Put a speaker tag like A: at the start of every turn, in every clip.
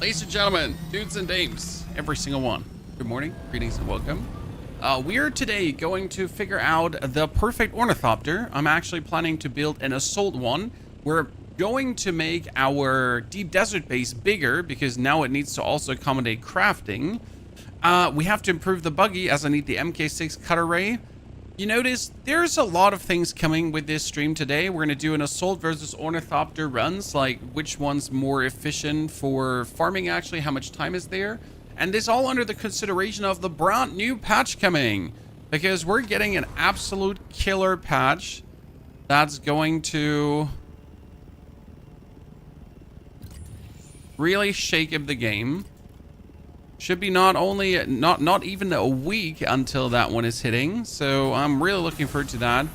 A: Ladies and gentlemen, dudes and dames, every single one, good morning, greetings, and welcome. We're today going to figure out the perfect ornithopter. I'm actually planning to build an assault one. We're going to make our deep desert base bigger because now it needs to also accommodate crafting. We have to improve the buggy as I need the MK6 cutter ray. You notice there's a lot of things coming with this stream today. We're going to do an assault versus ornithopter runs, like which one's more efficient for farming actually, how much time is there. And this all under the consideration of the brand new patch coming, because we're getting an absolute killer patch that's going to really shake up the game. Should be not even a week until that one is hitting. So I'm really looking forward to that.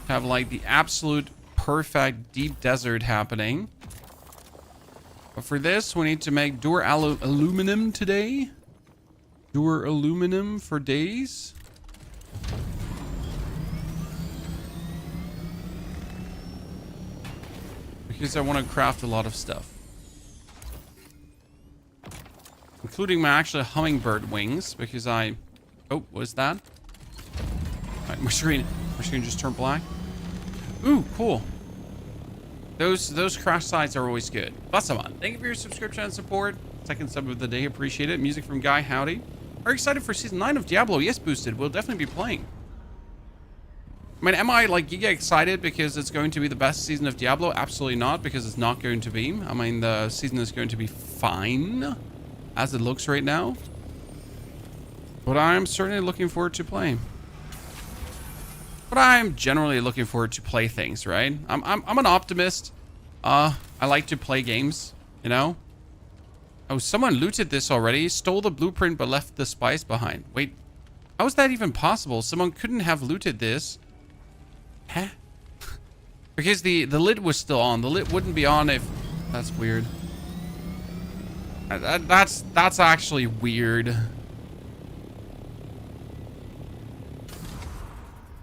A: Have like the absolute perfect deep desert happening. But for this, we need to make aluminum today. Aluminum for days. Because I want to craft a lot of stuff. Including my actual hummingbird wings, because oh, what is that? Alright, my screen just turned black. Ooh, cool. Those crash sites are always good. Basaman, thank you for your subscription and support. Second sub of the day, appreciate it. Music from Guy, howdy. Are you excited for season 9 of Diablo? Yes, boosted. We'll definitely be playing. I mean, am I like giga excited because it's going to be the best season of Diablo? Absolutely not, because it's not going to be. I mean, the season is going to be fine as it looks right now, but I'm certainly looking forward to playing. But I'm generally looking forward to play things, right? I'm an optimist. I like to play games, you know. Oh, someone looted this already, stole the blueprint but left the spice behind. Wait, how is that even possible? Someone couldn't have looted this. Huh? Because the lid was still on. The lid wouldn't be on if... That's weird. That's actually weird.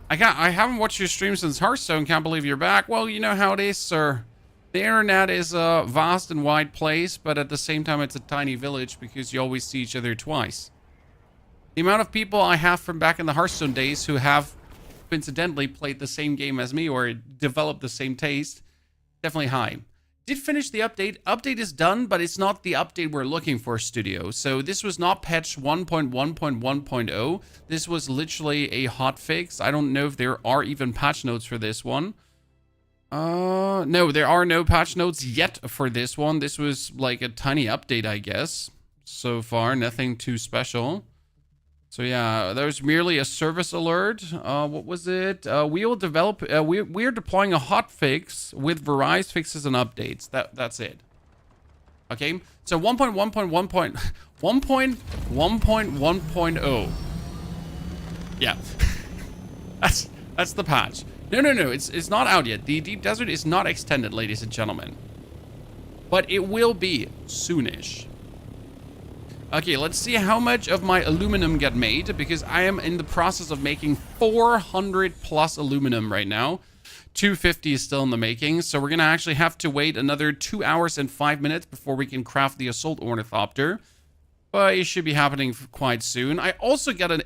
A: I haven't watched your stream since Hearthstone. Can't believe you're back. Well, you know how it is, sir. The internet is a vast and wide place, but at the same time, it's a tiny village because you always see each other twice. The amount of people I have from back in the Hearthstone days who have coincidentally played the same game as me or developed the same taste, definitely high. Did finish the update. Update is done, but it's not the update we're looking for, Studio. So this was not patch 1.1.1.0. This was literally a hotfix. I don't know if there are even patch notes for this one. No, there are no patch notes yet for this one. This was like a tiny update, I guess. So far, nothing too special. So yeah, there's merely a service alert. What was it? We will develop. We're deploying a hotfix with various fixes and updates. That's it. Okay. So 1.1.1.1.1.0. Yeah, that's the patch. No. It's not out yet. The deep desert is not extended, ladies and gentlemen. But it will be soonish. Okay, let's see how much of my aluminum get made, because I am in the process of making 400 plus aluminum right now. 250 is still in the making, so we're going to actually have to wait another 2 hours and 5 minutes before we can craft the assault ornithopter. But it should be happening quite soon. I also got an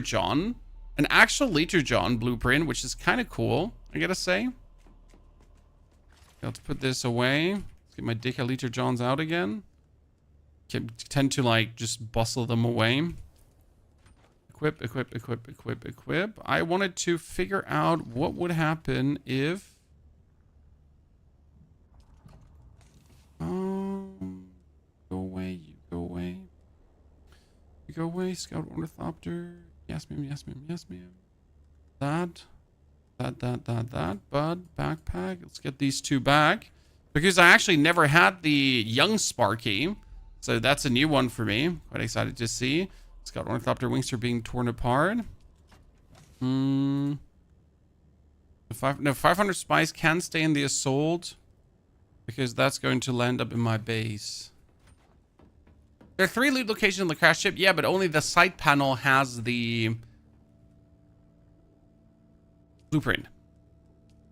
A: John, an actual John blueprint, which is kind of cool, I gotta say. Let's put this away. Let's get my dick Johns out again. Tend to like just bustle them away. Equip. I wanted to figure out what would happen if go away, you go away. You go away, Scout Ornithopter. Yes ma'am. That. Bud, backpack. Let's get these two back. Because I actually never had the young Sparky. So that's a new one for me. Quite excited to see. Scout Ornithopter wings are being torn apart. 500 spice can stay in the assault, because that's going to land up in my base. There are 3 loot locations on the crash ship. Yeah, but only the side panel has the blueprint.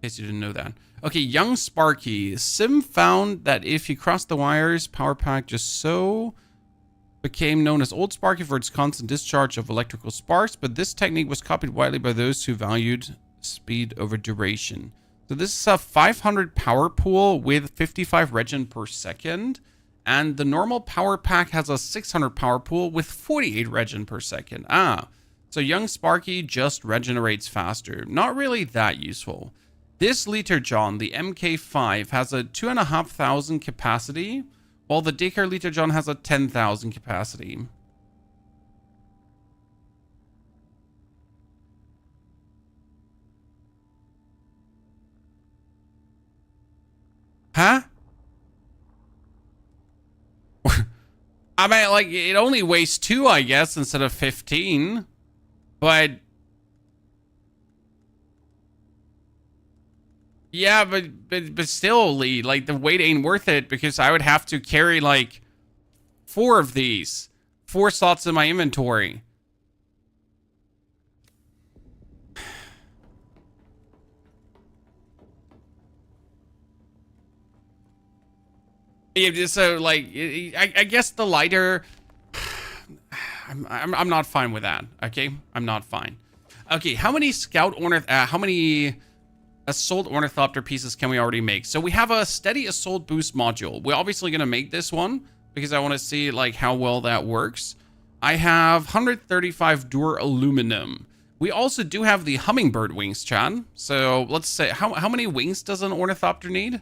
A: case you didn't know that. Okay, young Sparky. Sim found that if you cross the wires, power pack just so became known as Old Sparky for its constant discharge of electrical sparks, but this technique was copied widely by those who valued speed over duration. So this is a 500 power pool with 55 regen per second, and the normal power pack has a 600 power pool with 48 regen per second. So young Sparky just regenerates faster. Not really that useful. This Liter John, the MK5, has a 2,500 capacity, while the Daycare Liter John has a 10,000 capacity. Huh? I mean, like, it only weighs 2, I guess, instead of 15. But... yeah, but still, Lee, like, the weight ain't worth it because I would have to carry, like, 4 of these. 4 slots in my inventory. Yeah, so, like, I guess the lighter... I'm not fine with that, okay? I'm not fine. Okay, how many how many assault ornithopter pieces can we already make? So we have a steady assault boost module. We're obviously gonna make this one because I want to see like how well that works. I have 135 dur aluminum. We also do have the hummingbird wings, chat. So let's say how many wings does an ornithopter need?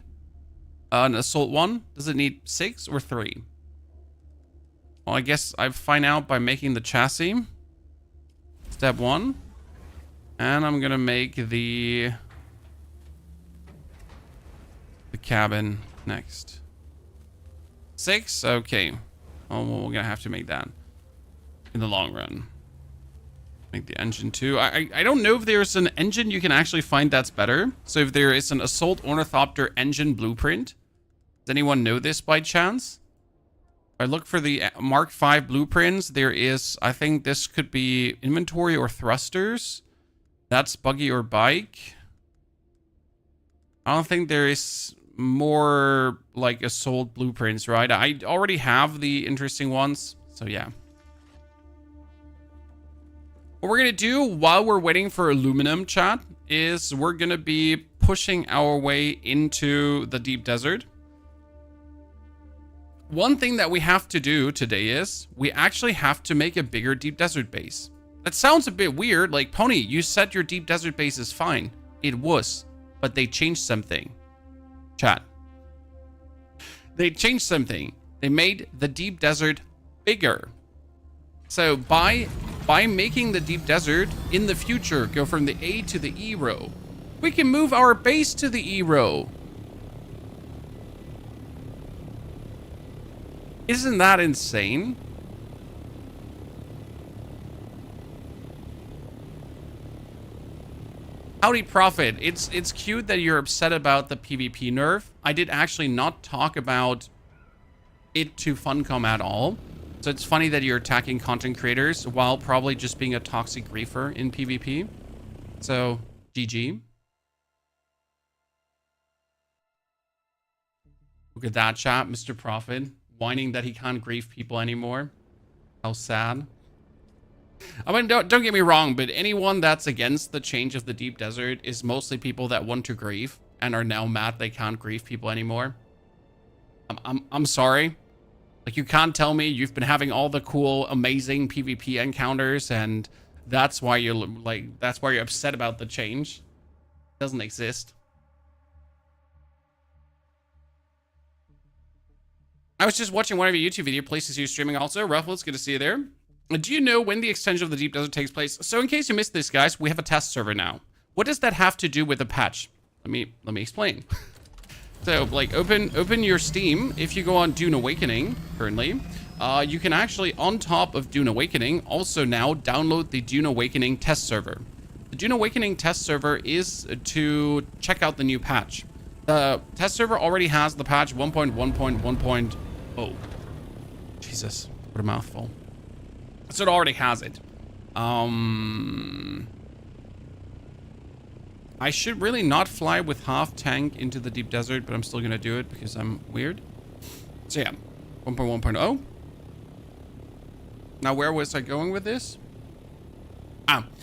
A: An assault one? Does it need 6 or 3? Well, I guess I find out by making the chassis. Step 1. And I'm gonna make the cabin next. 6? Okay. Oh, well, we're gonna have to make that in the long run. Make the engine too. I don't know if there's an engine you can actually find that's better. So if there is an assault ornithopter engine blueprint, does anyone know this by chance? If I look for the Mark V blueprints, there is, I think this could be inventory or thrusters. That's buggy or bike. I don't think there is more like assault blueprints, right? I already have the interesting ones, so yeah. What we're gonna do while we're waiting for aluminum, chat, is we're gonna be pushing our way into the deep desert. One thing that we have to do today is we actually have to make a bigger deep desert base. That sounds a bit weird. Like, Pony, you said your deep desert base is fine. It was, but they changed something. Chat. They changed something. They made the deep desert bigger. So by making the deep desert in the future go from the A to the E row, we can move our base to the E row. Isn't that insane? Howdy, Prophet. It's cute that you're upset about the PvP nerf. I did actually not talk about it to Funcom at all. So it's funny that you're attacking content creators while probably just being a toxic griefer in PvP. So, GG. Look at that chat, Mr. Prophet, whining that he can't grief people anymore. How sad. I mean, don't get me wrong, but anyone that's against the change of the deep desert is mostly people that want to grief and are now mad they can't grief people anymore. I'm sorry. Like, you can't tell me you've been having all the cool, amazing PvP encounters and that's why you're like, that's why you're upset about the change. It doesn't exist. I was just watching one of your YouTube video places you streaming also. Ruffle, it's good to see you there. Do you know when the extension of the deep desert takes place? So in case you missed this, guys, we have a test server now. What does that have to do with the patch? Let me explain. So, like, open your Steam. If you go on Dune Awakening currently, you can actually, on top of Dune Awakening, also now download the Dune Awakening test server. The Dune Awakening test server is to check out the new patch. The test server already has the patch 1.1.1.0. Jesus, what a mouthful. So it already has it. I should really not fly with half tank into the deep desert, but I'm still going to do it because I'm weird. So yeah, 1.1.0. Now, where was I going with this?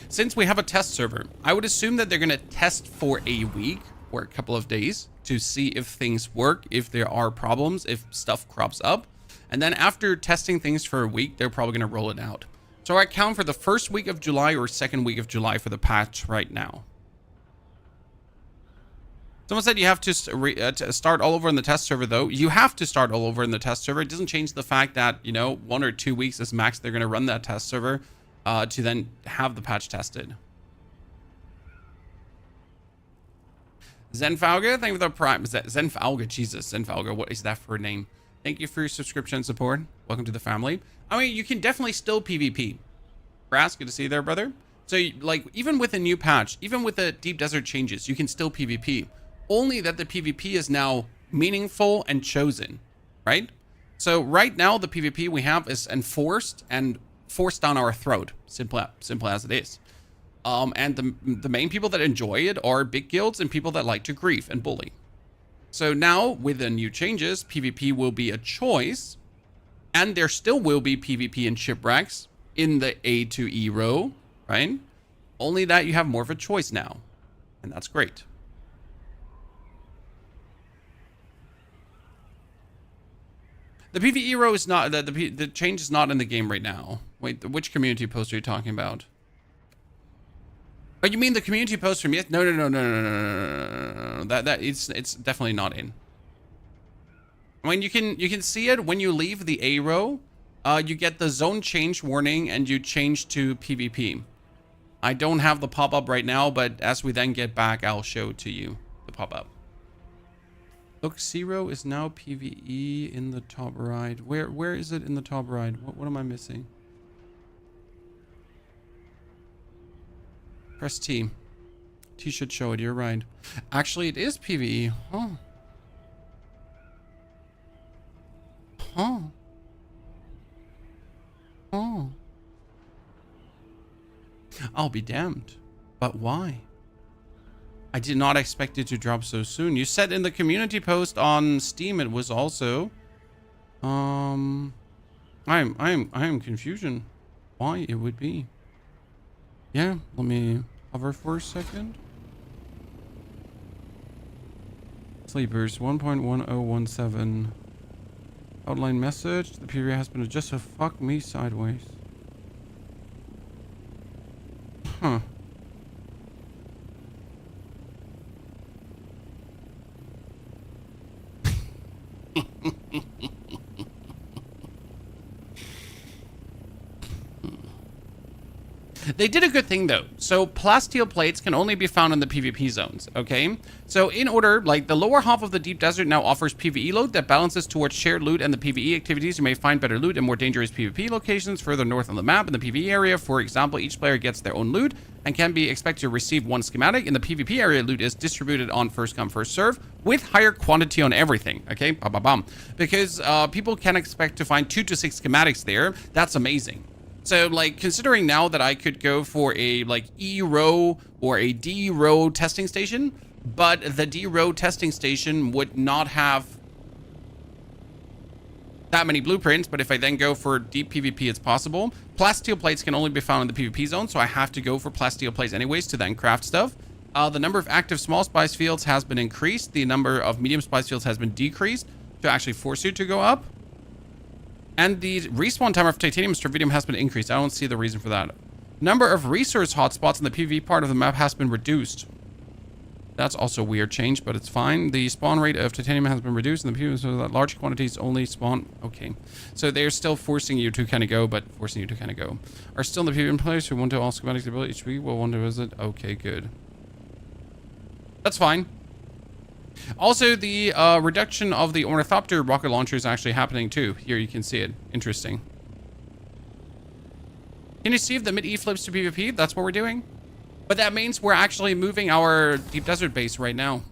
A: Since we have a test server, I would assume that they're going to test for a week or a couple of days to see if things work, if there are problems, if stuff crops up. And then after testing things for a week, they're probably going to roll it out. So I count for the first week of July or second week of July for the patch right now. Someone said you have to start all over in the test server, though. You have to start all over in the test server. It doesn't change the fact that, you know, 1 or 2 weeks is max they're going to run that test server to then have the patch tested. Zenfalga, thank you for the prime. Zenfalga, Jesus, Zenfalga, what is that for a name? Thank you for your subscription and support. Welcome to the family. I mean, you can definitely still PvP. Brass, good to see you there, brother. So, like, even with a new patch, even with the deep desert changes, you can still PvP. Only that the PvP is now meaningful and chosen, right? So right now, the PvP we have is enforced and forced down our throat. Simple as it is. And the main people that enjoy it are big guilds and people that like to grief and bully. So now, with the new changes, PvP will be a choice. And there still will be PvP in shipwrecks in the A to E row, right? Only that you have more of a choice now. And that's great. The PvE row is not, the change is not in the game right now. Wait, which community post are you talking about? Oh, you mean the community post from yes? No. That it's definitely not in. I mean, you can see it when you leave the A row. You get the zone change warning and you change to PvP. I don't have the pop-up right now, but as we then get back, I'll show to you the pop-up. Look, Zero is now PvE in the top right. Where is it in the top right? What am I missing? Press T. T should show it, you're right. Actually, it is PvE. Huh. Huh. Oh. I'll be damned. But why? I did not expect it to drop so soon. You said in the community post on Steam it was also. I am confusion. Why it would be. Yeah, let me hover for a second. Sleepers 1.1017. Outline message. The PvE has been adjusted. Fuck me sideways. Huh. They did a good thing though. So plasteel plates can only be found in the PvP zones, okay? So in order, like the lower half of the deep desert now offers PvE loot that balances towards shared loot and the PvE activities. You may find better loot in more dangerous PvP locations further north on the map. In the PvE area, for example, each player gets their own loot and can be expected to receive one schematic. In the PvP area, loot is distributed on first come, first serve with higher quantity on everything, okay? Because people can expect to find 2 to 6 schematics there. That's amazing. So, like, considering now that I could go for a, like, E row or a D row testing station, but the D row testing station would not have that many blueprints, but if I then go for deep PvP, it's possible. Plasteel plates can only be found in the PvP zone, so I have to go for plasteel plates anyways to then craft stuff. The number of active small spice fields has been increased. The number of medium spice fields has been decreased to actually force you to go up. And the respawn timer of titanium stravidium has been increased. I don't see the reason for that. Number of resource hotspots in the PvP part of the map has been reduced. That's also a weird change, but it's fine. The spawn rate of titanium has been reduced in the PvP so that large quantities only spawn. Okay. So they're still forcing you to kind of go, but forcing you to kind of go. Are still in the PvP players who want to all schematics ability each week will want to visit. Okay, good. That's fine. Also, the reduction of the Ornithopter rocket launcher is actually happening too. Here you can see it. Interesting. Can you see if the mid-E flips to PvP? That's what we're doing. But that means we're actually moving our deep desert base right now.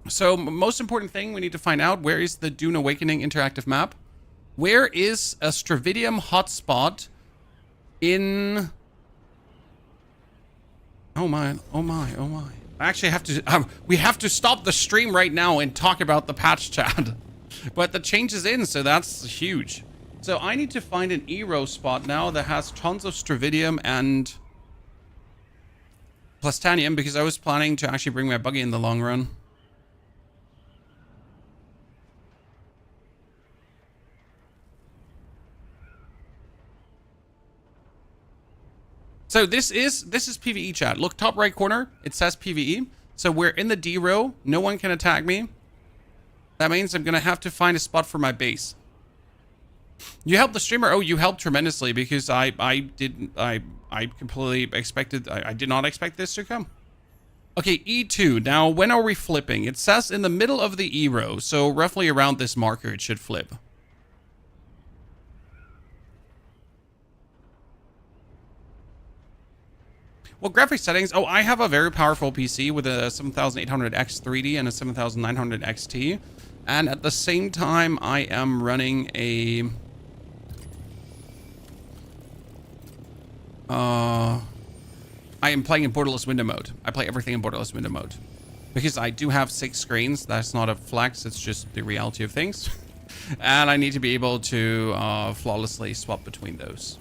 A: So, most important thing, we need to find out, where is the Dune Awakening interactive map? Where is a Stravidium hotspot in... Oh my, oh my, oh my. I actually have to, we have to stop the stream right now and talk about the patch, chat. But the change is in, so that's huge. So I need to find an Eero spot now that has tons of Stravidium and Plastanium, because I was planning to actually bring my buggy in the long run. So this is PvE, chat. Look, top right corner, it says PvE. So we're in the D row. No one can attack me. That means I'm gonna have to find a spot for my base. You helped the streamer. Oh, you helped tremendously, because I completely expected, I did not expect this to come. Okay, E2. Now, when are we flipping? It says in the middle of the E row, so roughly around this marker it should flip. Well, graphic settings. Oh, I have a very powerful PC with a 7800X 3D and a 7900 XT. And at the same time, I am running a... I am playing in borderless window mode. I play everything in borderless window mode. Because I do have 6 screens. That's not a flex. It's just the reality of things. And I need to be able to flawlessly swap between those.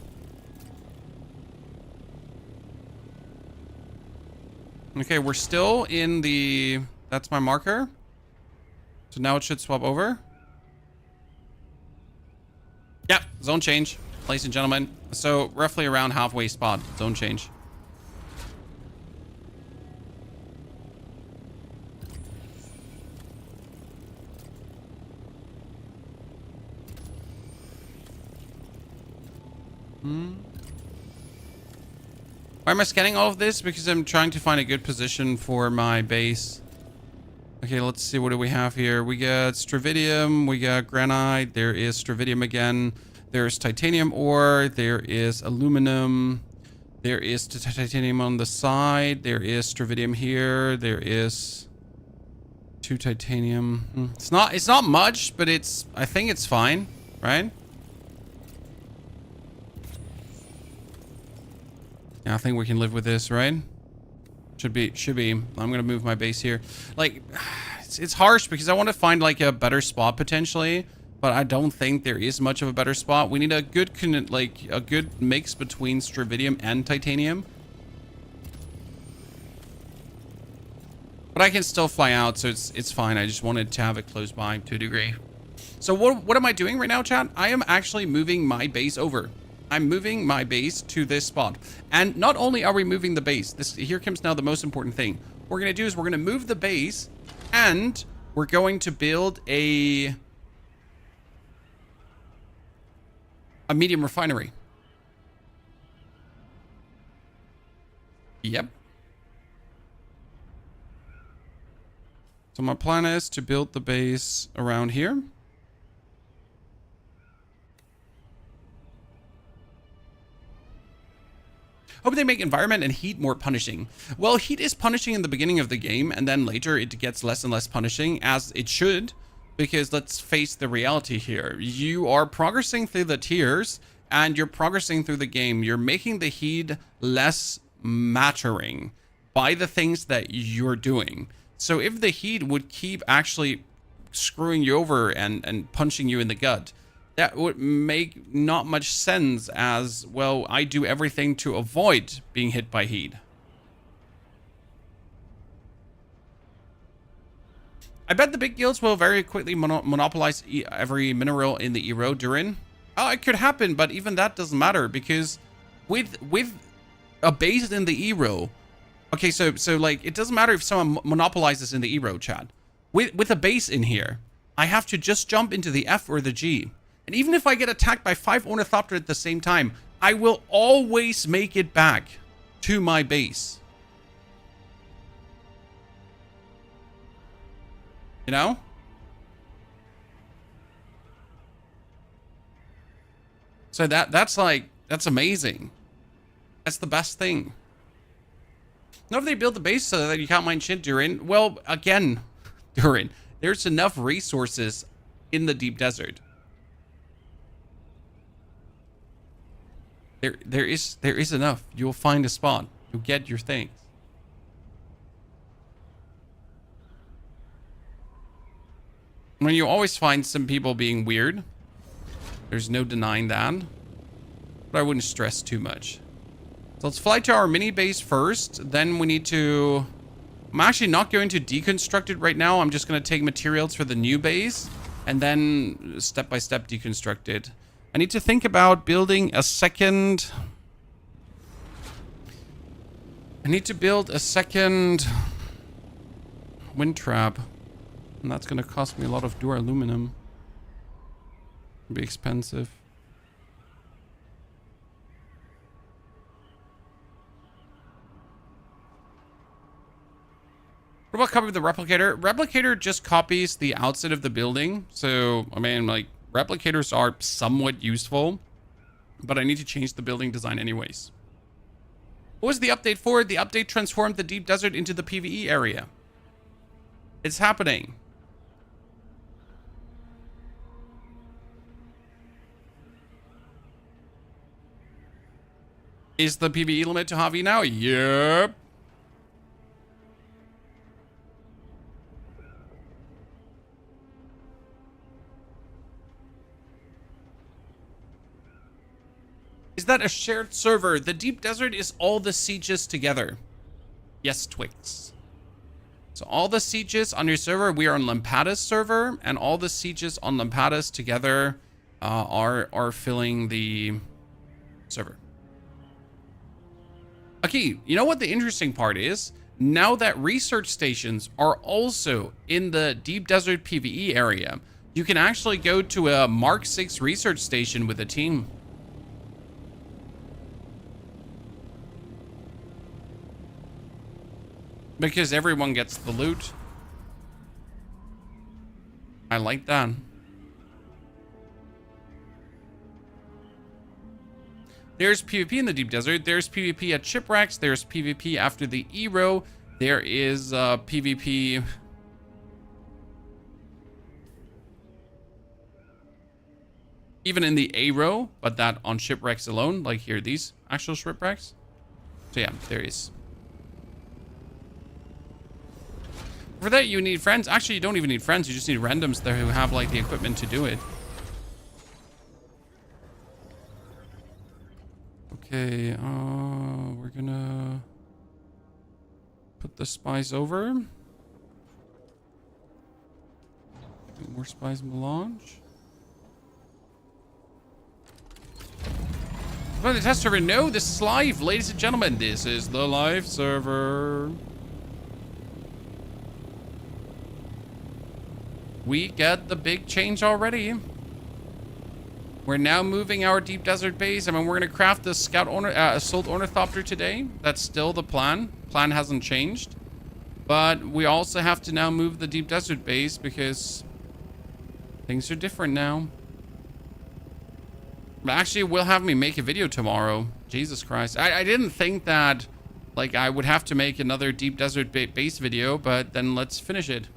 A: Okay, we're still in the... That's my marker. So now it should swap over. Yep, zone change, ladies and gentlemen. So roughly around halfway spot, zone change. Why am I scanning all of this? Because I'm trying to find a good position for my base. Okay, let's see. What do we have here? We got Stravidium. We got Granite. There is Stravidium again. There's Titanium ore. There is Aluminum. There is Titanium on the side. There is Stravidium here. There is 2 Titanium. It's not much, but I think it's fine, right? Yeah, I think we can live with this, right? Should be. I'm gonna move my base here. Like, it's harsh because I want to find like a better spot potentially, but I don't think there is much of a better spot. We need a good a good mix between Stravidium and Titanium. But I can still fly out, so it's fine. I just wanted to have it close by to a degree. So what am I doing right now, chat? I am actually moving my base over. I'm moving my base to this spot. And not only are we moving the base, here comes now the most important thing. What we're going to do is we're going to move the base and we're going to build a medium refinery. Yep. So my plan is to build the base around here. Hope they make environment and heat more punishing. Well, heat is punishing in the beginning of the game, and then later it gets less and less punishing, as it should, because let's face the reality here. You are progressing through the tiers, and you're progressing through the game. You're making the heat less mattering by the things that you're doing. So if the heat would keep actually screwing you over and punching you in the gut, that would make not much sense, as, well, I do everything to avoid being hit by heat. I bet the big guilds will very quickly monopolize every mineral in the Eero Durin. Oh, it could happen, but even that doesn't matter, because with a base in the Eero, okay, so like, it doesn't matter if someone monopolizes in the Eero, chat. With a base in here, I have to just jump into the F or the G. And even if I get attacked by 5 Ornithopter at the same time, I will always make it back to my base. You know? So that's amazing. That's the best thing. Now if they build the base so that you can't mine shit Durin, well, again, Durin, there's enough resources in the deep desert. There is enough. You'll find a spot. You'll get your things. mean, you always find some people being weird. There's no denying that. But I wouldn't stress too much. So let's fly to our mini base first. Then we need to... I'm actually not going to deconstruct it right now. I'm just going to take materials for the new base. And then step by step deconstruct it. I need to think about building a second... I need to build a second wind trap. And that's going to cost me a lot of duraluminum. It'll be expensive. What about copying the replicator? Replicator just copies the outside of the building. So, I mean, like, replicators are somewhat useful. But I need to change the building design anyways. What was the update for? The update transformed the deep desert into the PvE area. It's happening. Is the PvE limit to Javi now? Yep. Is that a shared server? The deep desert is all the sieges together. Yes, Twix. So all the sieges on your server, we are on Lampadas server, and all the sieges on Lampadas together are filling the server. Okay, you know what the interesting part is? Now that research stations are also in the deep desert PvE area, you can actually go to a Mark 6 research station with a team. Because everyone gets the loot. I like that. There's PvP in the deep desert. There's PvP at shipwrecks. There's PvP after the E-row. There is PvP... even in the A-row, but that on shipwrecks alone. Like here, these actual shipwrecks. So yeah, there is. For that, you need friends. Actually, you don't even need friends. You just need randoms there who have, like, the equipment to do it. Okay, we're gonna put the spies over. More spies melange. From the test server. No, this is live, ladies and gentlemen. This is the live server. We get the big change already. We're now moving our deep desert base. I mean, we're going to craft the assault ornithopter today. That's still the plan. Plan hasn't changed. But we also have to now move the deep desert base because things are different now. But actually, will have me make a video tomorrow. Jesus Christ. I didn't think that, like, I would have to make another deep desert base video, but then let's finish it.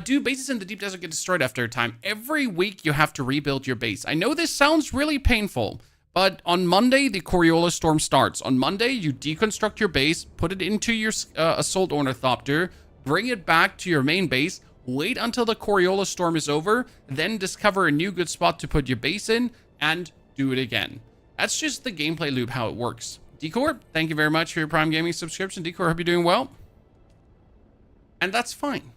A: Do bases in the deep desert get destroyed after a time? Every week you have to rebuild your base. I know this sounds really painful, but on Monday, the Coriolis storm starts. On Monday, you deconstruct your base, put it into your assault ornithopter, bring it back to your main base, wait until the Coriolis storm is over, then discover a new good spot to put your base in, and do it again. That's just the gameplay loop, how it works. Decor, thank you very much for your Prime Gaming subscription. Decor, hope you're doing well. And that's fine.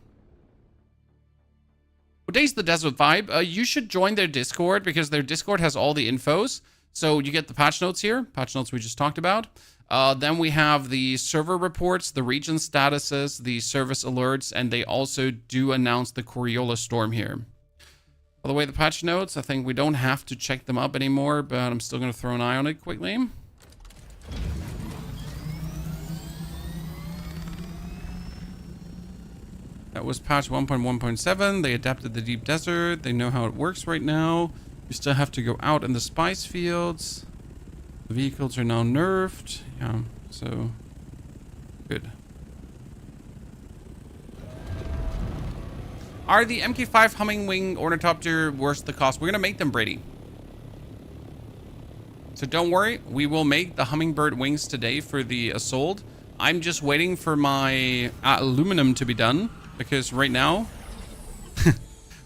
A: What day's the desert vibe? You should join their Discord because their Discord has all the infos. So you get the patch notes here, patch notes we just talked about. Then we have the server reports, the region statuses, the service alerts, and they also do announce the Coriolis storm here. By the way, the patch notes, I think we don't have to check them up anymore, but I'm still going to throw an eye on it quickly. That was patch 1.1.7. They adapted the deep desert. They know how it works right now. You still have to go out in the spice fields. The vehicles are now nerfed. Yeah, so good. Are the MK5 Humming Ornithopter worth the cost? We're going to make them, Brady. So don't worry. We will make the hummingbird wings today for the assault. I'm just waiting for my aluminum to be done. because right now,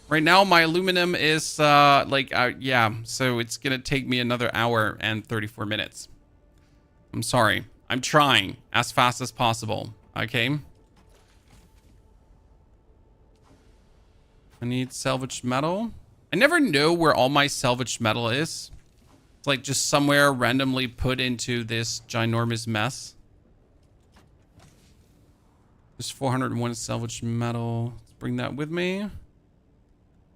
A: my aluminum is yeah. So it's gonna take me another hour and 34 minutes. I'm sorry. I'm trying as fast as possible. Okay. I need salvaged metal. I never know where all my salvaged metal is. It's like just somewhere randomly put into this ginormous mess. There's 401 salvaged metal. Let's bring that with me.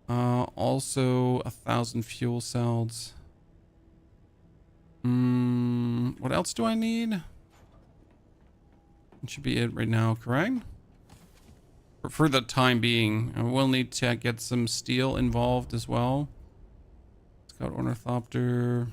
A: Also 1,000 fuel cells. What else do I need? That should be it right now, correct? For the time being, I will need to get some steel involved as well. Let's go Ornithopter.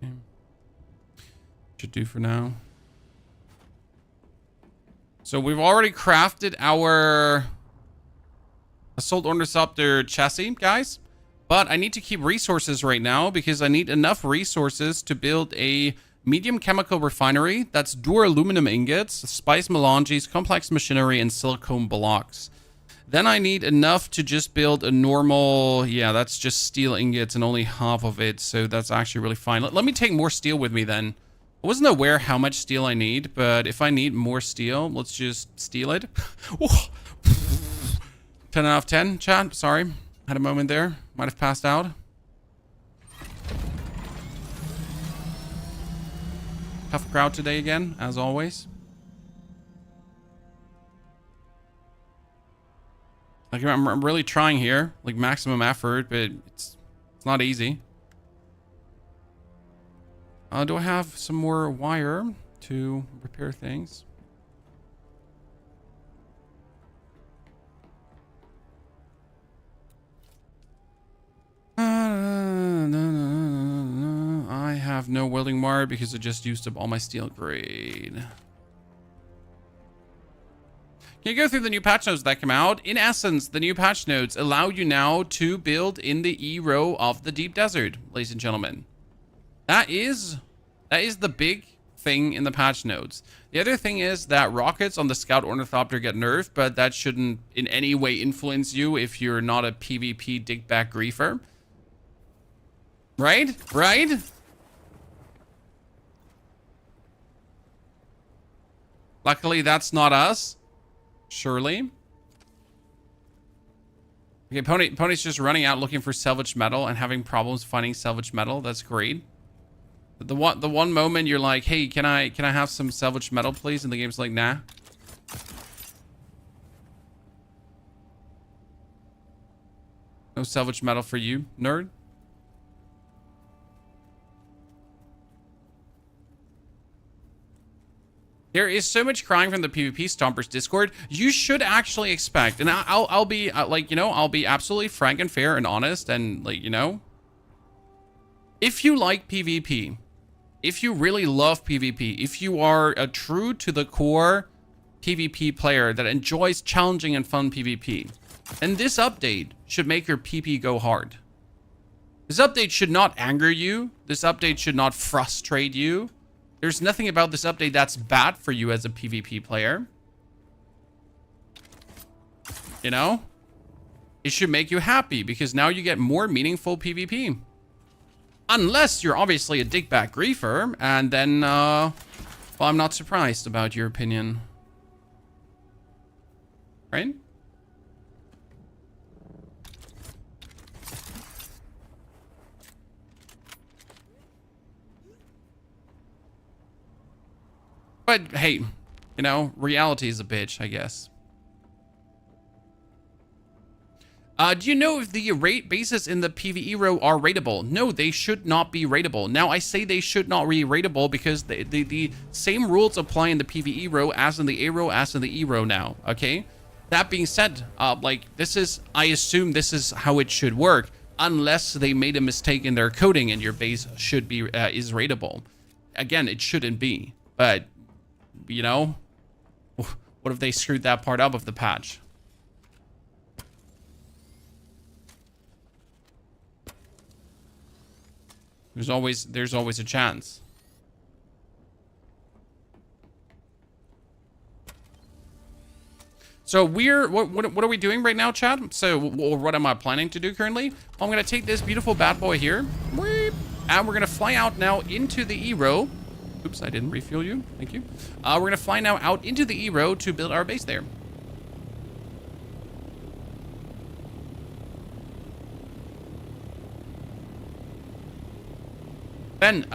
A: Okay. Should do for now. So we've already crafted our Assault Ornithopter chassis, guys. But I need to keep resources right now because I need enough resources to build a medium chemical refinery. That's duraluminum ingots, spice melanges, complex machinery, and silicone blocks. Then I need enough to just build a normal... Yeah, that's just steel ingots and only half of it. So that's actually really fine. Let me take more steel with me then. I wasn't aware how much steel I need, but if I need more steel, let's just steal it. 10 out of 10, chat. Sorry. Had a moment there. Might have passed out. Tough crowd today again, as always. Like, I'm really trying here. Like, maximum effort, but it's not easy. Do I have some more wire to repair things? I have no welding wire because I just used up all my steel grade. Can you go through the new patch notes that come out? In essence, the new patch notes allow you now to build in the E row of the deep desert, ladies and gentlemen. That is the big thing in the patch notes. The other thing is that rockets on the Scout Ornithopter get nerfed, but that shouldn't in any way influence you if you're not a PvP dickback griefer. Right? Right? Luckily, that's not us. Surely. Okay, Pony's just running out looking for salvaged metal and having problems finding salvaged metal. That's great. The one moment you're like, hey, can I have some salvaged metal, please? And the game's like, nah. No salvaged metal for you, nerd. There is so much crying from the PvP Stompers Discord. You should actually expect, and I'll be like, you know, I'll be absolutely frank and fair and honest, and like, you know, if you like PvP, if you really love PvP, if you are a true to the core PvP player that enjoys challenging and fun PvP, then this update should make your PP go hard. This update should not anger you. This update should not frustrate you. There's nothing about this update that's bad for you as a PvP player. You know? It should make you happy because now you get more meaningful PvP. Unless you're obviously a dickback griefer, and then, well, I'm not surprised about your opinion. Right? But hey, you know, reality is a bitch, I guess. Do you know if the rate bases in the PvE row are rateable? No, they should not be rateable. Now, I say they should not be rateable because the same rules apply in the PvE row as in the A row as in the E row now, okay? That being said, like, this is, I assume this is how it should work, unless they made a mistake in their coding and your base should be, is rateable. Again, it shouldn't be, but, you know, what What if they screwed that part up of the patch? There's always a chance. So what are we doing right now, Chad? So what am I planning to do currently? Well, I'm gonna take this beautiful bad boy here, and we're gonna fly out now into the E-row. Oops, I didn't refuel you. Thank you. We're gonna fly now out into the E-row to build our base there. Ben,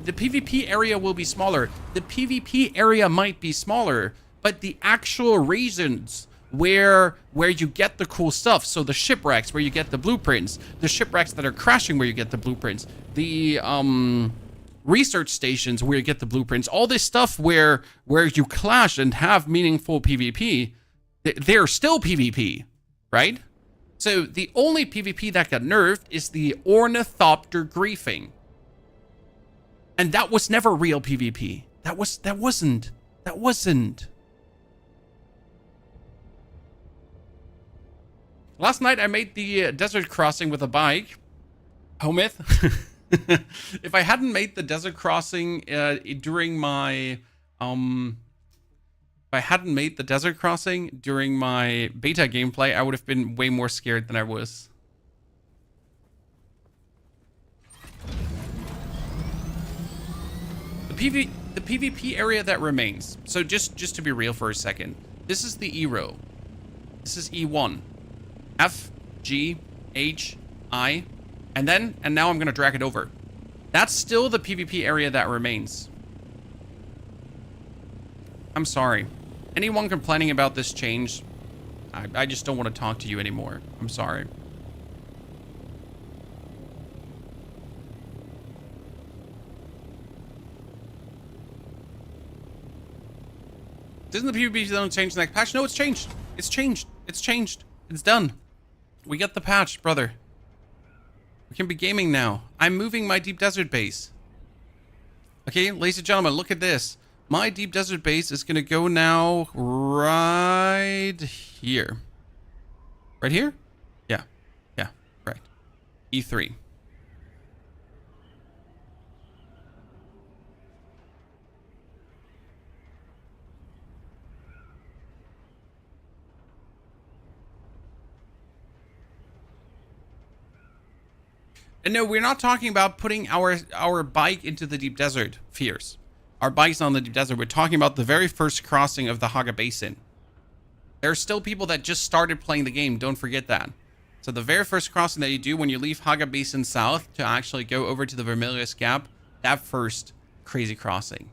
A: the PvP area will be smaller. The PvP area might be smaller, but the actual regions where you get the cool stuff, so the shipwrecks where you get the blueprints, the shipwrecks that are crashing where you get the blueprints, the research stations where you get the blueprints, all this stuff where you clash and have meaningful PvP, they're still PvP, right? So the only PvP that got nerfed is the Ornithopter griefing. And that was never real PvP. That wasn't. Last night I made the desert crossing with a bike. Homith. If I hadn't made the desert crossing during my beta gameplay, I would have been way more scared than I was. The PvP area that remains. So just to be real for a second, this is the E-row. This is E1. F, G, H, I, and now I'm gonna drag it over. That's still the PvP area that remains. I'm sorry. Anyone complaining about this change, I just don't want to talk to you anymore. I'm sorry. Doesn't the PvP zone change the next patch? No, it's changed. It's changed. It's changed. It's done. We got the patch, brother. We can be gaming now. I'm moving my deep desert base. Okay, ladies and gentlemen, look at this. My deep desert base is going to go now right here. Right here? Yeah. Yeah, right. E3. And no, we're not talking about putting our bike into the deep desert, Fierce. Our bike's not in the deep desert. We're talking about the very first crossing of the Haga Basin. There are still people that just started playing the game. Don't forget that. So the very first crossing that you do when you leave Haga Basin south to actually go over to the Vermilius Gap, that first crazy crossing.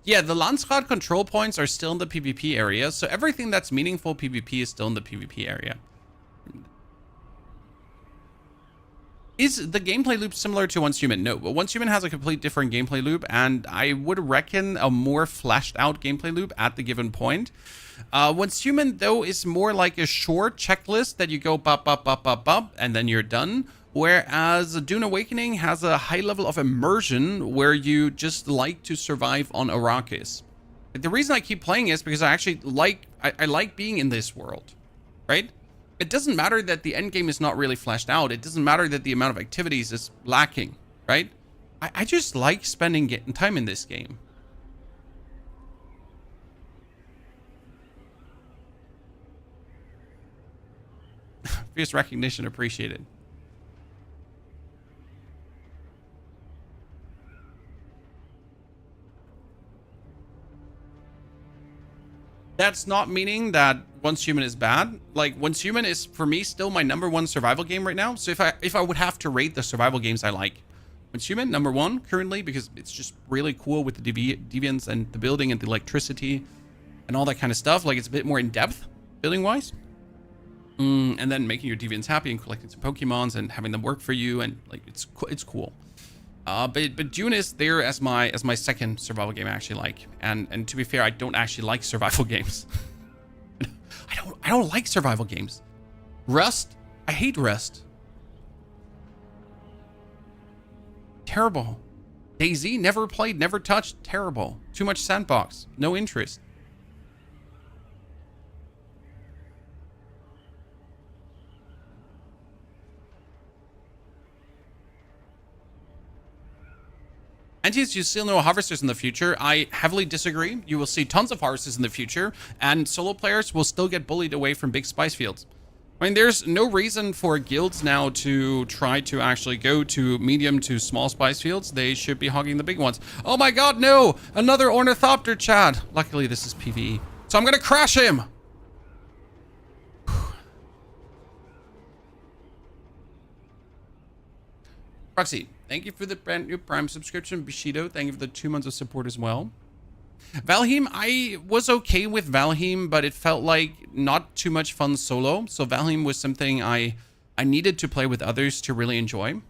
A: Yeah, the Landsrad control points are still in the PvP area, so everything that's meaningful PvP is still in the PvP area. Is the gameplay loop similar to Once Human? No, but Once Human has a complete different gameplay loop, and I would reckon a more fleshed out gameplay loop at the given point. Once Human, though, is more like a short checklist that you go bop, bop, bop, bop, bop, and then you're done. Whereas Dune Awakening has a high level of immersion where you just like to survive on Arrakis. The reason I keep playing is because I actually like being in this world, right? It doesn't matter that the end game is not really fleshed out. It doesn't matter that the amount of activities is lacking, right? I just like spending time in this game. Fierce recognition appreciated. That's not meaning that Once Human is bad. Like, Once Human is, for me, still my #1 survival game right now. So if I would have to rate the survival games I like, Once Human, #1 currently, because it's just really cool with the deviants and the building and the electricity and all that kind of stuff. Like, it's a bit more in-depth, building-wise. And then making your deviants happy and collecting some Pokemons and having them work for you, and, like, it's cool. But Dune is there as my second survival game I actually like. And to be fair, I don't actually like survival games. I don't like survival games. Rust, I hate Rust. Terrible. Daisy, never played, never touched. Terrible. Too much sandbox. No interest. And yes, you still know harvesters in the future. I heavily disagree. You will see tons of harvesters in the future, and solo players will still get bullied away from big spice fields. I mean, there's no reason for guilds now to try to actually go to medium to small spice fields. They should be hogging the big ones. Oh my god, no! Another Ornithopter, Chad! Luckily, this is PvE. So I'm gonna crash him! Proxy, thank you for the brand new Prime subscription. Bushido, thank you for the 2 months of support as well. Valheim, I was okay with Valheim, but it felt like not too much fun solo. So Valheim was something I needed to play with others to really enjoy.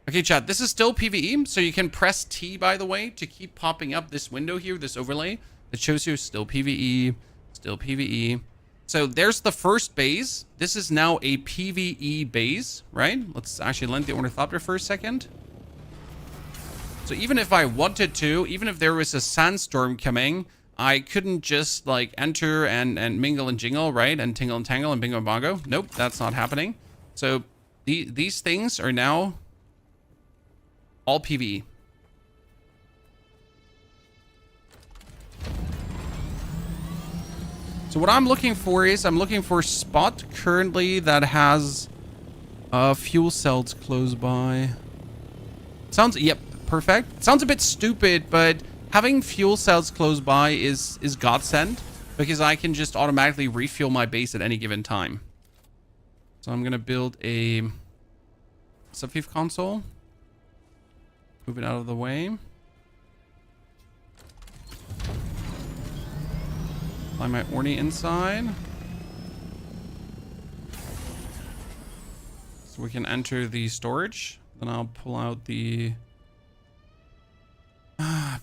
A: Okay, chat, this is still PvE, so you can press T, by the way, to keep popping up this window here, this overlay that shows you still PvE, still PvE. So there's the first base. This is now a PvE base, right? Let's actually lend the Ornithopter for a second. So even if I wanted to, even if there was a sandstorm coming, I couldn't just like enter and mingle and jingle, right? And tingle and tangle and bingo and bongo. Nope, that's not happening. So these things are now all PvE. So what I'm looking for is, I'm looking for a spot currently that has fuel cells close by. Sounds, yep, perfect. Sounds a bit stupid, but having fuel cells close by is godsend, because I can just automatically refuel my base at any given time. So I'm gonna build a subfief console. Move it out of the way. Fly my Orny inside. So we can enter the storage. Then I'll pull out the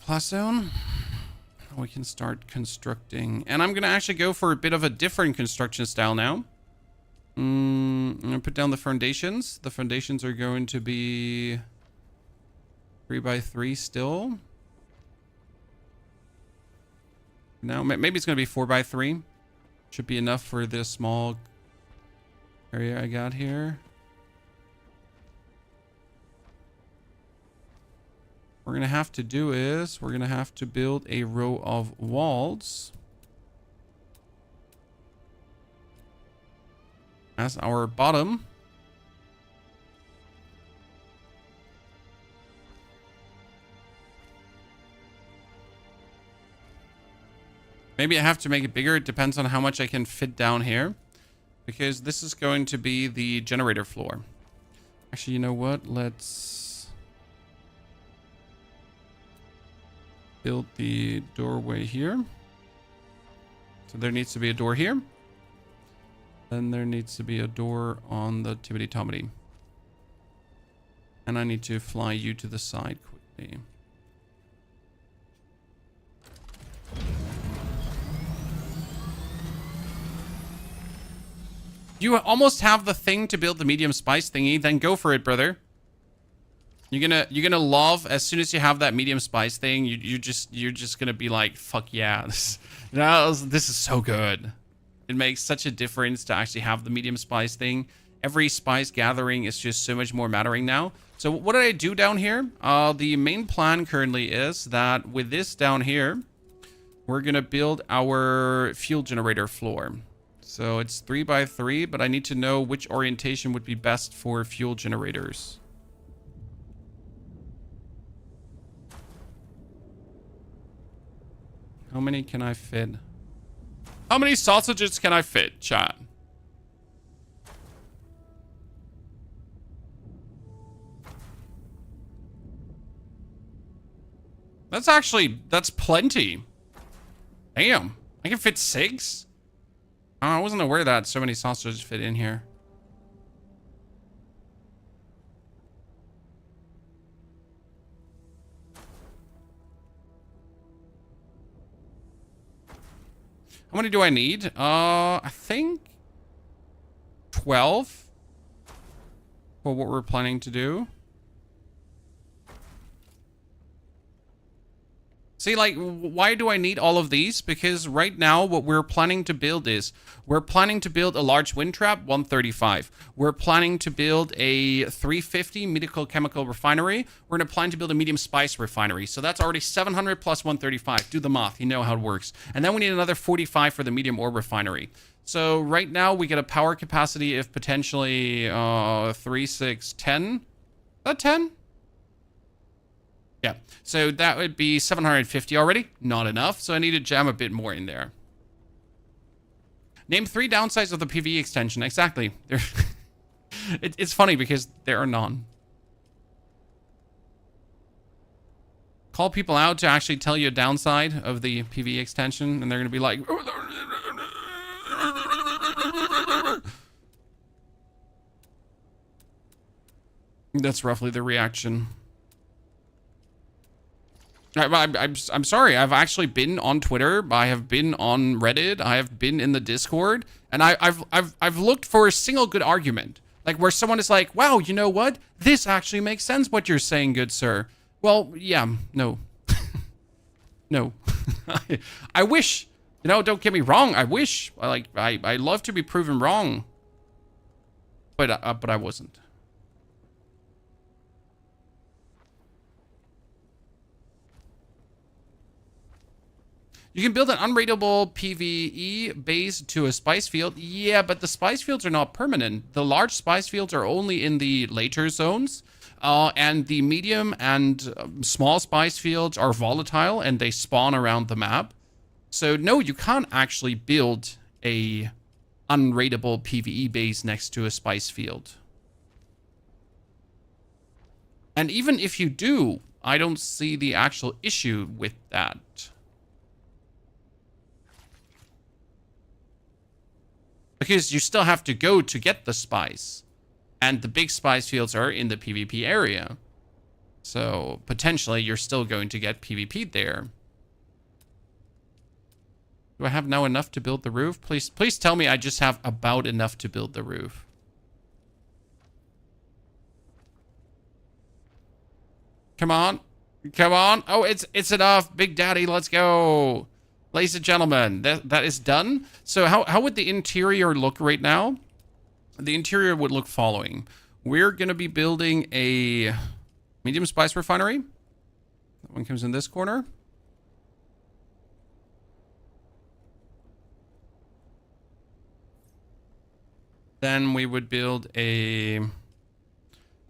A: plus zone. We can start constructing. And I'm going to actually go for a bit of a different construction style now. I'm going to put down the foundations. The foundations are going to be 3x3 still. Now, maybe it's going to be 4x3. Should be enough for this small area I got here. What we're going to have to do is we're going to have to build a row of walls as our bottom. Maybe I have to make it bigger. It depends on how much I can fit down here, because this is going to be the generator floor. Actually, you know what? Let's build the doorway here. So there needs to be a door here. Then there needs to be a door on the tibbity tobbity. And I need to fly you to the side quickly. You almost have the thing to build the medium spice thingy, then go for it, brother. You're gonna love as soon as you have that medium spice thing. You're just gonna be like, fuck yeah, this is so good. It makes such a difference to actually have the medium spice thing. Every spice gathering is just so much more mattering now. So what did I do down here? The main plan currently is that with this down here, we're gonna build our fuel generator floor. So it's 3x3, but I need to know which orientation would be best for fuel generators. How many can I fit? How many sausages can I fit, chat? That's plenty. Damn, I can fit 6? Oh, I wasn't aware that so many sausages fit in here. How many do I need? I think 12 for what we're planning to do. See, like, why do I need all of these? Because right now, what we're planning to build is, we're planning to build a large wind trap, 135. We're planning to build a 350 medical chemical refinery. We're going to plan to build a medium spice refinery. So that's already 700 plus 135. Do the math. You know how it works. And then we need another 45 for the medium ore refinery. So right now, we get a power capacity of potentially 3, 6, 10. Is that 10? Yeah, so that would be 750 already. Not enough, so I need to jam a bit more in there. Name 3 downsides of the PvE extension. Exactly. It's funny because there are none. Call people out to actually tell you a downside of the PvE extension, and they're going to be like... That's roughly the reaction. I'm sorry. I've actually been on Twitter. I have been on Reddit. I have been in the Discord, and I've looked for a single good argument, like where someone is like, "Wow, you know what? This actually makes sense. What you're saying, good sir." Well, yeah, no, no. I wish, you know. Don't get me wrong. I wish, I love to be proven wrong, but I wasn't. You can build an unrateable PvE base to a spice field. Yeah, but the spice fields are not permanent. The large spice fields are only in the later zones. And the medium and small spice fields are volatile and they spawn around the map. So no, you can't actually build a unrateable PvE base next to a spice field. And even if you do, I don't see the actual issue with that. Because you still have to go to get the spice. And the big spice fields are in the PvP area. So, potentially, you're still going to get PvP there. Do I have now enough to build the roof? Please tell me I just have about enough to build the roof. Come on. Come on. Oh, it's enough. Big Daddy, let's go. Ladies and gentlemen, that is done. So how would the interior look right now? The interior would look following. We're going to be building a medium spice refinery. That one comes in this corner. Then we would build a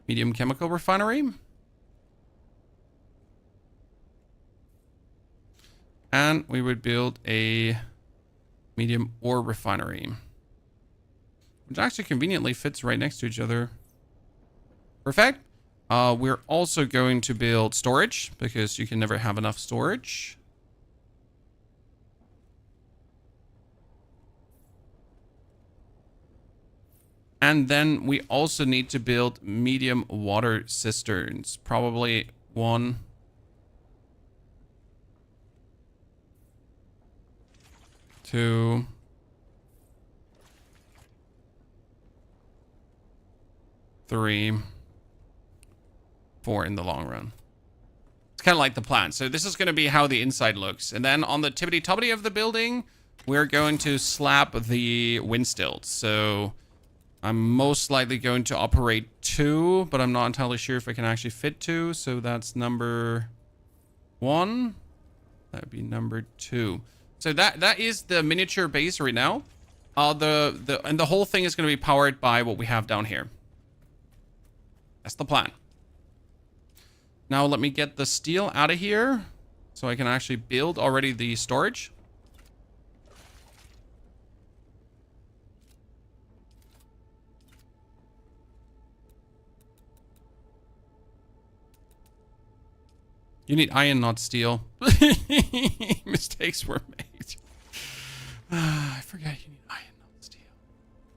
A: medium chemical refinery. And we would build a medium ore refinery, which actually conveniently fits right next to each other. Perfect. We're also going to build storage because you can never have enough storage. And then we also need to build medium water cisterns, probably 1, 2, 3, 4 in the long run. It's kind of like the plan. So this is going to be how the inside looks. And then on the tippity-toppity of the building, we're going to slap the wind stilts. So I'm most likely going to operate 2, but I'm not entirely sure if I can actually fit 2. So that's number 1. That would be number 2. So that is the miniature base right now. And the whole thing is going to be powered by what we have down here. That's the plan. Now let me get the steel out of here so I can actually build already the storage. You need iron, not steel. Mistakes were made. I forgot you need iron, not steel.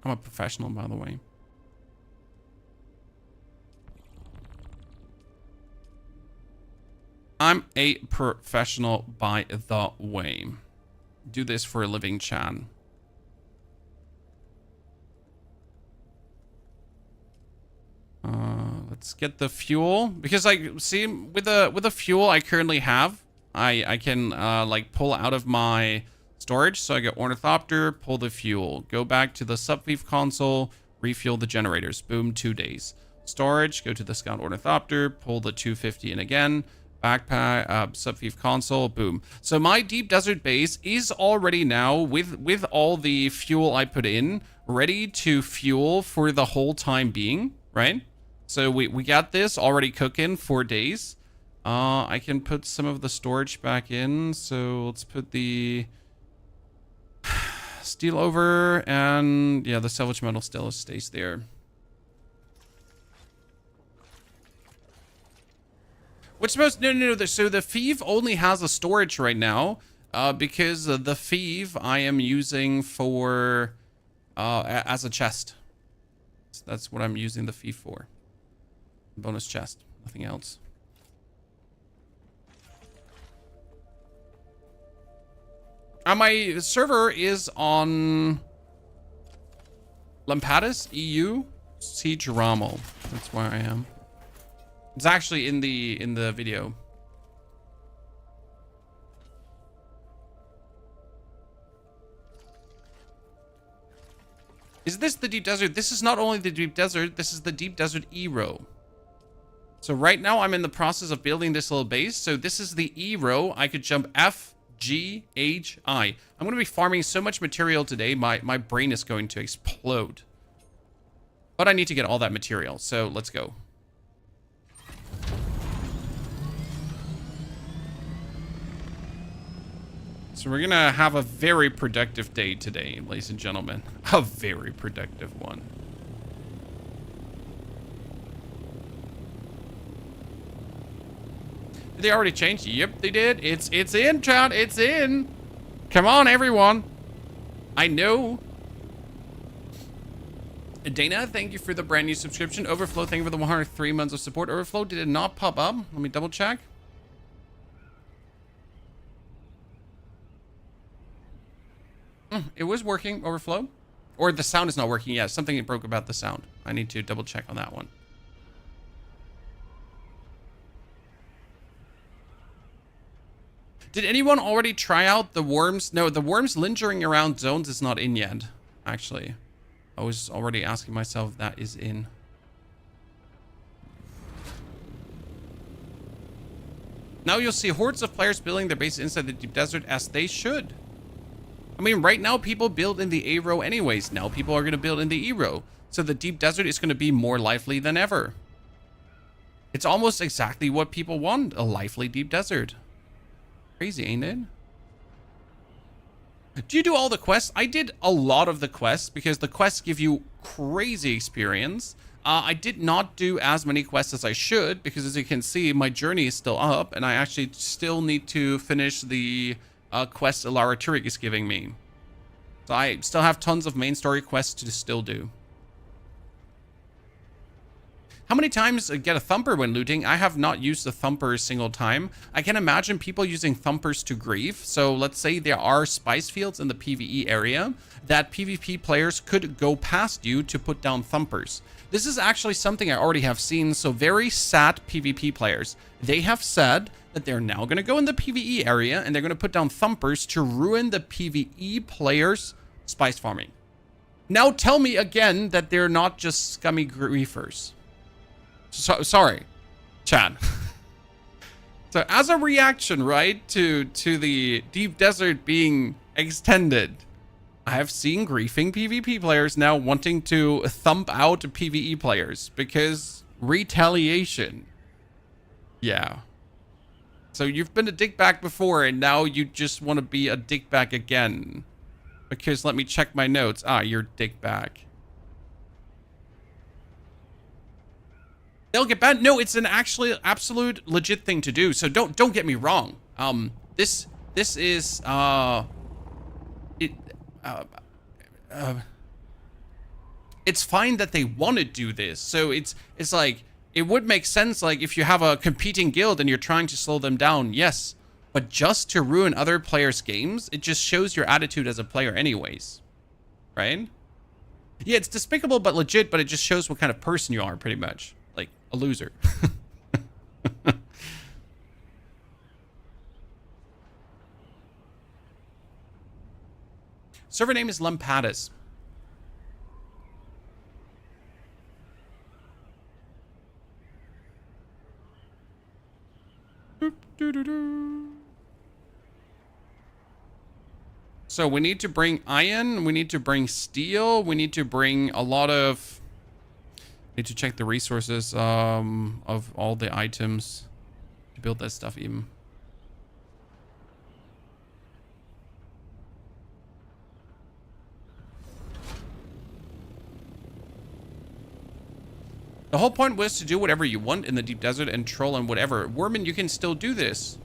A: I'm a professional, by the way. I'm a professional, by the way. Do this for a living, Chan. Let's get the fuel, because like, see, with the fuel I currently have, I can like pull out of my storage. So I get Ornithopter, pull the fuel, go back to the subfief console, refuel the generators. Boom, 2 days. Storage, go to the Scout Ornithopter, pull the 250 in again. Backpack, subfief console, boom. So my deep desert base is already now, with all the fuel I put in, ready to fuel for the whole time being, right? So we got this already cooking 4 days. I can put some of the storage back in. So let's put the steel over, and yeah, the salvage metal still stays there. What's supposed? No. So the Thief only has a storage right now, because the Thief I am using for as a chest. So that's what I'm using the Thief for. Bonus chest, nothing else. My server is on Lampadas EU Sietch Ramal. That's where I am. It's actually in the video. Is this the deep desert? This is not only the deep desert, this is the deep desert E-row. So right now I'm in the process of building this little base. So this is the E-row. I could jump F, G, H, I. I'm going to be farming so much material today, my brain is going to explode. But I need to get all that material, so let's go. So we're going to have a very productive day today, ladies and gentlemen. A very productive one. Did they already change? Yep, they did. It's in, chat. It's in. Come on, everyone. I know. Dana, thank you for the brand new subscription. Overflow, thank you for the 103 months of support. Overflow, did it not pop up? Let me double check. It was working, Overflow. Or the sound is not working yet. Something broke about the sound. I need to double check on that one. Did anyone already try out the worms? No, the worms lingering around zones is not in yet, actually. I was already asking myself if that is in. Now you'll see hordes of players building their base inside the deep desert, as they should. I mean, right now people build in the A-row anyways. Now people are going to build in the E-row. So the deep desert is going to be more lively than ever. It's almost exactly what people want, a lively deep desert. Crazy, ain't it? Do you do all the quests? I did a lot of the quests because the quests give you crazy experience. I did not do as many quests as I should because, as you can see, my journey is still up and I actually still need to finish the quest Alara Turik is giving me. So I still have tons of main story quests to still do. How many times get a thumper when looting? I have not used the thumper a single time. I can imagine people using thumpers to grieve. So let's say there are spice fields in the PvE area that PvP players could go past you to put down thumpers. This is actually something I already have seen. So very sad PvP players, they have said that they're now going to go in the PvE area and they're going to put down thumpers to ruin the PvE players' spice farming. Now tell me again that they're not just scummy griefers. So, sorry, Chad. So as a reaction, right, to the deep desert being extended, I have seen griefing PvP players now wanting to thump out PvE players because retaliation. Yeah. So you've been a dickbag before and now you just want to be a dickbag again. Because let me check my notes. Ah, you're dickbag. They'll get banned. No, it's an actually absolute legit thing to do. So don't get me wrong. This is it's fine that they want to do this. So it's like it would make sense like if you have a competing guild and you're trying to slow them down. Yes, but just to ruin other players' games, it just shows your attitude as a player anyways. Right? Yeah, it's despicable but legit, but it just shows what kind of person you are pretty much. Like, a loser. Server name is Lampadas. So we need to bring iron, we need to bring steel, we need to bring a lot of... Need to check the resources of all the items to build that stuff even. The whole point was to do whatever you want in the deep desert and troll and whatever. Worman, you can still do this.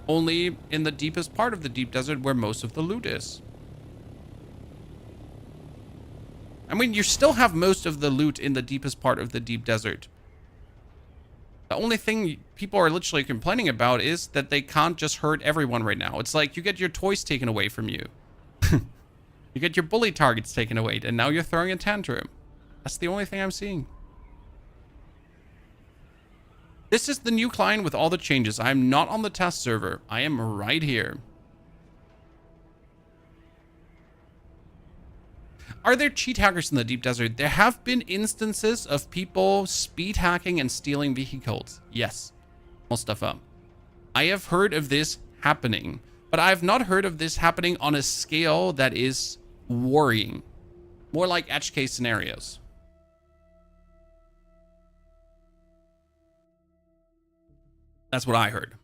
A: Only in the deepest part of the deep desert where most of the loot is. I mean, you still have most of the loot in the deepest part of the deep desert. The only thing people are literally complaining about is that they can't just hurt everyone right now. It's like you get your toys taken away from you. You get your bully targets taken away, and now you're throwing a tantrum. That's the only thing I'm seeing. This is the new client with all the changes. I am not on the test server. I am right here. Are there cheat hackers in the deep desert? There have been instances of people speed hacking and stealing vehicles. Yes. Mustafa. I have heard of this happening, but I have not heard of this happening on a scale that is worrying. More like edge case scenarios. That's what I heard.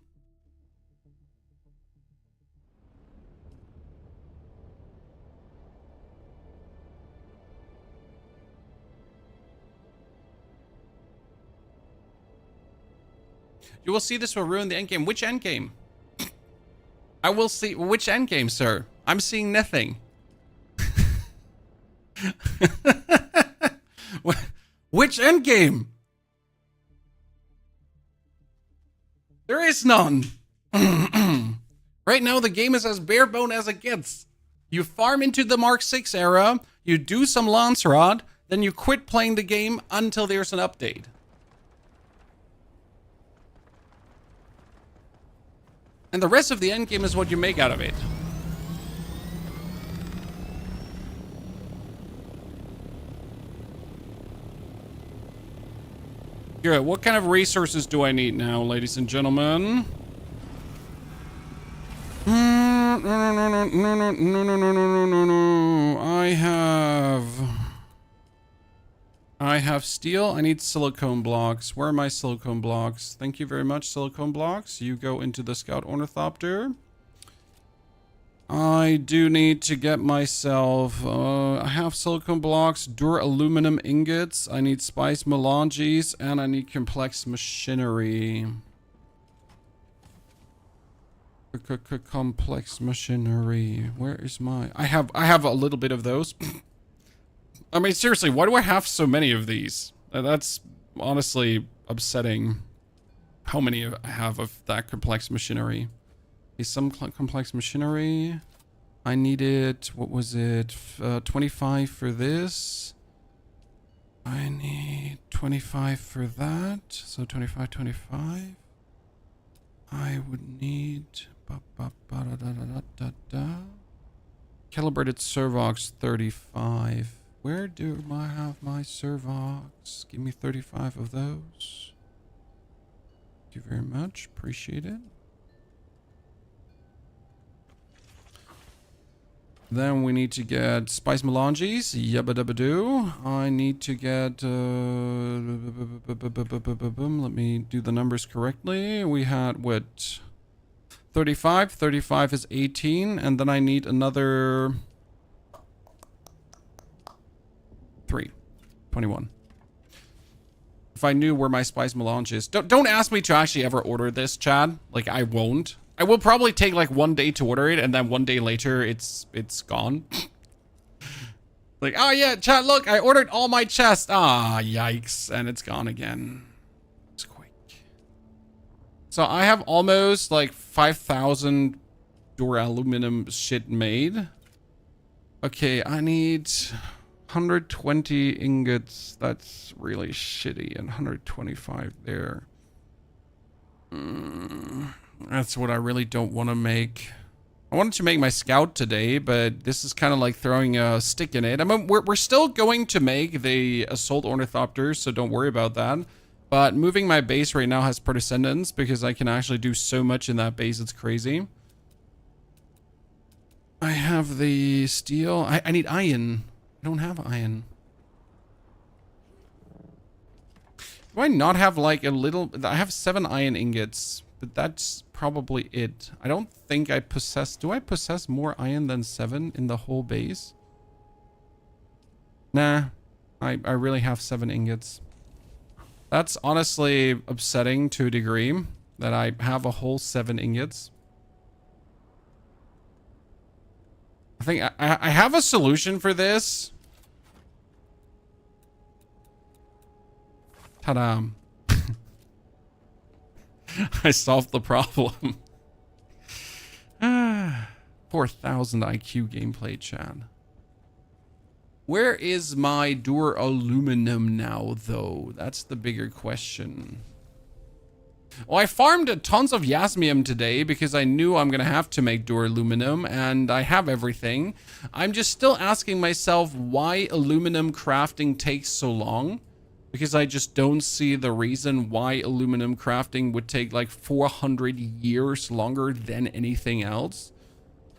A: You will see this will ruin the endgame. Which endgame? I will see. Which endgame, sir? I'm seeing nothing. Which endgame? There is none. Right now, the game is as bare bone as it gets. You farm into the Mark 6 era, you do some Lance Rod, then you quit playing the game until there's an update. And the rest of the endgame is what you make out of it. Good. What kind of resources do I need now, ladies and gentlemen? No. I have steel. I need silicone blocks. Where are my silicone blocks? Thank you very much, silicone blocks. You go into the Scout Ornithopter. I do need to get myself, I have silicone blocks, aluminum ingots, I need spice melanges, and I need complex machinery. Complex machinery. Where is my... I have a little bit of those. I mean, seriously, why do I have so many of these? That's honestly upsetting how many I have of that complex machinery. Some complex machinery. I needed, what was it? 25 for this. I need 25 for that. So 25. I would need... Calibrated Servox 35. Where do I have my Servox? Give me 35 of those. Thank you very much. Appreciate it. Then we need to get spice melanges. Yabba dabba doo. I need to get... let me do the numbers correctly. We had, what? 35. 35 is 18. And then I need another... 3. 21. If I knew where my spice melange is. Don't ask me to actually ever order this, Chad. Like, I won't. I will probably take like 1 day to order it, and then 1 day later, it's gone. Like, oh yeah, chat, look, I ordered all my chests. Ah, yikes, and it's gone again. It's quick. So I have almost like 5,000 duraluminum shit made. Okay, I need 120 ingots. That's really shitty. And 125 there. That's what I really don't want to make. I wanted to make my scout today, but this is kind of like throwing a stick in it. I mean, we're still going to make the assault ornithopters, so don't worry about that. But moving my base right now has precedence because I can actually do so much in that base. It's crazy. I have the steel. I need iron. I don't have iron. Do I not have like a little... I have 7 iron ingots, but that's probably it. I don't think I possess... Do I possess more iron than 7 in the whole base? Nah. I really have 7 ingots. That's honestly upsetting to a degree that I have a whole 7 ingots. I think I have a solution for this. Ta-da. I solved the problem. 4,000 IQ gameplay, chat. Where is my duraluminum now, though? That's the bigger question. Well, I farmed tons of yasmium today because I knew I'm going to have to make duraluminum, and I have everything. I'm just still asking myself why aluminum crafting takes so long, because I just don't see the reason why aluminum crafting would take like 400 years longer than anything else.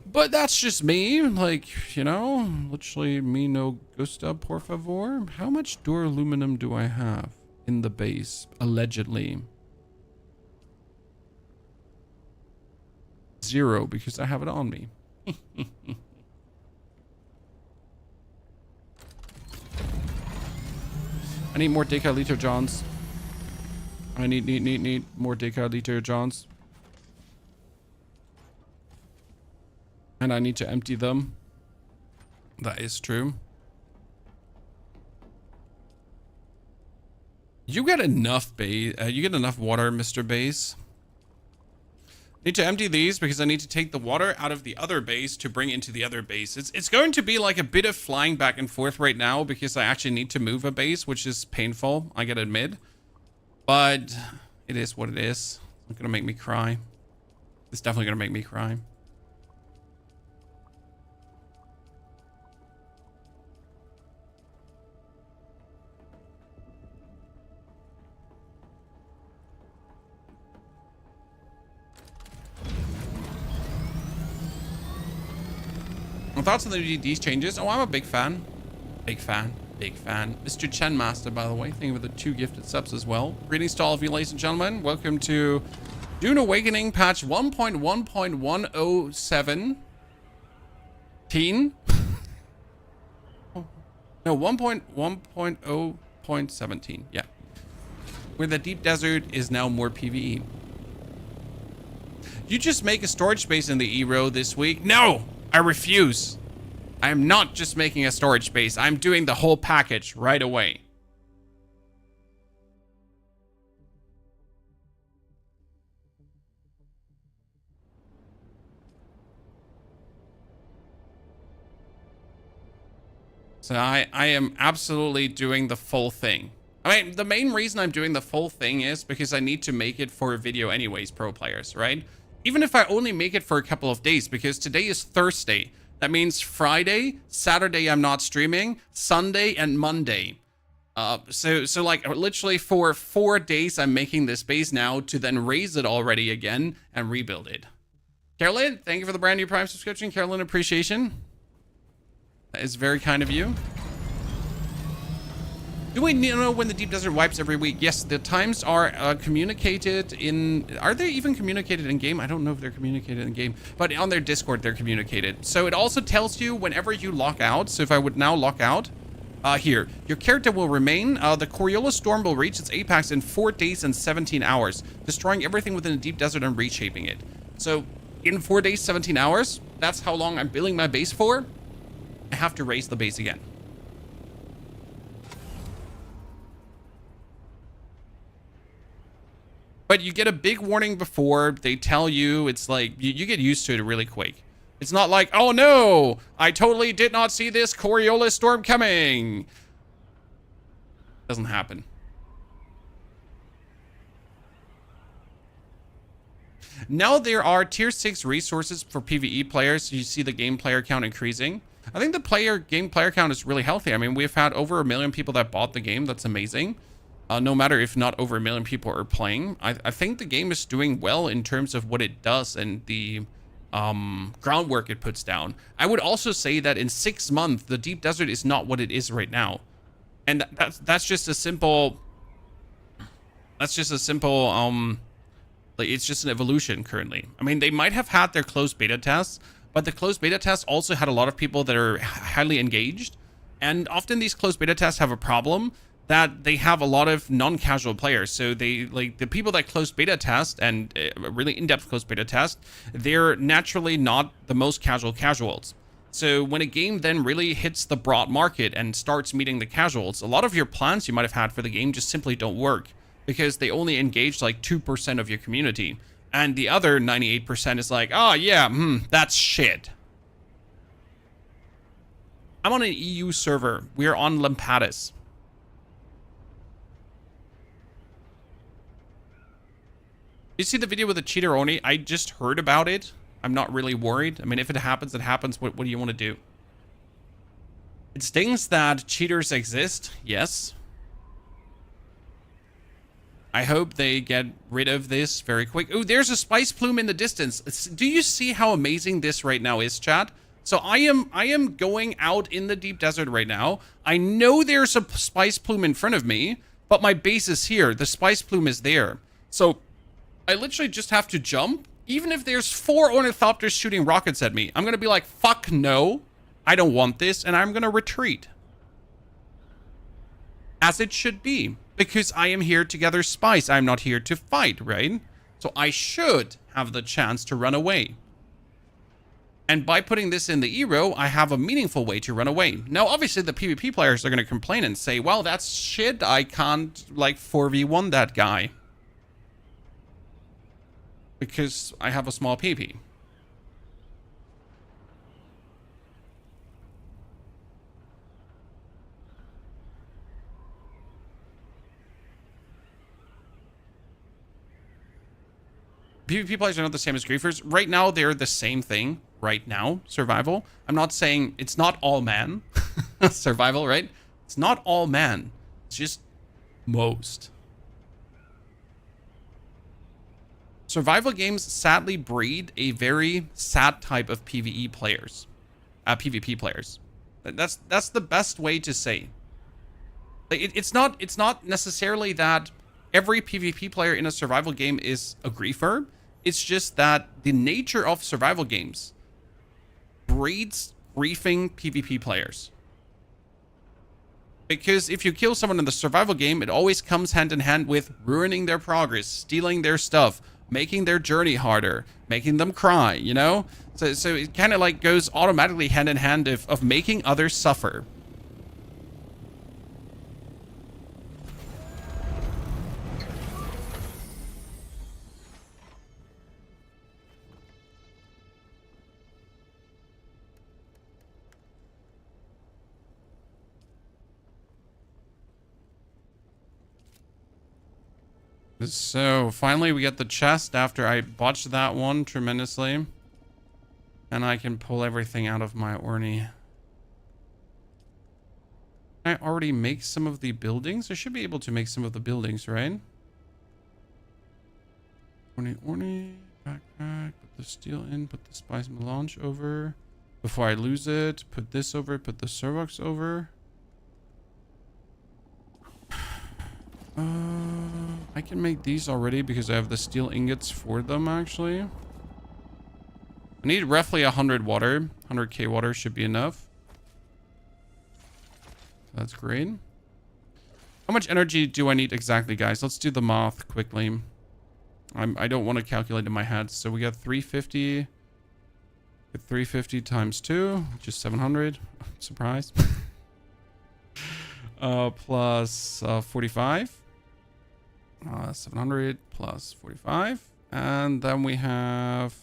A: But that's just me, like, you know, literally me no gusta, por favor. How much duraluminum do I have in the base, allegedly? 0, because I have it on me. I need more decaliter johns. I need more decaliter johns. And I need to empty them. That is true. You get enough base. You get enough water, Mr. Base. Need to empty these because I need to take the water out of the other base to bring into the other base. It's going to be like a bit of flying back and forth right now because I actually need to move a base, which is painful, I gotta admit. But it is what it is. It's gonna make me cry. It's definitely gonna make me cry. Thoughts on these changes? Oh, I'm a big fan. Big fan. Big fan. Mr. Chen Master, by the way. Thank you for the 2 gifted subs as well. Greetings to all of you, ladies and gentlemen. Welcome to Dune Awakening patch 1.1.107. Teen? No, 1.1.0.17. Yeah. Where the deep desert is now more PvE. You just make a storage space in the E-row this week? No! I refuse. I am not just making a storage space. I'm doing the whole package right away. So I am absolutely doing the full thing. I mean, the main reason I'm doing the full thing is because I need to make it for a video anyways, pro players, right? Even if I only make it for a couple of days, because today is Thursday. That means Friday, Saturday I'm not streaming, Sunday and Monday. So like literally for 4 days I'm making this base now to then raise it already again and rebuild it. Carolyn, thank you for the brand new Prime subscription. Carolyn, appreciation. That is very kind of you. Do we know when the deep desert wipes every week? Yes, the times are communicated in... Are they even communicated in game? I don't know if they're communicated in game, but on their Discord they're communicated. So it also tells you whenever you lock out. So if I would now lock out, here, your character will remain. The Coriolis storm will reach its apex in 4 days and 17 hours, destroying everything within the deep desert and reshaping it. So in 4 days, 17 hours, that's how long I'm building my base for. I have to raise the base again. But you get a big warning before. They tell you, it's like, you get used to it really quick. It's not like, oh no, I totally did not see this Coriolis storm coming. Doesn't happen. Now there are tier 6 resources for PvE players. So you see the game player count increasing. I think the game player count is really healthy. I mean, we've had over 1 million people that bought the game. That's amazing. No matter if not over 1 million people are playing. I think the game is doing well in terms of what it does and the groundwork it puts down. I would also say that in 6 months, the Deep Desert is not what it is right now. And that's just a simple... That's just a simple... Like, it's just an evolution currently. I mean, they might have had their closed beta tests, but the closed beta tests also had a lot of people that are highly engaged. And often these closed beta tests have a problem that they have a lot of non-casual players. So they, like, the people that closed beta test and really in-depth closed beta test, they're naturally not the most casuals. So when a game then really hits the broad market and starts meeting the casuals, a lot of your plans you might have had for the game just simply don't work, because they only engage like 2% of your community. And the other 98% is like, oh yeah, that's shit. I'm on an EU server. We're on Lampadas. You see the video with the cheater Oni? I just heard about it. I'm not really worried. I mean, if it happens, it happens. What do you want to do? It stings that cheaters exist. Yes. I hope they get rid of this very quick. Oh, there's a spice plume in the distance. Do you see how amazing this right now is, chat? So I am going out in the deep desert right now. I know there's a spice plume in front of me, but my base is here. The spice plume is there. So I literally just have to jump. Even if there's 4 ornithopters shooting rockets at me, I'm going to be like, fuck no. I don't want this, and I'm going to retreat. As it should be. Because I am here to gather spice. I'm not here to fight, right? So I should have the chance to run away. And by putting this in the E-row, I have a meaningful way to run away. Now, obviously, the PvP players are going to complain and say, well, that's shit. I can't, like, 4v1 that guy. Because I have a small PP. PvP players are not the same as griefers. Right now, they're the same thing. Right now, survival. I'm not saying it's not all man. Survival, right? It's not all man. It's just most. Survival games sadly breed a very sad type of PvE players. PvP players. That's the best way to say. Like, it's not necessarily that every PvP player in a survival game is a griefer. It's just that the nature of survival games breeds griefing PvP players. Because if you kill someone in the survival game, it always comes hand in hand with ruining their progress, stealing their stuff, making their journey harder, making them cry, you know? So it kind of like goes automatically hand in hand of making others suffer. So finally we get the chest after I botched that one tremendously. And I can pull everything out of my Orny. I already make some of the buildings? I should be able to make some of the buildings, right? Orny, backpack, put the steel in, put the spice melange over. Before I lose it, put this over, put the Servox over. I can make these already because I have the steel ingots for them, actually. I need roughly 100 water. 100k water should be enough. That's great. How much energy do I need exactly, guys? Let's do the math quickly. I don't want to calculate in my head. So we got 350. 350 times 2, which is 700. Surprise. Plus 45. 700 plus 45. And then we have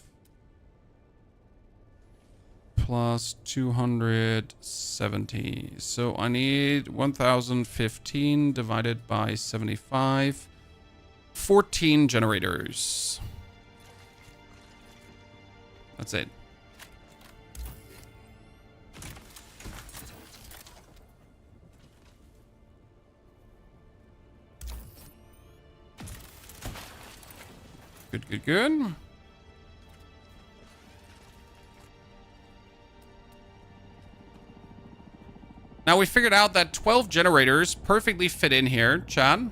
A: plus 270. So I need 1015 divided by 75. 14 generators. That's it. Good, good, good. Now we figured out that 12 generators perfectly fit in here, Chad.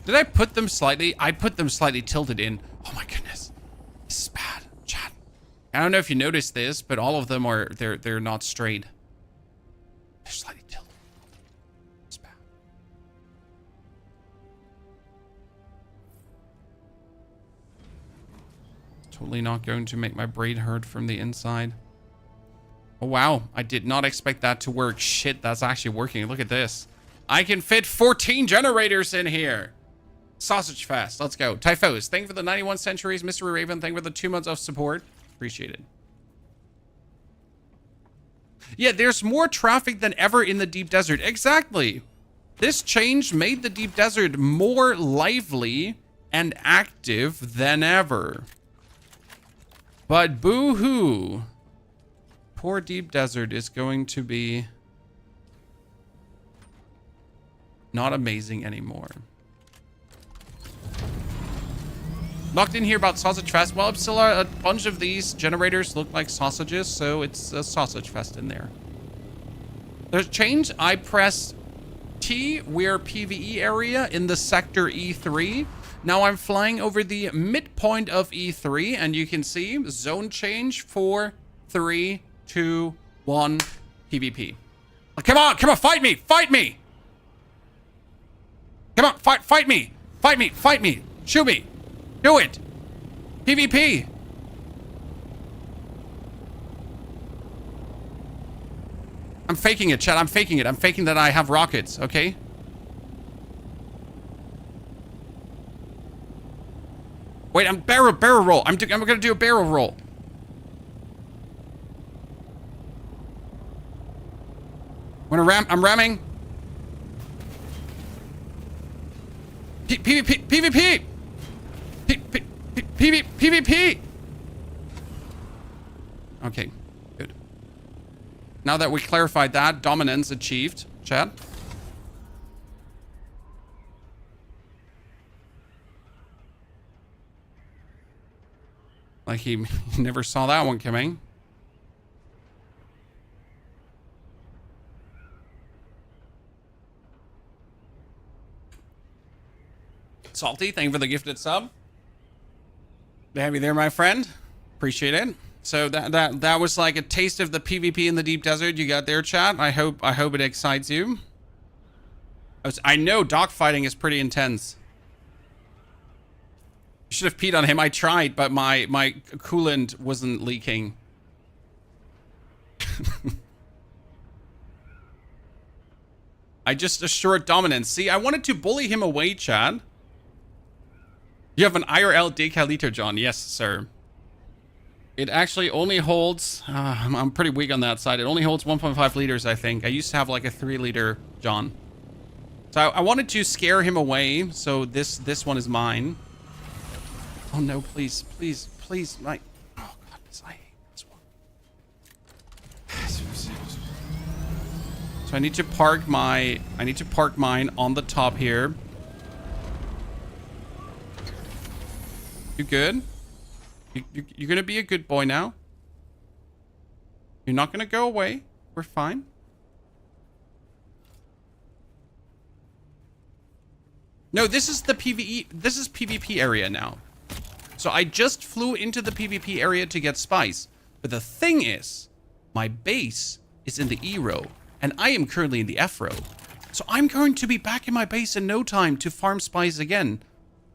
A: Did I put them slightly? I put them slightly tilted in. Oh my goodness. This is bad, Chad. I don't know if you noticed this, but all of them are, they're not straight. They're slightly tilted. It's bad. Totally not going to make my brain hurt from the inside. Oh, wow. I did not expect that to work. Shit, that's actually working. Look at this. I can fit 14 generators in here. Sausage fest. Let's go. Typhos, thank you for the 91 centuries. Mystery Raven, thank you for the 2 months of support. Appreciate it. Yeah, there's more traffic than ever in the deep desert. Exactly. This change made the deep desert more lively and active than ever. But boo-hoo. Poor deep desert is going to be not amazing anymore. Locked in here about sausage fest. Well, still a bunch of these generators look like sausages, so it's a sausage fest in there. There's change. I press T. We're PvE area in the sector E3. Now I'm flying over the midpoint of E3, and you can see zone change 4, 3, 2, 1, PvP. Oh, come on, fight me, fight me. Come on, fight me, shoot me. Do it! PvP! I'm faking it, chat. I'm faking it. I'm faking that I have rockets, okay? Wait, I'm barrel roll. I'm gonna do a barrel roll. I'm ramming. PvP! PvP! Okay, good. Now that we clarified that, dominance achieved. Chat. Like he never saw that one coming. Salty, thank you for the gifted sub. To have you there, my friend. Appreciate it. So that was like a taste of the PvP in the deep desert you got there, chat. I hope it excites you. I know dogfighting is pretty intense. You should have peed on him. I tried, but my coolant wasn't leaking. I just assured dominance. See, I wanted to bully him away, chat. You have an IRL decaliter, John. Yes, sir. It actually only holds... I'm pretty weak on that side. It only holds 1.5 liters, I think. I used to have like a 3-liter John. So I wanted to scare him away. So this one is mine. Oh no, please. My... Oh god, I hate this one. So I need to park mine on the top here. You good? You're gonna be a good boy now. You're not gonna go away. We're fine. No, this is the PvE. This is PvP area now. So I just flew into the PvP area to get spice. But the thing is, my base is in the E row, and I am currently in the F row. So I'm going to be back in my base in no time to farm spice again.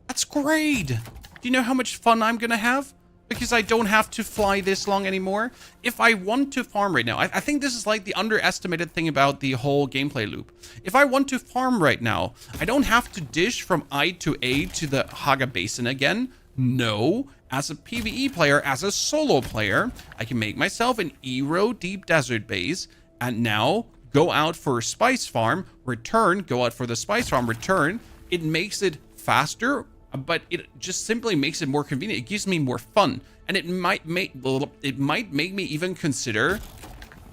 A: That's great. Do you know how much fun I'm gonna have? because I don't have to fly this long anymore. If I want to farm right now, I think this is like the underestimated thing about the whole gameplay loop. If I want to farm right now, I don't have to dish from I to A to the Haga Basin again. No, as a PvE player, as a solo player, I can make myself an Eero deep desert base and now go out for a spice farm, return, go out for the spice farm, return. It makes it faster, but it just simply makes it more convenient. It gives me more fun, and it might make me even consider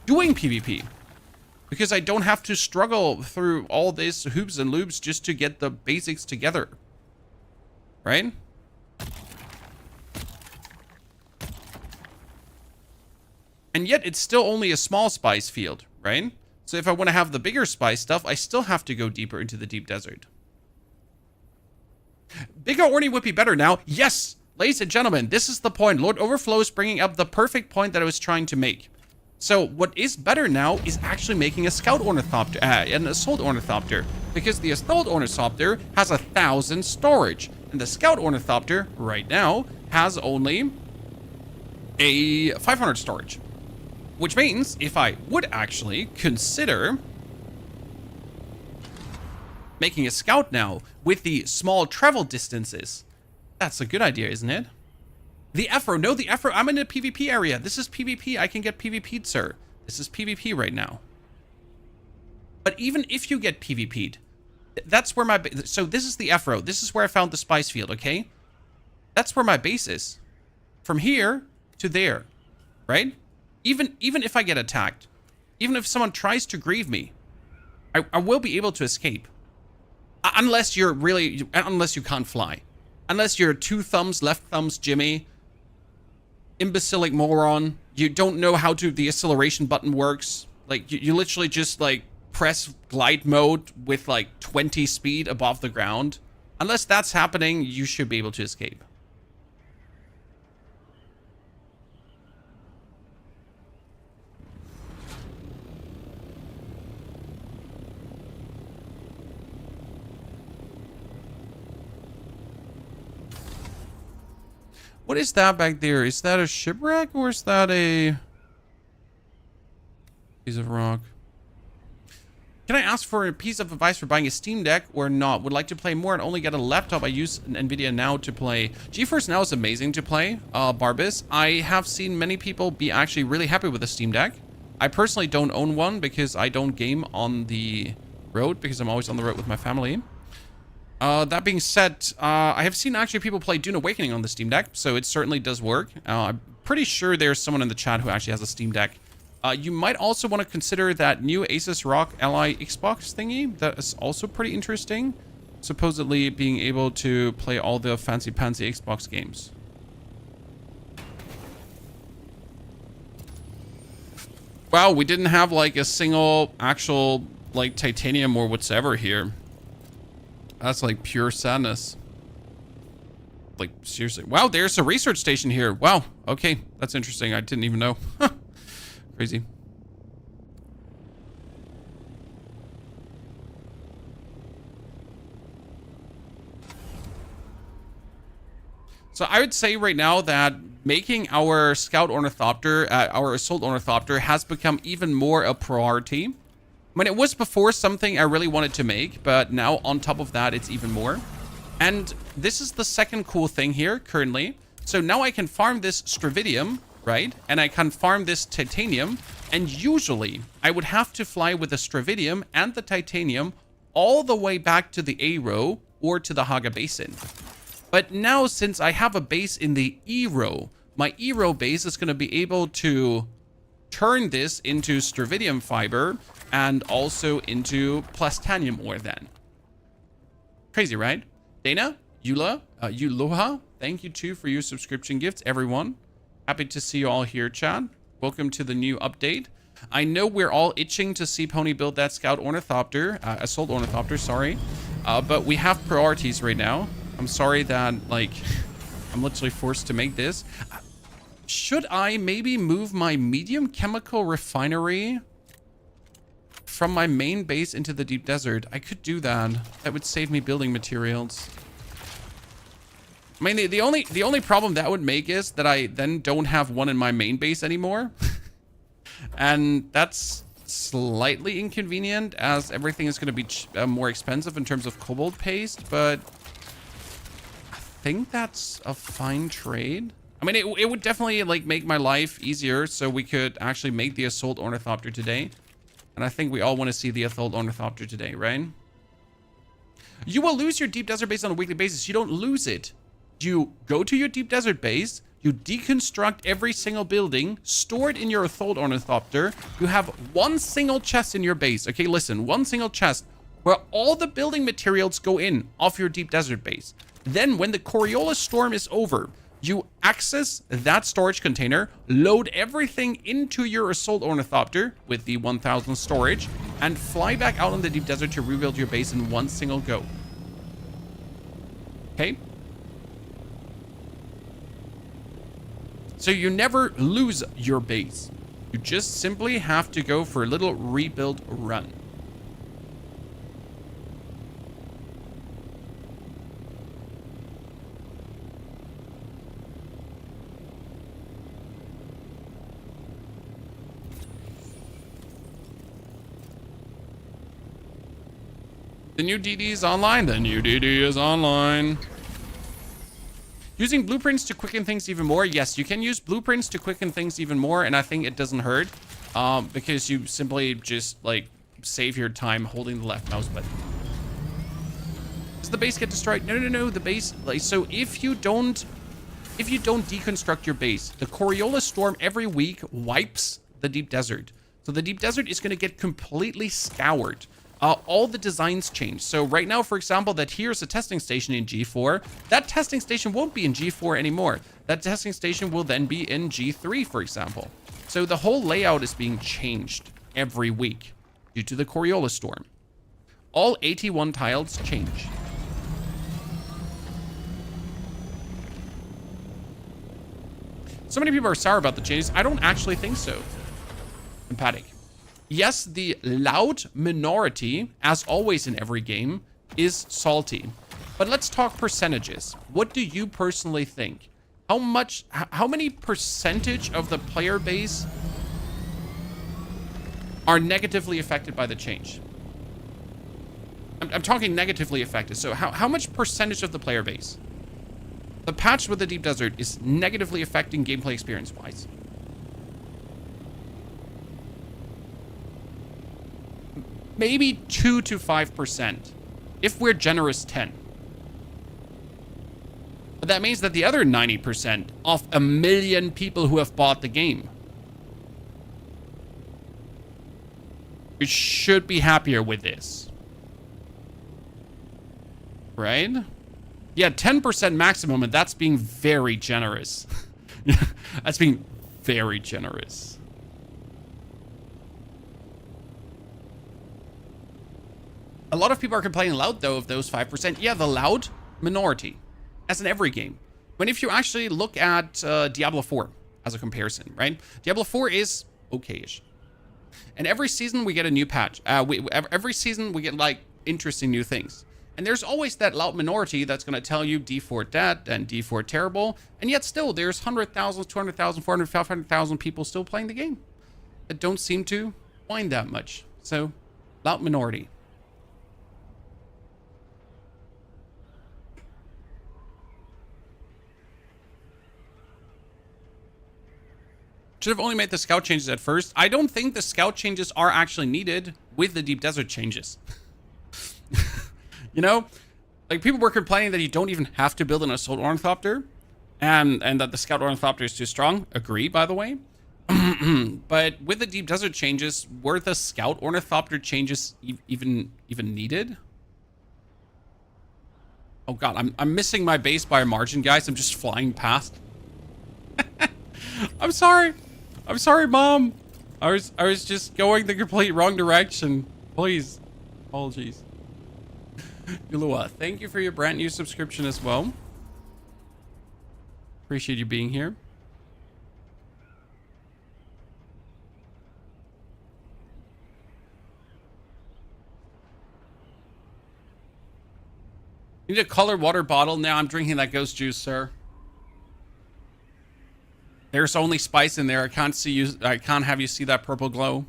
A: doing PvP, because I don't have to struggle through all this hoops and loops just to get the basics together, right? And yet it's still only a small spice field, right? So if I want to have the bigger spice stuff, I still have to go deeper into the deep desert. Bigger Orny would be better now. Yes, ladies and gentlemen, this is the point. Lord Overflow is bringing up the perfect point that I was trying to make. So what is better now is actually making a Scout Ornithopter, an Assault Ornithopter, because the Assault Ornithopter has 1,000 storage, and the Scout Ornithopter right now has only a 500 storage. Which means if I would actually consider making a Scout now with the small travel distances, that's a good idea, isn't it? The Afro, no, the Afro, I'm in a PvP area. This is PvP, I can get PvP'd, sir. This is PvP right now. But even if you get PvP'd, that's where my, so this is the Afro. This is where I found the spice field, okay? That's where my base is. From here to there, right? Even if I get attacked, even if someone tries to grieve me, I will be able to escape. Unless you're really, unless you can't fly. Unless you're two thumbs, left thumbs, Jimmy. Imbecilic moron. You don't know how the acceleration button works. Like, you literally just, like, press glide mode with, like, 20 speed above the ground. Unless that's happening, you should be able to escape. What is that back there? Is that a shipwreck or is that a piece of rock? Can I ask for a piece of advice for buying a Steam Deck or not? Would like to play more and only get a laptop. I use an NVIDIA Now to play. GeForce Now is amazing to play, Barbis. I have seen many people be actually really happy with the Steam Deck. I personally don't own one because I don't game on the road because I'm always on the road with my family. That being said, I have seen actually people play Dune Awakening on the Steam Deck, so it certainly does work. I'm pretty sure there's someone in the chat who actually has a Steam Deck. You might also want to consider that new Asus ROG Ally Xbox thingy. That is also pretty interesting. Supposedly being able to play all the fancy-pantsy Xbox games. Wow, we didn't have like a single actual like titanium or whatsoever here. That's like pure sadness. Like, seriously. Wow, there's a research station here. Wow. Okay, that's interesting. I didn't even know. Crazy. So I would say right now that making our Scout Ornithopter, our Assault Ornithopter has become even more a priority. I mean, it was before something I really wanted to make, but now on top of that, it's even more. And this is the second cool thing here currently. So now I can farm this Stravidium, right? And I can farm this Titanium. And usually I would have to fly with the Stravidium and the Titanium all the way back to the A-row or to the Haga Basin. But now since I have a base in the E-row, my E-row base is going to be able to turn this into Stravidium fiber and also into Plastanium ore then. Crazy, right? Dana, Yuloha, thank you too for your subscription gifts, everyone. Happy to see you all here, chat. Welcome to the new update. I know we're all itching to see Pony build that Scout Ornithopter, Assault Ornithopter, sorry. But we have priorities right now. I'm sorry that, like, I'm literally forced to make this. Should I maybe move my medium chemical refinery from my main base into the deep desert? I could do that. That would save me building materials. I mean, the only problem that would make is that I then don't have one in my main base anymore. And that's slightly inconvenient, as everything is going to be more expensive in terms of cobalt paste, but I think that's a fine trade. I mean, it would definitely like make my life easier, so we could actually make the assault ornithopter today. And I think we all want to see the assault ornithopter today, right? You will lose your deep desert base on a weekly basis. You don't lose it. You go to your deep desert base, you deconstruct every single building, store it in your assault ornithopter. You have one single chest in your base. Okay, listen, one single chest where all the building materials go in off your deep desert base. Then when the Coriolis storm is over, you access that storage container, load everything into your assault ornithopter with the 1000 storage, and fly back out in the deep desert to rebuild your base in one single go. Okay? So you never lose your base. You just simply have to go for a little rebuild run. The new DD is online. The new DD is online. Using blueprints to quicken things even more. Yes, you can use blueprints to quicken things even more, and I think it doesn't hurt because you simply just like save your time holding the left mouse button. Does the base get destroyed? No. The base, like, so if you don't deconstruct your base, the Coriolis storm every week wipes the deep desert. So the deep desert is going to get completely scoured. All the designs change. So right now, for example, that here's a testing station in G4. That testing station won't be in G4 anymore. That testing station will then be in G3, for example. So the whole layout is being changed every week due to the Coriolis storm. All 81 tiles change. So many people are sour about the changes. I don't actually think so. Emphatic. Yes, the loud minority, as always in every game, is salty. But let's talk percentages. What do you personally think? How many percentage of the player base are negatively affected by the change? I'm talking negatively affected. So how much percentage of the player base? The patch with the Deep Desert is negatively affecting gameplay experience-wise. Maybe 2 to 5%. If we're generous, 10. But that means that the other 90% of 1 million people who have bought the game, we should be happier with this. Right? Yeah, 10% maximum, and that's being very generous. That's being very generous. A lot of people are complaining loud, though, of those 5%. Yeah, the loud minority, as in every game. When if you actually look at Diablo 4 as a comparison, right? Diablo 4 is okay-ish. And every season we get a new patch. Every season we get, like, interesting new things. And there's always that loud minority that's going to tell you D4 dead and D4 terrible. And yet still, there's 100,000, 200,000, 400,000, 500,000 people still playing the game that don't seem to mind that much. So, loud minority. Should have only made the scout changes at first. I don't think the scout changes are actually needed with the Deep Desert changes. You know? Like, people were complaining that you don't even have to build an Assault Ornithopter. And that the Scout Ornithopter is too strong. Agree, by the way. But with the Deep Desert changes, were the Scout Ornithopter changes even needed? Oh god, I'm missing my base by a margin, guys. I'm just flying past. I'm sorry. I'm sorry, Mom. I was just going the complete wrong direction. Please. Apologies. Yulua, thank you for your brand new subscription as well. Appreciate you being here. You need a colored water bottle. Now I'm drinking that ghost juice, sir. There's only spice in there. I can't see you. I can't have you see that purple glow.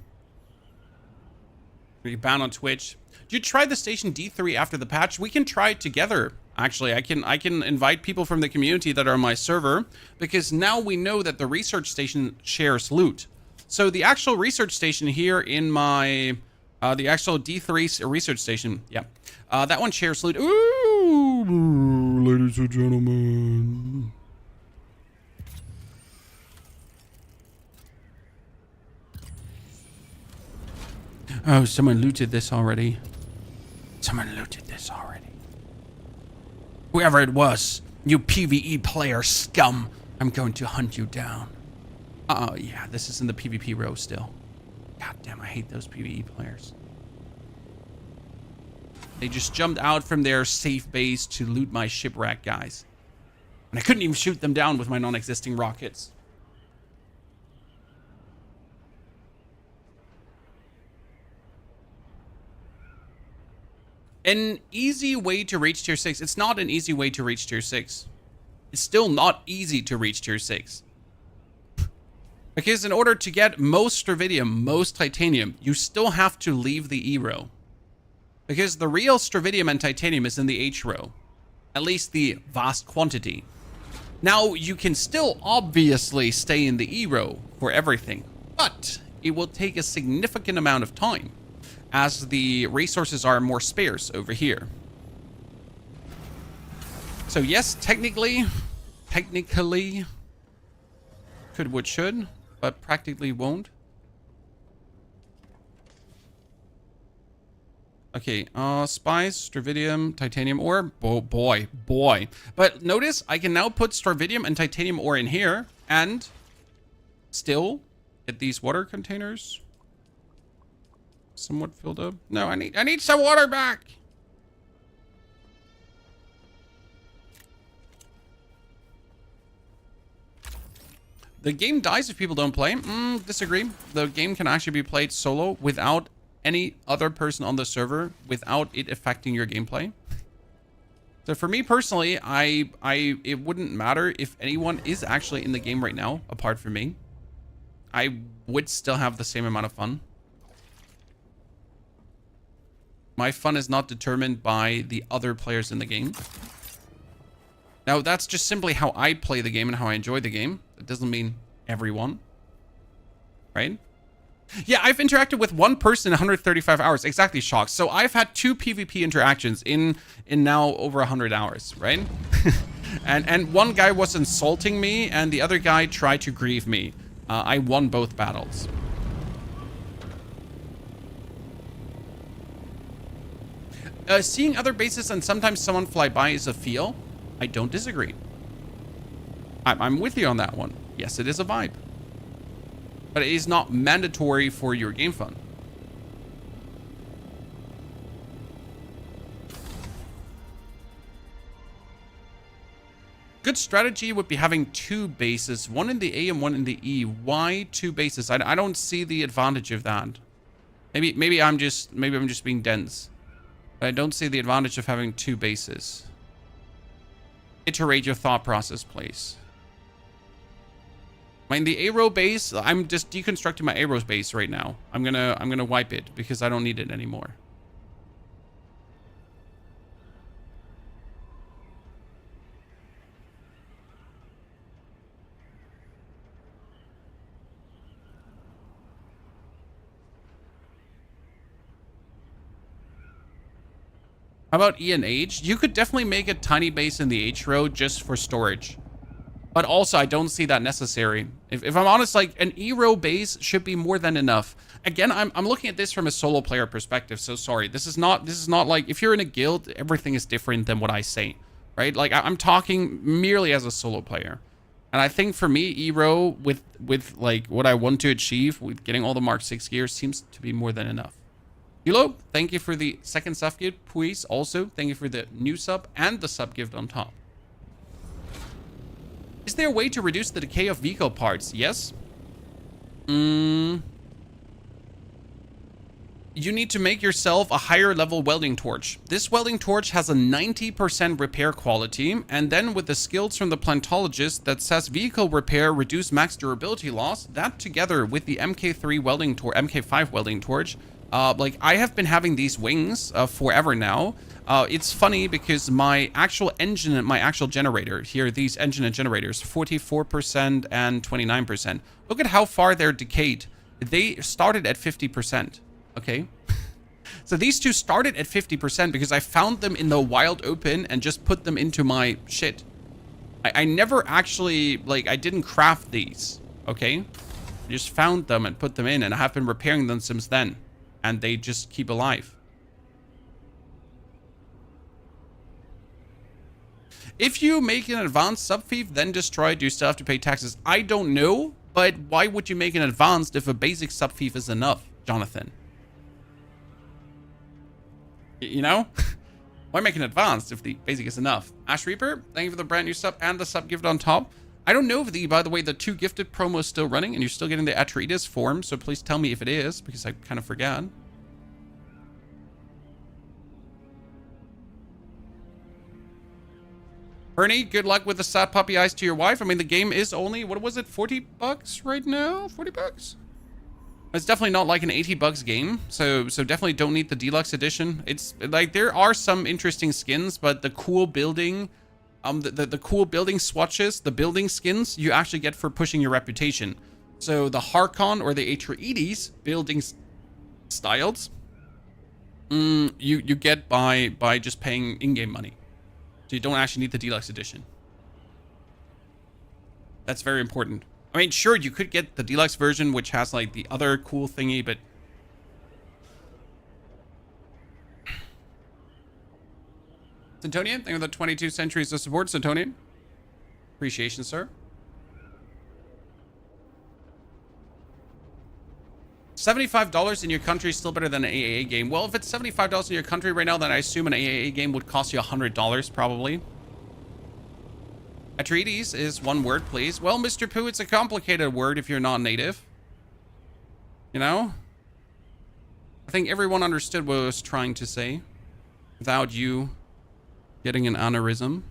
A: Are you bound on Twitch? Did you try the station D3 after the patch? We can try it together. Actually, I can invite people from the community that are on my server, because now we know that the research station shares loot. So the actual research station here in my the actual D3 research station, yeah, that one shares loot. Ooh, ladies and gentlemen. Oh, someone looted this already. Someone looted this already. Whoever it was, you PvE player scum, I'm going to hunt you down. Oh, yeah, this is in the PvP row still. God damn, I hate those PvE players. They just jumped out from their safe base to loot my shipwreck, guys. And I couldn't even shoot them down with my non-existing rockets. An easy way to reach tier 6. It's not an easy way to reach tier 6. It's still not easy to reach tier 6. Because in order to get most Stravidium, most Titanium, you still have to leave the E row. Because the real Stravidium and Titanium is in the H row. At least the vast quantity. Now, you can still obviously stay in the E row for everything. But it will take a significant amount of time, as the resources are more sparse over here. So yes, technically, could, would, should, but practically won't. Okay, spice, Stravidium, titanium ore. Oh, boy. But notice, I can now put Stravidium and titanium ore in here, and still get these water containers somewhat filled up. No, I need some water back. The game dies if people don't play. Disagree. The game can actually be played solo without any other person on the server, without it affecting your gameplay. So for me personally, it wouldn't matter if anyone is actually in the game right now, apart from me. I would still have the same amount of fun. My fun is not determined by the other players in the game. Now, that's just simply how I play the game and how I enjoy the game. It doesn't mean everyone. Right? Yeah, I've interacted with one person in 135 hours. Exactly, Shocked. So I've had 2 PvP interactions in now over 100 hours, right? and one guy was insulting me, and the other guy tried to grieve me. I won both battles. Seeing other bases and sometimes someone fly by is a feel. I don't disagree. I'm with you on that one. Yes, it is a vibe. But it is not mandatory for your game fun. Good strategy would be having 2 bases, one in the A and one in the E. Why 2 bases? I don't see the advantage of that. Maybe I'm just being dense. But I don't see the advantage of having 2 bases. Iterate your thought process, please. In the A-row base, I'm just deconstructing my A-row base right now. I'm gonna wipe it because I don't need it anymore. How about E and H? You could definitely make a tiny base in the H row just for storage. But also, I don't see that necessary. If I'm honest, like, an E row base should be more than enough. Again, I'm looking at this from a solo player perspective, so sorry. This is not like, if you're in a guild, everything is different than what I say, right? Like, I'm talking merely as a solo player. And I think for me, E row with like what I want to achieve with getting all the Mark 6 gear seems to be more than enough. Hilo, thank you for the 2nd sub gift. Puis, also, thank you for the new sub and the sub gift on top. Is there a way to reduce the decay of vehicle parts? Yes. you need to make yourself a higher level welding torch. This welding torch has a 90% repair quality, and then with the skills from the plantologist that says vehicle repair, reduce max durability loss, that together with the MK3 welding torch, MK5 welding torch, like I have been having these wings forever now. It's funny because my actual engine and my actual generator here, these engine and generators, 44% and 29%. Look at how far they're decayed. They started at 50%. Okay. So these two started at 50% because I found them in the wild open and just put them into my shit. I never actually, like, I didn't craft these. Okay. I just found them and put them in, and I have been repairing them since then. And they just keep alive. If you make an advanced subfief, then destroy it, do you still have to pay taxes? I don't know, but why would you make an advanced if a basic subfief is enough, Jonathan? You know? Why make an advanced if the basic is enough? Ash Reaper, thank you for the brand new sub and the sub gift on top. I don't know if by the way, the 2 gifted promo is still running and you're still getting the Atreides form, so please tell me if it is, because I kind of forgot. Bernie, good luck with the sad puppy eyes to your wife. I mean, the game is only, what was it, 40 bucks right now? 40 bucks? It's definitely not like an 80 bucks game, so definitely don't need the deluxe edition. It's like there are some interesting skins, but the cool building, the cool building swatches, the building skins you actually get for pushing your reputation. So the Harkon or the Atreides building styles, you get by just paying in-game money. So you don't actually need the deluxe edition. That's very important. I mean, sure, you could get the deluxe version, which has like the other cool thingy, but Centonian, thank you for the 22 centuries of support, Centonian. Appreciation, sir. $75 in your country is still better than an AAA game. Well, if it's $75 in your country right now, then I assume an AAA game would cost you $100 probably. Atreides is one word, please. Well, Mr. Pooh, it's a complicated word if you're not native. You know? I think everyone understood what I was trying to say without you getting an aneurysm.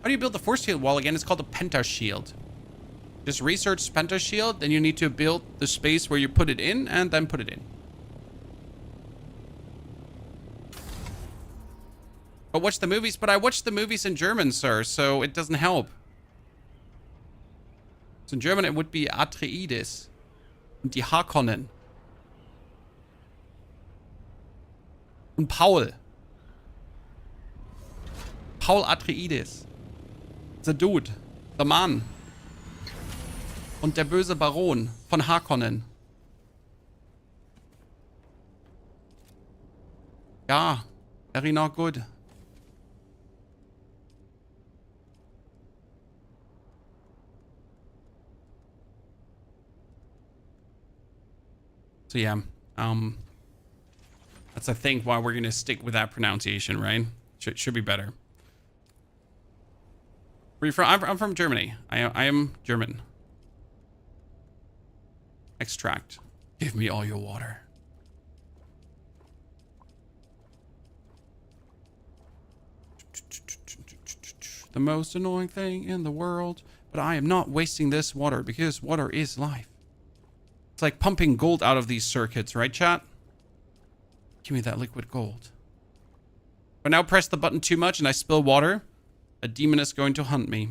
A: How do you build the force field wall again? It's called a pentashield. Just research pentashield, then you need to build the space where you put it in and then put it in. But watch the movies. But I watched the movies in German, sir, so it doesn't help. So in German it would be Atreides und die Harkonnen und Paul Atreides, the dude, the man und der böse Baron von Harkonnen. Ja, very not good. So yeah, that's I think why we're gonna stick with that pronunciation, right? Should be better. Where are you from? I'm from Germany. I am German. Extract. Give me all your water. The most annoying thing in the world, but I am not wasting this water because water is life. It's like pumping gold out of these circuits, right, chat? Give me that liquid gold. But now press the button too much and I spill water, a demon is going to hunt me.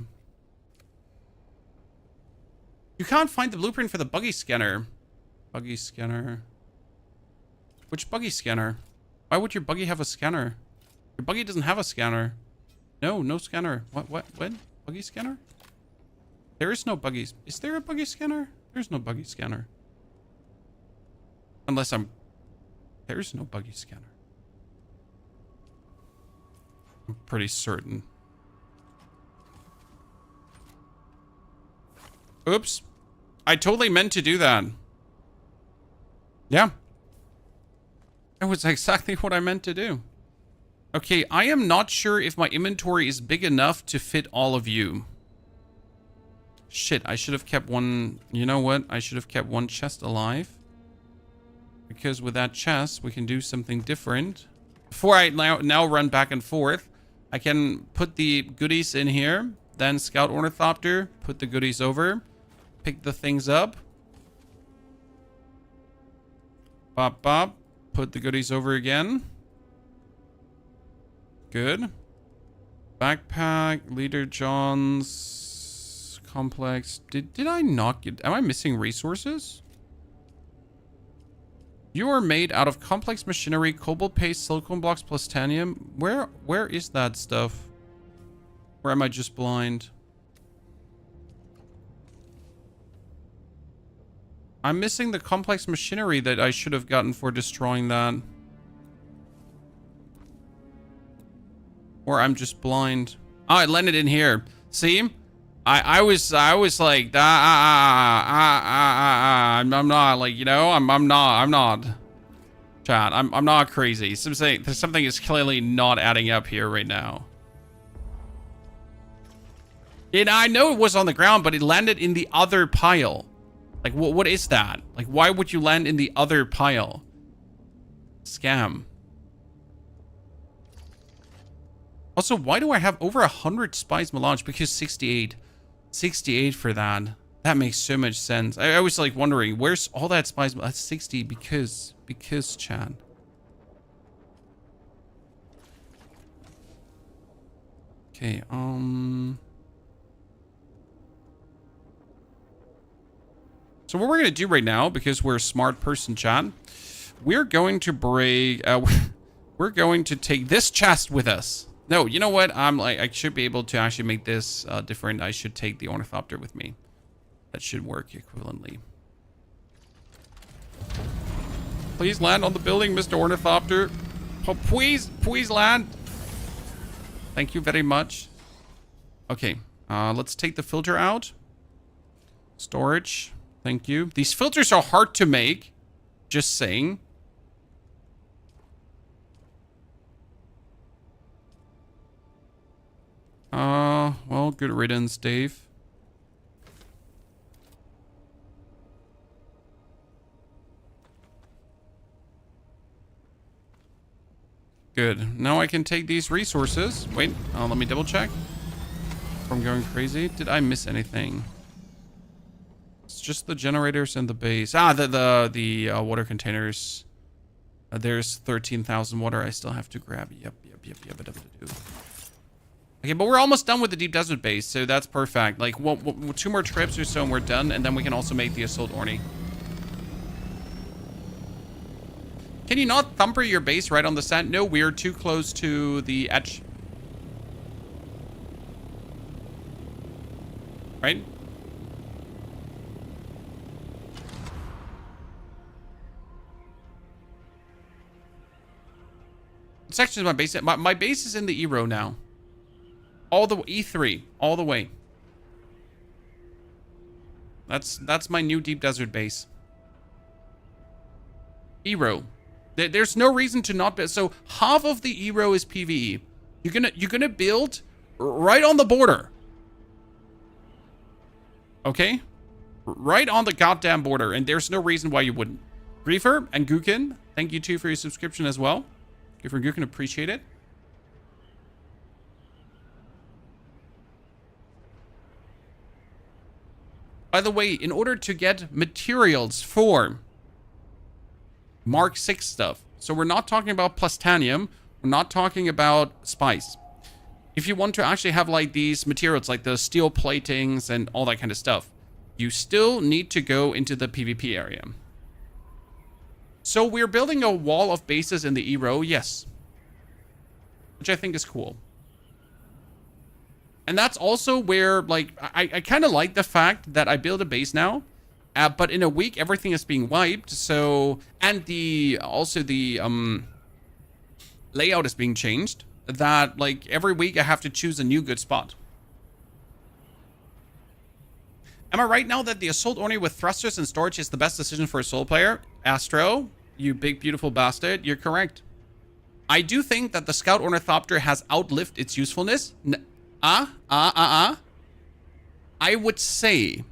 A: You can't find the blueprint for the buggy scanner. Buggy scanner. Which buggy scanner? Why would your buggy have a scanner? Your buggy doesn't have a scanner. No, no scanner. What? Buggy scanner? There is no buggies. Is there a buggy scanner? There's no buggy scanner. Unless there's no buggy scanner. I'm pretty certain. Oops. I totally meant to do that. Yeah. That was exactly what I meant to do. Okay, I am not sure if my inventory is big enough to fit all of you. Shit, I should have kept one... You know what? I should have kept one chest alive. Because with that chest, we can do something different. Before I now run back and forth, I can put the goodies in here. Then scout Ornithopter, put the goodies over. Pick the things up. Bop, bop. Put the goodies over again. Good. Backpack, Leader John's complex. Did I not get... Am I missing resources? You are made out of complex machinery, cobalt paste, silicone blocks, plus titanium. Where is that stuff? Or am I just blind? I'm missing the complex machinery that I should have gotten for destroying that. Or I'm just blind. Oh, I landed in here. See? I was like, I'm not like, you know, I'm not. Chat, I'm not crazy. Something is clearly not adding up here right now. And I know it was on the ground, but it landed in the other pile. Like, what is that? Like, why would you land in the other pile? Scam. Also, why do I have over 100 spice melange? Because 68. 68 for that. That makes so much sense. I was like wondering, where's all that spice? That's 60 because Chad. Okay, so what we're gonna do right now, because we're a smart person, Chad, we're going to break. We're going to take this chest with us. No, you know what? I should be able to actually make this different. I should take the Ornithopter with me. That should work equivalently. Please land on the building, Mr. Ornithopter. Oh, please land. Thank you very much. Okay, let's take the filter out. Storage. Thank you. These filters are hard to make. Just saying. Well, good riddance, Dave. Good. Now I can take these resources. Wait, let me double check. If I'm going crazy. Did I miss anything? It's just the generators and the base. Ah, the water containers. There's 13,000 water I still have to grab. Yep. Okay, but we're almost done with the deep desert base, so that's perfect. Like, 2 more trips or so and we're done, and then we can also make the assault Orny. Can you not thumper your base right on the sand? No, we're too close to the edge. Right? What section is my base? My base is in the E row now. All the E3, all the way. That's my new deep desert base. E row. There's no reason to not build. So half of the E row is PvE. You're gonna build right on the border. Okay? Right on the goddamn border, and there's no reason why you wouldn't. Griefer and Gukin, thank you too for your subscription as well. Griefer and Gukin, appreciate it. By the way, in order to get materials for Mark 6 stuff, so we're not talking about plastanium, we're not talking about spice. If you want to actually have like these materials, like the steel platings and all that kind of stuff, you still need to go into the PvP area. So we're building a wall of bases in the E row, yes. Which I think is cool. And that's also where, like, I kind of like the fact that I build a base now, but in a week everything is being wiped. So, and also the layout is being changed. That like every week I have to choose a new good spot. Am I right now that the assault Orny with thrusters and storage is the best decision for a soul player? Astro, you big beautiful bastard, you're correct. I do think that the Scout Ornithopter has outlived its usefulness. I would say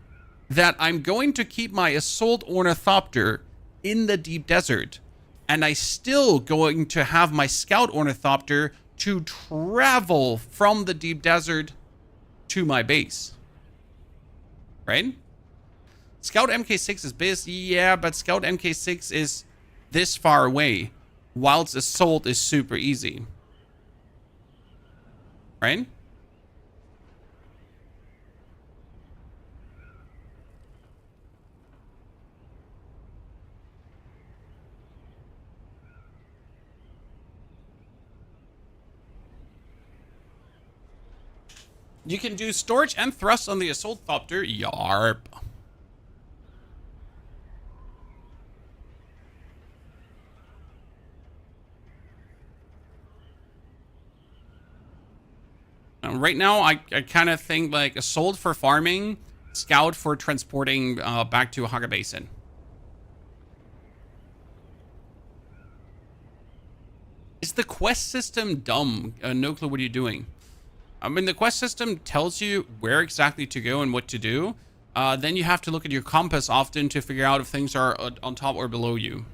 A: that I'm going to keep my Assault Ornithopter in the deep desert. And I still going to have my Scout Ornithopter to travel from the deep desert to my base. Right? Scout MK6 is busy, yeah, but Scout MK6 is this far away, whilst Assault is super easy. Right? You can do storage and thrust on the Assault Thopter. Yarp. Right now, I kind of think like Assault for farming, Scout for transporting back to Haga Basin. Is the quest system dumb? No clue what you're doing. I mean, the quest system tells you where exactly to go and what to do. Then you have to look at your compass often to figure out if things are on top or below you.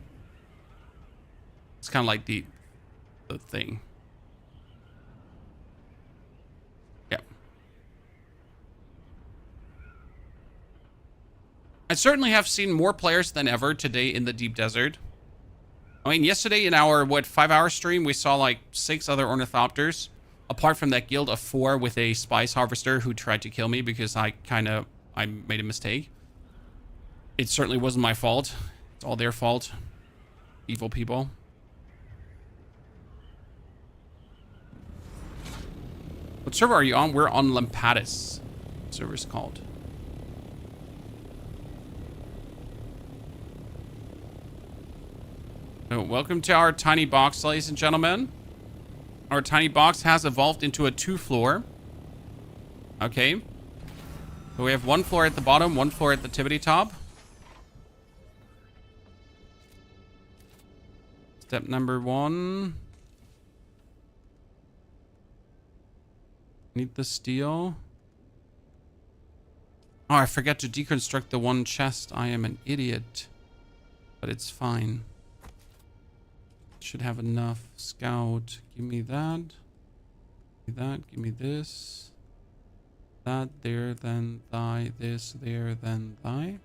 A: It's kind of like the thing. Yeah. I certainly have seen more players than ever today in the deep desert. I mean, yesterday in our, 5-hour stream, we saw like 6 other Ornithopters. Apart from that guild of 4 with a spice harvester who tried to kill me because I made a mistake. It certainly wasn't my fault. It's all their fault. Evil people. What server are you on? We're on Lampadas. What server is called? So, welcome to our tiny box, ladies and gentlemen. Our tiny box has evolved into a 2-floor. Okay. So we have 1 floor at the bottom, 1 floor at the tippity top. Step number 1. Need the steel. Oh, I forgot to deconstruct the 1 chest. I am an idiot. But it's fine. Should have enough. Scout, give me that. Give me that. Give me this. That, there, then thy. This, there, then thy.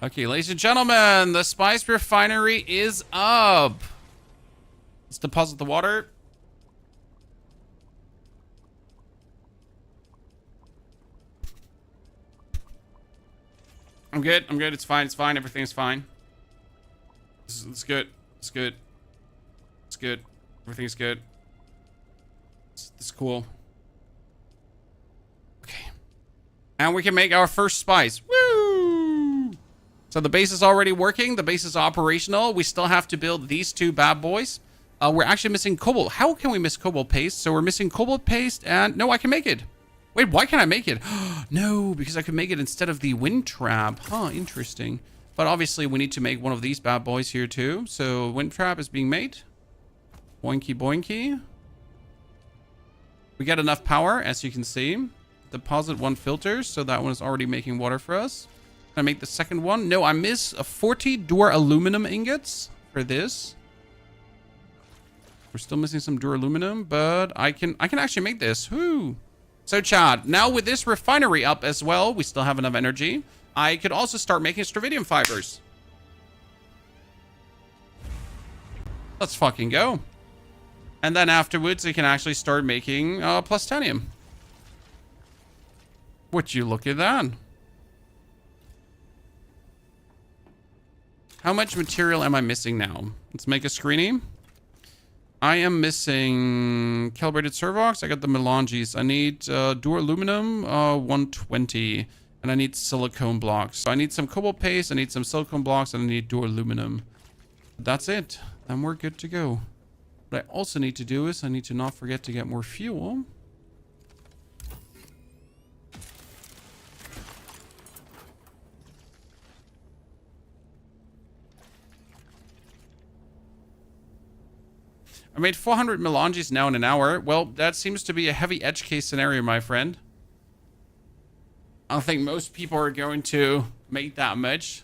A: Okay, ladies and gentlemen, the spice refinery is up. Let's deposit the water. I'm good. I'm good. It's fine. It's fine. Everything's fine. It's good. It's good. It's good. Everything's good. It's cool. Okay. And we can make our first spice. Woo! So the base is already working. The base is operational. We still have to build these 2 bad boys. We're actually missing cobalt. How can we miss cobalt paste? So we're missing cobalt paste and... No, I can make it. Wait, why can't I make it? No, because I can make it instead of the wind trap. Huh, interesting. But obviously, we need to make one of these bad boys here, too. So, wind trap is being made. Boinky, boinky. We got enough power, as you can see. Deposit 1 filter, so that one is already making water for us. Can I make the second one? No, I miss 40 Dur aluminum ingots for this. We're still missing some Dur aluminum, but I can actually make this. Whoo! So, Chad, now with this refinery up as well, we still have enough energy. I could also start making strontium fibers. Let's fucking go. And then afterwards, we can actually start making plutonium. Would you look at that? How much material am I missing now? Let's make a screening. I am missing calibrated servox. I got the melanges. I need Dur aluminum 120. And I need silicone blocks. So I need some cobalt paste, I need some silicone blocks, and I need Dur aluminum. That's it. Then we're good to go. What I also need to do is I need to not forget to get more fuel. I made 400 melanges now in an hour. Well, that seems to be a heavy edge case scenario, my friend. I don't think most people are going to make that much.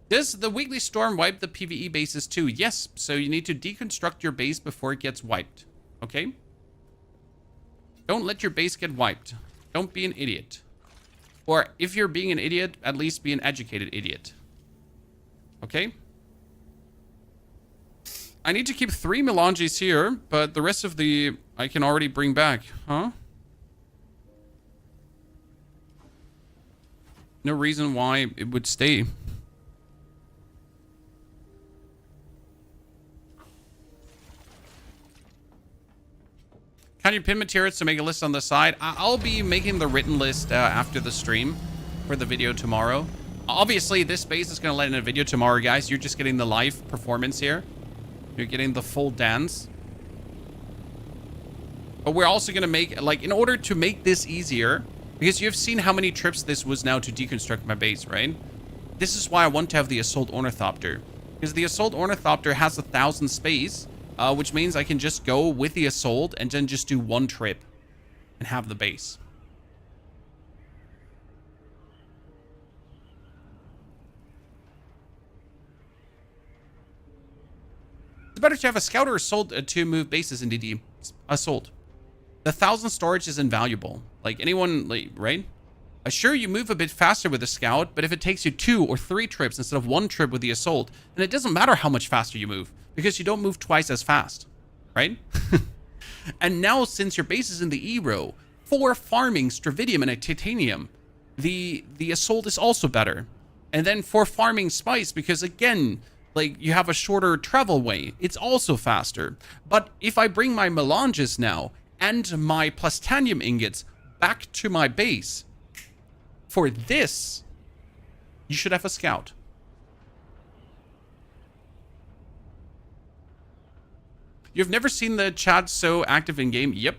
A: Does the weekly storm wipe the PvE bases too? Yes, so you need to deconstruct your base before it gets wiped. Okay? Don't let your base get wiped. Don't be an idiot. Or if you're being an idiot, at least be an educated idiot. Okay? I need to keep 3 melanges here, but the rest of the... I can already bring back. Huh? No reason why it would stay. Can you pin materials to make a list on the side? I'll be making the written list after the stream for the video tomorrow. Obviously, this base is going to let in a video tomorrow, guys. You're just getting the live performance here. You're getting the full dance. But we're also going to make, like, in order to make this easier, because you've seen how many trips this was now to deconstruct my base, right? This is why I want to have the Assault Ornithopter. Because the Assault Ornithopter has 1,000 space. Which means I can just go with the assault and then just do one trip and have the base. It's better to have a scout or assault to move bases in DD. Assault. The 1,000 storage is invaluable. Like anyone, like, right? Sure, you move a bit faster with a scout, but if it takes you 2 or 3 trips instead of 1 trip with the assault, then it doesn't matter how much faster you move, because you don't move twice as fast, right? And now, since your base is in the E row, for farming Stravidium and a Titanium, the assault is also better. And then for farming spice, because again, like, you have a shorter travel way, it's also faster. But if I bring my melanges now and my plastanium ingots back to my base, for this, you should have a scout. You've never seen the chat so active in game? Yep.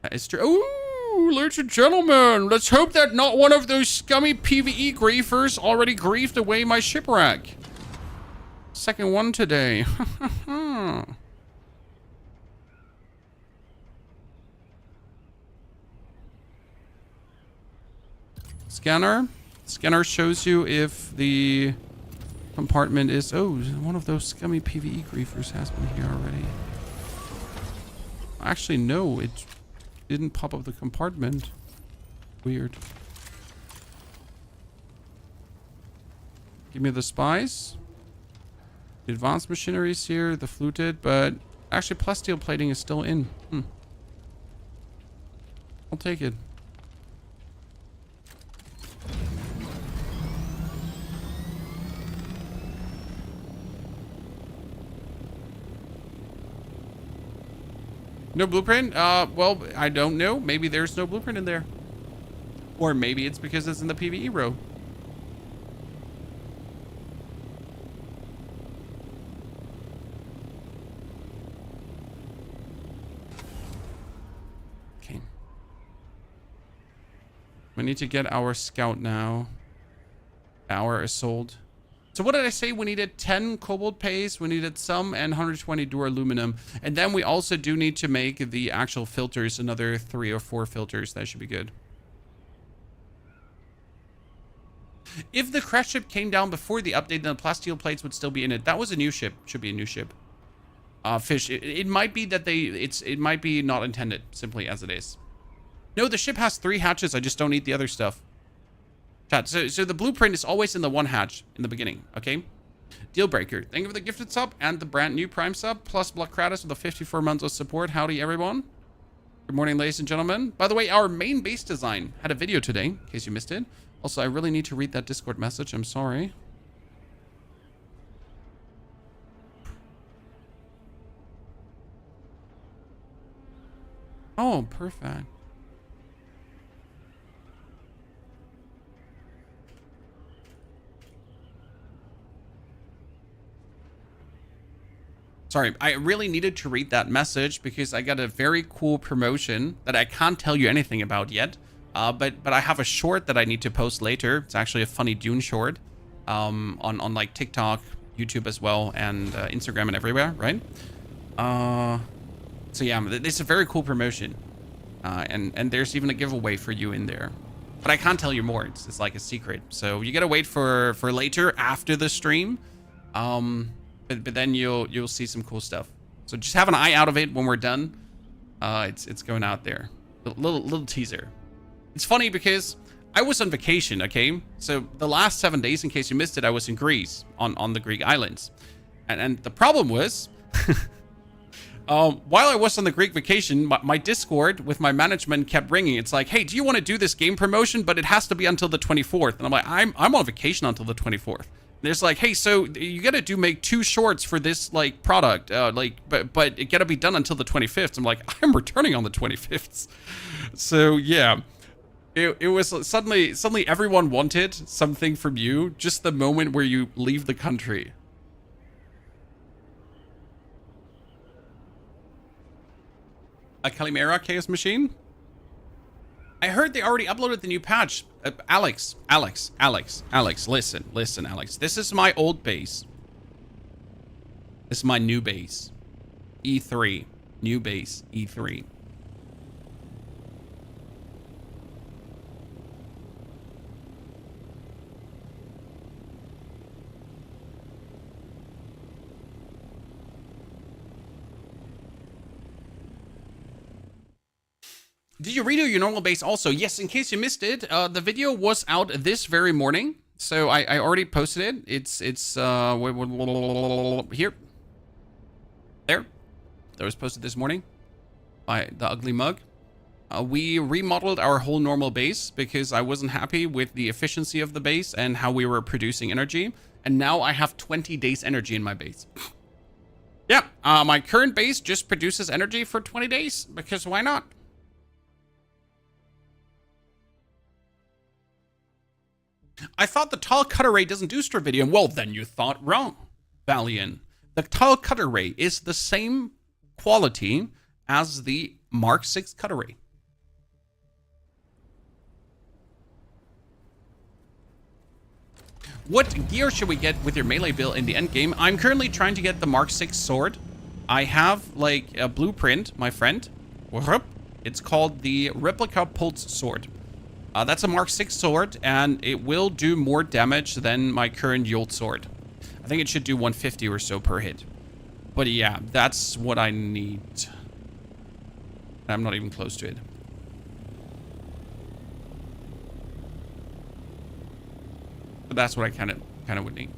A: That is true. Ooh, ladies and gentlemen, let's hope that not one of those scummy PvE griefers already griefed away my shipwreck. Second one today. Scanner. Scanner shows you if the compartment is... Oh, one of those scummy PvE griefers has been here already. Actually, no, it didn't pop up the compartment. Weird. Give me the spice. The advanced machinery is here, the fluted, but actually plasteel plating is still in. I'll take it. No blueprint? Well, I don't know. Maybe there's no blueprint in there. Or maybe it's because it's in the PvE row. Okay. We need to get our scout now. Our assault. So what did I say? We needed 10 cobalt paste, we needed some, and 120 duraluminum. And then we also do need to make the actual filters, another 3 or 4 filters. That should be good. If the crash ship came down before the update, then the plasteel plates would still be in it. That was a new ship. Should be a new ship. Fish. It might be that it might be not intended, simply as it is. No, the ship has 3 hatches. I just don't need the other stuff. Chat, so the blueprint is always in the 1 hatch in the beginning, okay? Deal breaker. Thank you for the gifted sub and the brand new prime sub, plus Block Kratos with the 54 months of support. Howdy, everyone. Good morning, ladies and gentlemen. By the way, our main base design had a video today, in case you missed it. Also, I really need to read that Discord message. I'm sorry. Oh, perfect. Sorry, I really needed to read that message because I got a very cool promotion that I can't tell you anything about yet. But I have a short that I need to post later. It's actually a funny Dune short, on like TikTok, YouTube as well, and Instagram and everywhere, right? So yeah, it's a very cool promotion, and there's even a giveaway for you in there. But I can't tell you more. It's like a secret. So you gotta wait for later after the stream. But then you'll see some cool stuff. So just have an eye out of it when we're done. It's going out there. A little teaser. It's funny because I was on vacation, okay? So the last 7 days, in case you missed it, I was in Greece on the Greek islands. And the problem was while I was on the Greek vacation, my Discord with my management kept ringing. It's like, hey, do you want to do this game promotion? But it has to be until the 24th. And I'm like, I'm on vacation until the 24th. There's like, hey, so you gotta make 2 shorts for this like product, but it gotta be done until the 25th. I'm like, I'm returning on the 25th. So yeah, it was suddenly everyone wanted something from you just the moment where you leave the country. A Calimera Chaos Machine? I heard they already uploaded the new patch. Alex, listen, Alex. This is my old base. This is my new base. E3. New base, E3. Did you redo your normal base also? Yes, in case you missed it, the video was out this very morning. So I already posted it. It's here. There. That was posted this morning by the Ugly Mug. We remodeled our whole normal base because I wasn't happy with the efficiency of the base and how we were producing energy. And now I have 20 days energy in my base. Yeah, my current base just produces energy for 20 days because why not? I thought the tall cutter ray doesn't do Stravidium. Well, then you thought wrong, Valiant. The tall cutter ray is the same quality as the Mark 6 cutter ray. What gear should we get with your melee build in the end game? I'm currently trying to get the Mark 6 sword. I have like a blueprint, my friend. It's called the Replica Pulse Sword. That's a Mark 6 sword, and it will do more damage than my current Yolt sword. I think it should do 150 or so per hit. But yeah, that's what I need. I'm not even close to it. But that's what I kind of would need.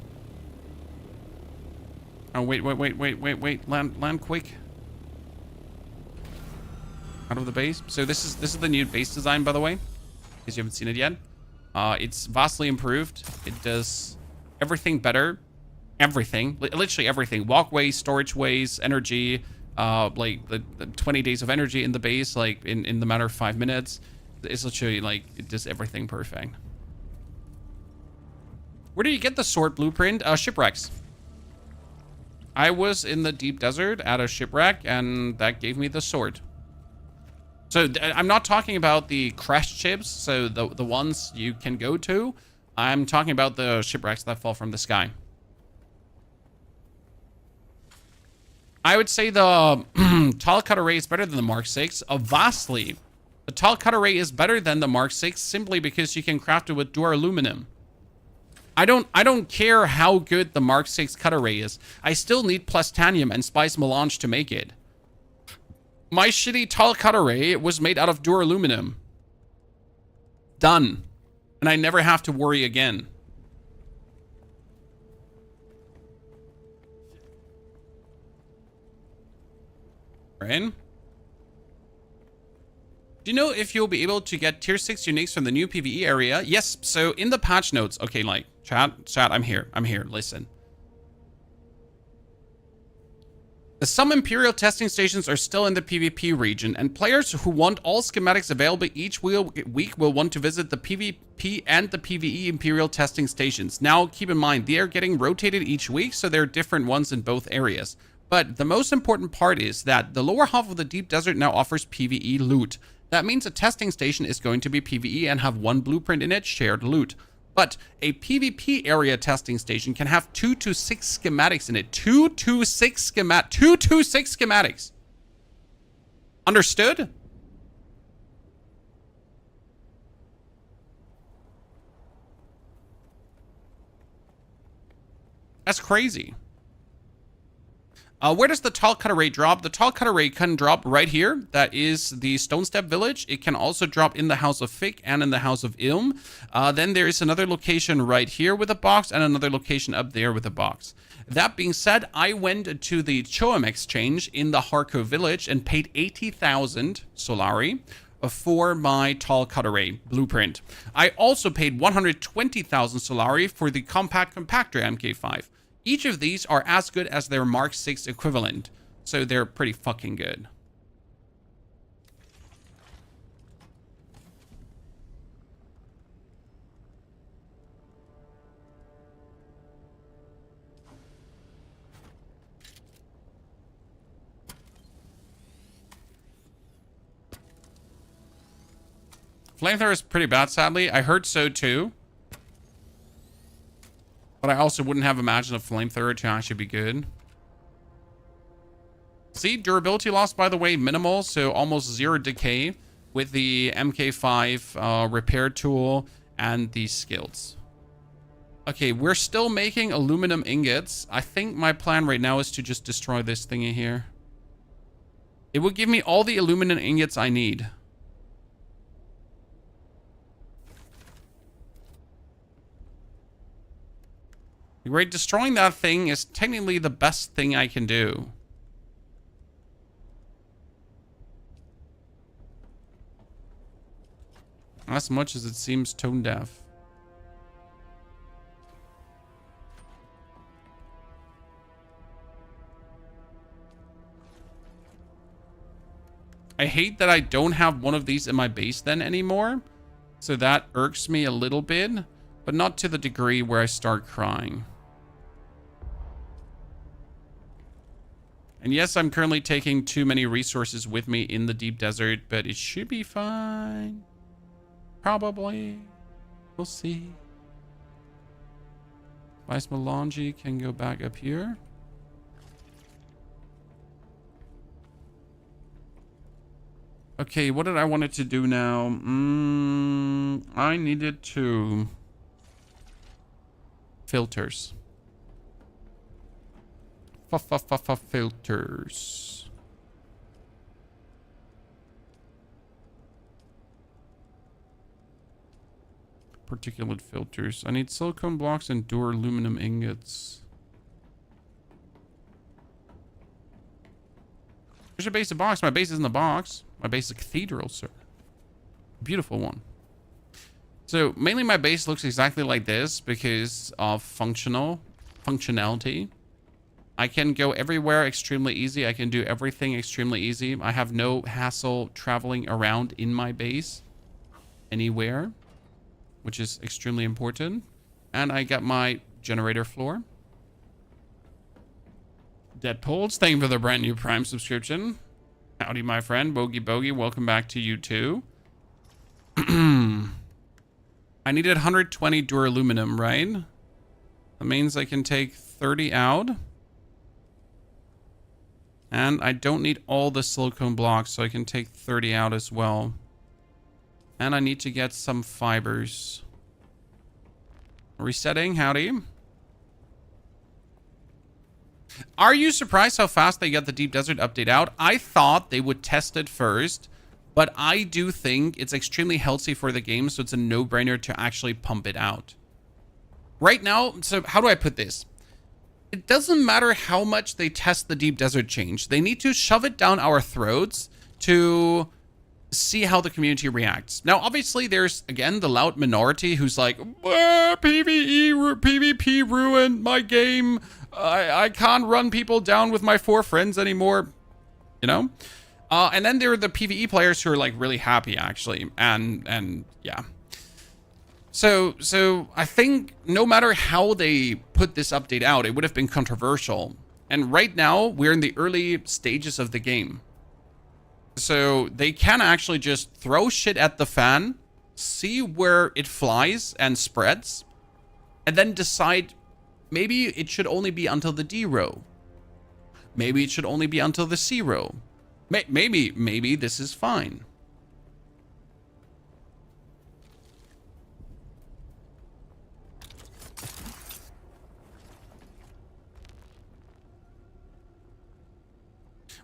A: Oh, wait. Land quick. Out of the base. So this is the new base design, by the way. Because you haven't seen it yet. It's vastly improved. It does everything better. Everything. Literally everything. Walkways, storage ways, energy. Like the 20 days of energy in the base, like in the matter of 5 minutes. It's literally like, it does everything perfect. Where do you get the sword blueprint? Shipwrecks. I was in the deep desert at a shipwreck, and that gave me the sword. So I'm not talking about the crashed ships, so the ones you can go to. I'm talking about the shipwrecks that fall from the sky. I would say the tall cutter ray is better than the Mark 6. Vastly. The tall cutter ray is better than the Mark 6 simply because you can craft it with duraluminum. I don't care how good the Mark 6 cutter ray is. I still need plastanium and spice melange to make it. My shitty tall cutter ray was made out of duraluminum. Done. And I never have to worry again. Right? Do you know if you'll be able to get tier 6 uniques from the new PvE area? Yes, so in the patch notes, okay, like, chat, I'm here, listen. Some Imperial testing stations are still in the PvP region, and players who want all schematics available each week will want to visit the PvP and the PvE Imperial testing stations. Now, keep in mind, they are getting rotated each week, so there are different ones in both areas. But the most important part is that the lower half of the deep desert now offers PvE loot. That means a testing station is going to be PvE and have one blueprint in it, shared loot. But a PvP area testing station can have 2 to 6 schematics in it. 2 to 6 schematics. Understood? That's crazy. Where does the tall cut array drop? The tall cut array can drop right here. That is the Stone Step Village. It can also drop in the House of Fick and in the House of Ilm. Then there is another location right here with a box and another location up there with a box. That being said, I went to the Choam exchange in the Harko village and paid 80,000 Solari for my tall cut array blueprint. I also paid 120,000 Solari for the compact compactor MK5. Each of these are as good as their Mark 6 equivalent, so they're pretty fucking good. Flamethrower is pretty bad, sadly. I heard so too. But I also wouldn't have imagined a flamethrower to actually be good. See, durability loss, by the way, minimal, so almost 0 decay with the MK5 repair tool and the skills. Okay, we're still making aluminum ingots. I think my plan right now is to just destroy this thingy here. It would give me all the aluminum ingots I need. Right, destroying that thing is technically the best thing I can do. As much as it seems tone deaf. I hate that I don't have one of these in my base then anymore. So that irks me a little bit, but not to the degree where I start crying. And yes, I'm currently taking too many resources with me in the deep desert, but it should be fine. Probably. We'll see. Vice Melange can go back up here. Okay, what did I want it to do now? I needed to... Filters. Filters. Particulate filters. I need silicone blocks and aluminum ingots. There's your base of box. My base is in the box. My base is a cathedral, sir. Beautiful one. So mainly my base looks exactly like this because of functionality. I can go everywhere extremely easy. I can do everything extremely easy. I have no hassle traveling around in my base anywhere, which is extremely important. And I got my generator floor. Deadpolls, thank you for the brand new Prime subscription. Howdy, my friend. Bogey, welcome back to you too. I needed 120 duraluminum, right? That means I can take 30 out. And I don't need all the silicone blocks, so I can take 30 out as well. And I need to get some fibers. Resetting, howdy. Are you surprised how fast they got the Deep Desert update out? I thought they would test it first, but I do think it's extremely healthy for the game, so it's a no-brainer to actually pump it out. Right now, so how do I put this? It doesn't matter how much they test the Deep Desert change. They need to shove it down our throats to see how the community reacts. Now, obviously, there's, again, the loud minority who's like, PvP ruined my game. I can't run people down with my 4 friends anymore. You know? And then there are the PvE players who are, like, really happy, actually. And yeah. So I think no matter how they put this update out, it would have been controversial. And right now, we're in the early stages of the game. So they can actually just throw shit at the fan, see where it flies and spreads, and then decide maybe it should only be until the D row. Maybe it should only be until the C row. Maybe this is fine.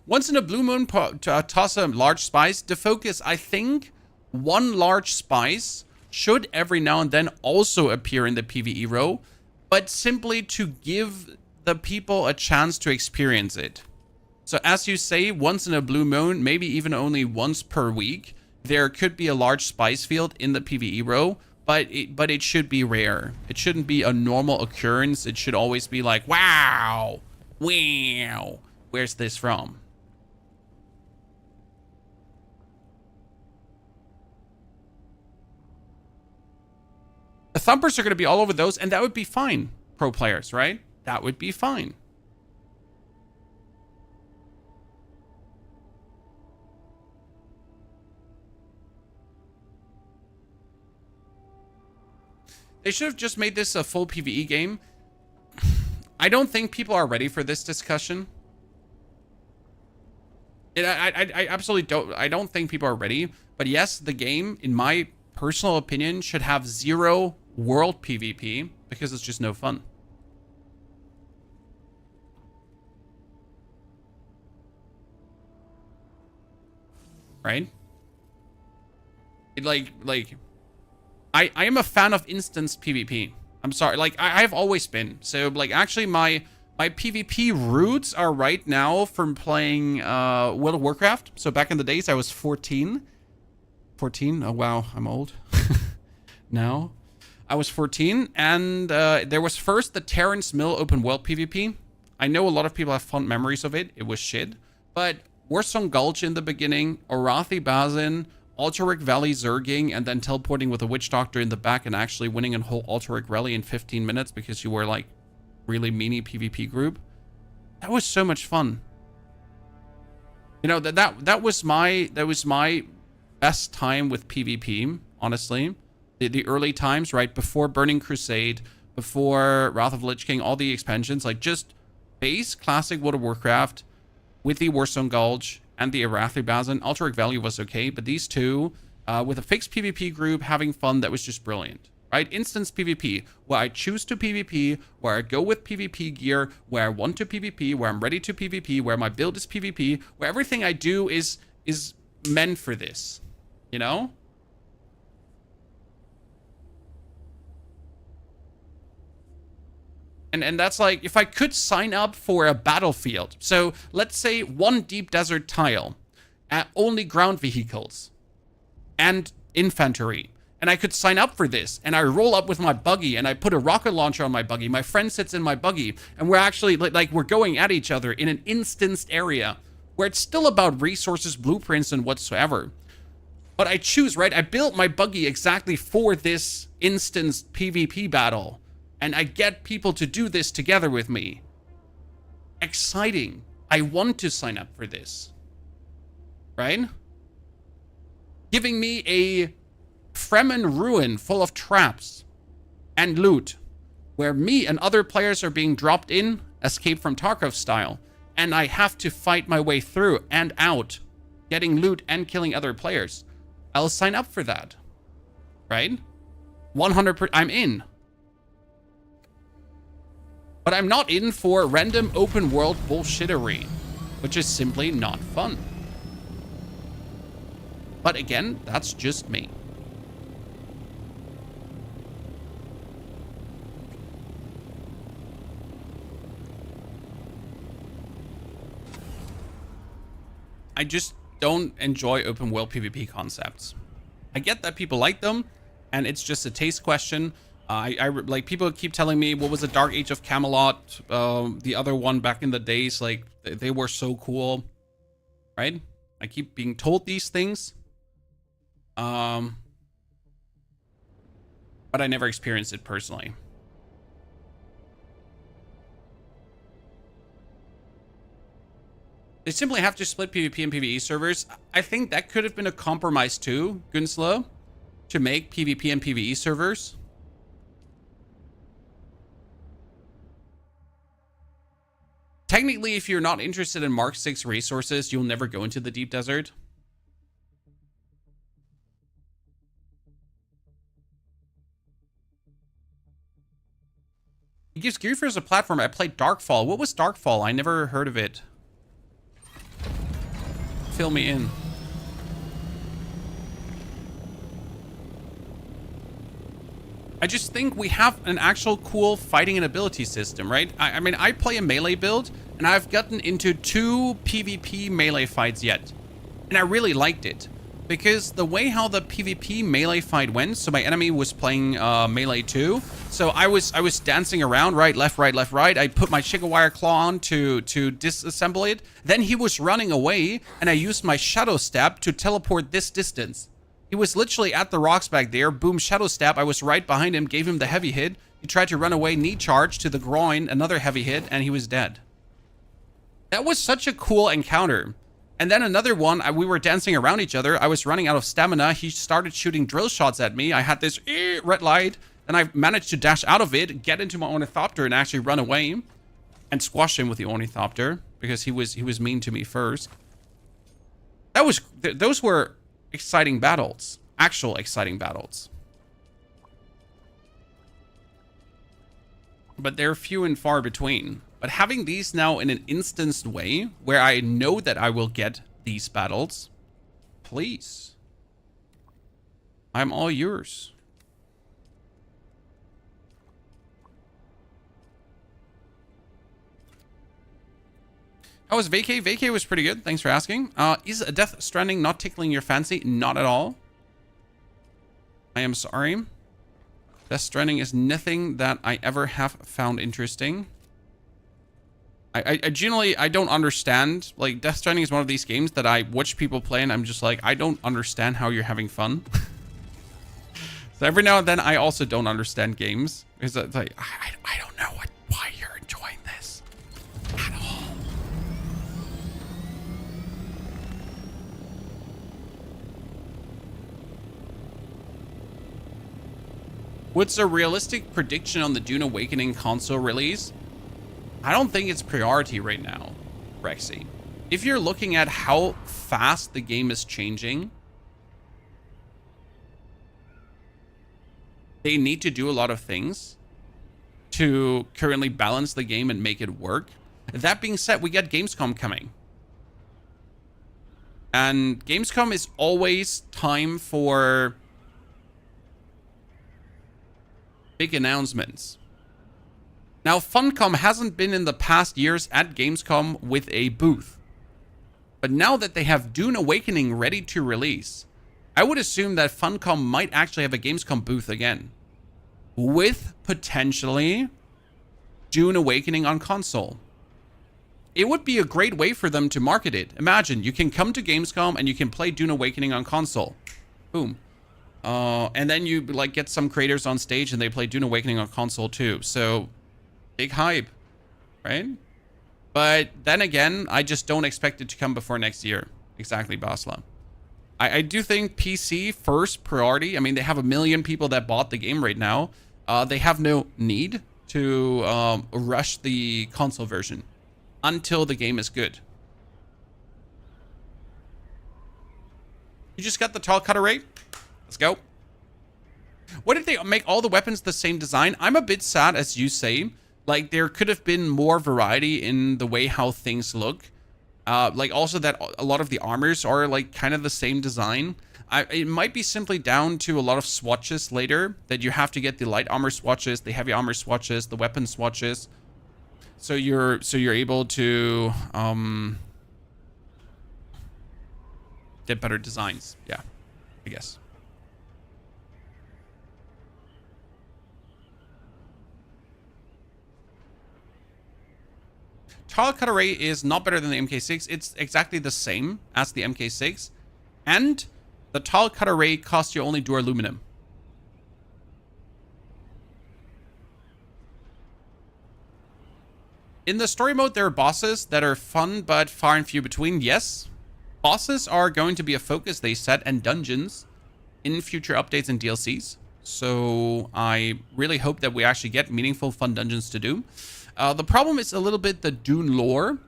A: Once in a blue moon, toss a large spice. Defocus, I think one large spice should every now and then also appear in the PvE row, but simply to give the people a chance to experience it. So as you say, once in a blue moon, maybe even only once per week, there could be a large spice field in the PvE row, but it should be rare. It shouldn't be a normal occurrence. It should always be like, wow, wow, where's this from? The thumpers are going to be all over those, and that would be fine, pro players, right? That would be fine. They should have just made this a full PvE game. I don't think people are ready for this discussion. I absolutely don't. I don't think people are ready. But yes, the game, in my personal opinion, should have 0 world PvP because it's just no fun. Right? I am a fan of instance PvP. I'm sorry, like I've always been. So like actually my PvP roots are right now from playing World of Warcraft. So back in the days I was 14. 14? Oh wow, I'm old. Now I was 14, and there was first the Terrence Mill open world PvP. I know a lot of people have fond memories of it. It was shit. But Warsong Gulch in the beginning, Arathi Bazin, Altaric Valley Zerging, and then teleporting with a Witch Doctor in the back and actually winning a whole Altaric Rally in 15 minutes because you were like really meanie PvP group. That was so much fun. You know, that was my best time with PvP, honestly. The early times, right before Burning Crusade, before Wrath of Lich King, all the expansions, like just base classic World of Warcraft with the Warsong Gulch and the Arathi Bazin. Altaric Valley was okay, but these two, with a fixed PvP group, having fun, that was just brilliant. Right? Instance PvP, where I choose to PvP, where I go with PvP gear, where I want to PvP, where I'm ready to PvP, where my build is PvP, where everything I do is meant for this. You know? And that's like, if I could sign up for a battlefield. So let's say one deep desert tile, only ground vehicles and infantry. And I could sign up for this, and I roll up with my buggy, and I put a rocket launcher on my buggy. My friend sits in my buggy, and we're actually like we're going at each other in an instanced area where it's still about resources, blueprints, and whatsoever. But I choose, right? I built my buggy exactly for this instanced PvP battle, and I get people to do this together with me. Exciting. I want to sign up for this. Right? Giving me a Fremen ruin full of traps and loot, where me and other players are being dropped in, Escape from Tarkov style, and I have to fight my way through and out, getting loot and killing other players. I'll sign up for that. Right? 100%, I'm in. But I'm not in for random open world bullshittery, which is simply not fun. But again, that's just me. I just don't enjoy open world PvP concepts. I get that people like them, and it's just a taste question. I like, people keep telling me, what was the Dark Age of Camelot, the other one back in the days, like they were so cool, right? I keep being told these things, but I never experienced it personally. They simply have to split PvP and PvE servers. I think that could have been a compromise too, Gunslow, to make PvP and PvE servers. Technically, if you're not interested in Mark 6 resources, you'll never go into the deep desert. It gives Gear as a platform. I played Darkfall. What was Darkfall? I never heard of it. Fill me in. I just think we have an actual cool fighting and ability system, right? I mean, I play a melee build, and I've gotten into 2 PvP melee fights yet. And I really liked it. Because the way how the PvP melee fight went, so my enemy was playing melee too. So I was dancing around, right, left, right, left, right. I put my chicken wire claw on to disassemble it. Then he was running away, and I used my shadow stab to teleport this distance. He was literally at the rocks back there. Boom, shadow stab. I was right behind him, gave him the heavy hit. He tried to run away, knee charge to the groin, another heavy hit, and he was dead. That was such a cool encounter. And then another one, we were dancing around each other. I was running out of stamina. He started shooting drill shots at me. I had this red light, and I managed to dash out of it, get into my Ornithopter, and actually run away and squash him with the Ornithopter because he was mean to me first. Those were exciting battles, actual exciting battles. But they're few and far between. But having these now in an instanced way, where I know that I will get these battles, please. I'm all yours. How was Vacay? Vacay was pretty good. Thanks for asking. Is Death Stranding not tickling your fancy? Not at all. I am sorry. Death Stranding is nothing that I ever have found interesting. I generally, I don't understand. Like, Death Stranding is one of these games that I watch people play and I'm just like, I don't understand how you're having fun. So every now and then I also don't understand games. Because it's like, I don't know why you're enjoying this at all. What's a realistic prediction on the Dune Awakening console release? I don't think it's priority right now, Rexy. If you're looking at how fast the game is changing, they need to do a lot of things to currently balance the game and make it work. That being said, we got Gamescom coming. And Gamescom is always time for big announcements. Now, Funcom hasn't been in the past years at Gamescom with a booth. But now that they have Dune Awakening ready to release, I would assume that Funcom might actually have a Gamescom booth again. With, potentially, Dune Awakening on console. It would be a great way for them to market it. Imagine, you can come to Gamescom and you can play Dune Awakening on console. Boom. And then you, like, get some creators on stage and they play Dune Awakening on console too. So, big hype, right? But then again, I just don't expect it to come before next year. Exactly, Basla. I do think PC first priority. I mean, they have 1 million people that bought the game right now. They have no need to rush the console version until the game is good. You just got the tall cutter rate? Let's go. What if they make all the weapons the same design? I'm a bit sad, as you say. Like, there could have been more variety in the way how things look. Like, also that a lot of the armors are, like, kind of the same design. It might be simply down to a lot of swatches later, that you have to get the light armor swatches, the heavy armor swatches, the weapon swatches. So you're able to get better designs. Yeah, I guess. Tile cut array is not better than the MK6. It's exactly the same as the MK6. And the tile cut array costs you only duraluminum. In the story mode, there are bosses that are fun, but far and few between. Yes, bosses are going to be a focus, they said, and dungeons in future updates and DLCs. So I really hope that we actually get meaningful, fun dungeons to do. The problem is a little bit the Dune lore,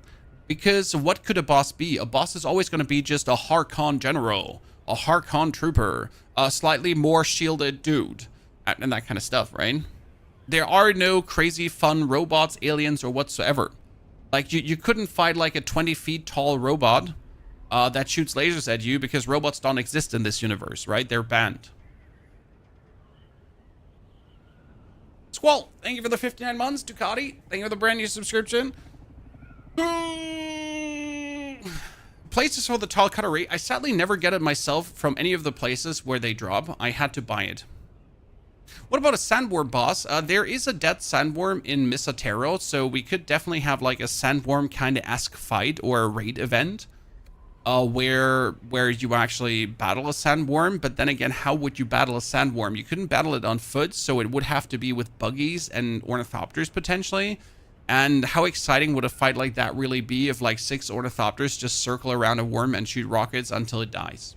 A: because what could a boss be? A boss is always going to be just a Harkon general, a Harkon trooper, a slightly more shielded dude, and that kind of stuff, right? There are no crazy fun robots, aliens, or whatsoever. Like, you couldn't fight like a 20 feet tall robot that shoots lasers at you, because robots don't exist in this universe, right? They're banned. Squall, thank you for the 59 months. Ducati, thank you for the brand new subscription. Places for the tall cutlery. I sadly never get it myself from any of the places where they drop. I had to buy it. What about a sandworm boss? There is a dead sandworm in Misatero, so we could definitely have like a sandworm kind of esque fight or a raid event where you actually battle a sandworm. But then again, how would you battle a sandworm? You couldn't battle it on foot, so it would have to be with buggies and ornithopters potentially. And how exciting would a fight like that really be if like 6 ornithopters just circle around a worm and shoot rockets until it dies?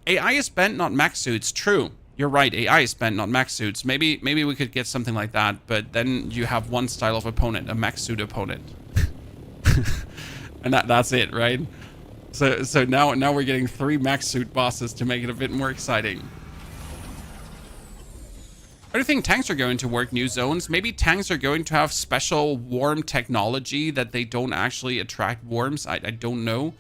A: AI is bent, not mech suits. True. You're right. AI is bent, not mech suits. Maybe we could get something like that, but then you have one style of opponent, a mech suit opponent. And that's it, right? So now we're getting 3 mech suit bosses to make it a bit more exciting. I don't think tanks are going to work new zones. Maybe tanks are going to have special worm technology that they don't actually attract worms. I don't know.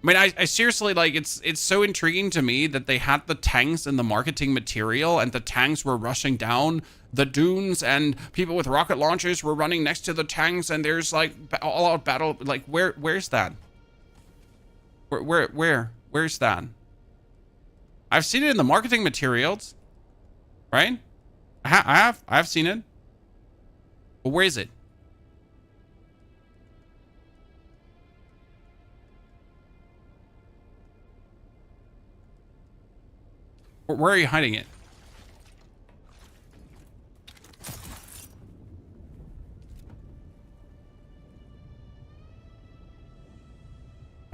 A: I mean, I seriously, like, it's so intriguing to me that they had the tanks in the marketing material, and the tanks were rushing down the dunes, and people with rocket launchers were running next to the tanks, and there's like all out battle. Like, where's that? Where's that? I've seen it in the marketing materials, right? I've seen it. But where is it? Where are you hiding it?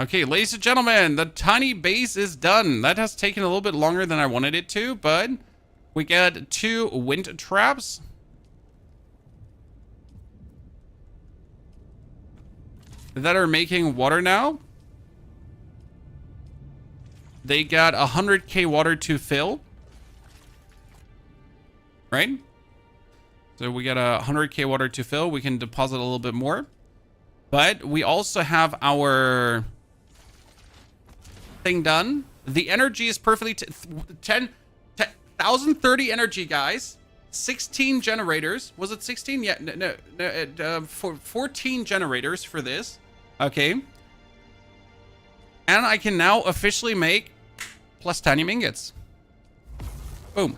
A: Okay, ladies and gentlemen, the tiny base is done. That has taken a little bit longer than I wanted it to, but we got 2 wind traps. That are making water now. They got 100k water to fill. Right? So we got 100k water to fill. We can deposit a little bit more. But we also have our thing done. The energy is perfectly 1030 energy, guys. 16 generators. Was it 16? Yeah, no, 14 generators for this. Okay. And I can now officially make plastanium ingots. Boom.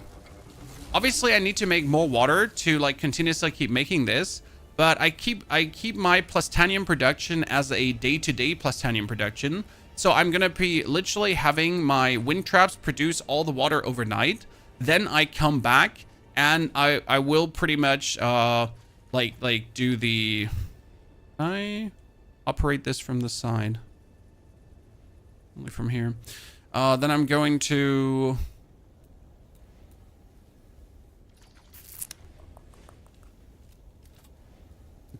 A: Obviously, I need to make more water to like continuously keep making this, but I keep my plastanium production as a day-to-day plastanium production. So I'm gonna be literally having my wind traps produce all the water overnight. Then I come back and I will pretty much like do the. I operate this from the side. Only from here. Then I'm going to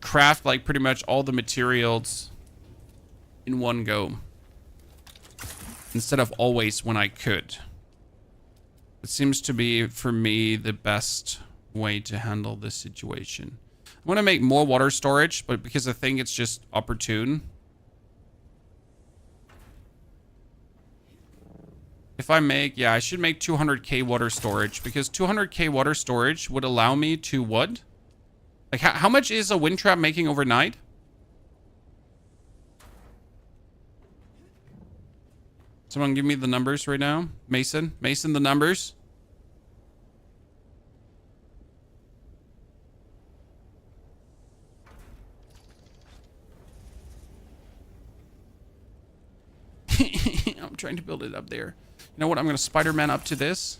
A: craft like pretty much all the materials in one go, instead of always when I could. It seems to be, for me, the best way to handle this situation. I'm going to make more water storage, but because I think it's just opportune. If I make, yeah, I should make 200k water storage, because 200k water storage would allow me to what? Like, how much is a wind trap making overnight? Someone give me the numbers right now. Mason, the numbers. I'm trying to build it up there. You know what? I'm going to Spider-Man up to this.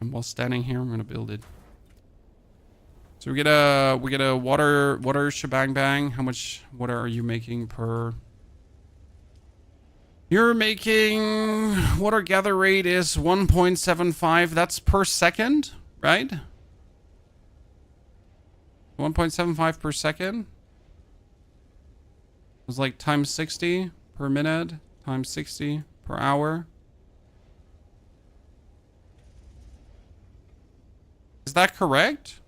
A: And while standing here, I'm gonna build it. So we get a water shebang bang. How much water are you making per? You're making water gather rate is 1.75. That's per second, right? 1.75 per second. It was like times 60 per minute, times 60 per hour. Is that correct?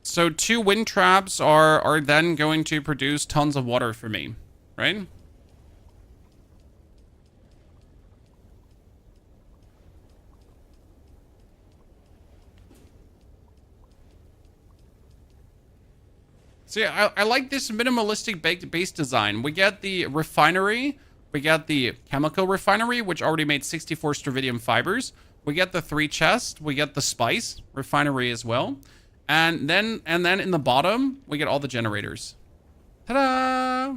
A: So 2 wind traps are then going to produce tons of water for me, right? So yeah, I like this minimalistic base design. We get the refinery, we get the chemical refinery, which already made 64 stravidium fibers. We get the 3 chests, we get the spice refinery as well. And then in the bottom, we get all the generators. Ta-da!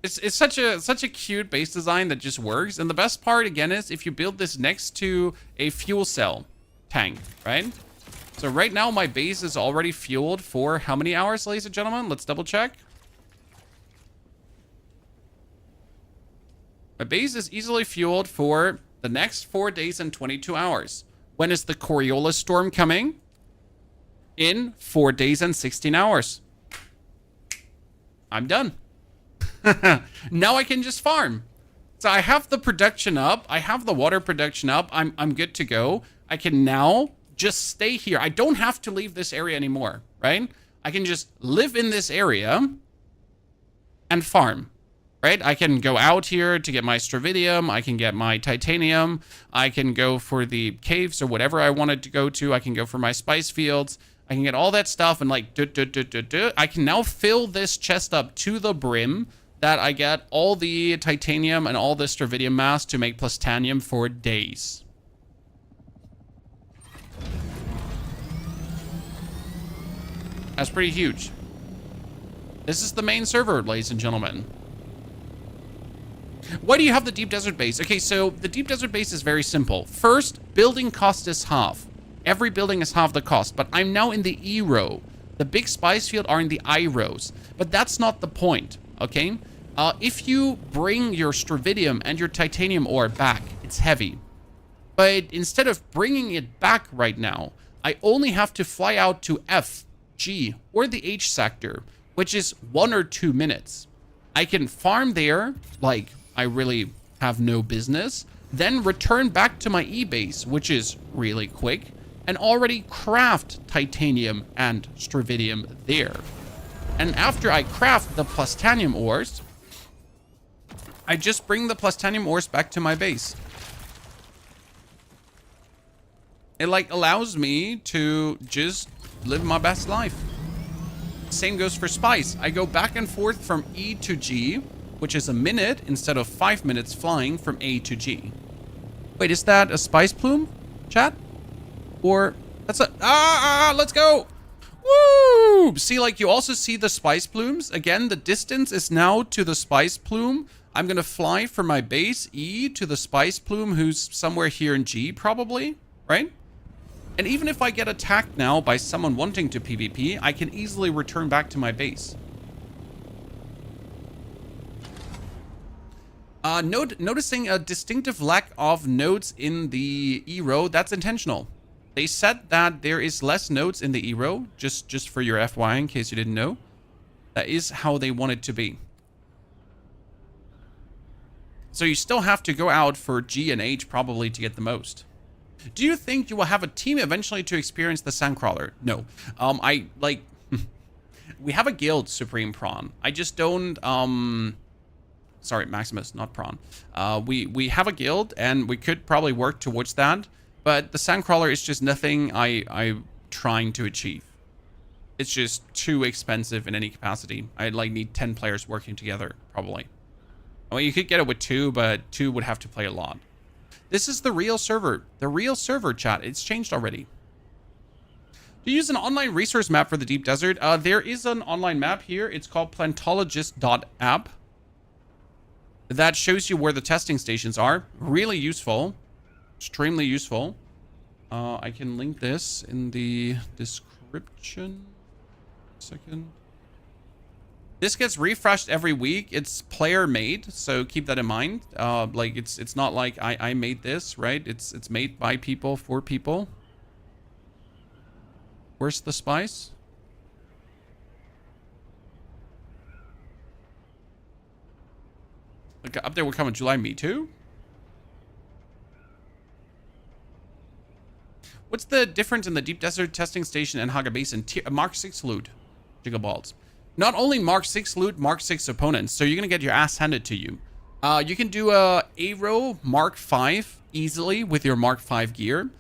A: It's such a cute base design that just works. And the best part again is if you build this next to a fuel cell tank, right? So right now my base is already fueled for how many hours, ladies and gentlemen? Let's double check. My base is easily fueled for the next 4 days and 22 hours. When is the Coriolis storm coming? In 4 days and 16 hours. I'm done. Now I can just farm. So I have the production up. I have the water production up. I'm good to go. I can now just stay here. I don't have to leave this area anymore, right? I can just live in this area and farm. Right? I can go out here to get my stravidium. I can get my titanium. I can go for the caves or whatever I wanted to go to. I can go for my spice fields. I can get all that stuff and like, I can now fill this chest up to the brim that I get all the titanium and all the stravidium mass to make plastanium for days. That's pretty huge. This is the main server, ladies and gentlemen. Why do you have the deep desert base? Okay, so the deep desert base is very simple. First, building cost is half. Every building is half the cost, but I'm now in the E row. The big spice field are in the I rows, but that's not the point, okay? If you bring your stravidium and your titanium ore back, it's heavy. But instead of bringing it back right now, I only have to fly out to F, G, or the H sector, which is 1 or 2 minutes. I can farm there, like, I really have no business, then return back to my E-base, which is really quick, and already craft titanium and stravidium there. And after I craft the plastanium ores, I just bring the plastanium ores back to my base. It like allows me to just live my best life. Same goes for spice. I go back and forth from E to G, which is a minute instead of 5 minutes flying from A to G. Wait, is that a spice plume, chat? Or that's a let's go. Woo! See, like you also see the spice plumes. Again, the distance is now to the spice plume. I'm gonna fly from my base E to the spice plume, who's somewhere here in G probably, right? And even if I get attacked now by someone wanting to PvP, I can easily return back to my base. Noticing a distinctive lack of nodes in the E row, that's intentional. They said that there is less nodes in the E row, just for your FYI, in case you didn't know. That is how they want it to be. So you still have to go out for G and H probably to get the most. Do you think you will have a team eventually to experience the Sandcrawler? No. We have a guild, Supreme Prawn. I just don't, sorry, Maximus, not Prawn. We have a guild, and we could probably work towards that. But the Sandcrawler is just nothing I'm trying to achieve. It's just too expensive in any capacity. I'd like need 10 players working together, probably. I mean, you could get it with 2, but 2 would have to play a lot. This is the real server. The real server, chat. It's changed already. To use an online resource map for the deep desert, there is an online map here. It's called plantologist.app. That shows you where the testing stations are. Really useful. Extremely useful. I can link this in the description. Second. This gets refreshed every week. It's player made, so keep that in mind. Like it's not like I made this, right? It's made by people for people. Where's the spice? Like up there will come in July. Me too. What's the difference in the Deep Desert Testing Station and Haga Basin? Mark 6 loot. Gigaballs. Not only Mark 6 loot, Mark 6 opponents. So you're going to get your ass handed to you. You can do a Aero Mark 5 easily with your Mark 5 gear.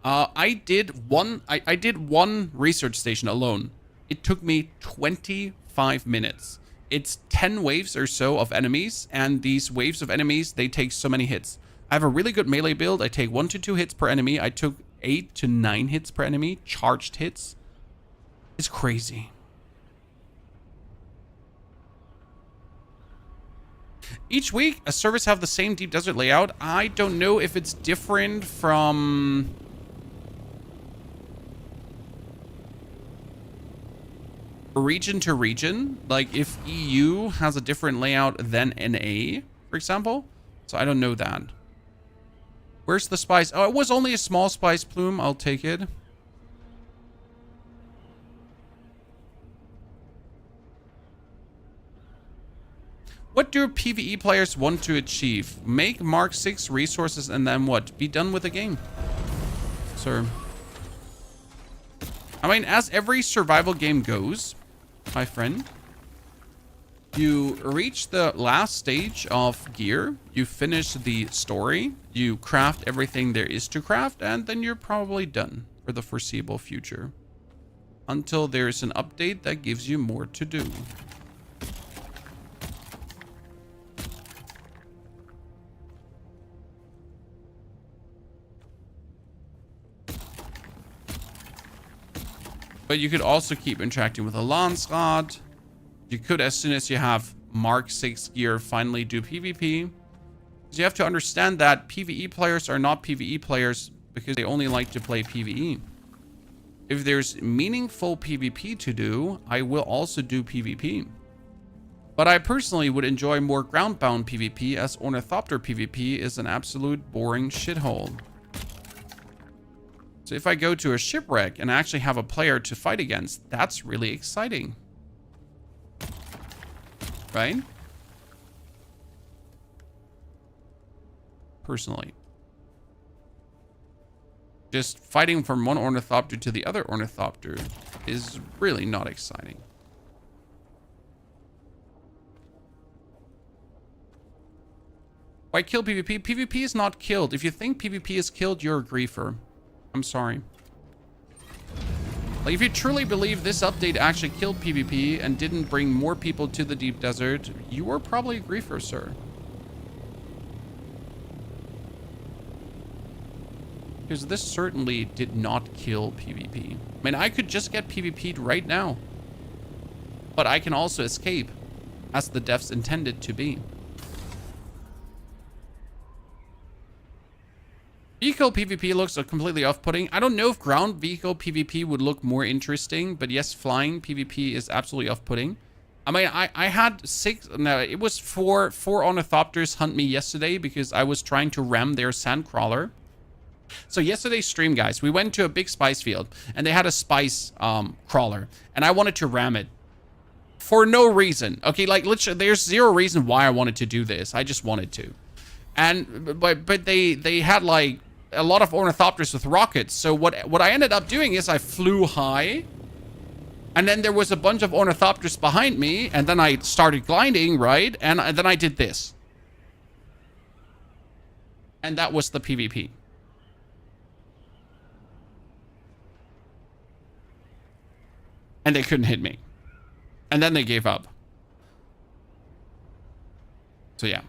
A: I did one research station alone. It took me 25 minutes. It's 10 waves or so of enemies, and these waves of enemies, they take so many hits. I have a really good melee build. I take 1 to 2 hits per enemy. I took 8 to 9 hits per enemy, charged hits. It's crazy. Each week, a service have the same deep desert layout. I don't know if it's different from region to region. Like if EU has a different layout than NA, for example. So I don't know that. Where's the spice? Oh, it was only a small spice plume. I'll take it. What do PvE players want to achieve? Make Mark 6 resources and then what? Be done with the game. Sir. I mean, as every survival game goes, my friend, you reach the last stage of gear, you finish the story, you craft everything there is to craft, and then you're probably done for the foreseeable future. Until there's an update that gives you more to do. But you could also keep interacting with a Landsrad. You could, as soon as you have Mark 6 gear, finally do PvP. Because you have to understand that PvE players are not PvE players because they only like to play PvE. If there's meaningful PvP to do, I will also do PvP. But I personally would enjoy more ground-bound PvP, as Ornithopter PvP is an absolute boring shithole. So if I go to a shipwreck and actually have a player to fight against, that's really exciting. Right? Personally. Just fighting from one Ornithopter to the other Ornithopter is really not exciting. Why kill PvP? PvP is not killed. If you think PvP is killed, you're a griefer. I'm sorry. Like, if you truly believe this update actually killed PvP and didn't bring more people to the deep desert, you are probably a griefer, sir. Because this certainly did not kill PvP. I mean, I could just get PvP'd right now. But I can also escape, as the devs intended to be. Vehicle PvP looks completely off-putting. I don't know if ground vehicle PvP would look more interesting, but yes, flying PvP is absolutely off-putting. I mean, I had it was four Ornithopters hunt me yesterday because I was trying to ram their sandcrawler. So yesterday's stream, guys, we went to a big spice field and they had a spice crawler and I wanted to ram it for no reason. Okay, like literally, there's zero reason why I wanted to do this. I just wanted to. And but they had like a lot of Ornithopters with rockets. So what I ended up doing is I flew high. And then there was a bunch of Ornithopters behind me. And then I started gliding, right? And then I did this. And that was the PvP. And they couldn't hit me. And then they gave up. So yeah.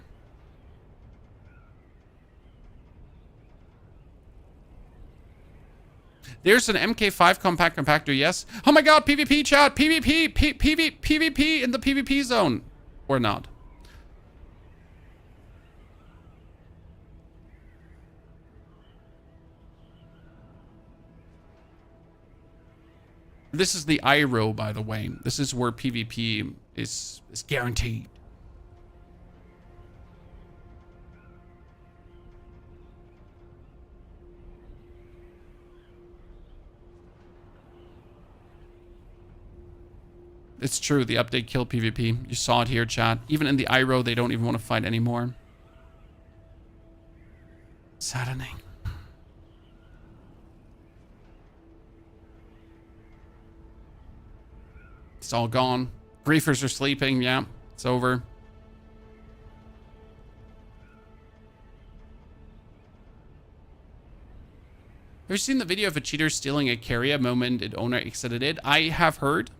A: There's an MK5 compact compactor, yes. Oh my god, PvP chat, PvP in the PvP zone. Or not. This is the IRO, by the way. This is where PvP is guaranteed. It's true, the update killed PvP. You saw it here, chat. Even in the IRO, they don't even want to fight anymore. Saddening. It's all gone. Griefers are sleeping. Yeah, it's over. Have you seen the video of a cheater stealing a carrier moment and owner exited it? I have heard,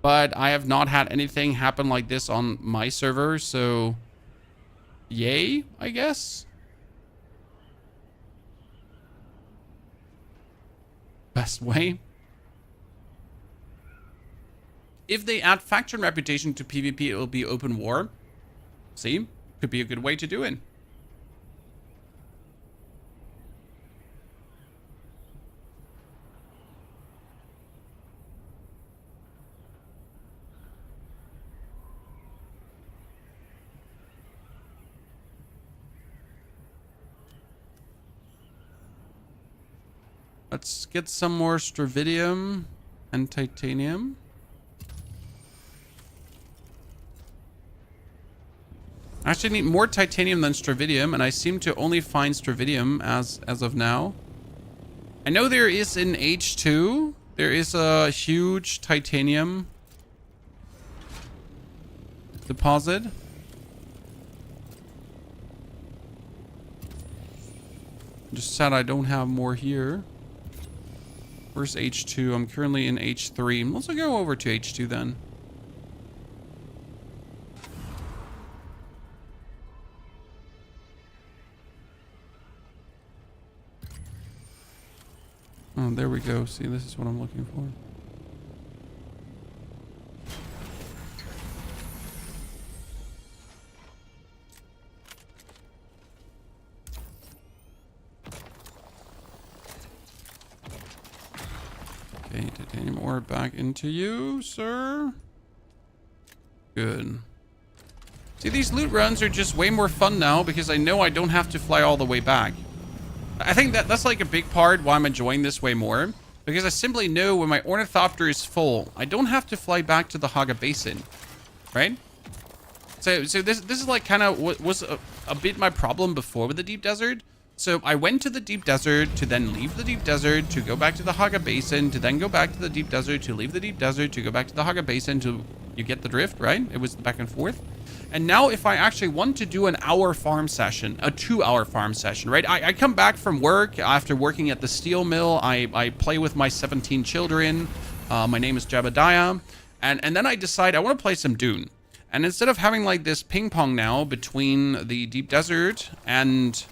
A: but I have not had anything happen like this on my server, so yay, I guess. Best way. If they add faction reputation to PvP, it will be open war. See? Could be a good way to do it. Let's get some more stravidium and titanium. I actually need more titanium than stravidium, and I seem to only find stravidium as of now. I know there is in H2, there is a huge titanium deposit. Just sad I don't have more here. Where's H2? I'm currently in H3. Let's go over to H2 then. Oh, there we go. See, this is what I'm looking for. Okay, titanium ore back into you, sir. Good. See, these loot runs are just way more fun now because I know I don't have to fly all the way back. I think that's like a big part why I'm enjoying this way more. Because I simply know when my Ornithopter is full, I don't have to fly back to the Haga Basin. Right? So this is like kind of what was a bit my problem before with the Deep Desert. So I went to the Deep Desert to then leave the Deep Desert to go back to the Haga Basin to then go back to the Deep Desert to leave the Deep Desert to go back to the Haga Basin to... You get the drift, right? It was back and forth. And now if I actually want to do an hour farm session, a 2-hour farm session, right? I come back from work after working at the steel mill. I play with my 17 children. My name is Jebediah. And then I decide I want to play some Dune. And instead of having like this ping pong now between the Deep Desert and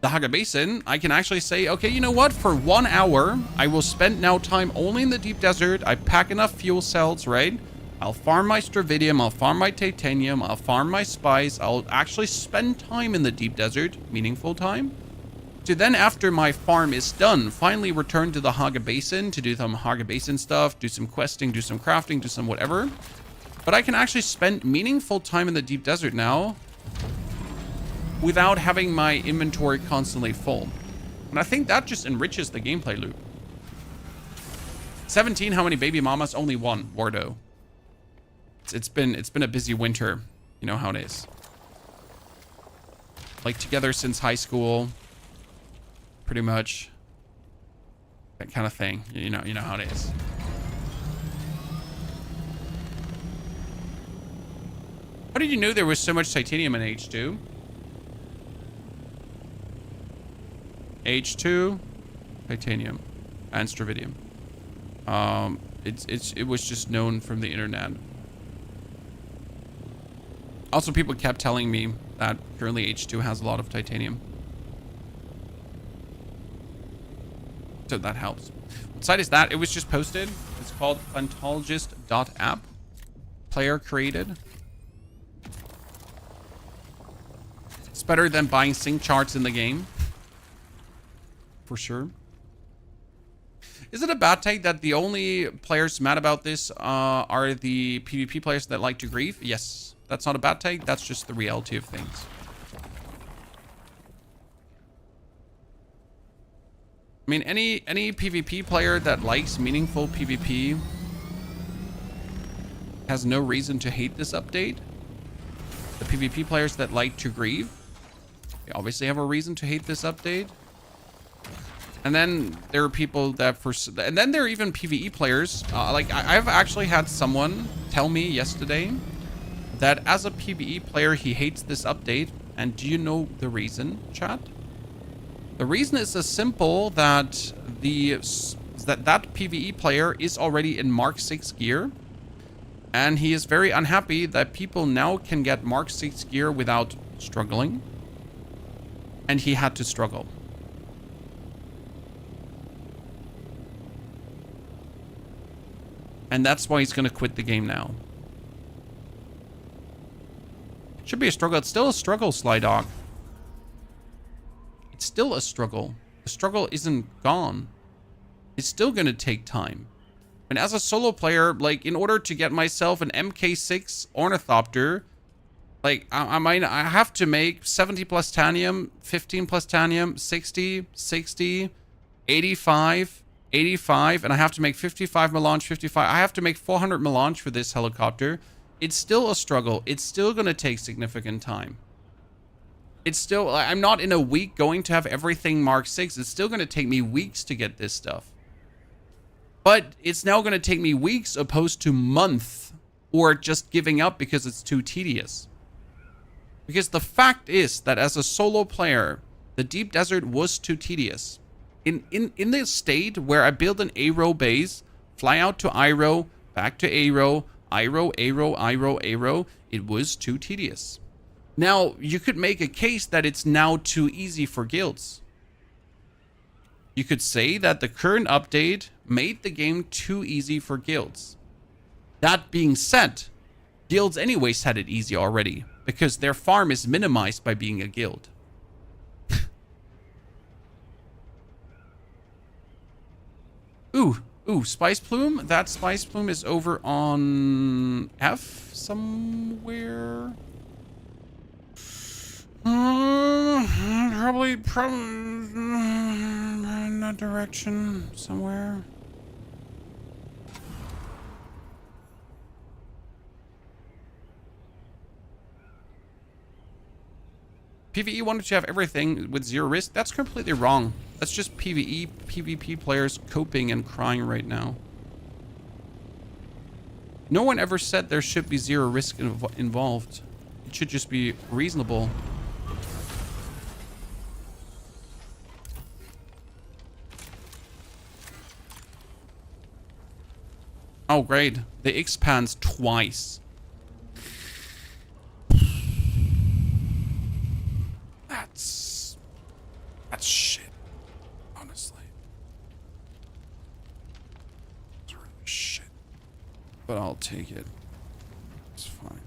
A: the Haga Basin, I can actually say, okay, you know what? For 1 hour, I will spend now time only in the Deep Desert. I pack enough fuel cells, right? I'll farm my stravidium, I'll farm my titanium, I'll farm my spice. I'll actually spend time in the Deep Desert, meaningful time, to then after my farm is done, finally return to the Haga Basin to do some Haga Basin stuff, do some questing, do some crafting, do some whatever. But I can actually spend meaningful time in the Deep Desert now without having my inventory constantly full. And I think that just enriches the gameplay loop. 17, how many baby mamas? Only one, Wardo. It's been a busy winter. You know how it is. Like together since high school. Pretty much. That kind of thing. You know how it is. How did you know there was so much titanium in H2? H2, titanium, and stravidium. It was just known from the internet. Also, people kept telling me that currently H2 has a lot of titanium. So that helps. What site is that? It was just posted. It's called ontologist.app. Player created. It's better than buying sync charts in the game. For sure. Is it a bad take that the only players mad about this are the PvP players that like to grieve? Yes. That's not a bad take. That's just the reality of things. I mean, any PvP player that likes meaningful PvP has no reason to hate this update. The PvP players that like to grieve, they obviously have a reason to hate this update. And then there are people that and then there are even PvE players. Like I've actually had someone tell me yesterday that as a PvE player, he hates this update. And do you know the reason, chat? The reason is as simple that that PvE player is already in Mark 6 gear. And he is very unhappy that people now can get Mark 6 gear without struggling. And he had to struggle. And that's why he's going to quit the game now. It should be a struggle. It's still a struggle, Sly Dog. It's still a struggle. The struggle isn't gone. It's still going to take time. And as a solo player, like, in order to get myself an MK6 Ornithopter, like, I have to make 70 plus tanium, 15 plus tanium, 60, 60, 85, 85, and I have to make 55 melange, 55. I have to make 400 melange for this helicopter. It's still a struggle. It's still going to take significant time. It's still, I'm not in a week going to have everything Mark 6. It's still going to take me weeks to get this stuff. But it's now going to take me weeks opposed to months, or just giving up because it's too tedious. Because the fact is that as a solo player, the Deep Desert was too tedious. In the state where I build an A-row base, fly out to I-row, back to A-row, I-row, A-row, I-row, A-row, it was too tedious. Now, you could make a case that it's now too easy for guilds. You could say that the current update made the game too easy for guilds. That being said, guilds anyways had it easy already, because their farm is minimized by being a guild. Ooh, Spice Plume. That Spice Plume is over on F somewhere. Probably in that direction somewhere. PvE wanted to have everything with zero risk. That's completely wrong. That's just PvE, PvP players coping and crying right now. No one ever said there should be zero risk involved. It should just be reasonable. Oh, great. They expands twice. That's shit. Honestly. It's really shit. But I'll take it. It's fine.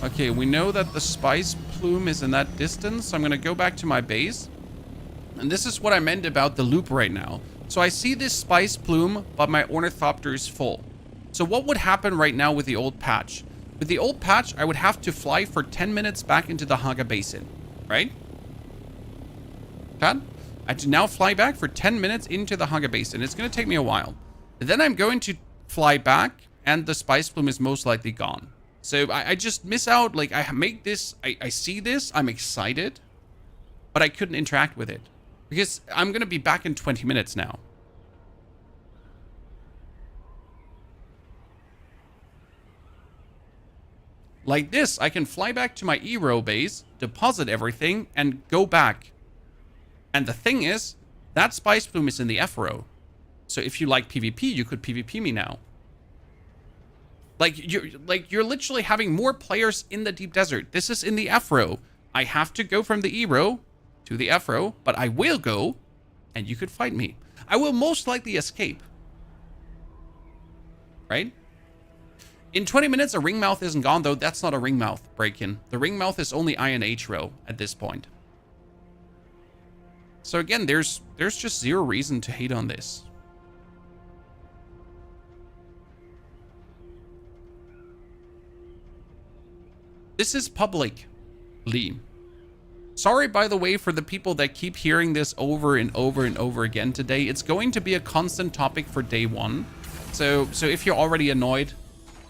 A: Okay, we know that the Spice Plume is in that distance. So I'm going to go back to my base. And this is what I meant about the loop right now. So I see this Spice Plume, but my Ornithopter is full. So what would happen right now with the old patch? With the old patch, I would have to fly for 10 minutes back into the Haga Basin, right? Chad? I have to now fly back for 10 minutes into the Haga Basin. It's going to take me a while. Then I'm going to fly back, and the Spice Plume is most likely gone. So I just miss out. Like, I make this, I see this, I'm excited, but I couldn't interact with it. Because I'm going to be back in 20 minutes now. Like this, I can fly back to my E-row base, deposit everything, and go back. And the thing is, that Spice Plume is in the F-row. So if you like PvP, you could PvP me now. Like you're literally having more players in the Deep Desert. This is in the F-row. I have to go from the E row to the F row, but I will go, and you could fight me. I will most likely escape. Right? In 20 minutes, a ringmouth isn't gone, though. That's not a ringmouth break-in. The ringmouth is only I and H row at this point. So again, there's just zero reason to hate on this. This is public, Lee. Sorry, by the way, for the people that keep hearing this over and over and over again today. It's going to be a constant topic for day one. So if you're already annoyed,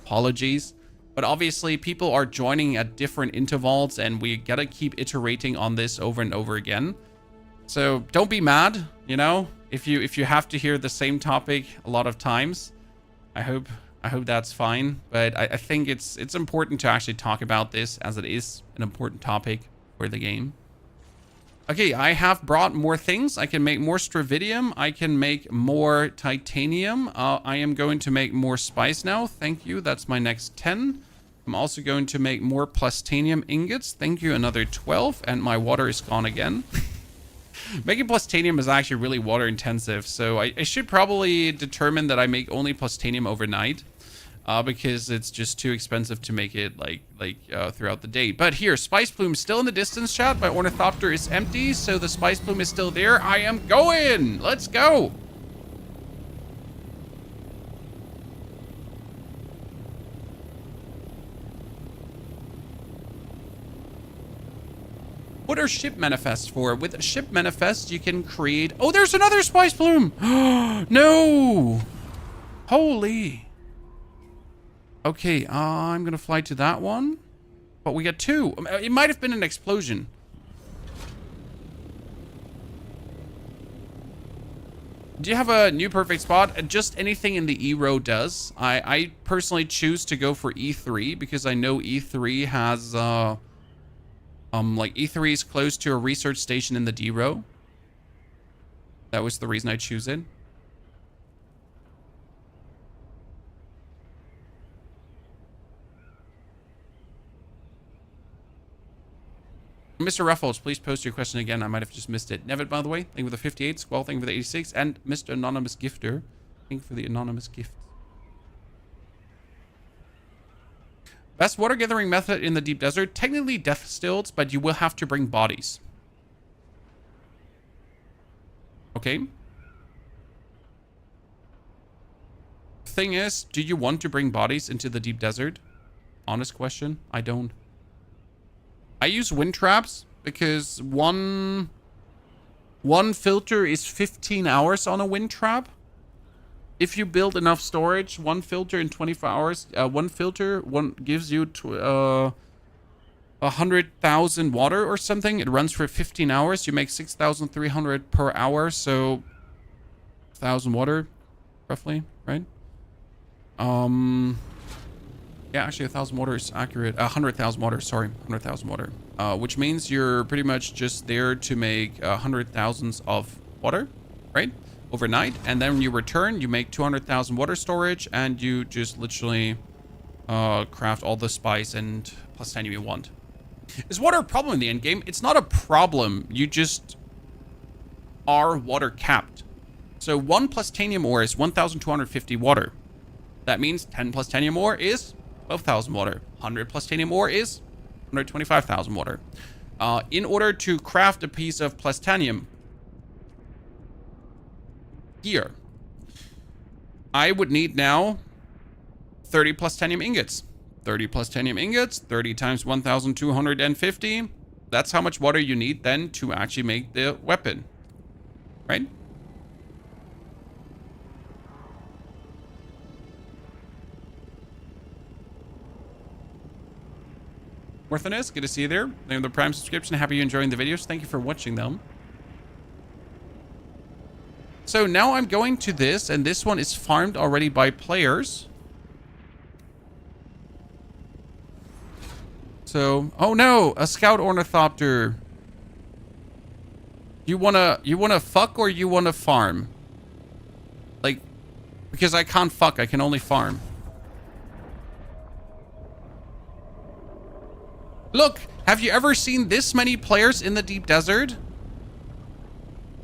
A: apologies. But obviously, people are joining at different intervals, and we gotta keep iterating on this over and over again. So don't be mad, you know, if you have to hear the same topic a lot of times. I hope that's fine. But I think it's important to actually talk about this, as it is an important topic for the game. Okay, I have brought more things. I can make more stravidium. I can make more titanium. I am going to make more spice now. Thank you. That's my next 10. I'm also going to make more plastanium ingots. Thank you. Another 12. And my water is gone again. Making plastanium is actually really water intensive. So I should probably determine that I make only plastanium overnight. Because it's just too expensive to make it throughout the day. But here, Spice Plume still in the distance, chat. My Ornithopter is empty, so the Spice Plume is still there. I am going! Let's go! What are ship manifests for? With ship manifests, you can create... Oh, there's another Spice Plume! No! Holy... Okay, I'm gonna fly to that one. But we got two. It might have been an explosion. Do you have a new perfect spot? Just anything in the E row does. I personally choose to go for E3 because I know E3 has E3 is close to a research station in the D row. That was the reason I choose it. Mr. Ruffles, please post your question again. I might have just missed it. Nevitt, by the way, thank you for the 58. Squall, thank you for the 86. And Mr. Anonymous Gifter, thank you for the anonymous gift. Best water gathering method in the deep desert. Technically death stills, but you will have to bring bodies. Okay. Thing is, do you want to bring bodies into the deep desert? Honest question. I don't. I use wind traps because one filter is 15 hours on a wind trap. If you build enough storage, one filter in 24 hours, one gives you 100,000 water or something. It runs for 15 hours. You make 6,300 per hour, so 1,000 water, roughly, right? Yeah, actually 1,000 water is accurate. 100,000 water, sorry, 100,000 water. Which means you're pretty much just there to make 100,000 of water, right? Overnight. And then when you return, you make 200,000 water storage, and you just literally craft all the spice and plastanium you want. Is water a problem in the end game? It's not a problem. You just are water capped. So 1 plastanium ore is 1,250 water. That means 10 plastanium ore is 12,000 water. 100 plastanium ore is 125,000 water. In order to craft a piece of plastanium here, I would need now 30 plastanium ingots. 30 plastanium ingots, 30 times 1,250. That's how much water you need then to actually make the weapon, right? Worthiness, good to see you there. Thank you for the Prime subscription. Happy you're enjoying the videos. Thank you for watching them. So now I'm going to this, and this one is farmed already by players. So, oh no, a scout ornithopter. You wanna fuck or you wanna farm? Like, because I can't fuck, I can only farm. Look, Have you ever seen this many players in the deep desert?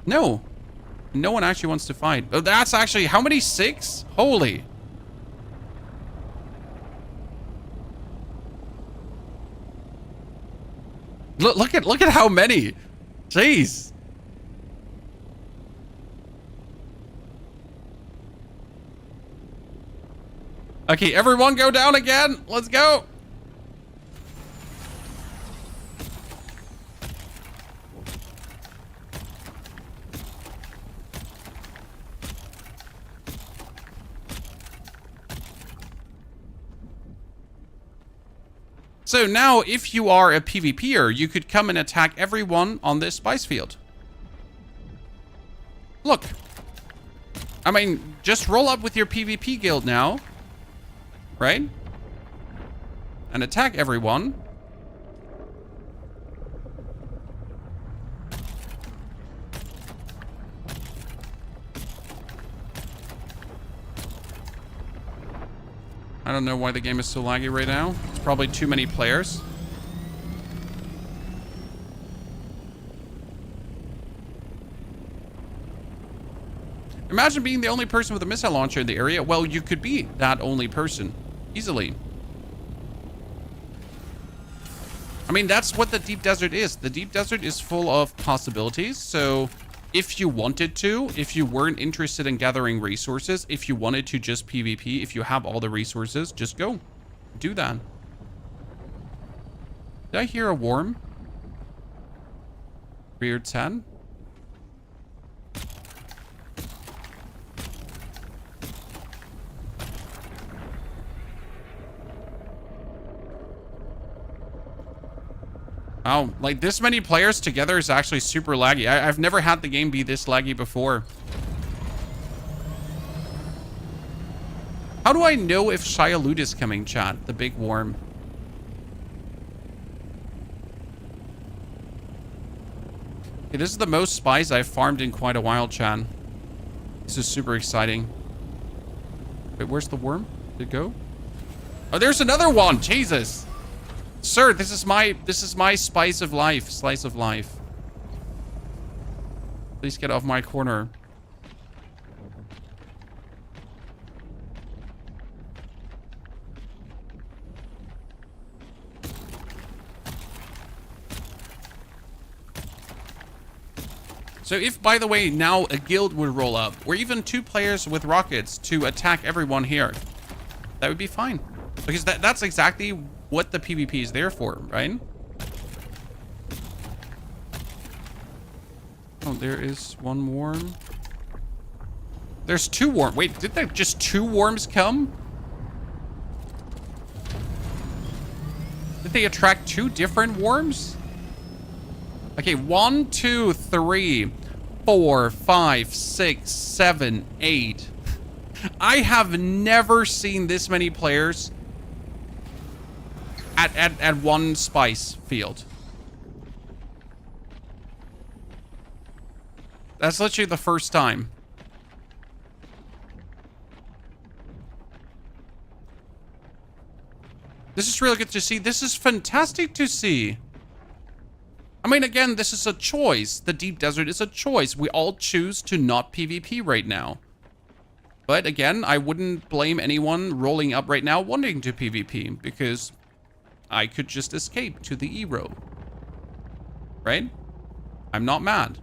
A: No. No one actually wants to fight. Oh, that's actually... How many? 6? Holy. Look at how many. Jeez. Okay, everyone go down again. Let's go. So now, if you are a PvPer, you could come and attack everyone on this spice field. Look. I mean, just roll up with your PvP guild now. Right? And attack everyone. I don't know why the game is so laggy right now. It's probably too many players. Imagine being the only person with a missile launcher in the area. Well, you could be that only person. Easily. I mean, that's what the deep desert is. The deep desert is full of possibilities. So if you wanted to, if you weren't interested in gathering resources, if you wanted to just PvP, if you have all the resources, just go. Do that. Did I hear a worm? Rear 10? Oh, like this many players together is actually super laggy. I've never had the game be this laggy before. How do I know if Shia is coming, chat? The big worm. Okay, this is the most spies I've farmed in quite a while, chat. This is super exciting. Wait, where's the worm? Did it go? Oh, there's another one! Jesus! Sir, this is my spice of life. Slice of life. Please get off my corner. So if, by the way, now a guild would roll up, or even 2 players with rockets to attack everyone here, that would be fine. Because that's exactly what the PvP is there for, right? Oh, there is one worm. There's 2 worms. Wait, did there just 2 worms come? Did they attract 2 different worms? Okay, 1, 2, 3, 4, 5, 6, 7, 8. I have never seen this many players at one spice field. That's literally the first time. This is really good to see. This is fantastic to see. I mean, again, this is a choice. The deep desert is a choice. We all choose to not PvP right now. But again, I wouldn't blame anyone rolling up right now wanting to PvP, because I could just escape to the E-row. Right? I'm not mad.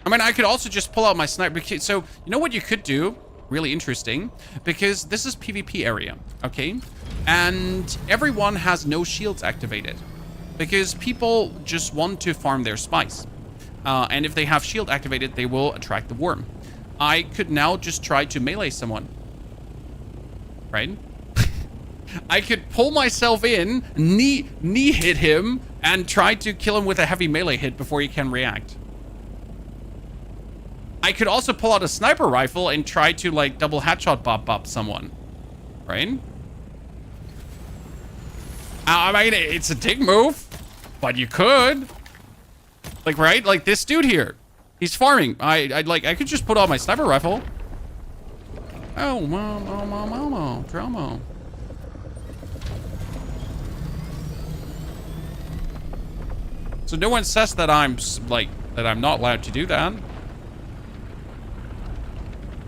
A: I mean, I could also just pull out my sniper. So, you know what you could do? Really interesting. Because this is PvP area, okay? And everyone has no shields activated. Because people just want to farm their spice. And if they have shield activated, they will attract the worm. I could now just try to melee someone. Right? I could pull myself in, knee hit him, and try to kill him with a heavy melee hit before he can react. I could also pull out a sniper rifle and try to, like, double headshot bop someone. Right? I mean, it's a dick move, but you could. Like, right? Like this dude here. He's farming. I could just put out my sniper rifle. Oh, drama. So no one says that that I'm not allowed to do that.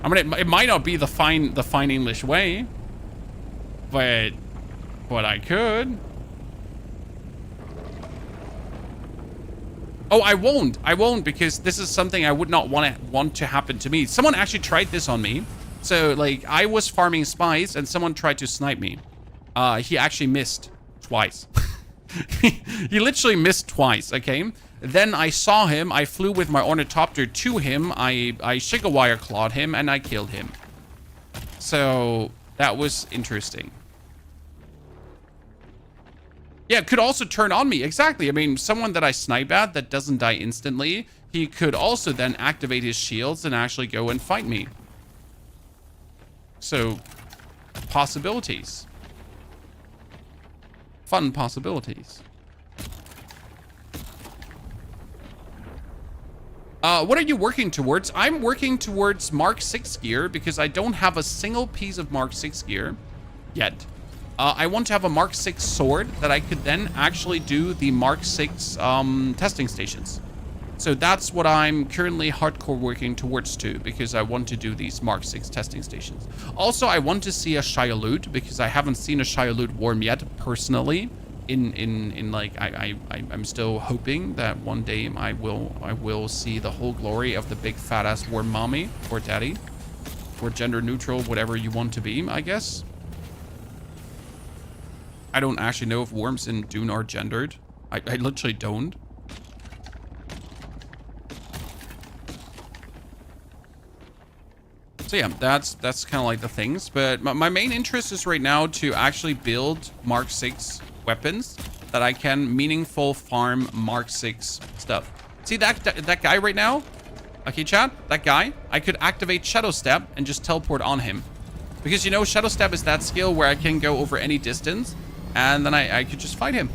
A: I mean, it might not be the fine English way, but I could. Oh, I won't because this is something I would not want to happen to me. Someone actually tried this on me. So like I was farming spies and someone tried to snipe me. He actually missed twice. He literally missed twice, okay? Then I saw him, I flew with my Ornithopter to him, I Shigawire clawed him, and I killed him. So, that was interesting. Yeah, it could also turn on me, exactly. I mean, someone that I snipe at that doesn't die instantly, he could also then activate his shields and actually go and fight me. So, possibilities. Fun possibilities. What are you working towards? I'm working towards Mark 6 gear because I don't have a single piece of Mark 6 gear yet. I want to have a Mark 6 sword that I could then actually do the Mark 6 testing stations. So that's what I'm currently hardcore working towards too, because I want to do these Mark 6 testing stations. Also, I want to see a Shia-Lut because I haven't seen a Shia-Lut worm yet personally. I'm still hoping that one day I will see the whole glory of the big fat ass worm mommy or daddy or gender neutral, whatever you want to be, I guess. I don't actually know if worms in Dune are gendered. I literally don't. So yeah, that's kind of like the things. But my main interest is right now to actually build Mark 6 weapons that I can meaningful farm Mark 6 stuff. See that guy right now? Okay, chat, that guy, I could activate Shadow Step and just teleport on him. Because, you know, Shadow Step is that skill where I can go over any distance and then I could just fight him.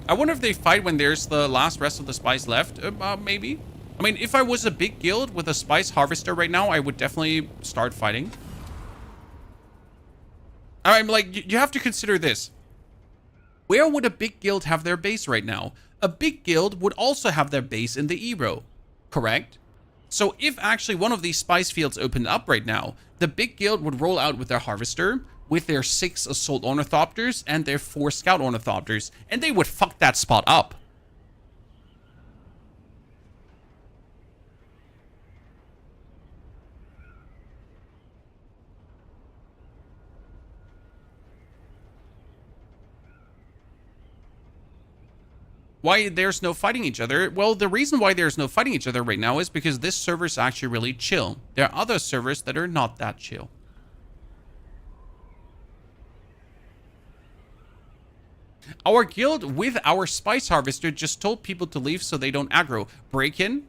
A: I wonder if they fight when there's the last rest of the spice left. Maybe. I mean, if I was a big guild with a spice harvester right now, I would definitely start fighting. I'm like, you have to consider this. Where would a big guild have their base right now? A big guild would also have their base in the Ebro, correct? So if actually one of these spice fields opened up right now, the big guild would roll out with their harvester, with their 6 assault ornithopters and their 4 scout ornithopters, and they would fuck that spot up. Why there's no fighting each other? Well, the reason why there's no fighting each other right now is because this server is actually really chill. There are other servers that are not that chill. Our guild with our spice harvester just told people to leave so they don't aggro. Break in.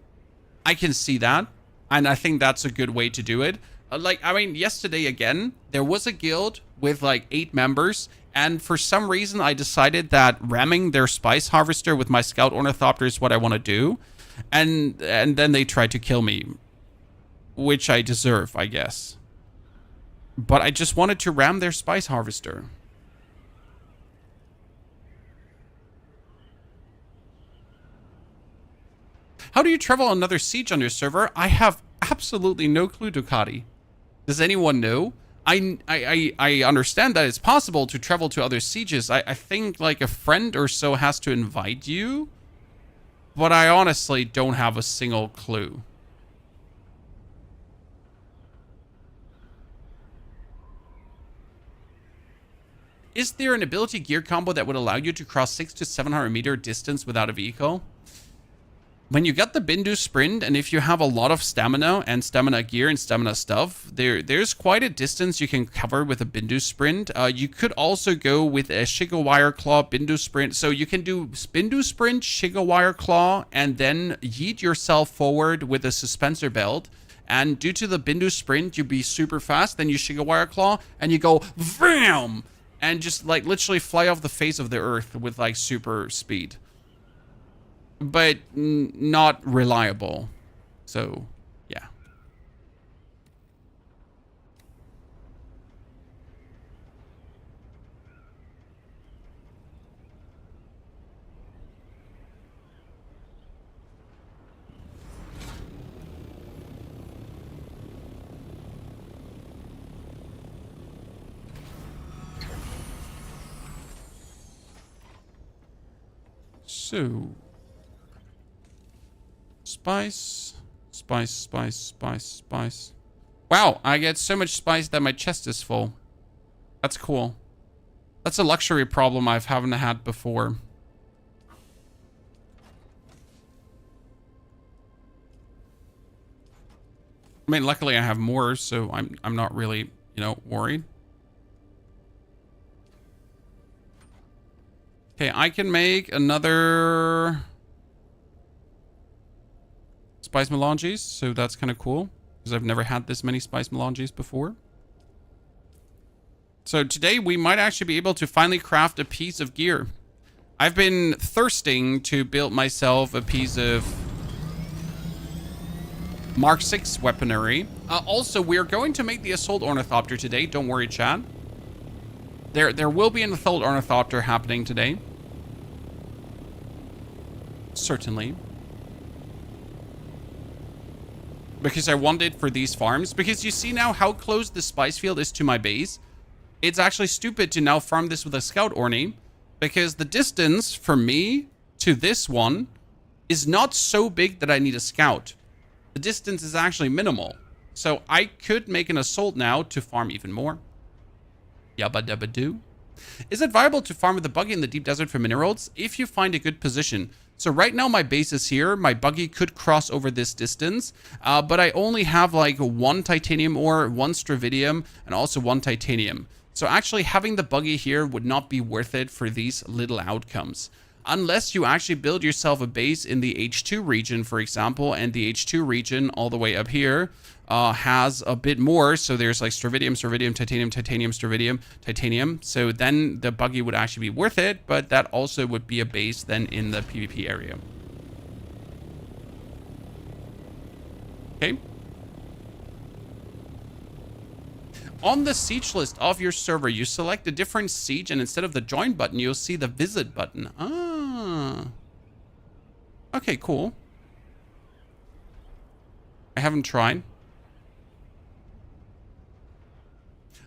A: I can see that. And I think that's a good way to do it. Yesterday again, there was a guild with like 8 members. And for some reason, I decided that ramming their spice harvester with my scout ornithopter is what I want to do. And then they tried to kill me. Which I deserve, I guess. But I just wanted to ram their spice harvester. How do you travel another siege on your server? I have absolutely no clue, Ducati. Does anyone know? I understand that it's possible to travel to other sieges. I think like a friend or so has to invite you. But I honestly don't have a single clue. Is there an ability gear combo that would allow you to cross 600 to 700 meter distance without a vehicle? When you get the Bindu Sprint, and if you have a lot of stamina and stamina gear and stamina stuff, there's quite a distance you can cover with a Bindu Sprint. You could also go with a Shigawire Claw Bindu Sprint. So you can do Bindu Sprint, Shigawire Claw, and then yeet yourself forward with a suspensor belt. And due to the Bindu Sprint, you'd be super fast. Then you Shigawire Claw, and you go VAM! and just like literally fly off the face of the earth with like super speed, but not reliable. So yeah. So, spice. Wow, I get so much spice that my chest is full. That's cool. That's a luxury problem I haven't had before. I mean, luckily I have more, so I'm not really, worried. Okay, I can make another spice melanges, so that's kind of cool because I've never had this many spice melanges before. So today we might actually be able to finally craft a piece of gear. I've been thirsting to build myself a piece of Mark 6 weaponry. Also, we're going to make the Assault Ornithopter today. Don't worry, chat. There will be an Assault Ornithopter happening today. Certainly. Because I want it for these farms. Because you see now how close the spice field is to my base. It's actually stupid to now farm this with a Scout Orni. Because the distance from me to this one is not so big that I need a Scout. The distance is actually minimal. So I could make an Assault now to farm even more. Yabba dabba doo. Is it viable to farm with a buggy in the deep desert for minerals? If you find a good position. So right now my base is here. My buggy could cross over this distance. But I only have like 1 titanium ore, 1 stravidium, and also 1 titanium. So actually having the buggy here would not be worth it for these little outcomes. Unless you actually build yourself a base in the H2 region, for example, and the H2 region all the way up here has a bit more. So there's like stravidium, titanium, stravidium, titanium. So then the buggy would actually be worth it, but that also would be a base then in the PvP area. Okay. On the siege list of your server, you select a different siege, and instead of the join button, you'll see the visit button. Ah. Okay, cool. I haven't tried.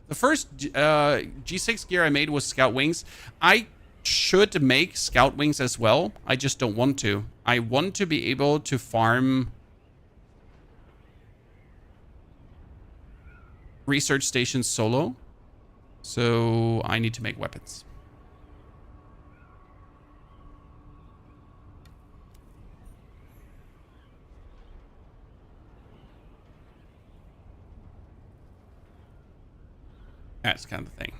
A: The first G6 gear I made was Scout Wings. I should make Scout Wings as well. I just don't want to. I want to be able to farm research stations solo. So I need to make weapons. That's kind of the thing.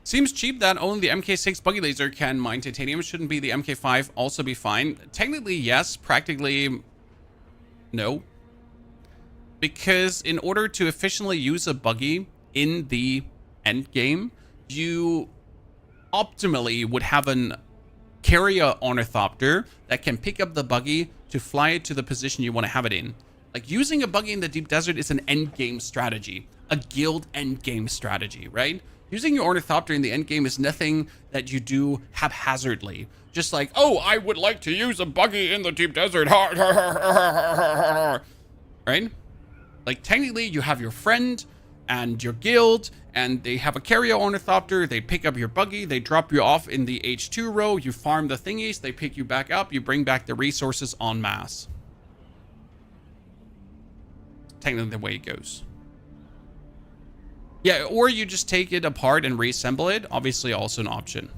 A: Seems cheap that only the MK6 buggy laser can mine titanium. Shouldn't be the MK5 also be fine? Technically, yes. Practically, no. Because in order to efficiently use a buggy in the end game, you optimally would have an carrier ornithopter that can pick up the buggy to fly it to the position you want to have it in. Like, using a buggy in the deep desert is an end game strategy, a guild end game strategy, right? Using your ornithopter in the end game is nothing that you do haphazardly. Just like, oh, I would like to use a buggy in the deep desert. Right? Like, technically, you have your friend and your guild, and they have a carrier ornithopter. They pick up your buggy. They drop you off in the H2 row. You farm the thingies. They pick you back up. You bring back the resources en masse. Technically the way it goes. Yeah, or you just take it apart and reassemble it. Obviously also an option.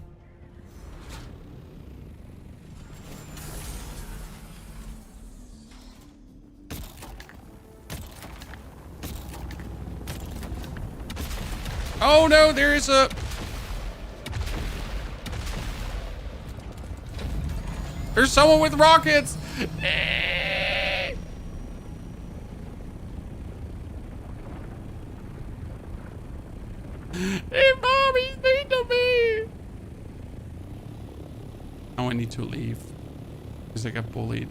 A: Oh no, there's someone with rockets. Hey, Mom, he's mean to me. Now I need to leave because I got bullied.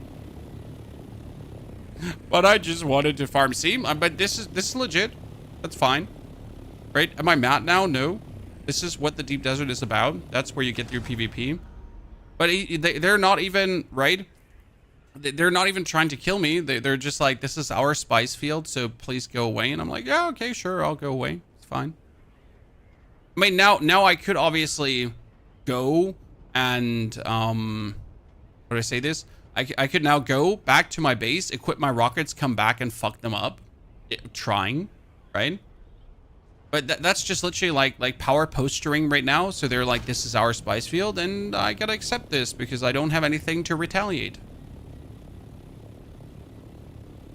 A: But I just wanted to farm. See, but this is legit. That's fine, right? Am I mad now? No. This is what the deep desert is about. That's where you get your PvP. But they're not even, right? They're not even trying to kill me. They're just like, this is our spice field, so please go away. And I'm like, yeah, okay, sure, I'll go away. It's fine. I mean, now I could obviously go and, how do I say this? I could now go back to my base, equip my rockets, come back and fuck them up. Trying, right? But that's just literally like power posturing right now. So they're like, this is our spice field, and I gotta accept this because I don't have anything to retaliate.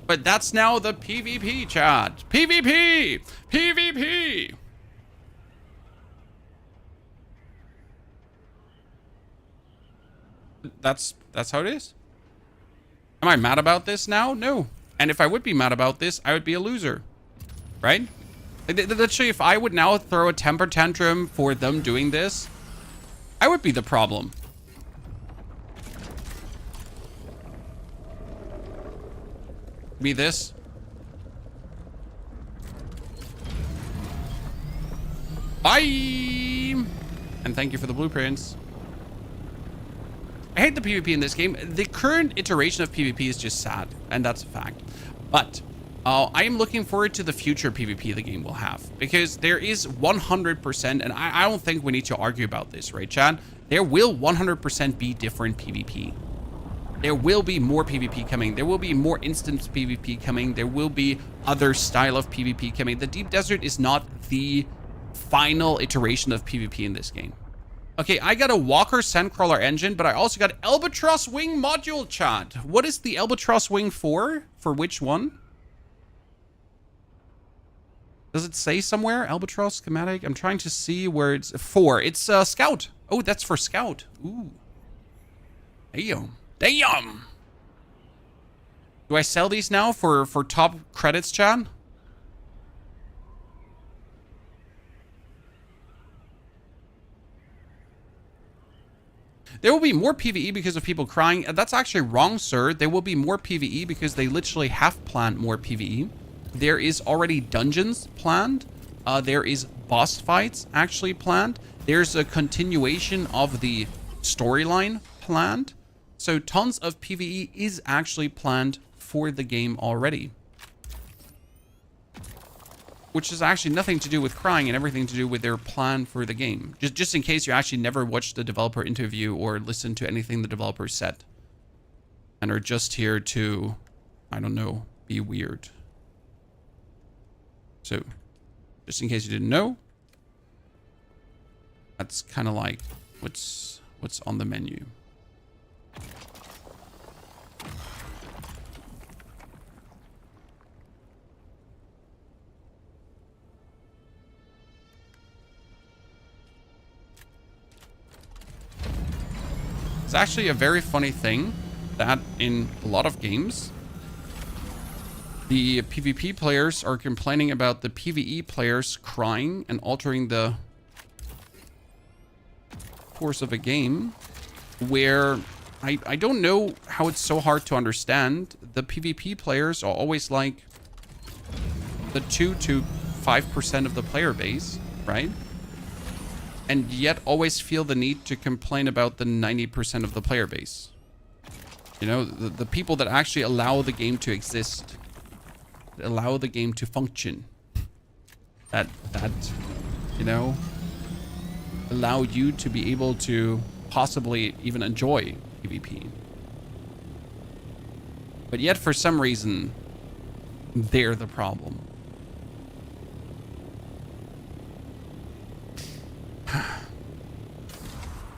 A: But that's now the PvP, chat. PvP! PvP! That's how it is. Am I mad about this now? No. And if I would be mad about this, I would be a loser. Right? Literally, if I would now throw a temper tantrum for them doing this, I would be the problem. Be this. Bye! And thank you for the blueprints. I hate the PvP in this game. The current iteration of PvP is just sad, and that's a fact. But I am looking forward to the future PvP the game will have, because there is 100%, and I don't think we need to argue about this, right, Chad? There will 100% be different PvP. There will be more PvP coming. There will be more instance PvP coming. There will be other style of PvP coming. The Deep Desert is not the final iteration of PvP in this game. Okay, I got a Walker Sandcrawler engine, but I also got Albatross Wing module, chat. What is the Albatross Wing for? For which one? Does it say somewhere? Albatross schematic? I'm trying to see where it's for. It's Scout. Oh, that's for Scout. Ooh. Damn. Damn. Do I sell these now for top credits, chat? There will be more PvE because of people crying. That's actually wrong, sir. There will be more PvE because they literally have planned more PvE. There is already dungeons planned. There is boss fights actually planned. There's a continuation of the storyline planned. So tons of PvE is actually planned for the game already. Which is actually nothing to do with crying and everything to do with their plan for the game. Just in case you actually never watched the developer interview or listened to anything the developer said. And are just here to, I don't know, be weird. So, just in case you didn't know, that's kind of like what's on the menu. It's actually a very funny thing that in a lot of games, the PvP players are complaining about the PvE players crying and altering the course of a game, where I don't know how it's so hard to understand. The PvP players are always like the 2 to 5% of the player base, right? And yet always feel the need to complain about the 90% of the player base. You know, the people that actually allow the game to exist, allow the game to function, that you know, allow you to be able to possibly even enjoy PvP. But yet for some reason, they're the problem.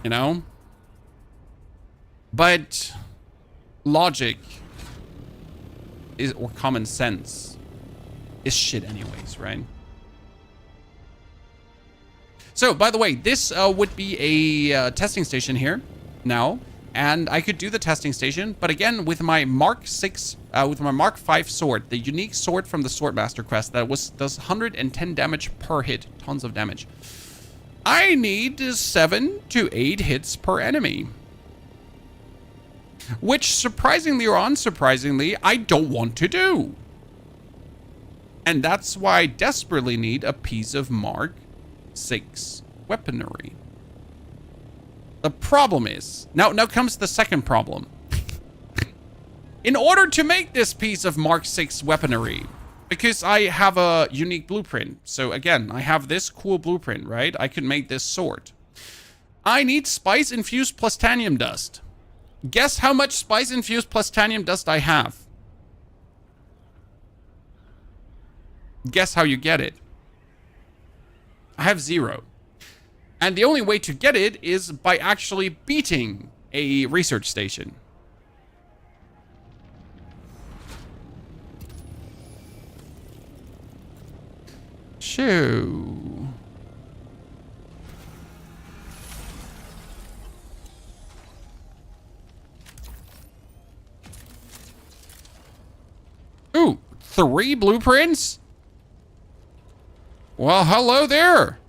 A: You know? But logic is, or common sense is shit anyways, right? So, by the way, this would be a testing station here now. and I could do the testing station. But again, with my Mark 6, with my Mark 5 sword, the unique sword from the Swordmaster quest that does 110 damage per hit, tons of damage. I need 7 to 8 hits per enemy. Which, surprisingly or unsurprisingly, I don't want to do. And that's why I desperately need a piece of Mark 6 weaponry. The problem is, now comes the second problem. In order to make this piece of Mark 6 weaponry, because I have a unique blueprint. So again, I have this cool blueprint, right? I could make this sword. I need spice-infused plastanium dust. Guess how much spice-infused plastanium dust I have? Guess how you get it. I have 0. And the only way to get it is by actually beating a research station. Shoo. Ooh, 3 blueprints? Well, hello there.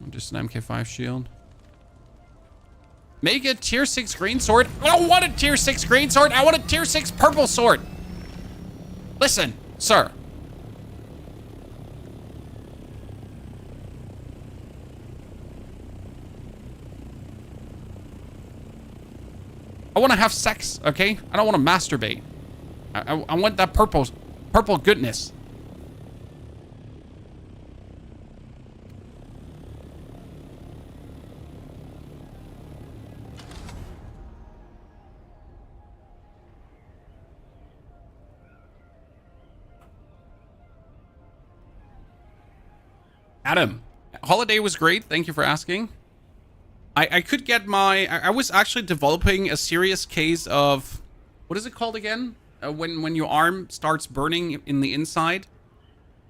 A: Just an MK5 shield. Make a tier 6 green sword. I don't want a tier 6 green sword. I want a tier 6 purple sword. Listen, sir. I want to have sex, okay? I don't want to masturbate. I want that purple goodness. Adam, holiday was great. Thank you for asking. I could get my... I was actually developing a serious case of... What is it called again? When your arm starts burning in the inside.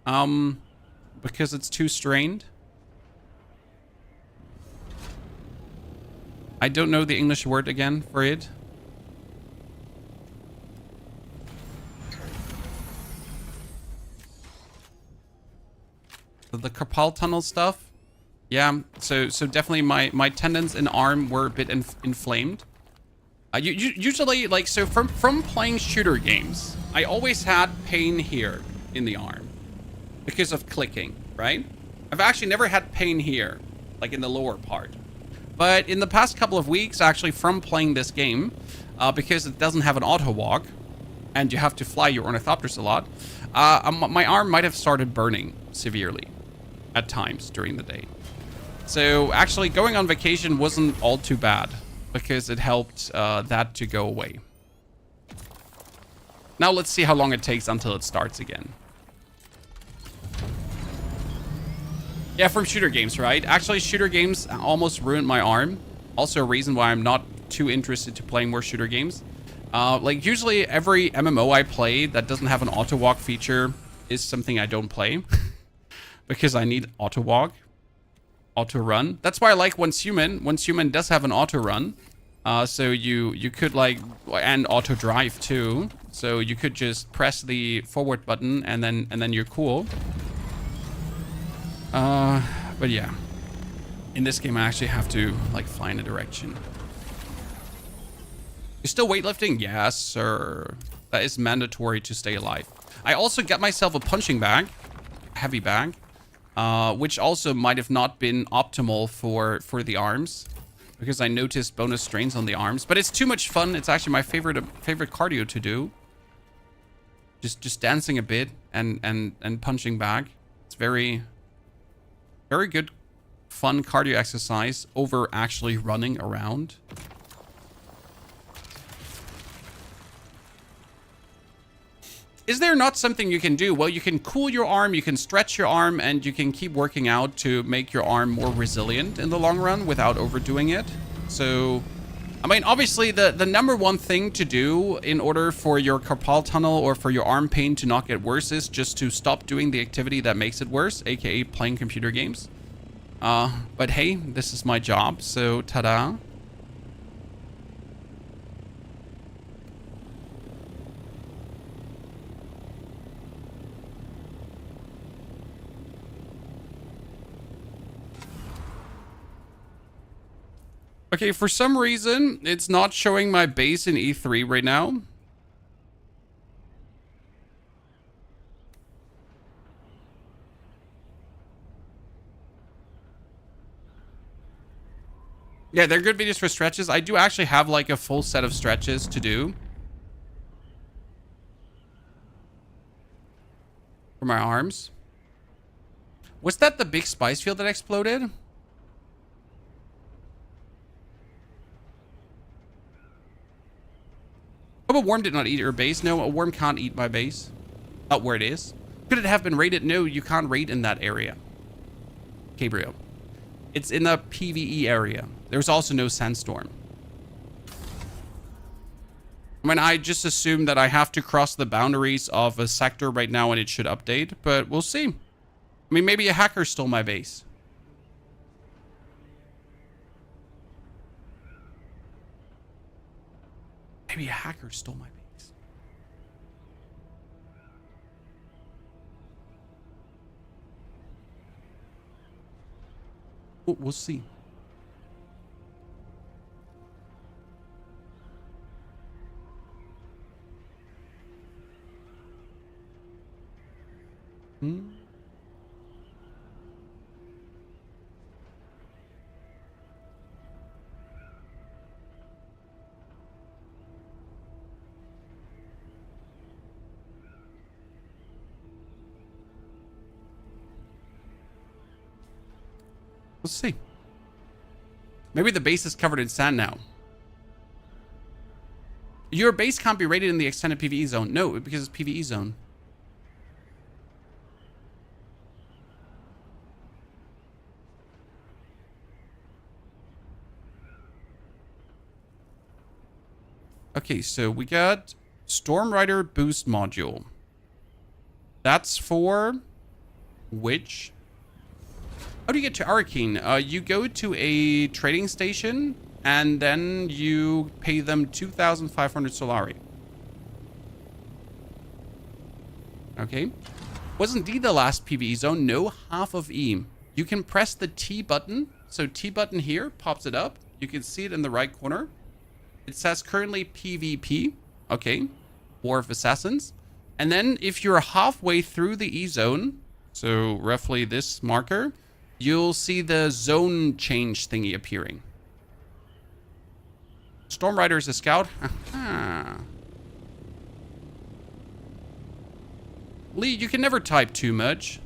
A: Because it's too strained. I don't know the English word again for it. The carpal tunnel stuff. Yeah, so definitely my tendons and arm were a bit inflamed. Usually, like, so from playing shooter games, I always had pain here in the arm because of clicking, right? I've actually never had pain here, like in the lower part. But in the past couple of weeks, actually, from playing this game, because it doesn't have an auto walk, and you have to fly your Ornithopters a lot, my arm might have started burning severely at times during the day. So actually going on vacation wasn't all too bad because it helped that to go away. Now let's see how long it takes until it starts again. Yeah, from shooter games, right? Actually, shooter games almost ruined my arm. Also a reason why I'm not too interested to playing more shooter games. Like usually every MMO I play that doesn't have an auto walk feature is something I don't play. Because I need auto walk, auto run. That's why I like Once Human. Once Human does have an auto run, so you could like, and auto drive too. So you could just press the forward button and then you're cool. But yeah, in this game I actually have to like fly in a direction. You're still weightlifting? Yes, sir. That is mandatory to stay alive. I also got myself a punching bag, heavy bag. Which also might have not been optimal for the arms, because I noticed bonus strains on the arms. But it's too much fun. It's actually my favorite cardio to do. Just dancing a bit and punching back. It's very good, fun cardio exercise over actually running around. Is there not something you can do? Well, you can cool your arm, you can stretch your arm, and you can keep working out to make your arm more resilient in the long run without overdoing it. So I mean, obviously, the number one thing to do in order for your carpal tunnel or for your arm pain to not get worse is just to stop doing the activity that makes it worse, aka playing computer games. But hey, this is my job, so ta-da. Okay, for some reason, it's not showing my base in E3 right now. Yeah, they're good videos for stretches. I do actually have like a full set of stretches to do for my arms. Was that the big spice field that exploded? Oh, a worm did not eat your base. No, a worm can't eat my base. Not where it is. Could it have been raided? No, you can't raid in that area. Gabriel. It's in the PvE area. There's also no sandstorm. I mean, I just assume that I have to cross the boundaries of a sector right now and it should update, but we'll see. I mean, maybe a hacker stole my base. Maybe a hacker stole my base. We'll see. Let's see. Maybe the base is covered in sand now. Your base can't be raided in the extended PvE zone. No, because it's PvE zone. Okay, so we got Storm Rider boost module. That's for which? How do you get to Arrakis? You go to a trading station and then you pay them 2,500 Solari. Okay. Was indeed the last PvE zone. No, half of E. You can press the T button. So T button here pops it up. You can see it in the right corner. It says currently PvP. Okay. War of Assassins. And then if you're halfway through the E zone, so roughly this marker, you'll see the zone change thingy appearing. Storm Rider is a scout. Lee, you can never type too much.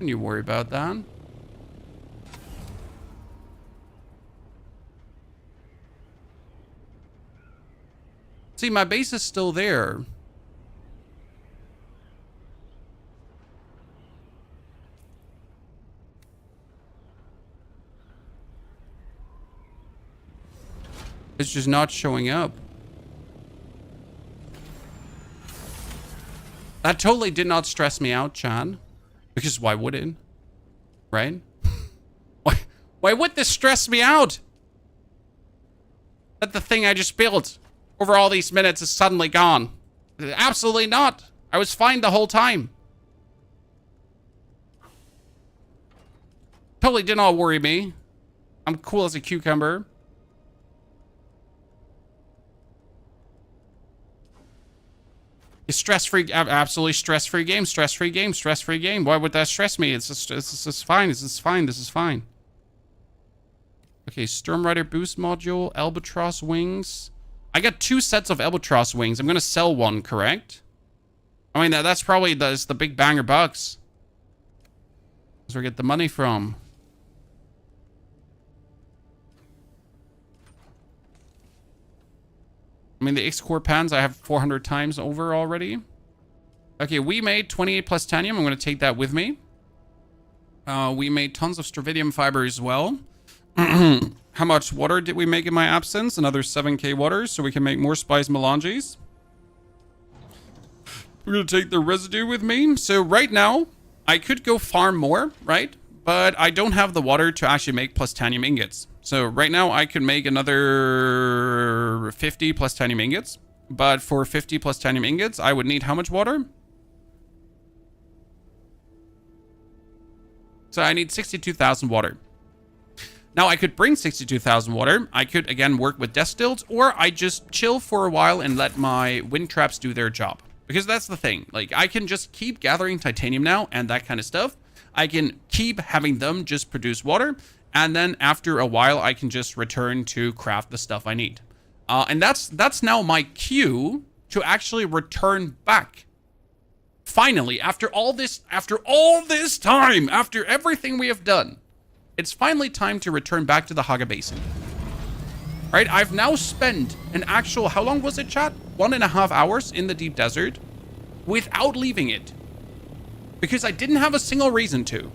A: Don't you worry about that. See, my base is still there. It's just not showing up. That totally did not stress me out, Chan. Because why would it? Right? Why would this stress me out? That the thing I just built over all these minutes is suddenly gone. Absolutely not. I was fine the whole time. Totally did not worry me. I'm cool as a cucumber. It's stress-free, absolutely stress-free game, stress-free game, stress-free game. Why would that stress me? It's just fine, this is fine, this is fine. Okay, Storm Rider boost module, Albatross wings. I got 2 sets of Albatross wings. I'm gonna sell one, correct? I mean, that's probably the big banger bucks. That's where I get the money from. I mean, the X-Core pans I have 400 times over already. Okay, we made 28 plus titanium. I'm going to take that with me. We made tons of stravidium fiber as well. How much water did we make in my absence? Another 7k water, so we can make more spice melanges. We're gonna take the residue with me. So right now, I could go farm more, right? But I don't have the water to actually make plastanium ingots. So right now, I could make another 50 plastanium ingots. But for 50 plastanium ingots, I would need how much water? So I need 62,000 water. Now, I could bring 62,000 water. I could, again, work with death stills, or I just chill for a while and let my wind traps do their job. Because that's the thing. Like, I can just keep gathering titanium now and that kind of stuff. I can keep having them just produce water. And then after a while, I can just return to craft the stuff I need. And that's now my cue to actually return back. Finally, after all this time, after everything we have done, it's finally time to return back to the Haga Basin. Right, I've now spent an actual, how long was it, chat? 1.5 hours in the deep desert without leaving it. Because I didn't have a single reason to.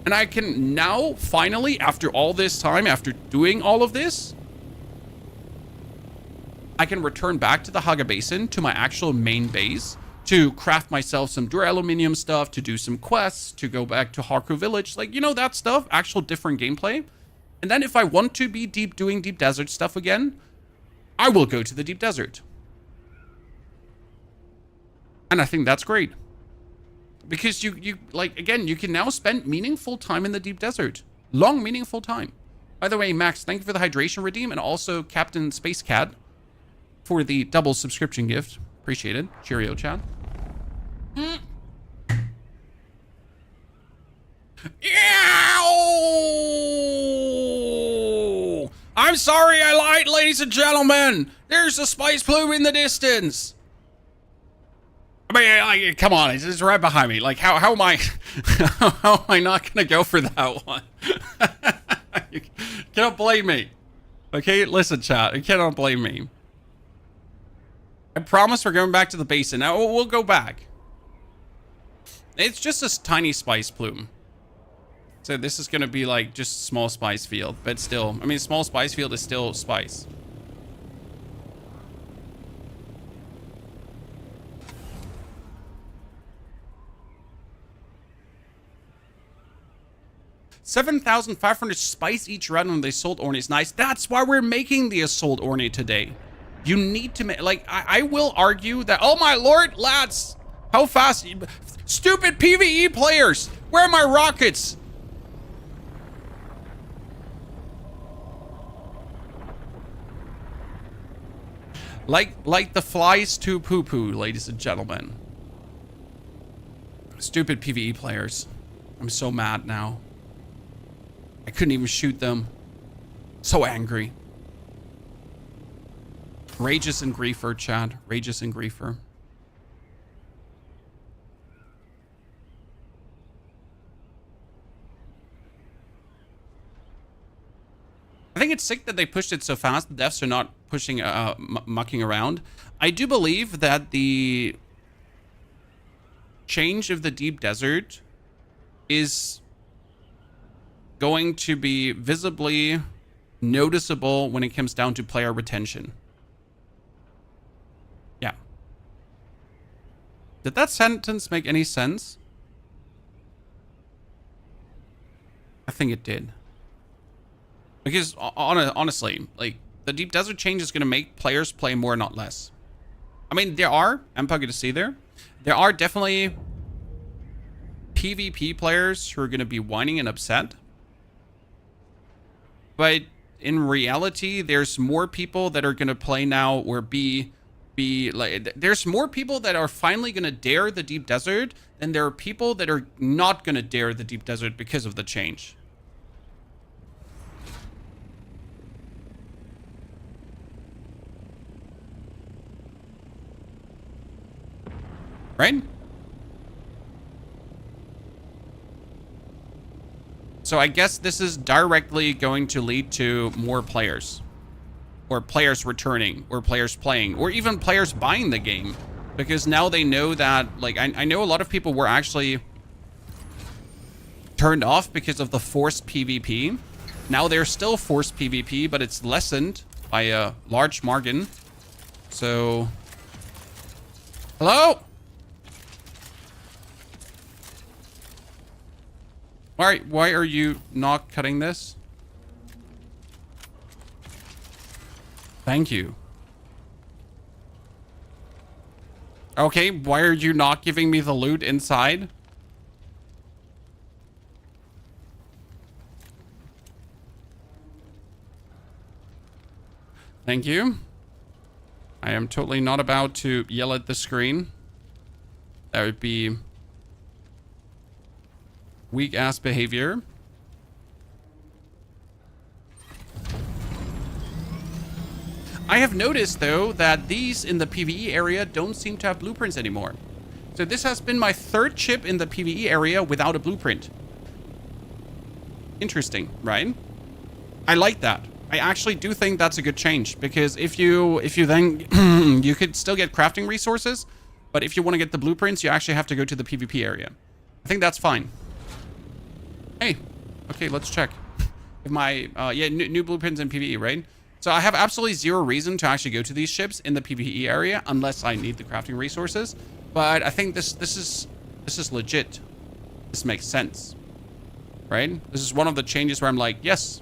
A: And I can now, finally, after all this time, after doing all of this, I can return back to the Haga Basin, to my actual main base, to craft myself some duraluminum stuff, to do some quests, to go back to Harku Village, like, you know, that stuff, actual different gameplay. And then if I want to be doing deep desert stuff again, I will go to the deep desert. And I think that's great. Because you like, again, you can now spend meaningful time in the deep desert. Long, meaningful time. By the way, Max, thank you for the hydration redeem, and also Captain Space Cat for the double subscription gift. Appreciate it. Cheerio, chat. Ew! I'm sorry I lied, ladies and gentlemen. There's a spice plume in the distance. I mean, like, come on, it's right behind me. Like, how am I, how am I not gonna go for that one? You cannot blame me. Okay, listen, chat. You cannot blame me. I promise we're going back to the basin. Now, we'll go back. It's just a tiny spice plume. So this is going to be like just small spice field. But still, I mean, small spice field is still spice. $7,500 spice each round when they sold Orny is nice. That's why we're making the assault Orny today. You need to make, like, I will argue that, oh my lord, lads, how fast, stupid PvE players, where are my rockets? Like the flies to poo-poo, ladies and gentlemen. Stupid PvE players. I'm so mad now. I couldn't even shoot them. So angry. Rageous and griefer, Chad. Rageous and griefer. I think it's sick that they pushed it so fast. The devs are not pushing, mucking around. I do believe that the change of the deep desert is going to be visibly noticeable when it comes down to player retention. Yeah. Did that sentence make any sense? I think it did. Because honestly, like, the deep desert change is going to make players play more, not less. I mean, I'm probably going to see there are definitely PvP players who are going to be whining and upset. But in reality, there's more people that are going to play now or be like, there's more people that are finally going to dare the deep desert than there are people that are not going to dare the deep desert because of the change. Right? So I guess this is directly going to lead to more players. Or players returning. Or players playing. Or even players buying the game. Because now they know that, like, I know a lot of people were actually turned off because of the forced PvP. Now there's still forced PvP, but it's lessened by a large margin. So, hello? Why are you not cutting this? Thank you. Okay, why are you not giving me the loot inside? Thank you. I am totally not about to yell at the screen. That would be weak-ass behavior. I have noticed, though, that these in the PvE area don't seem to have blueprints anymore. So this has been my third chip in the PvE area without a blueprint. Interesting, right? I like that. I actually do think that's a good change, because if you then you could still get crafting resources, but if you want to get the blueprints, you actually have to go to the PvP area. I think that's fine. Hey, okay, let's check. If my yeah, new blueprints in PvE, right? So I have absolutely zero reason to actually go to these ships in the PvE area unless I need the crafting resources. But I think this is legit. This makes sense, right? This is one of the changes where I'm like, yes,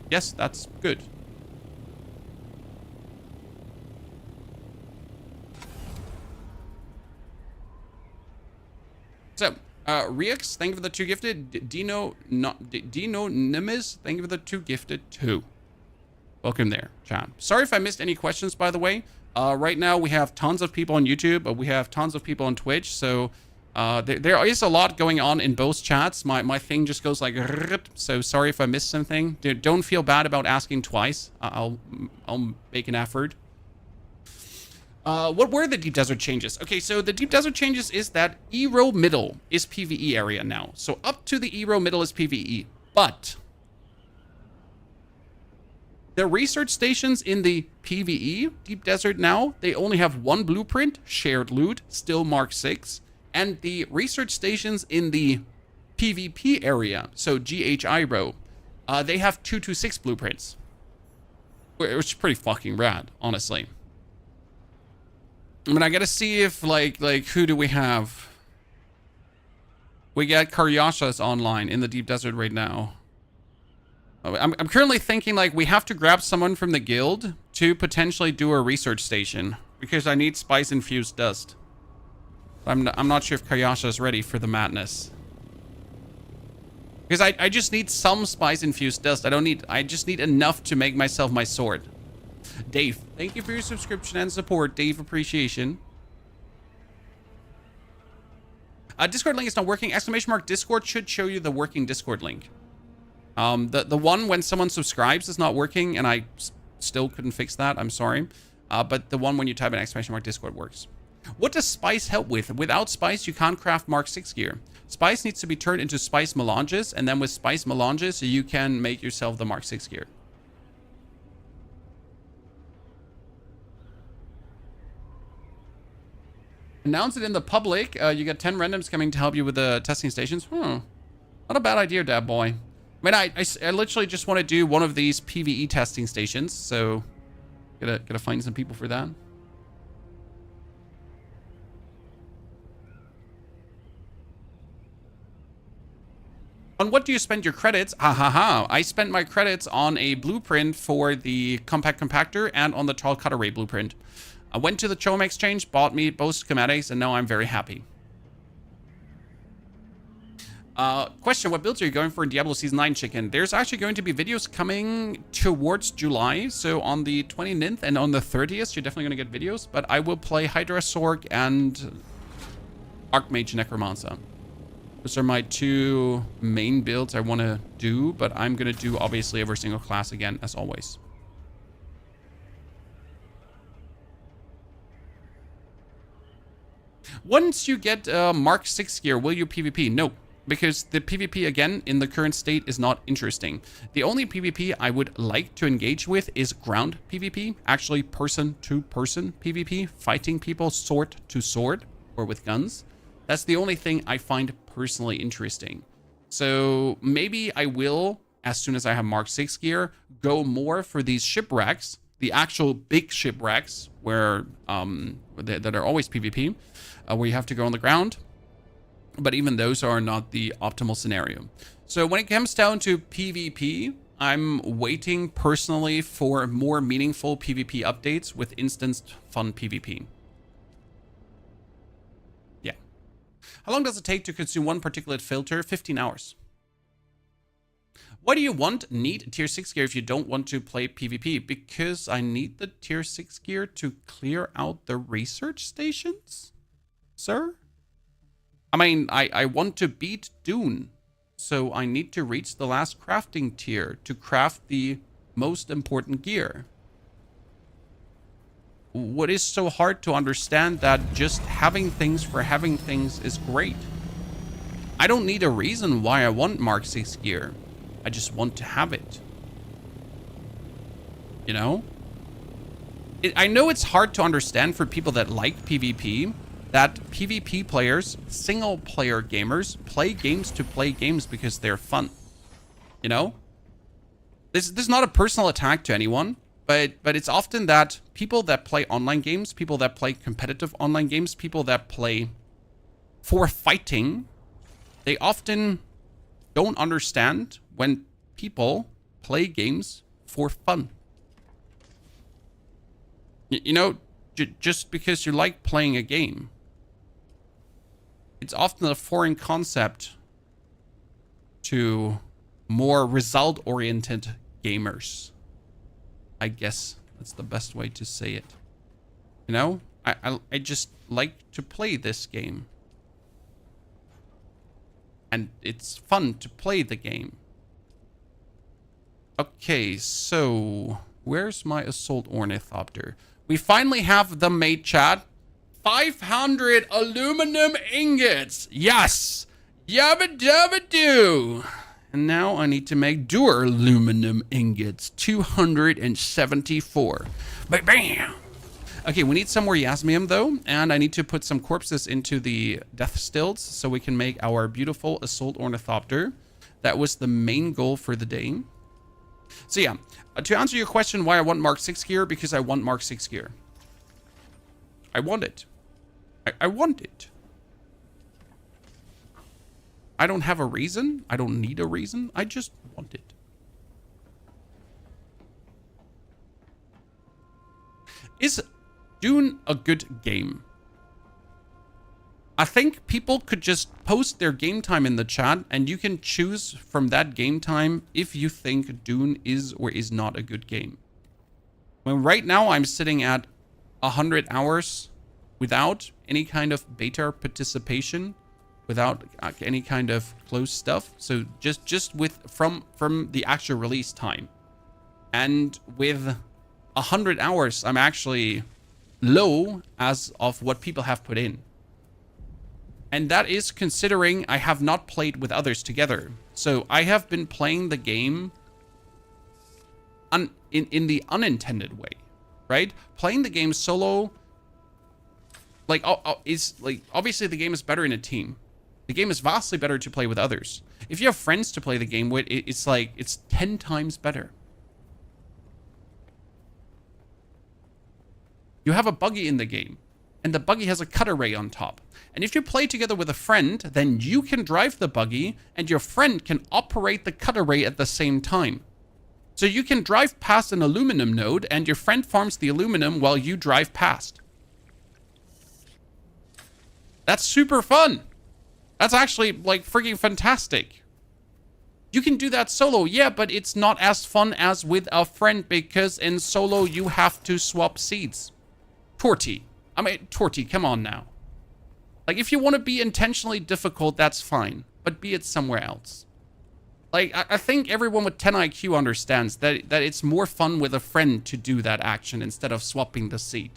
A: that's good. So, Riex, thank you for the 2 gifted. Dino Nimis, thank you for the 2 gifted too. Welcome there, chat. Sorry if I missed any questions, by the way. Right now we have tons of people on YouTube, but we have tons of people on Twitch. So there is a lot going on in both chats. My thing just goes like, so sorry if I missed something. Don't feel bad about asking twice. I'll make an effort. What were the Deep Desert changes? Okay, so the Deep Desert changes is that Ero Middle is PvE area now. So up to the Ero Middle is PvE. But the research stations in the PvE Deep Desert now, they only have 1 blueprint, shared loot, still Mark 6. And the research stations in the PvP area, so GHI row, they have 2 to 6 blueprints. Which is pretty fucking rad, honestly. I mean, I gotta see if, like, who do we have? We got Karyashas online in the Deep Desert right now. I'm currently thinking, like, we have to grab someone from the guild to potentially do a research station, because I need spice-infused dust. I'm not sure if Karyasha is ready for the madness. Because I just need some spice-infused dust. I just need enough to make myself my sword. Dave, thank you for your subscription and support. Dave, appreciation. Discord link is not working. ! Discord should show you the working Discord link. The one when someone subscribes is not working, and I still couldn't fix that. I'm sorry. But the one when you type in ! Discord works. What does spice help with? Without spice, you can't craft Mark 6 gear. Spice needs to be turned into spice melanges, and then with spice melanges, you can make yourself the Mark 6 gear. Announce it in the public. You get 10 randoms coming to help you with the testing stations. Not a bad idea, Dad Boy. I mean, I literally just want to do one of these PvE testing stations, so gotta find some people for that. On what do you spend your credits? I spent my credits on a blueprint for the compact compactor and on the tall cut array blueprint. I went to the Chom Exchange, bought me both schematics, and now I'm very happy. Question, what builds are you going for in Diablo Season 9 Chicken? There's actually going to be videos coming towards July, so on the 29th and on the 30th, you're definitely going to get videos, but I will play Hydra Sork and Archmage Necromancer. Those are my 2 main builds I want to do, but I'm going to do, obviously, every single class again, as always. Once you get Mark 6 gear, will you PvP? No, because the PvP, again, in the current state is not interesting. The only PvP I would like to engage with is ground PvP, actually person-to-person PvP, fighting people sword to sword or with guns. That's the only thing I find personally interesting. So maybe I will as soon as I have Mark 6 gear, go more for these shipwrecks, the actual big shipwrecks where that are always PvP, where you have to go on the ground. But even those are not the optimal scenario. So when it comes down to PvP, I'm waiting personally for more meaningful PvP updates with instanced fun PvP. Yeah. How long does it take to consume one particulate filter? 15 hours. Why do you need tier 6 gear if you don't want to play PvP? Because I need the tier 6 gear to clear out the research stations, sir? I mean, I want to beat Dune, so I need to reach the last crafting tier to craft the most important gear. What is so hard to understand that just having things for having things is great? I don't need a reason why I want Mark 6 gear. I just want to have it. You know? I know it's hard to understand for people that like PvP, that PvP players, single player gamers, play games to play games because they're fun. You know? This is not a personal attack to anyone, but it's often that people that play online games, people that play competitive online games, people that play for fighting, they often don't understand when people play games for fun. You know, just because you like playing a game, it's often a foreign concept to more result-oriented gamers. I guess that's the best way to say it. You know, I just like to play this game. And it's fun to play the game. Okay, so where's my assault ornithopter? We finally have the mate, chat. 500 aluminum ingots. Yes. Yabba dabba doo. And now I need to make aluminum ingots. 274. Bam. Okay, we need some more yasmium though, and I need to put some corpses into the death stills so we can make our beautiful assault ornithopter. That was the main goal for the day. So yeah, to answer your question why I want Mark 6 gear, because I want Mark 6 gear. I want it. I want it. I don't have a reason. I don't need a reason. I just want it. Is Dune a good game? I think people could just post their game time in the chat and you can choose from that game time if you think Dune is or is not a good game. Well, right now I'm sitting at 100 hours without any kind of beta participation, without any kind of closed stuff. So just with from the actual release time. And with 100 hours, I'm actually low as of what people have put in. And that is considering I have not played with others together. So I have been playing the game in the unintended way, right? Playing the game solo, like, is like, obviously the game is better in a team. The game is vastly better to play with others. If you have friends to play the game with, it's like, it's 10 times better. You have a buggy in the game, and the buggy has a cut array on top. And if you play together with a friend, then you can drive the buggy, and your friend can operate the cut array at the same time. So you can drive past an aluminum node, and your friend farms the aluminum while you drive past. That's super fun. That's actually, like, freaking fantastic. You can do that solo, yeah, but it's not as fun as with a friend, because in solo you have to swap seats. Torty. I mean, Torty, come on now. Like, if you want to be intentionally difficult, that's fine. But be it somewhere else. Like, I think everyone with 10 IQ understands that it's more fun with a friend to do that action instead of swapping the seat.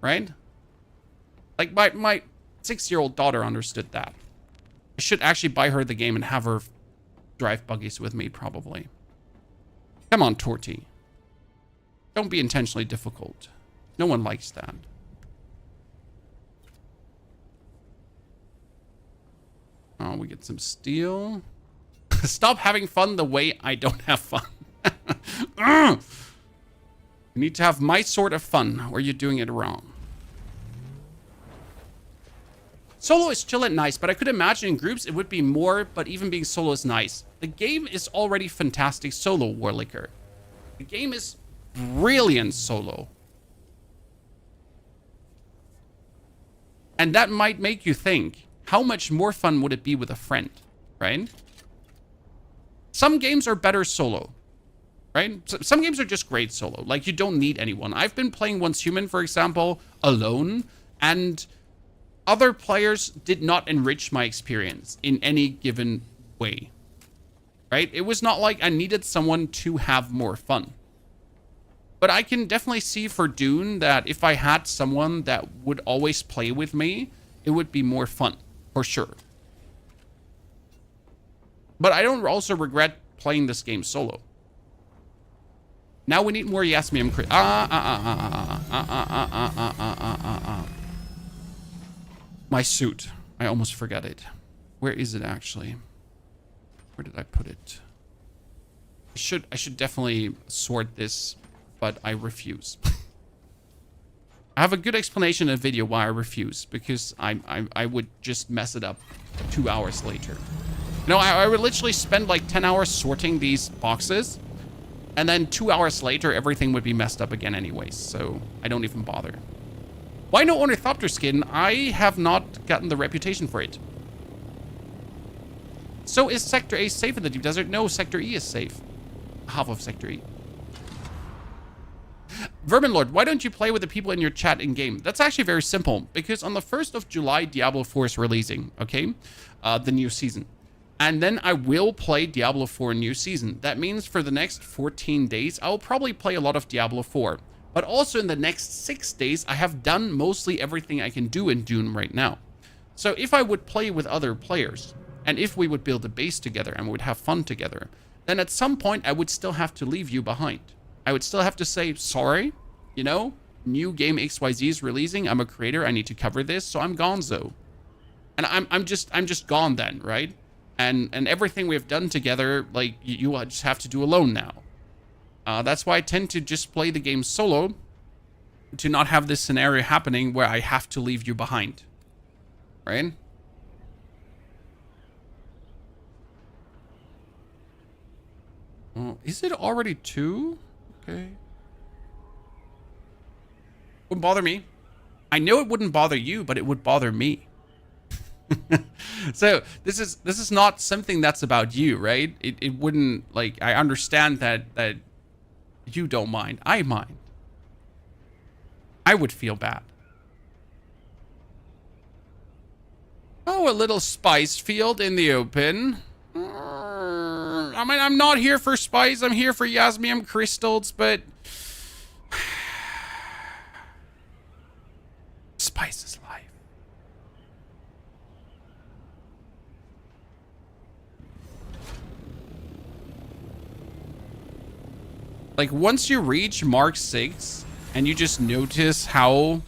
A: Right? Like, my 6-year-old daughter understood that. I should actually buy her the game and have her drive buggies with me, probably. Come on, Torty. Don't be intentionally difficult. No one likes that. Oh, we get some steel. Stop having fun the way I don't have fun. You need to have my sort of fun, or you're doing it wrong. Solo is chill and nice, but I could imagine in groups it would be more, but even being solo is nice. The game is already fantastic solo, Warlicker. The game is brilliant solo. And that might make you think, how much more fun would it be with a friend, right? Some games are better solo, right? Some games are just great solo. Like, you don't need anyone. I've been playing Once Human, for example, alone, and other players did not enrich my experience in any given way, right? It was not like I needed someone to have more fun. But I can definitely see for Dune that if I had someone that would always play with me, it would be more fun, for sure. But I don't also regret playing this game solo. Now we need more Yasmium. My suit. I almost forgot it. Where is it actually? Where did I put it? I should definitely sort this, but I refuse. I have a good explanation in the video why I refuse, because I would just mess it up 2 hours later. No, I would literally spend like 10 hours sorting these boxes, and then 2 hours later, everything would be messed up again anyways, so I don't even bother. Why no Ornithopter skin? I have not gotten the reputation for it. So is Sector A safe in the deep desert? No, Sector E is safe. Half of Sector E. Vermin Lord, why don't you play with the people in your chat in-game? That's actually very simple, because on the 1st of July, Diablo 4 is releasing, okay? The new season. And then I will play Diablo 4 new season. That means for the next 14 days, I'll probably play a lot of Diablo 4. But also in the next 6 days, I have done mostly everything I can do in Dune right now. So if I would play with other players, and if we would build a base together and we would have fun together, then at some point I would still have to leave you behind. I would still have to say, sorry, you know, new game XYZ is releasing. I'm a creator. I need to cover this. So I'm gonzo. And I'm just gone then, right? And everything we have done together, like, you just have to do alone now. That's why I tend to just play the game solo, to not have this scenario happening where I have to leave you behind, right? Oh, is it already 2? Okay. Wouldn't bother me. I know it wouldn't bother you, but it would bother me. So this is not something that's about you, right? It wouldn't, like, I understand that you don't mind. I mind. I would feel bad. Oh, a little spice field in the open. I mean, I'm not here for spice. I'm here for Yasmium crystals, but spice is life. Like, once you reach Mark 6 and you just notice how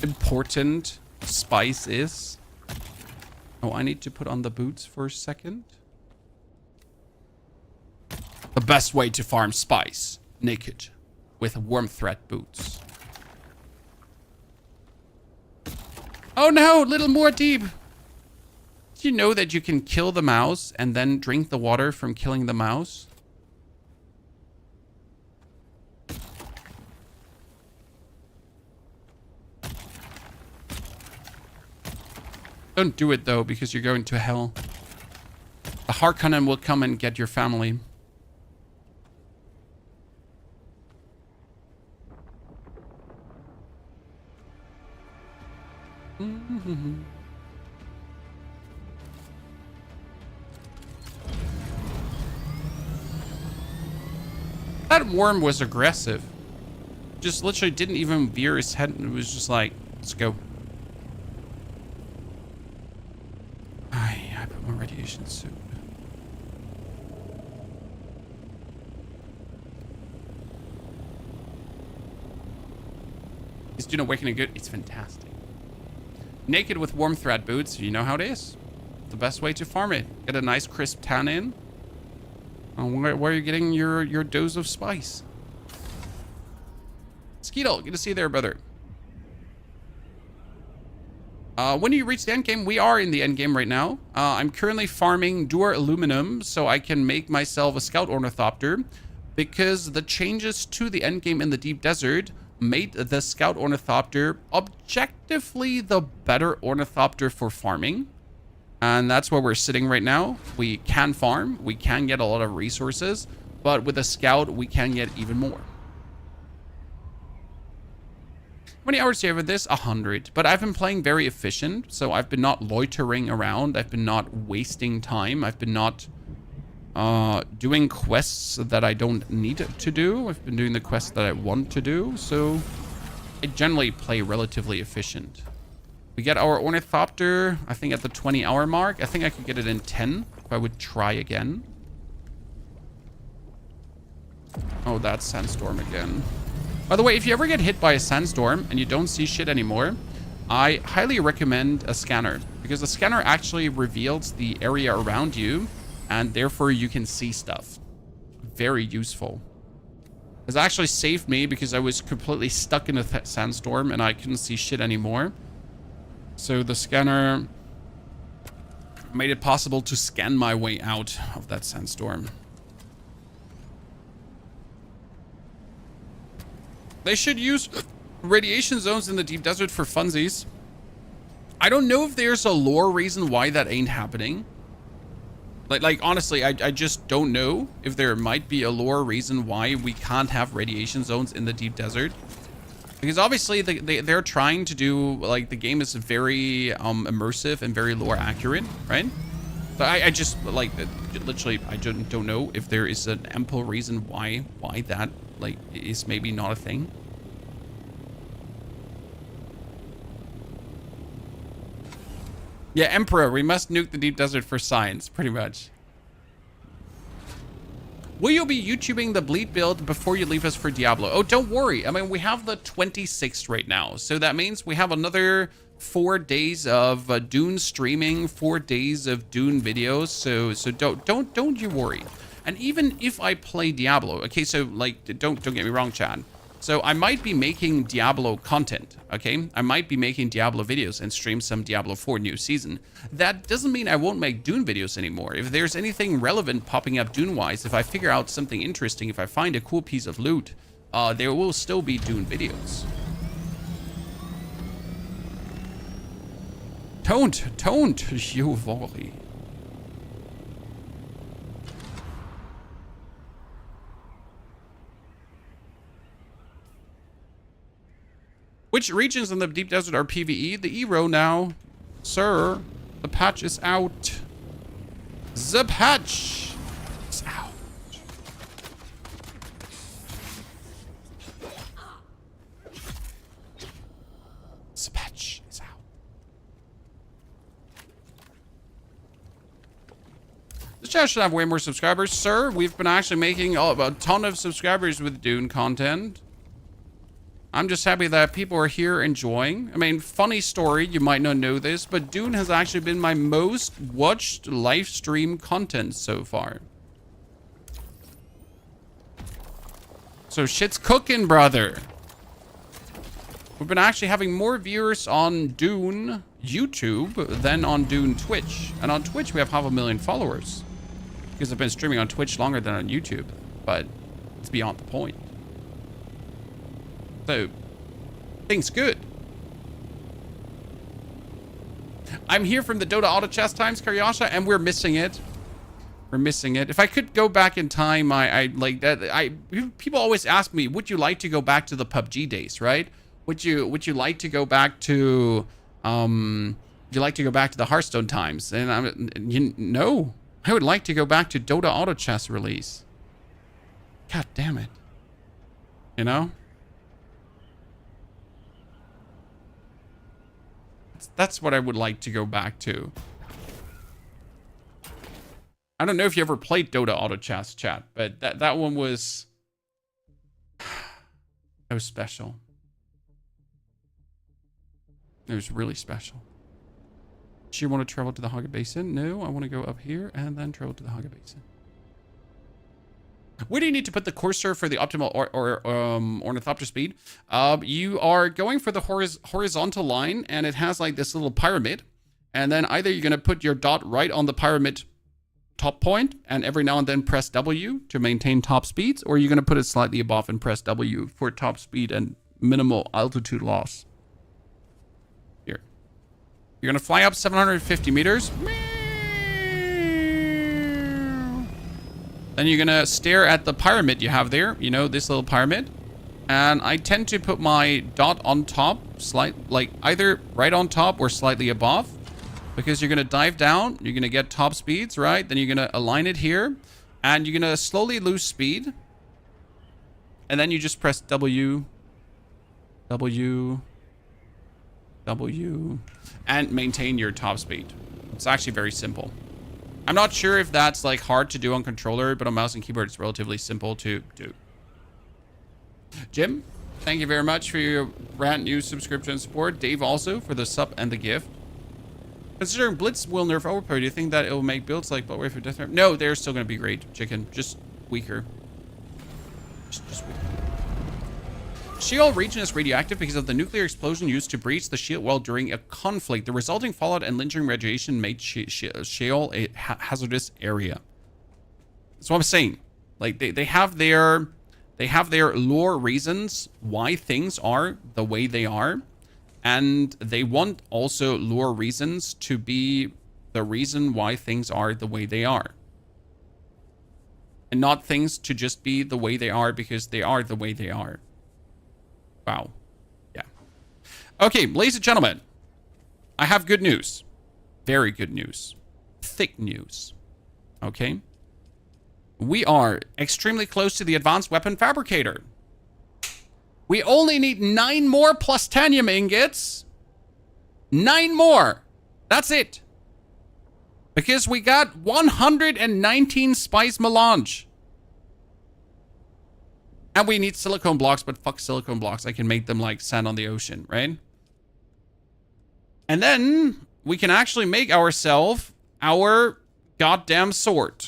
A: important spice is. Oh, I need to put on the boots for a second. The best way to farm spice, naked, with warm thread boots. Oh no, little more deep. Did you know that you can kill the mouse and then drink the water from killing the mouse? Don't do it though, because you're going to hell. The Harkonnen will come and get your family. That worm was aggressive. Just literally didn't even veer his head. It was just like, let's go. I put my radiation suit. Is Dune Awakening good? It's fantastic. Naked with warm thread boots. You know how it is. the best way to farm it. Get a nice crisp tan in. Where are you getting your dose of spice? Skeetle, good to see you there, brother. When you reach the end game, we are in the end game right now. I'm currently farming Dur Aluminum so I can make myself a Scout Ornithopter, because the changes to the end game in the deep desert made the Scout Ornithopter objectively the better Ornithopter for farming. And that's where we're sitting right now. We can farm, we can get a lot of resources, but with a Scout, we can get even more. How many hours do you have with this? 100. But I've been playing very efficient, so I've been not loitering around. I've been not wasting time. I've been not doing quests that I don't need to do. I've been doing the quests that I want to do, so I generally play relatively efficient. We get our Ornithopter, I think, at the 20-hour mark. I think I could get it in 10 if I would try again. Oh, that's Sandstorm again. By the way, if you ever get hit by a sandstorm and you don't see shit anymore, I highly recommend a scanner, because the scanner actually reveals the area around you, and therefore you can see stuff. Very useful. It's actually saved me because I was completely stuck in a sandstorm and I couldn't see shit anymore. So the scanner made it possible to scan my way out of that sandstorm. They should use radiation zones in the deep desert for funsies. I don't know if there's a lore reason why that ain't happening. Like honestly, I just don't know if there might be a lore reason why we can't have radiation zones in the deep desert. Because obviously they're trying to do, like, the game is very immersive and very lore accurate, right? But I just, like, literally, I don't know if there is an ample reason why that, like, is maybe not a thing. Yeah, Emperor, we must nuke the deep desert for science, pretty much. Will you be YouTubing the Bleed build before you leave us for Diablo? Oh, don't worry. I mean, we have the 26th right now. So that means we have another 4 days of Dune streaming, 4 days of Dune videos. So don't you worry. And even if I play Diablo, okay, so like, don't get me wrong, Chad. So I might be making Diablo content, okay? I might be making Diablo videos and stream some Diablo 4 new season. That doesn't mean I won't make Dune videos anymore. If there's anything relevant popping up Dune-wise, if I figure out something interesting, if I find a cool piece of loot, there will still be Dune videos. Don't you worry. Which regions in the deep desert are PvE? The E-row now. Sir, the patch is out. The patch is out. The patch is out. This channel should have way more subscribers. Sir, we've been actually making a ton of subscribers with Dune content. I'm just happy that people are here enjoying. I mean, funny story, you might not know this, but Dune has actually been my most watched live stream content so far. So shit's cooking, brother. We've been actually having more viewers on Dune YouTube than on Dune Twitch. And on Twitch, we have 500,000 followers. Because I've been streaming on Twitch longer than on YouTube. But it's beyond the point. So, things good. I'm here from the Dota Auto Chess times, Karyasha, and we're missing it. We're missing it. If I could go back in time, I like that. People always ask me, would you like to go back to the PUBG days, right? Would you like to go back to would you like to go back to the Hearthstone times? And no. I would like to go back to Dota Auto Chess release. God damn it. You know? That's what I would like to go back to. I don't know if you ever played Dota Auto Chess, chat, but that one was... It was special. It was really special. Do you want to travel to the Haga Basin? No, I want to go up here and then travel to the Haga Basin. Where do you need to put the cursor for the optimal ornithopter speed? You are going for the horizontal line, and it has like this little pyramid. And then either you're going to put your dot right on the pyramid top point, and every now and then press W to maintain top speeds, or you're going to put it slightly above and press W for top speed and minimal altitude loss. Here. You're going to fly up 750 meters. Then you're going to stare at the pyramid you have there. You know, this little pyramid. And I tend to put my dot on top, like either right on top or slightly above. Because you're going to dive down. You're going to get top speeds, right? Then you're going to align it here. And you're going to slowly lose speed. And then you just press W. W. W. And maintain your top speed. It's actually very simple. I'm not sure if that's like hard to do on controller, but on mouse and keyboard, it's relatively simple to do. Jim, thank you very much for your brand new subscription support. Dave also for the sub and the gift. Considering Blitz will nerf overpower, do you think that it will make builds like Bloodwave for Death? No, they're still going to be great, Chicken. Just weaker. Just weaker. Sheol region is radioactive because of the nuclear explosion used to breach the shield wall during a conflict. The resulting fallout and lingering radiation made Sheol a hazardous area. That's what I'm saying. Like they have their lore reasons why things are the way they are, and they want also lore reasons to be the reason why things are the way they are. And not things to just be the way they are because they are the way they are. Wow. Yeah. Okay, ladies and gentlemen, I have good news. Very good news. Thick news. Okay. We are extremely close to the advanced weapon fabricator. We only need 9 more plutonium ingots. 9 more. That's it. Because we got 119 spice melange. And we need silicone blocks, but fuck silicone blocks. I can make them like sand on the ocean, right? And then we can actually make ourselves our goddamn sword.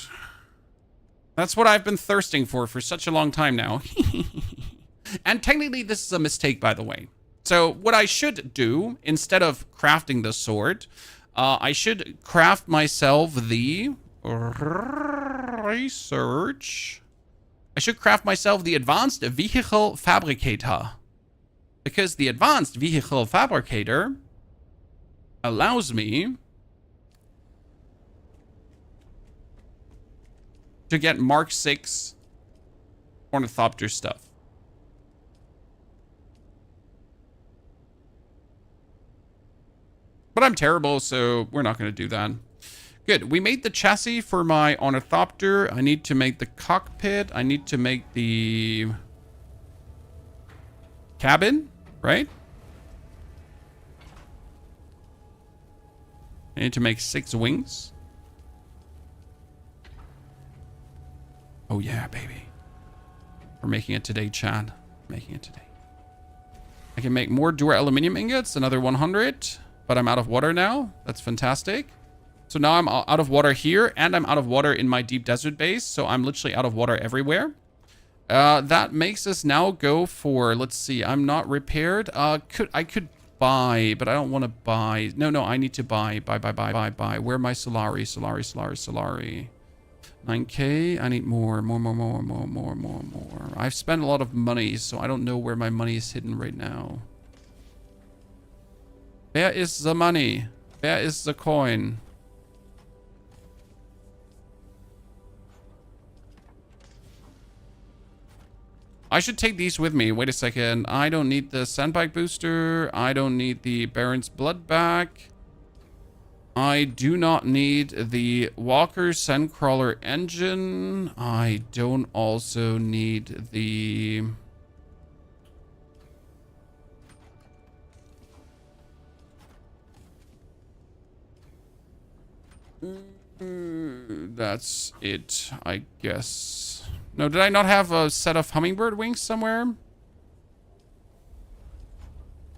A: That's what I've been thirsting for such a long time now. And technically this is a mistake, by the way. So what I should do, instead of crafting the sword, I should craft myself the research. I should craft myself the advanced vehicle fabricator. Because the advanced vehicle fabricator allows me to get Mark 6 Ornithopter stuff. But I'm terrible, so we're not going to do that. Good. We made the chassis for my Ornithopter. I need to make the cockpit. I need to make the cabin, right? I need to make 6 wings. Oh yeah, baby. We're making it today, Chad. Making it today. I can make more Dura aluminium ingots, another 100, but I'm out of water now. That's fantastic. So now I'm out of water here, and I'm out of water in my deep desert base. So I'm literally out of water everywhere. That makes us now go for, let's see, I'm not repaired. I could buy, but I don't want to buy. No, I need to buy. Buy. Where are my Solari? 9K. I need more. I've spent a lot of money, so I don't know where my money is hidden right now. Where is the money? Where is the coin? I should take these with me. Wait a second. I don't need the sandbag booster. I don't need the Baron's blood back. I do not need the Walker Sandcrawler engine. I don't also need the... That's it, I guess. No, did I not have a set of hummingbird wings somewhere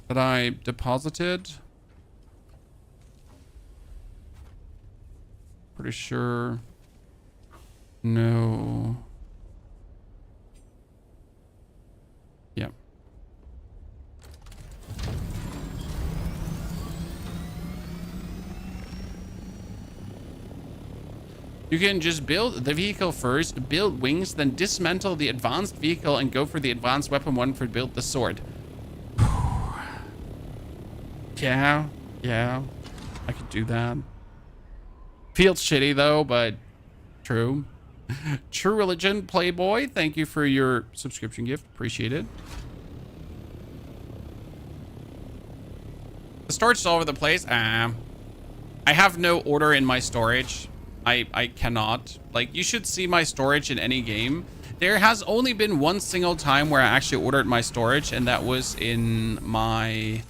A: that I deposited? Pretty sure. No. Yep. You can just build the vehicle first, build wings, then dismantle the advanced vehicle and go for the advanced weapon one for build the sword. Yeah, I could do that. Feels shitty though, but true. True Religion Playboy, thank you for your subscription gift. Appreciate it. The storage is all over the place. I have no order in my storage. I cannot. Like, you should see my storage in any game. There has only been one single time where I actually ordered my storage, and that was in my...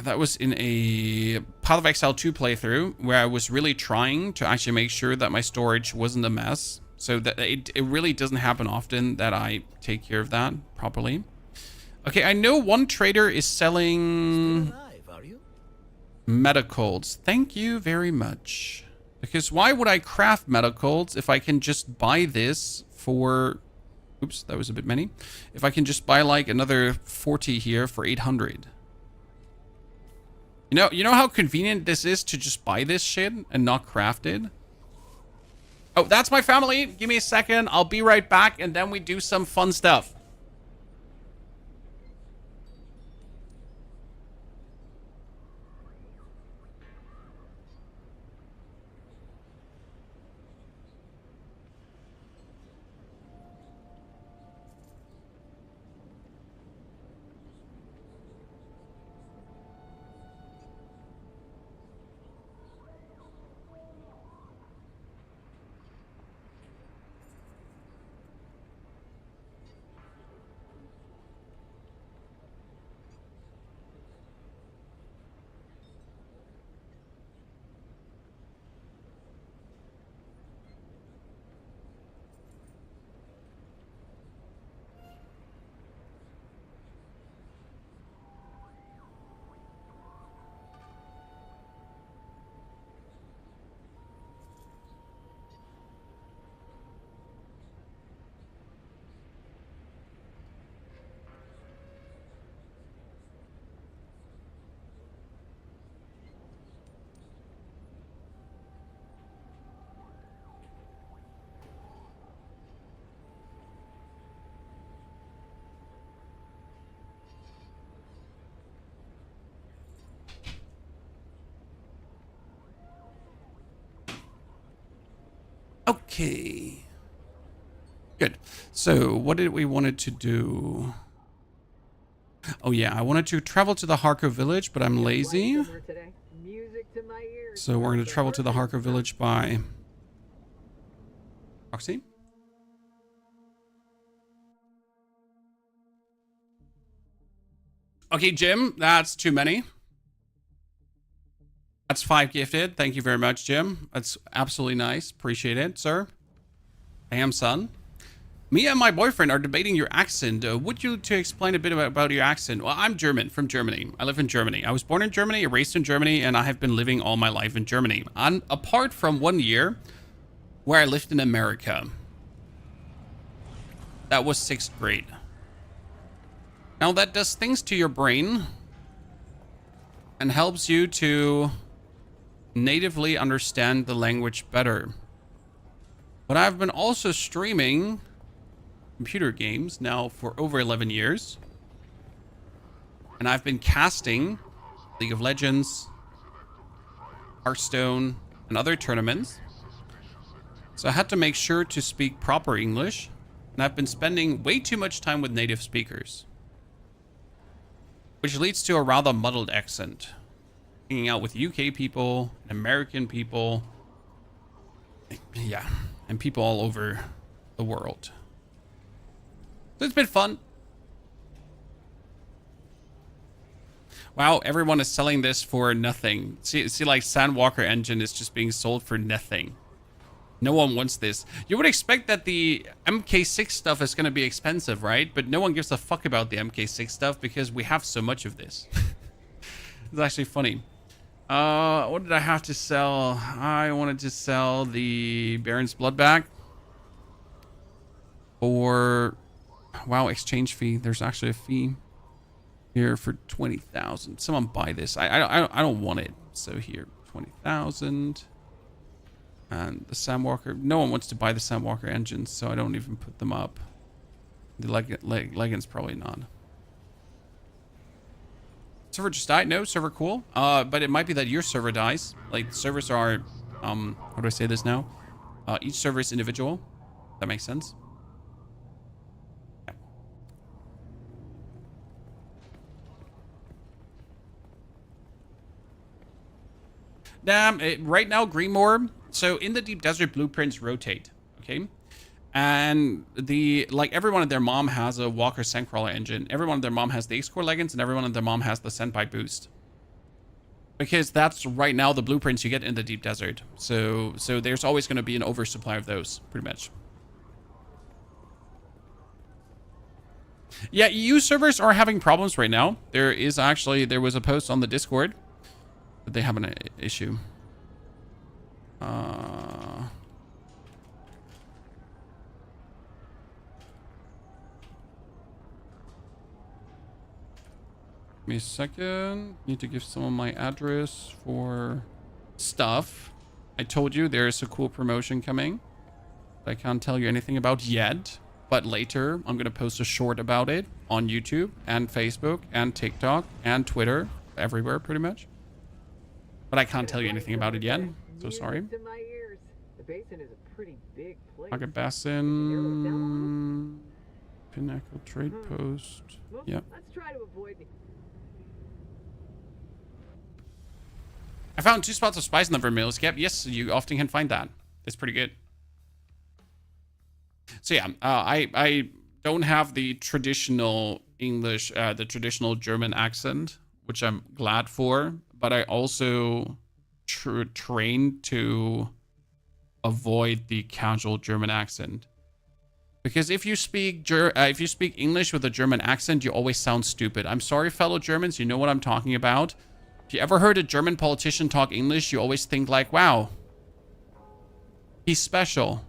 A: that was in a Path of Exile 2 playthrough, where I was really trying to actually make sure that my storage wasn't a mess. So that it really doesn't happen often that I take care of that properly. Okay, I know one trader is selling... medicals. Thank you very much. Because why would I craft medicals if I can just buy this for... Oops, that was a bit many. If I can just buy like another 40 here for 800. You know how convenient this is to just buy this shit and not craft it? Oh, that's my family. Give me a second. I'll be right back and then we do some fun stuff. Okay. Good. So what did we wanted to do? Oh yeah, I wanted to travel to the Harko village, but I'm lazy. So we're going to travel to the Harko village by proxy. Okay, Jim, that's too many. That's 5 gifted. Thank you very much, Jim. That's absolutely nice. Appreciate it, sir. Damn, son. Me and my boyfriend are debating your accent. Would you to explain a bit about your accent? Well, I'm German, from Germany. I live in Germany. I was born in Germany, raised in Germany, and I have been living all my life in Germany. And apart from 1 year where I lived in America. That was 6th grade. Now that does things to your brain and helps you to natively understand the language better. But I've been also streaming computer games now for over 11 years. And I've been casting League of Legends, Hearthstone, and other tournaments. So I had to make sure to speak proper English. And I've been spending way too much time with native speakers, which leads to a rather muddled accent. Hanging out with UK people, and American people, yeah, and people all over the world. So it's been fun. Wow, everyone is selling this for nothing. See, like Sandwalker engine is just being sold for nothing. No one wants this. You would expect that the MK6 stuff is going to be expensive, right? But no one gives a fuck about the MK6 stuff because we have so much of this. It's actually funny. What did I have to sell? I wanted to sell the Baron's Blood back for, wow, exchange fee. There's actually a fee here for 20,000. Someone buy this. I don't want it. So here, 20,000. And the Sandwalker. No one wants to buy the Sandwalker engines, so I don't even put them up. The Legends probably not. Server just died? No, server cool. But it might be that your server dies. Like, servers are, how do I say this now? Each server is individual. That makes sense. Yeah. Right now, Greenmore. So in the Deep Desert, blueprints rotate. Okay. And like everyone and their mom has a Walker Sandcrawler engine. Everyone and their mom has the X-Core Leggings, and everyone and their mom has the Senpai Boost. Because that's right now the blueprints you get in the Deep Desert. So there's always going to be an oversupply of those, pretty much. Yeah, EU servers are having problems right now. There was a post on the Discord that they have an issue. Give me a second. Need to give someone my address for stuff. I told you there's a cool promotion coming that I can't tell you anything about yet. But later, I'm going to post a short about it on YouTube and Facebook and TikTok and Twitter. Everywhere, pretty much. But I can't tell you anything about it yet. So sorry. Pocket Basin. Pinnacle Trade Post. Yep. I found 2 spots of spice in the Vermills. Yep, yes, you often can find that. It's pretty good. So yeah, I don't have the traditional English, the traditional German accent, which I'm glad for. But I also trained to avoid the casual German accent. Because if you speak English with a German accent, you always sound stupid. I'm sorry, fellow Germans, you know what I'm talking about. If you ever heard a German politician talk English, you always think like, wow, he's special.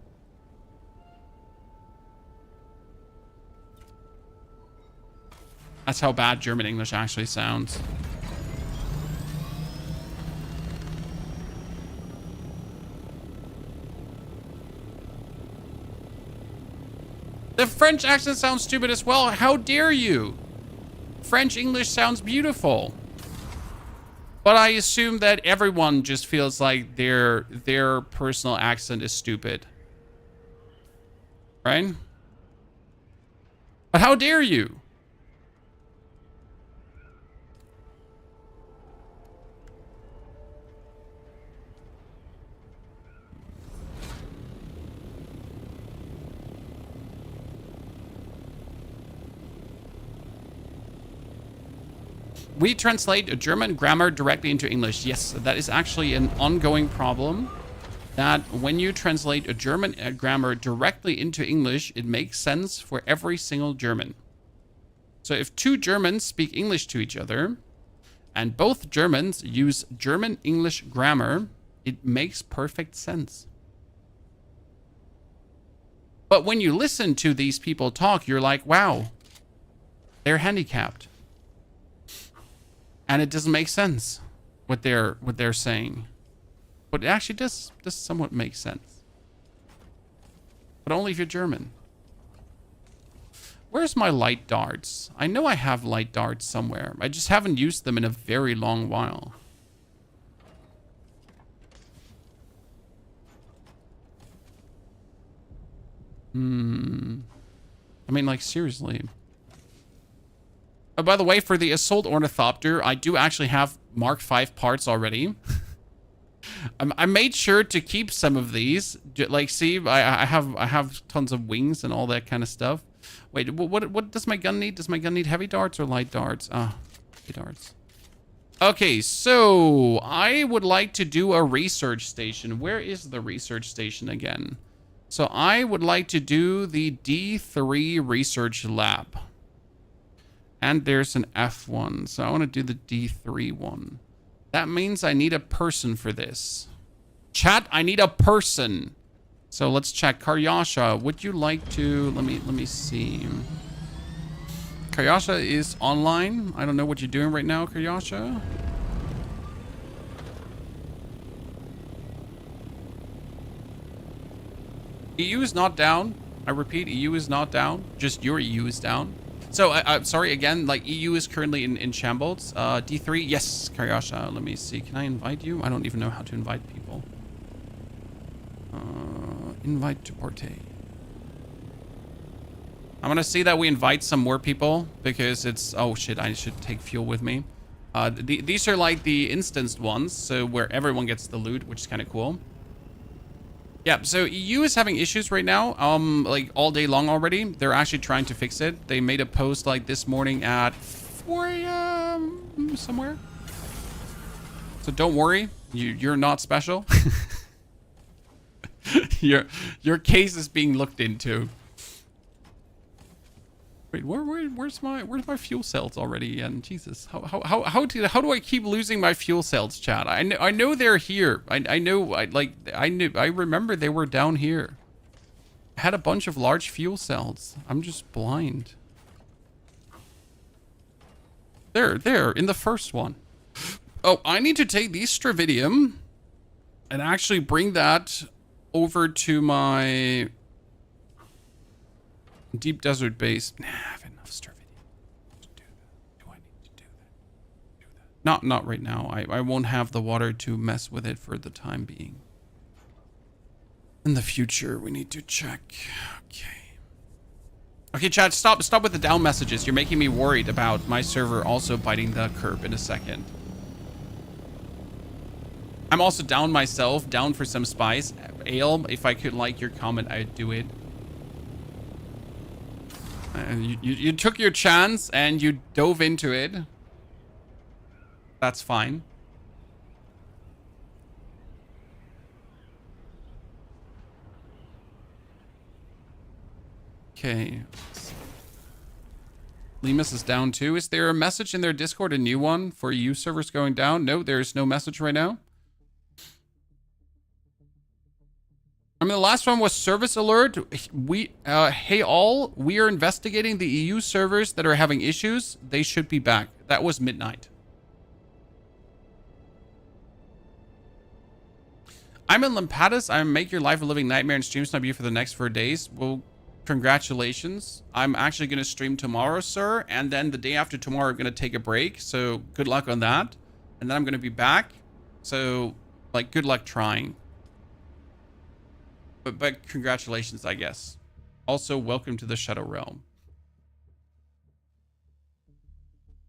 A: That's how bad German English actually sounds. The French accent sounds stupid as well. How dare you? French English sounds beautiful. But I assume that everyone just feels like their personal accent is stupid. Right? But how dare you? We translate German grammar directly into English. Yes, that is actually an ongoing problem. That when you translate a German grammar directly into English, it makes sense for every single German. So if 2 Germans speak English to each other, and both Germans use German-English grammar, it makes perfect sense. But when you listen to these people talk, you're like, wow, they're handicapped. And it doesn't make sense what they're saying. But it actually does somewhat make sense. But only if you're German. Where's my light darts? I know I have light darts somewhere. I just haven't used them in a very long while. I mean, like, seriously. Oh, by the way, for the Assault Ornithopter, I do actually have Mark V parts already. I made sure to keep some of these. Like, see, I have tons of wings and all that kind of stuff. Wait, what does my gun need? Does my gun need heavy darts or light darts? Ah, heavy darts. Okay, so I would like to do a research station. Where is the research station again? So I would like to do the D3 research lab. And there's an F1. So I want to do the D3 one. That means I need a person for this. Chat, I need a person. So let's check. Karyasha, would you like to... Let me see. Karyasha is online. I don't know what you're doing right now, Karyasha. EU is not down. I repeat, EU is not down. Just your EU is down. So, sorry, again, like, EU is currently in shambles. D3, yes, Karyasha, let me see. Can I invite you? I don't even know how to invite people. Invite to partay. I'm gonna see that we invite some more people, because it's... Oh, shit, I should take fuel with me. These are, like, the instanced ones, so where everyone gets the loot, which is kind of cool. Yeah, so EU is having issues right now, like all day long already. They're actually trying to fix it. They made a post like this morning at 4 a.m. somewhere. So don't worry, you're not special. Your case is being looked into. Wait, where's my fuel cells already? And Jesus, how do I keep losing my fuel cells, chat? I know they're here. I remember they were down here. I had a bunch of large fuel cells. I'm just blind. There, in the first one. Oh, I need to take the Stravidium and actually bring that over to my deep desert base. Nah, I have enough Stravidium to do that. Do I need to do that? Do that. Not right now. I won't have the water to mess with it for the time being. In the future, we need to check. Okay, chat, stop with the down messages. You're making me worried about my server also biting the curb in a second. I'm also down myself, down for some spice. Ale, if I could like your comment, I'd do it. You took your chance and you dove into it. That's fine. Okay. Lemus is down too. Is there a message in their Discord, a new one for EU servers going down? No, there's no message right now. I mean, the last one was service alert. Hey all, we are investigating the EU servers that are having issues. They should be back. That was midnight. I'm in Lampadas. I make your life a living nightmare and stream snipe you for the next 4 days. Well, congratulations. I'm actually going to stream tomorrow, sir. And then the day after tomorrow, I'm going to take a break. So good luck on that. And then I'm going to be back. So, like, good luck trying. But congratulations, I guess. Also, welcome to the Shadow Realm.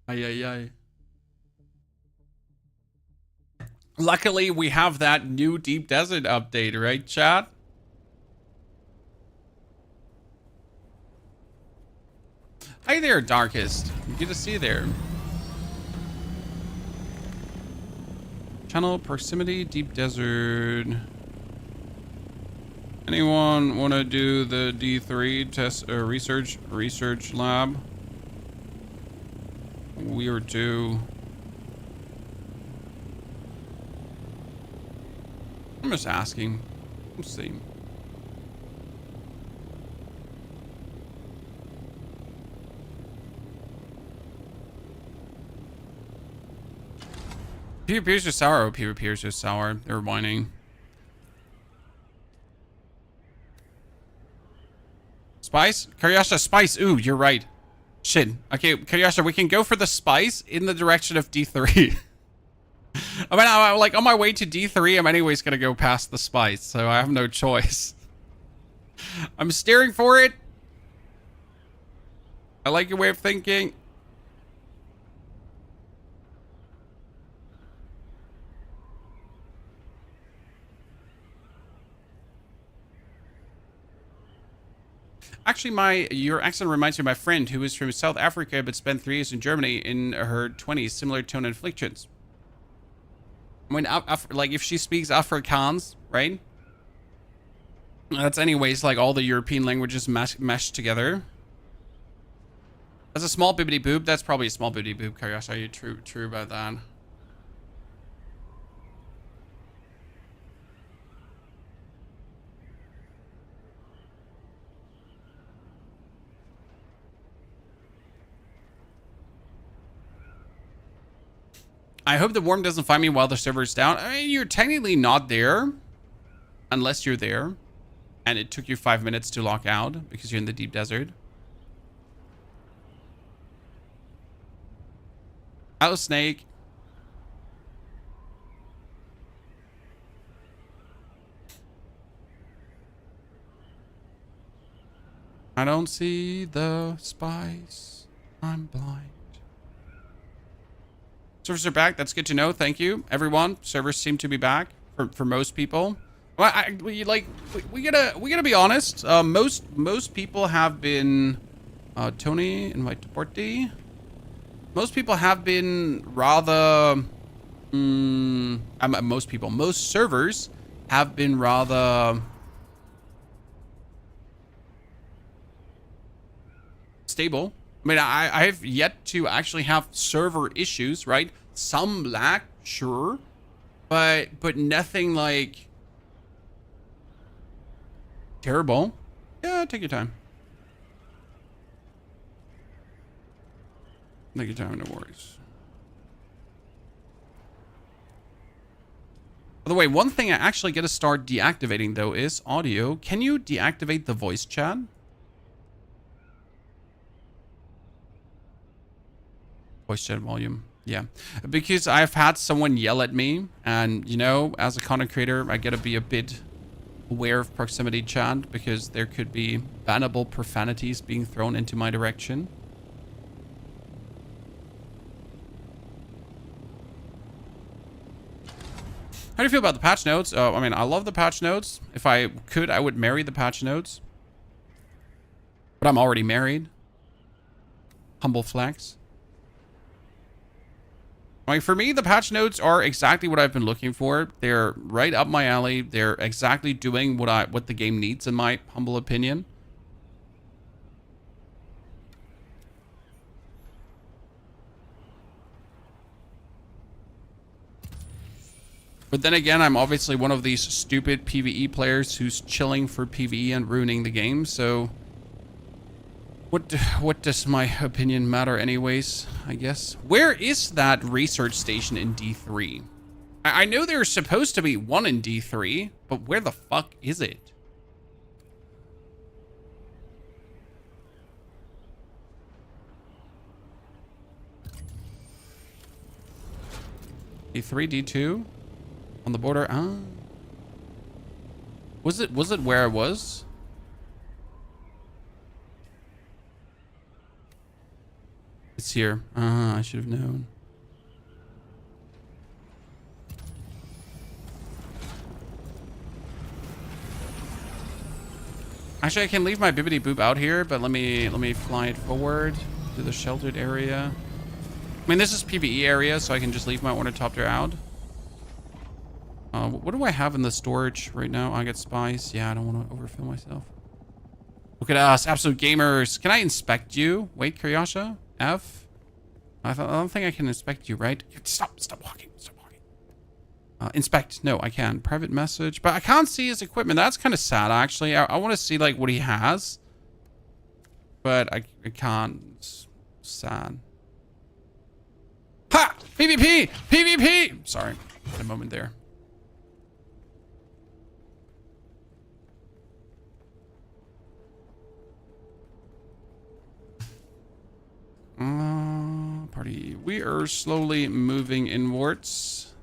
A: Ay. Luckily, we have that new Deep Desert update, right, chat? Hi there, Darkest. Good to see you there. Channel proximity, Deep Desert. Anyone want to do the D3 test research lab? We are two. I'm just asking. Let's see. Peter Pierce is sour. Oh, Peter Pierce is sour. They're whining. Spice? Karyasha, spice. Ooh, you're right. Shit. Okay, Karyasha, we can go for the spice in the direction of D3. I mean, I'm like on my way to D3. I'm anyways going to go past the spice, so I have no choice. I'm steering for it. I like your way of thinking. Actually, your accent reminds me of my friend who is from South Africa but spent 3 years in Germany in her 20s. Similar tone and inflections. When like if she speaks Afrikaans, right? That's anyways like all the European languages meshed together. That's a small bibbity boob. That's probably a small bibbity boob. Karyasha, are you true about that? I hope the worm doesn't find me while the server's down. I mean, you're technically not there. Unless you're there. And it took you 5 minutes to lock out because you're in the deep desert. Hello, snake. I don't see the spice. I'm blind. Servers are back. That's good to know. Thank you, everyone. Servers seem to be back for most people. Well, we gotta be honest. Most people have been. Tony, invite to party. Most people have been rather. Most servers have been rather stable. I mean, I have yet to actually have server issues, right? Some lag, sure, but nothing like terrible. Yeah, take your time. Take your time, no worries. By the way, one thing I actually got to start deactivating though is audio. Can you deactivate the voice chat? Voice chat volume. Yeah, because I've had someone yell at me, and you know, as a content creator, I gotta be a bit aware of proximity chat because there could be bannable profanities being thrown into my direction. How do you feel about the patch notes? I mean, I love the patch notes. If I could, I would marry the patch notes, but I'm already married. Humble flex. Like, for me, the patch notes are exactly what I've been looking for. They're right up my alley. They're exactly doing what the game needs, in my humble opinion. But then again, I'm obviously one of these stupid PvE players who's chilling for PvE and ruining the game, so what does my opinion matter anyways, I guess? Where is that research station in D3? I know there's supposed to be one in D3, but where the fuck is it? D3, D2? On the border? Was it where I was? It's here. I should have known. Actually, I can leave my bibbity boop out here, but let me fly it forward to the sheltered area. I mean, this is PvE area, so I can just leave my Ornithopter out. What do I have in the storage right now? I got spice. Yeah, I don't want to overfill myself. Look at us, absolute gamers. Can I inspect you? Wait, Kiryasha? F? I don't think I can inspect you, right? Stop walking. Stop walking. Inspect. No, I can. Private message. But I can't see his equipment. That's kind of sad, actually. I want to see, like, what he has. But I can't. It's sad. Ha! PvP! PvP! Sorry. Had a moment there. Party. We are slowly moving inwards.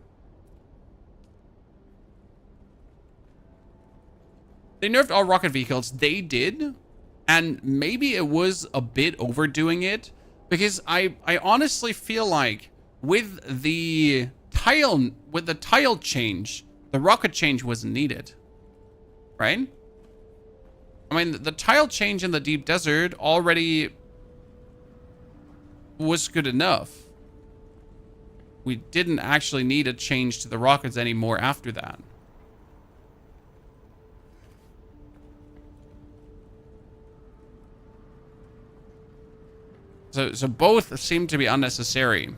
A: They nerfed all rocket vehicles. They did. And maybe it was a bit overdoing it. Because I honestly feel like with the tile change, the rocket change wasn't needed. Right? I mean, the tile change in the deep desert already was good enough. We didn't actually need a change to the rockets anymore after that. So both seem to be unnecessary.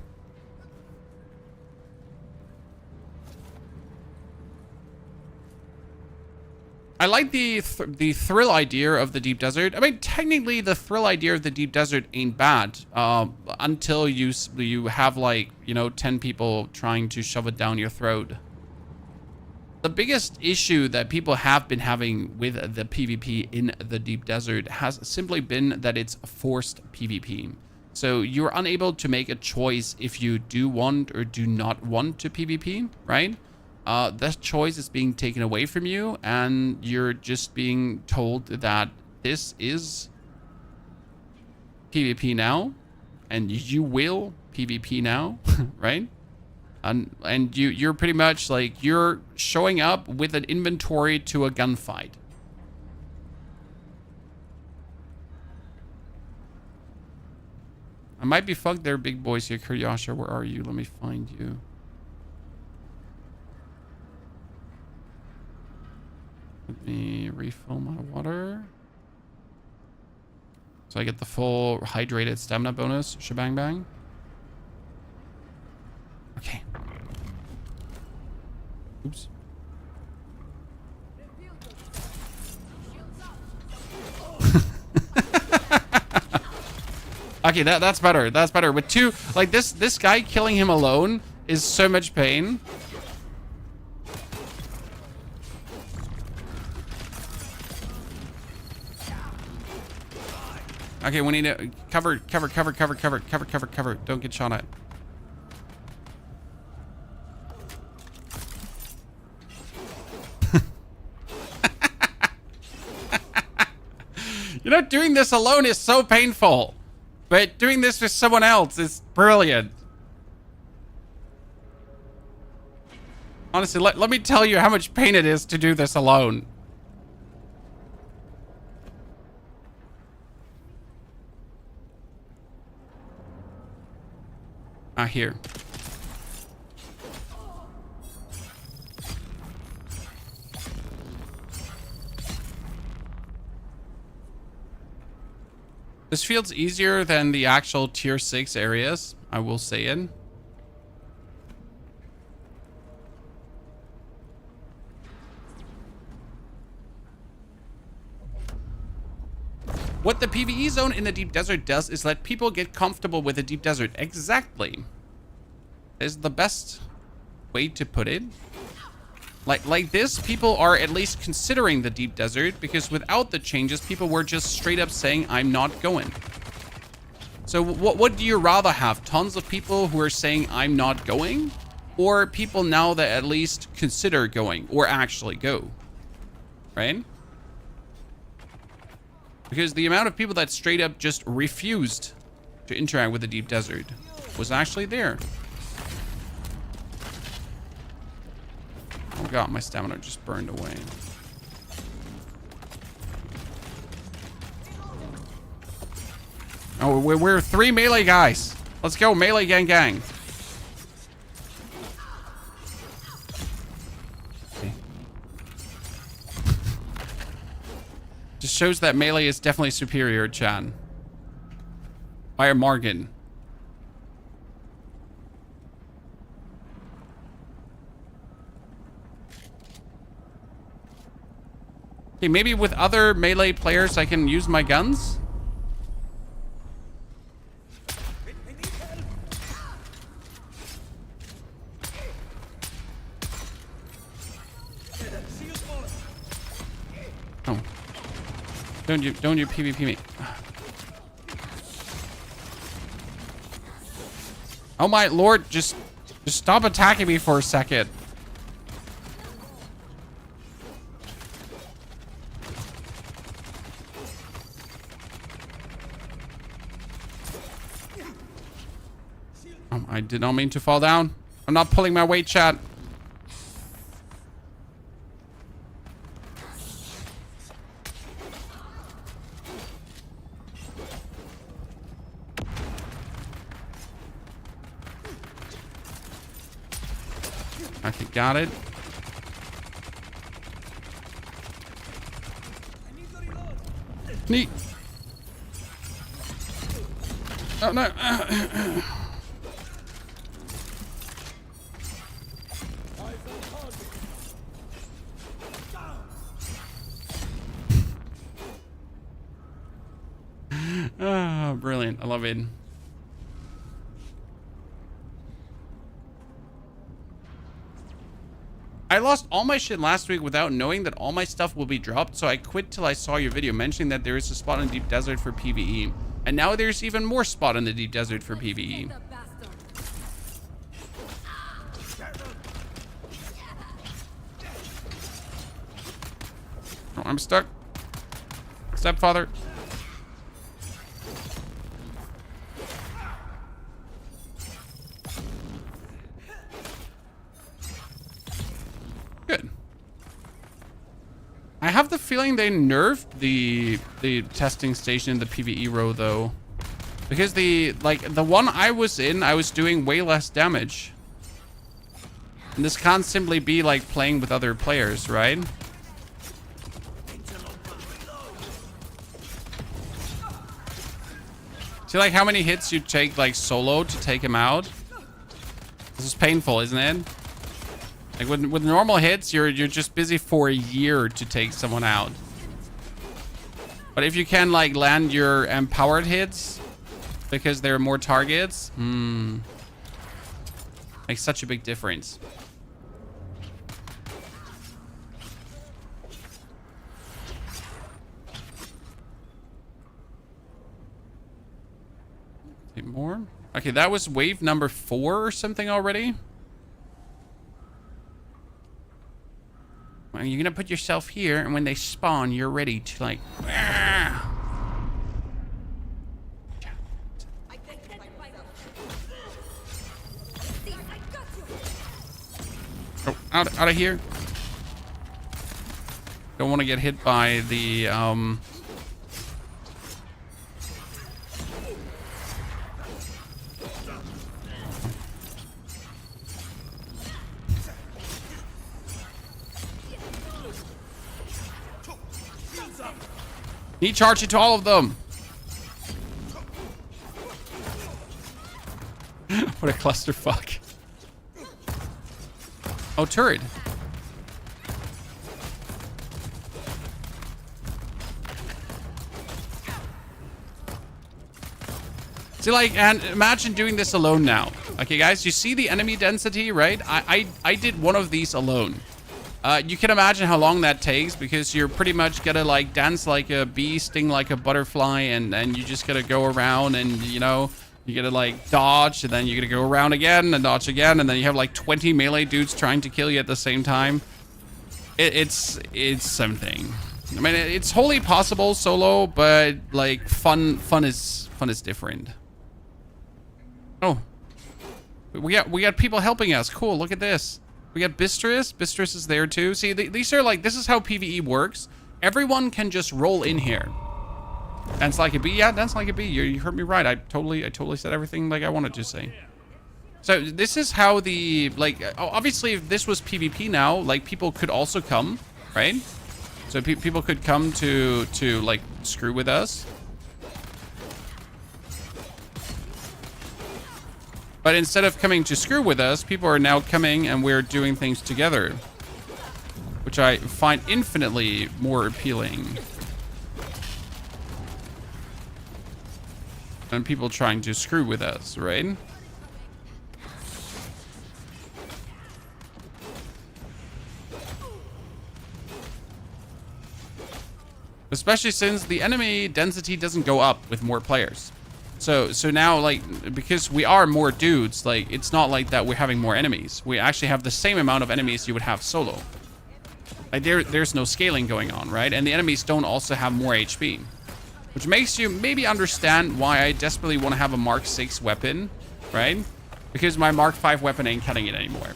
A: I like the thrill idea of the deep desert. I mean, technically, the thrill idea of the deep desert ain't bad until you have like 10 people trying to shove it down your throat. The biggest issue that people have been having with the PvP in the deep desert has simply been that it's forced PvP. So you're unable to make a choice if you do want or do not want to PvP, right? That choice is being taken away from you, and you're just being told that this is PvP now, and you will PvP now, right? And you're pretty much like, you're showing up with an inventory to a gunfight. I might be fucked there, big boys here. Kuryasha, where are you? Let me find you. Let me refill my water. So I get the full hydrated stamina bonus. Shebang bang. Okay. Oops. Okay, that's better. That's better. With two, like this guy killing him alone is so much pain. Okay, we need to cover. Don't get shot at. Doing this alone is so painful. But doing this with someone else is brilliant. Honestly, let me tell you how much pain it is to do this alone. Here. This feels easier than the actual tier 6 areas, I will say it. What the PvE zone in the deep desert does is let people get comfortable with the deep desert. Exactly. Is the best way to put it. Like this, people are at least considering the deep desert, because without the changes, people were just straight up saying, I'm not going. So what do you rather have? Tons of people who are saying, I'm not going? Or people now that at least consider going or actually go? Right? Because the amount of people that straight up just refused to interact with the deep desert was actually there. Oh god, my stamina just burned away. Oh, we're 3 melee guys. Let's go, melee gang gang. Okay. Just shows that melee is definitely superior, Chan. By a margin. Okay, maybe with other melee players I can use my guns? Oh. Don't you PvP me. Oh my lord, just stop attacking me for a second. I did not mean to fall down. I'm not pulling my weight, chat. Okay, got it. Neat. Oh no. it. I love it. I lost all my shit last week without knowing that all my stuff will be dropped, so I quit till I saw your video mentioning that there is a spot in the deep desert for PvE. And now there's even more spot in the deep desert for PvE. Oh, I'm stuck. Stepfather. Good. I have the feeling they nerfed the testing station in the PvE row though. Because the one I was in, I was doing way less damage. And this can't simply be like playing with other players, right? See like how many hits you take like solo to take him out? This is painful, isn't it? Like with normal hits, you're just busy for a year to take someone out. But if you can like land your empowered hits because there are more targets, makes such a big difference. Eight more. Okay, that was wave number 4 or something already. Well, you're gonna put yourself here, and when they spawn, you're ready to like. Oh, out of here! Don't want to get hit by the He charged into all of them. What a clusterfuck. Oh, turret. See, like, and imagine doing this alone now. Okay, guys, you see the enemy density, right? I did one of these alone. You can imagine how long that takes because you're pretty much gonna like dance like a bee, sting like a butterfly, and you just gotta go around and, you know, you gotta like dodge, and then you're gonna go around again and dodge again, and then you have like 20 melee dudes trying to kill you at the same time. It's something. I mean, it's wholly possible solo, but like fun is different. Oh, we got people helping us. Cool. Look at this. We got Bistrus. Bistrus is there too. See, these are like, this is how PvE works. Everyone can just roll in here. Dance like a bee. Yeah, dance like a bee. You heard me right. I totally said everything like I wanted to say. So this is how the, like, obviously if this was PvP now, like people could also come, right? So people could come to like screw with us. But instead of coming to screw with us, people are now coming and we're doing things together, which I find infinitely more appealing than people trying to screw with us, right? Especially since the enemy density doesn't go up with more players. So now, like, because we are more dudes, like, it's not like that we're having more enemies. We actually have the same amount of enemies you would have solo. Like, there's no scaling going on, right? And the enemies don't also have more HP. Which makes you maybe understand why I desperately want to have a Mark 6 weapon, right? Because my Mark 5 weapon ain't cutting it anymore.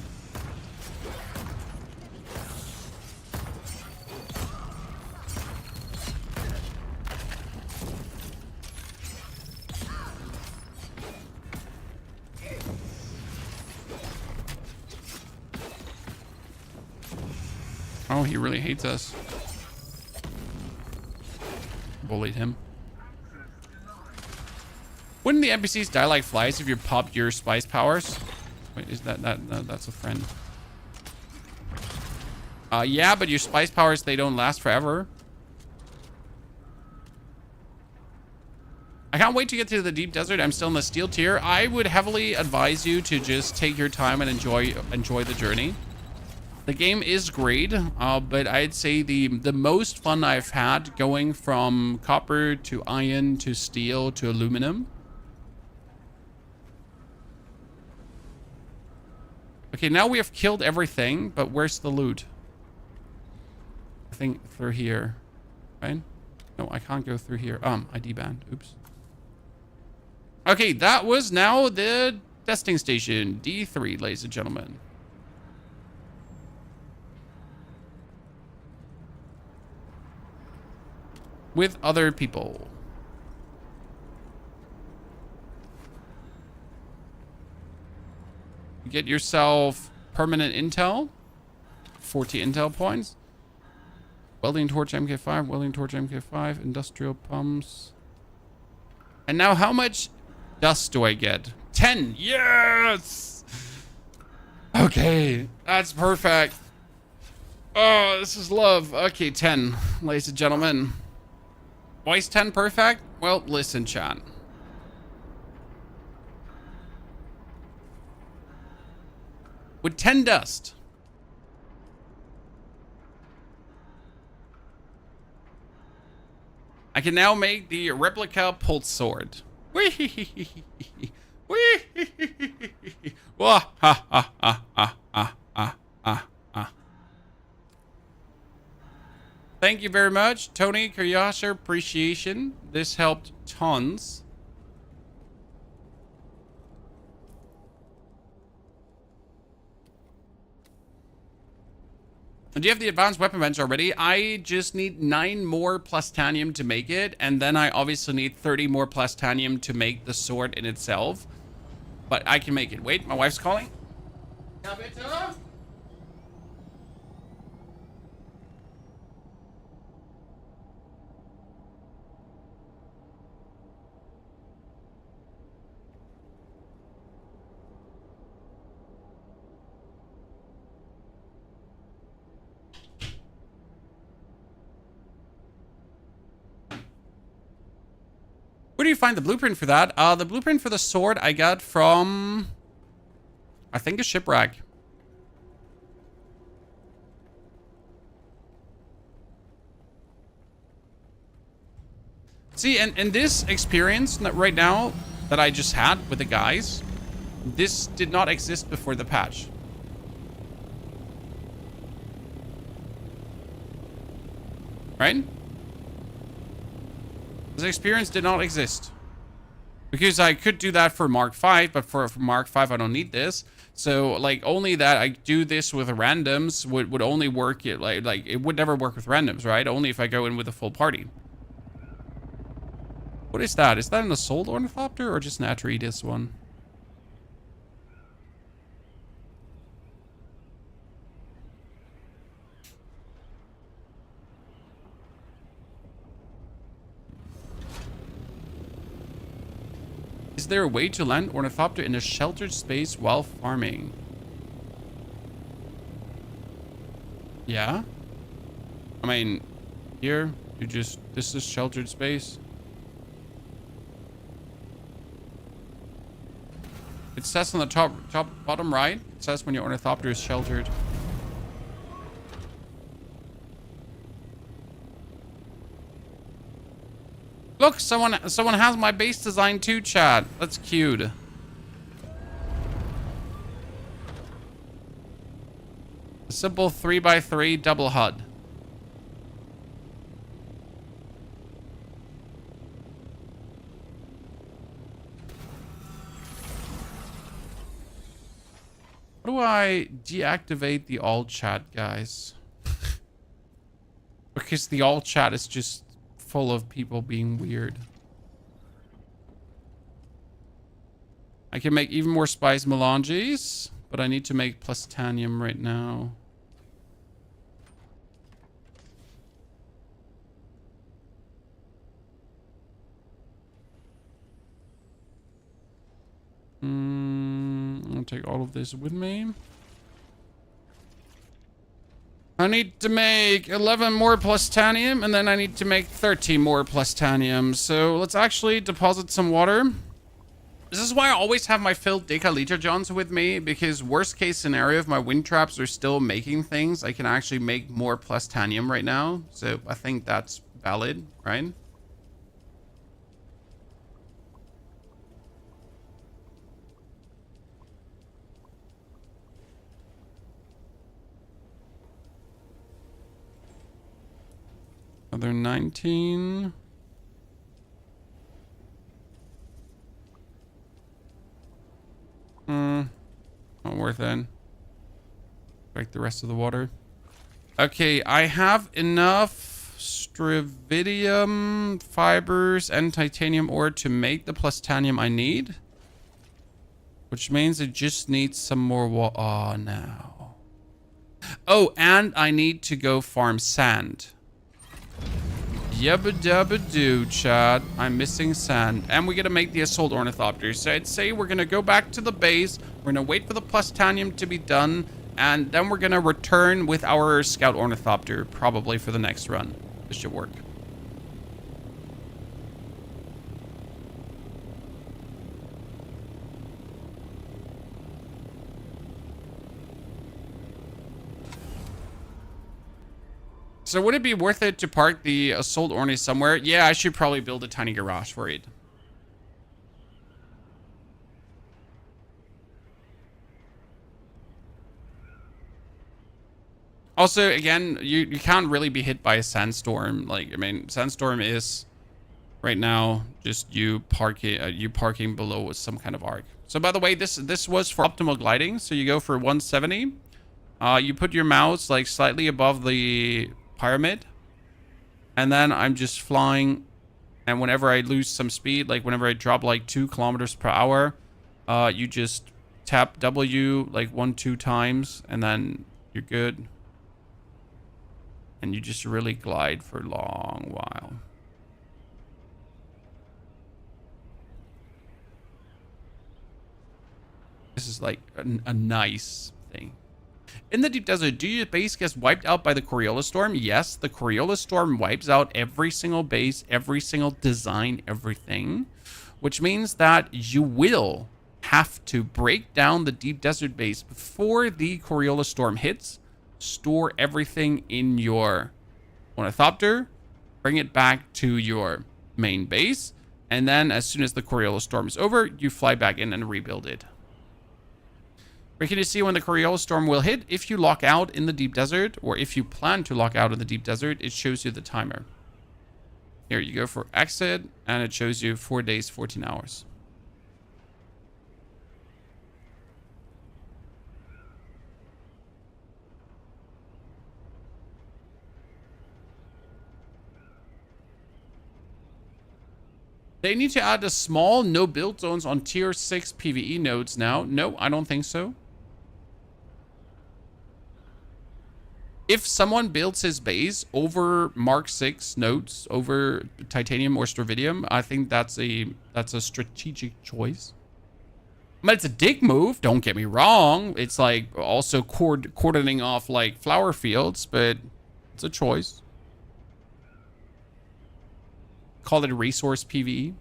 A: Oh, he really hates us. Bullied him. Wouldn't the NPCs die like flies if you popped your spice powers? Wait, is that's a friend. Yeah, but your spice powers, they don't last forever. I can't wait to get to the deep desert. I'm still in the steel tier. I would heavily advise you to just take your time and enjoy the journey. The game is great, but I'd say the most fun I've had going from copper to iron to steel to aluminum. Okay, now we have killed everything, but where's the loot? I think through here, right? No, I can't go through here. ID banned. Oops. Okay, that was now the testing station, D3, ladies and gentlemen. With other people. Get yourself permanent intel. 40 intel points. Welding torch MK5, welding torch MK5, industrial pumps. And now how much dust do I get? 10. Yes! Okay, that's perfect. Oh, this is love. Okay, 10, ladies and gentlemen. Why is 10 perfect? Well, listen, chat. With 10 dust, I can now make the replica pulse sword. Wee wee wah ha ha ha ha ha ha ha. Thank you very much, Tony Kuryasha. Appreciation. This helped tons. Do you have the advanced weapon bench already? I just need 9 more plastanium to make it, and then I obviously need 30 more plastanium to make the sword in itself. But I can make it. Wait, my wife's calling. Where do you find the blueprint for that? The blueprint for the sword I got from, I think, a shipwreck. See, and in this experience right now that I just had with the guys, this did not exist before the patch. Right? This experience did not exist. Because I could do that for Mark 5, but for Mark 5 I don't need this. So like only that I do this with randoms would only work like it would never work with randoms, right? Only if I go in with a full party. What is that? Is that an assault ornithopter or just an Atreides one? Is there a way to land Ornithopter in a sheltered space while farming? Yeah. I mean, here, this is sheltered space. It says on the bottom right, it says when your Ornithopter is sheltered. Look, someone has my base design too, chat. That's cute. A simple 3x3 double HUD. How do I deactivate the all chat, guys? Because the all chat is just full of people being weird. I can make even more spice melanges, but I need to make plastanium right now. I'll take all of this with me. I need to make 11 more plastanium, and then I need to make 30 more plastanium. So let's actually deposit some water. This is why I always have my filled decaliter johns with me, because worst case scenario, if my wind traps are still making things, I can actually make more plastanium right now. So I think that's valid, right? Another 19. Not worth it. Break the rest of the water. Okay, I have enough stravidium fibers and titanium ore to make the plastanium I need. Which means it just needs some more oh, no. Oh, and I need to go farm sand. Yabba dabba doo, Chad. I'm missing sand. And we gotta make the assault ornithopter. So I'd say we're gonna go back to the base. We're gonna wait for the plastanium to be done. And then we're gonna return with our scout ornithopter, probably for the next run. This should work. So would it be worth it to park the assault orny somewhere? Yeah, I should probably build a tiny garage for it. Also, again, you can't really be hit by a sandstorm. Like, I mean, sandstorm is right now just you parking below some kind of arc. So by the way, this was for optimal gliding. So you go for 170. You put your mouse like slightly above the pyramid. And then I'm just flying, and whenever I lose some speed, like whenever I drop like 2 kilometers per hour, you just tap W like 1-2 times, and then you're good. And you just really glide for a long while. This is like a nice thing. In the deep desert, do your base get wiped out by the Coriolis storm? Yes, the Coriolis storm wipes out every single base, every single design, everything. Which means that you will have to break down the deep desert base before the Coriolis storm hits. Store everything in your Ornithopter. Bring it back to your main base. And then as soon as the Coriolis storm is over, you fly back in and rebuild it. Where can you see when the Coriolis storm will hit? If you lock out in the deep desert, or if you plan to lock out in the deep desert, it shows you the timer. Here, you go for exit, and it shows you 4 days, 14 hours. They need to add a small no build zones on tier 6 PvE nodes now. No, I don't think so. If someone builds his base over Mark 6 nodes, over titanium or stravidium, I think that's a strategic choice. But it's a dick move, don't get me wrong. It's like also cordoning off like flower fields, but it's a choice. Call it a resource PvE.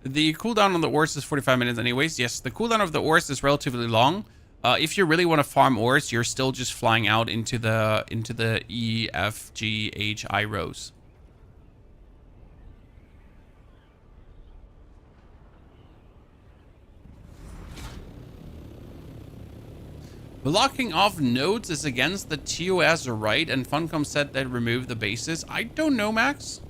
A: The cooldown on the ores is 45 minutes anyways. Yes, the cooldown of the ores is relatively long. If you really want to farm ores, you're still just flying out into the E, F, G, H, I rows. Blocking off nodes is against the TOS right, and Funcom said they remove the bases. I don't know, Max.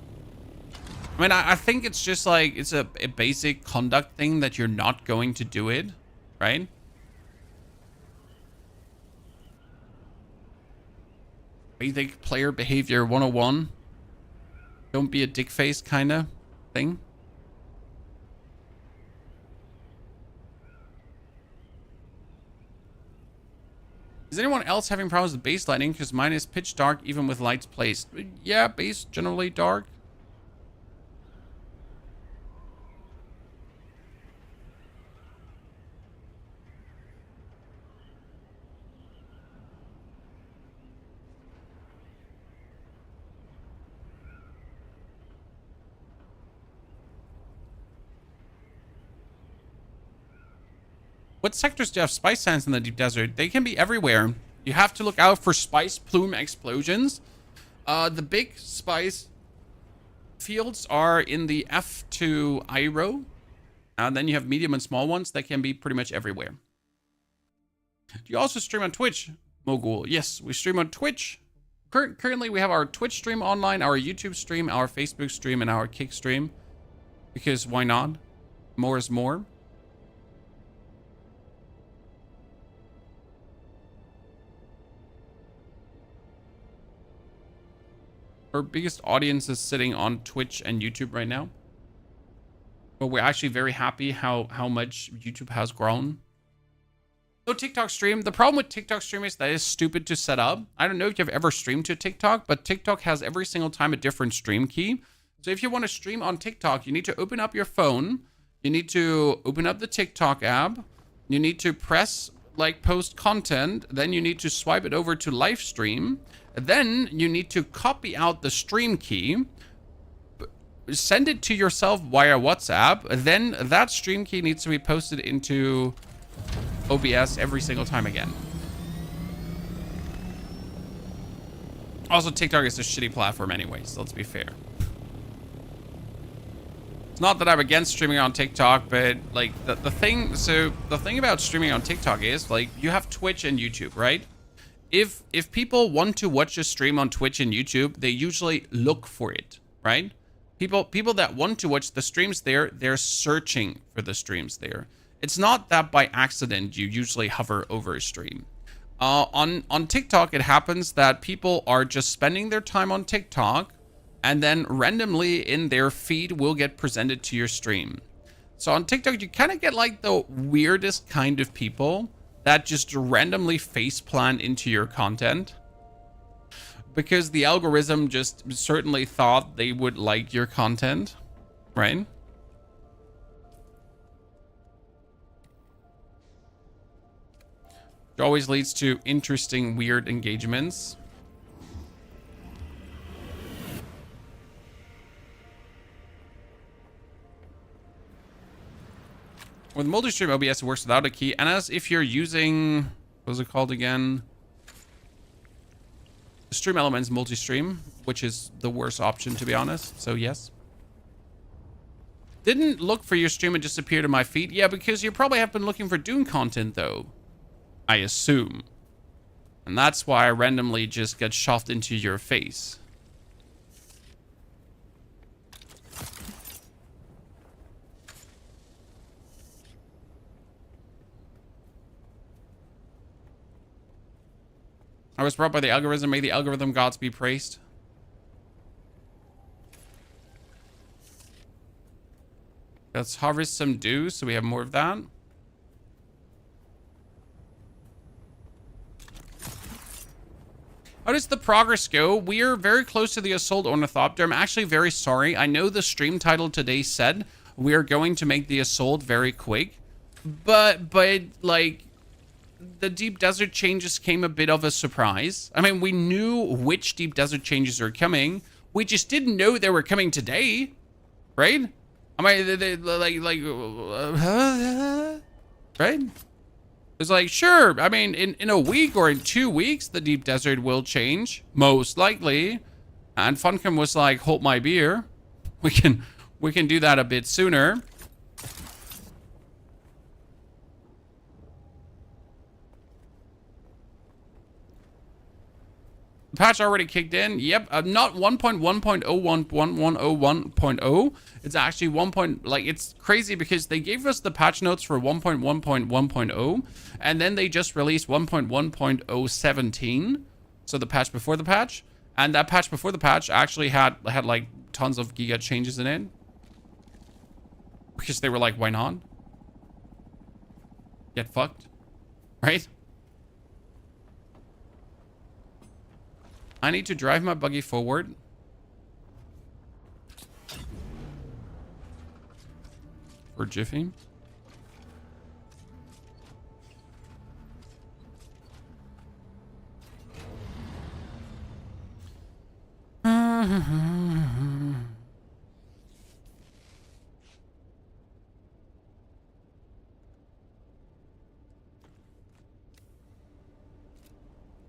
A: I mean, I think it's just like, it's a basic conduct thing that you're not going to do it, right? Basic player behavior 101. Don't be a dick face kind of thing. Is anyone else having problems with base lighting? Because mine is pitch dark even with lights placed. Yeah, base generally dark. What sectors do you have spice sands in the deep desert? They can be everywhere. You have to look out for spice plume explosions. The big spice fields are in the F2 IRO. And then you have medium and small ones that can be pretty much everywhere. Do you also stream on Twitch, Mogul? Yes, we stream on Twitch. Currently, we have our Twitch stream online, our YouTube stream, our Facebook stream, and our Kick stream. Because why not? More is more. Our biggest audience is sitting on Twitch and YouTube right now. But we're actually very happy how much YouTube has grown. No TikTok stream. The problem with TikTok stream is that it's stupid to set up. I don't know if you've ever streamed to TikTok, but TikTok has every single time a different stream key. So if you want to stream on TikTok, you need to open up your phone. You need to open up the TikTok app. You need to press like post content. Then you need to swipe it over to live stream. Then you need to copy out the stream key, send it to yourself via WhatsApp. Then that stream key needs to be posted into OBS every single time again. Also, TikTok is a shitty platform anyway, so let's be fair. It's not that I'm against streaming on TikTok, but like the thing about streaming on TikTok is like you have Twitch and YouTube, right? If people want to watch a stream on Twitch and YouTube, they usually look for it, right? People that want to watch the streams there, they're searching for the streams there. It's not that by accident you usually hover over a stream. On TikTok, it happens that people are just spending their time on TikTok, and then randomly in their feed will get presented to your stream. So on TikTok, you kind of get like the weirdest kind of people that just randomly faceplant into your content. Because the algorithm just certainly thought they would like your content, right? It always leads to interesting, weird engagements. With multi-stream OBS, it works without a key. And as if you're using, what was it called again? Stream Elements multi-stream, which is the worst option, to be honest. So yes. Didn't look for your stream and just appeared in my feed. Yeah, because you probably have been looking for Dune content, though. I assume. And that's why I randomly just get shoved into your face. I was brought by the algorithm. May the algorithm gods be praised. Let's harvest some dew so we have more of that. How does the progress go? We are very close to the assault Ornithopter. I'm actually very sorry. I know the stream title today said we are going to make the assault very quick. But like, the deep desert changes came a bit of a surprise. I mean, we knew which deep desert changes are coming. We just didn't know they were coming today, right? I mean, right? It's like, sure. I mean, in a week or in 2 weeks, the deep desert will change, most likely. And Funcom was like, hold my beer. We can do that a bit sooner. The patch already kicked in. Yep, not 1.1.01110.0. It's actually 1. Like, it's crazy because they gave us the patch notes for 1.1.1.0, and then they just released 1.1.017. So the patch before the patch, and that patch before the patch actually had like tons of giga changes in it because they were like, why not? Get fucked, right? I need to drive my buggy forward. For Jiffy.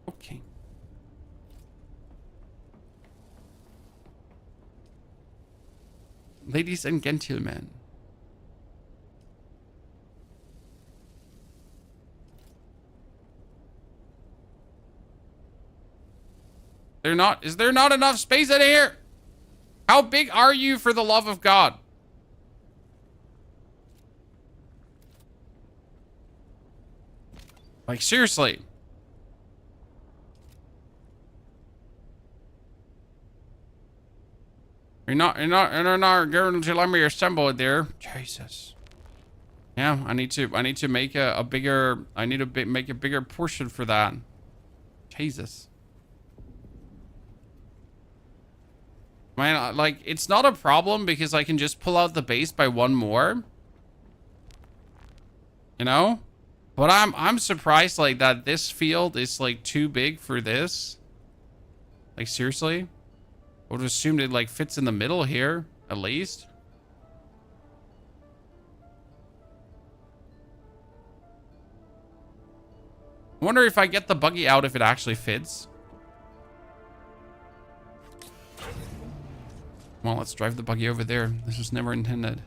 A: Okay. Ladies and gentlemen. Is there not enough space in here? How big are you, for the love of God? Like, seriously. You're not going to let me assemble it there. Jesus. Yeah, I need to make a bigger, make a bigger portion for that. Jesus. Man, like, it's not a problem because I can just pull out the base by one more. You know? But I'm surprised, like, that this field is, like, too big for this. Like, seriously? I would have assumed it, like, fits in the middle here, at least. I wonder if I get the buggy out if it actually fits. Well, let's drive the buggy over there. This was never intended.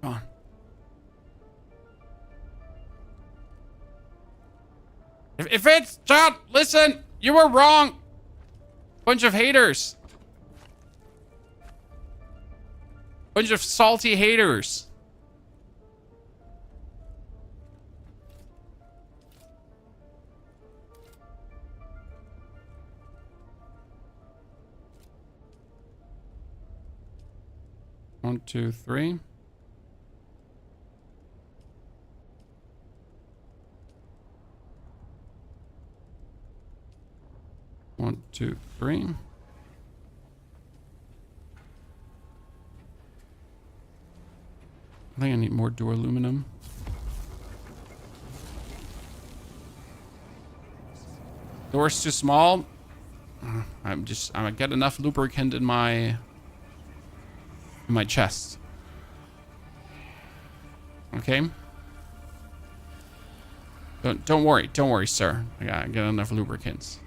A: Come on. If it's John, listen, you were wrong. Bunch of haters. Bunch of salty haters. One, two, three. One, two, three. I think I need more door aluminum. Door's too small. I'm gonna get enough lubricant in my chest. Okay. Don't worry, sir. I got enough lubricants.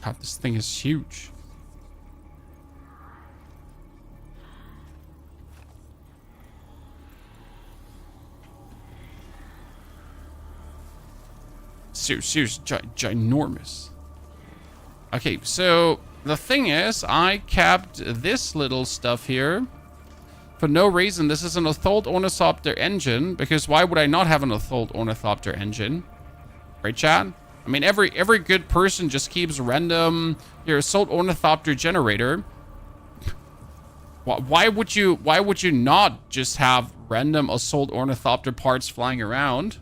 A: God, this thing is huge. Seriously, ginormous. Okay, so the thing is, I kept this little stuff here for no reason. This is an Assault Ornithopter engine, because why would I not have an Assault Ornithopter engine? Right, chat? I mean, every good person just keeps random your Assault Ornithopter generator. Why would you not just have random Assault Ornithopter parts flying around?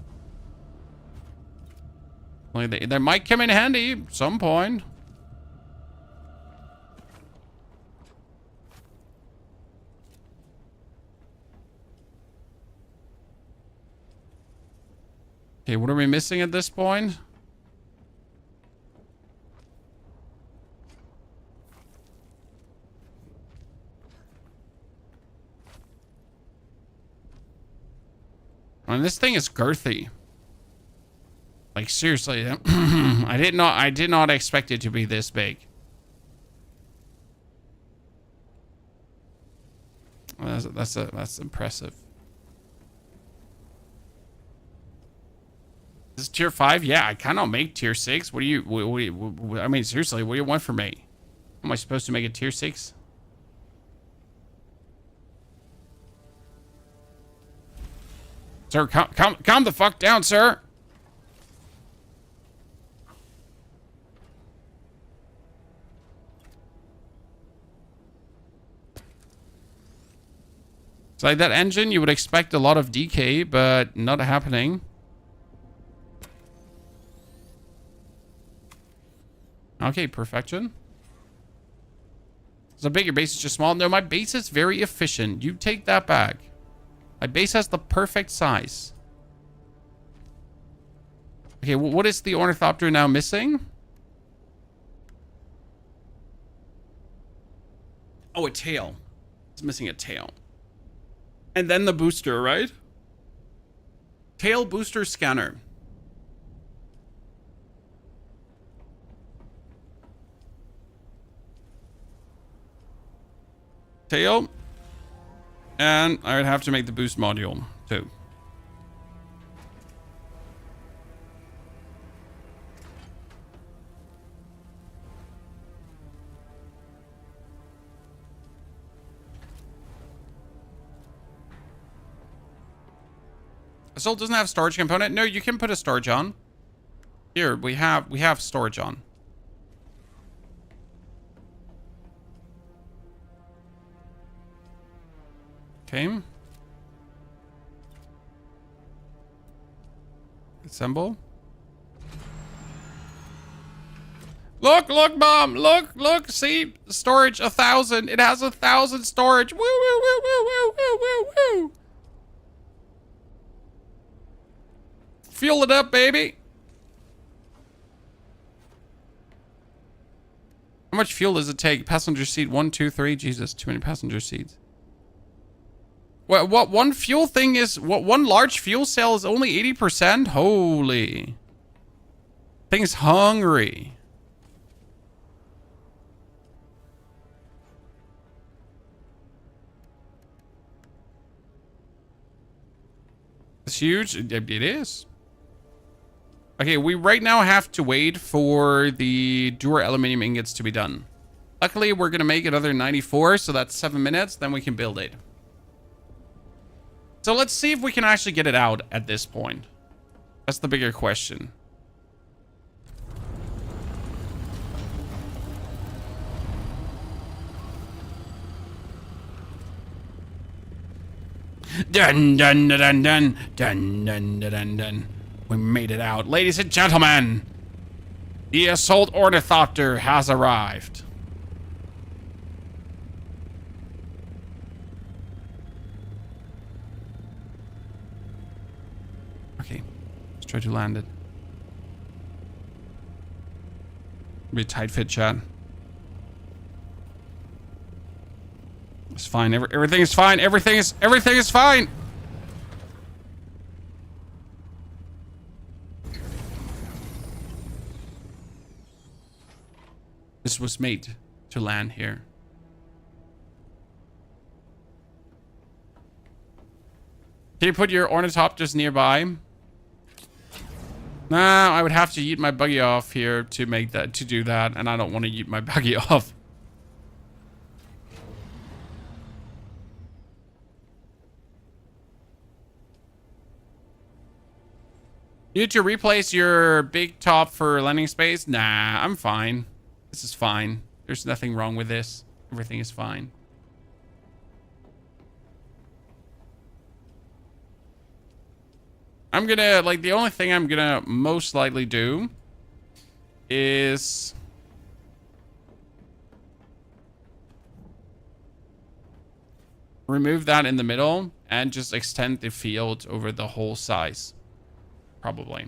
A: Like they might come in handy at some point. Okay, what are we missing at this point? I mean, this thing is girthy. Like, seriously, I did not expect it to be this big. That's impressive. This is tier 5? Yeah, I cannot make tier 6. What do you, I mean, seriously, what do you want from me? Am I supposed to make it tier 6? Sir, calm the fuck down, sir. So like that engine, you would expect a lot of decay, but not happening. Okay, perfection. So big, your base is just small. No, my base is very efficient. You take that back. My base has the perfect size. Okay, what is the Ornithopter now missing? Oh, a tail. It's missing a tail. And then the booster, right? Tail booster scanner. Tail. And I would have to make the boost module too. Assault doesn't have storage component. No, you can put a storage on. Here, we have storage on. Okay. Assemble. Look, Mom. Look. See, storage 1,000. It has 1,000 storage. Woo, woo, woo, woo, woo, woo, woo, woo. Fuel it up, baby. How much fuel does it take? Passenger seat 1, 2, 3. Jesus, too many passenger seats. What one fuel thing is? What one large fuel cell is only 80%? Holy. Thing's hungry. It's huge. It is. Okay, we right now have to wait for the Dura aluminium ingots to be done. Luckily, we're going to make another 94, so that's 7 minutes. Then we can build it. So let's see if we can actually get it out at this point. That's the bigger question. Dun dun dun dun dun dun dun dun dun. We made it out. Ladies and gentlemen, the assault Ornithopter has arrived. Okay, let's try to land it. Be a tight fit, chat. It's fine. Everything is fine. Everything is fine. This was made to land here. Can you put your Ornithopters nearby? Nah, I would have to yeet my buggy off here to make that, to do that, and I don't want to yeet my buggy off. You need to replace your big top for landing space? Nah, I'm fine. This is fine. There's nothing wrong with this. Everything is fine. I'm gonna, like, the only thing I'm gonna most likely do is remove that in the middle and just extend the field over the whole size. Probably.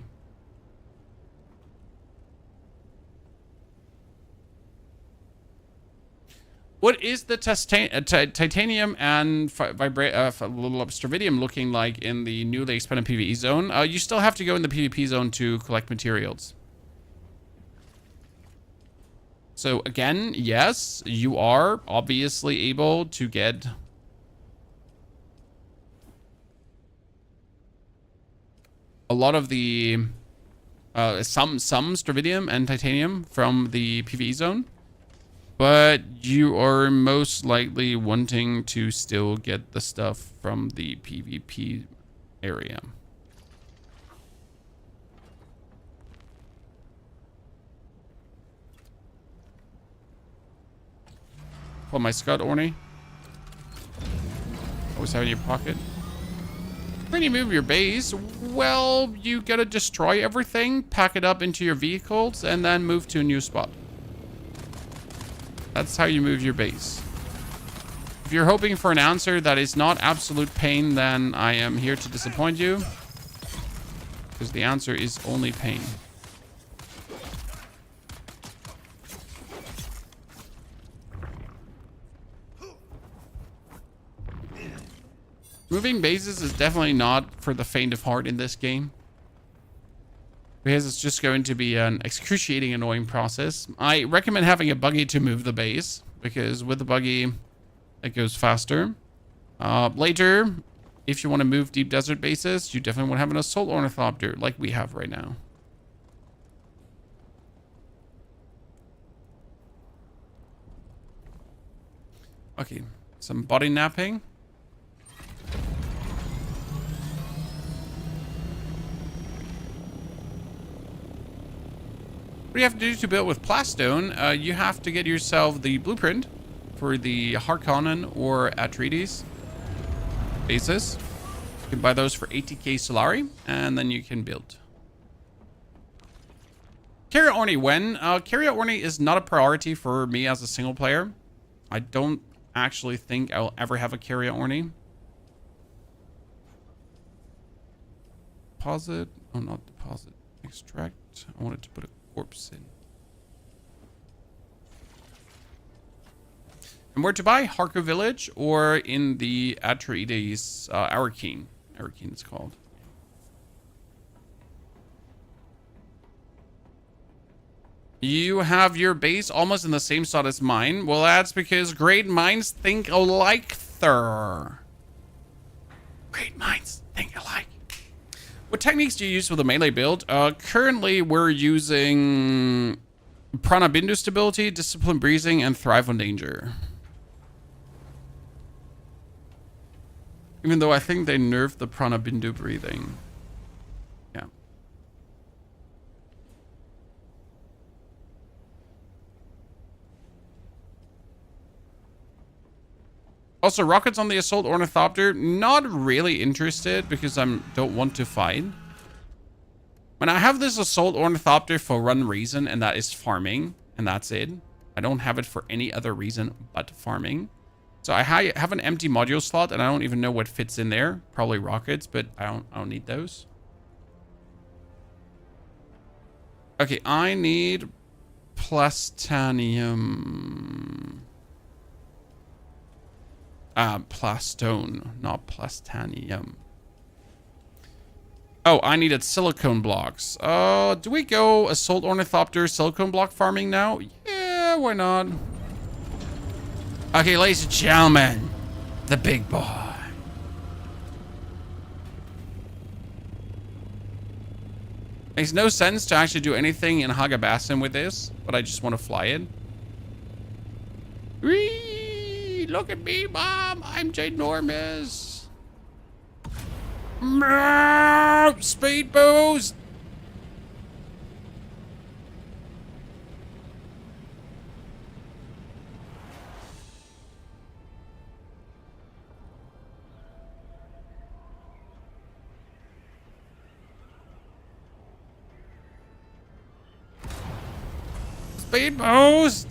A: What is the titanium and stravidium looking like in the newly expanded PvE zone? You still have to go in the PvP zone to collect materials. So again, yes, you are obviously able to get a lot of the some stravidium and titanium from the PvE zone. But you are most likely wanting to still get the stuff from the PvP area. Pull my Scud, Orny. Always have in your pocket. When you move your base, well, you gotta destroy everything, pack it up into your vehicles, and then move to a new spot. That's how you move your base. If you're hoping for an answer that is not absolute pain, then I am here to disappoint you. Because the answer is only pain. Moving bases is definitely not for the faint of heart in this game. Because it's just going to be an excruciating, annoying process. I recommend having a buggy to move the base. Because with the buggy, it goes faster. Later, if you want to move deep desert bases, you definitely want to have an assault ornithopter like we have right now. Okay, some body napping. What you have to do to build with Plastone, you have to get yourself the blueprint for the Harkonnen or Atreides bases. You can buy those for 80k Solari, and then you can build. Carry Orny when? Carry Orny is not a priority for me as a single player. I don't actually think I'll ever have a Carry Orny. Deposit? Oh, not deposit. Extract. I wanted to put a corpse in. And where to buy? Harko Village or in the Atreides, Arrakis. Arrakis it's called. You have your base almost in the same spot as mine. Well, that's because great minds think alike, sir. Great minds think alike. What techniques do you use for the melee build? Currently, we're using Prana Bindu stability, discipline breezing, and thrive on danger. Even though I think they nerfed the Prana Bindu breathing. Yeah. Also, rockets on the Assault Ornithopter, not really interested because I don't want to fight. When I have this Assault Ornithopter for one reason, and that is farming, and that's it. I don't have it for any other reason but farming. So I have an empty module slot, and I don't even know what fits in there. Probably rockets, but I don't need those. Okay, I need plastanium. Plastone, not plastanium. Oh, I needed silicone blocks. Do we go Assault Ornithopter silicone block farming now? Yeah, why not? Okay, ladies and gentlemen, the big boy. Makes no sense to actually do anything in Hagabasin with this, but I just want to fly it. Whee! Look at me, Mom. I'm ginormous. Speed boost. Speed boost.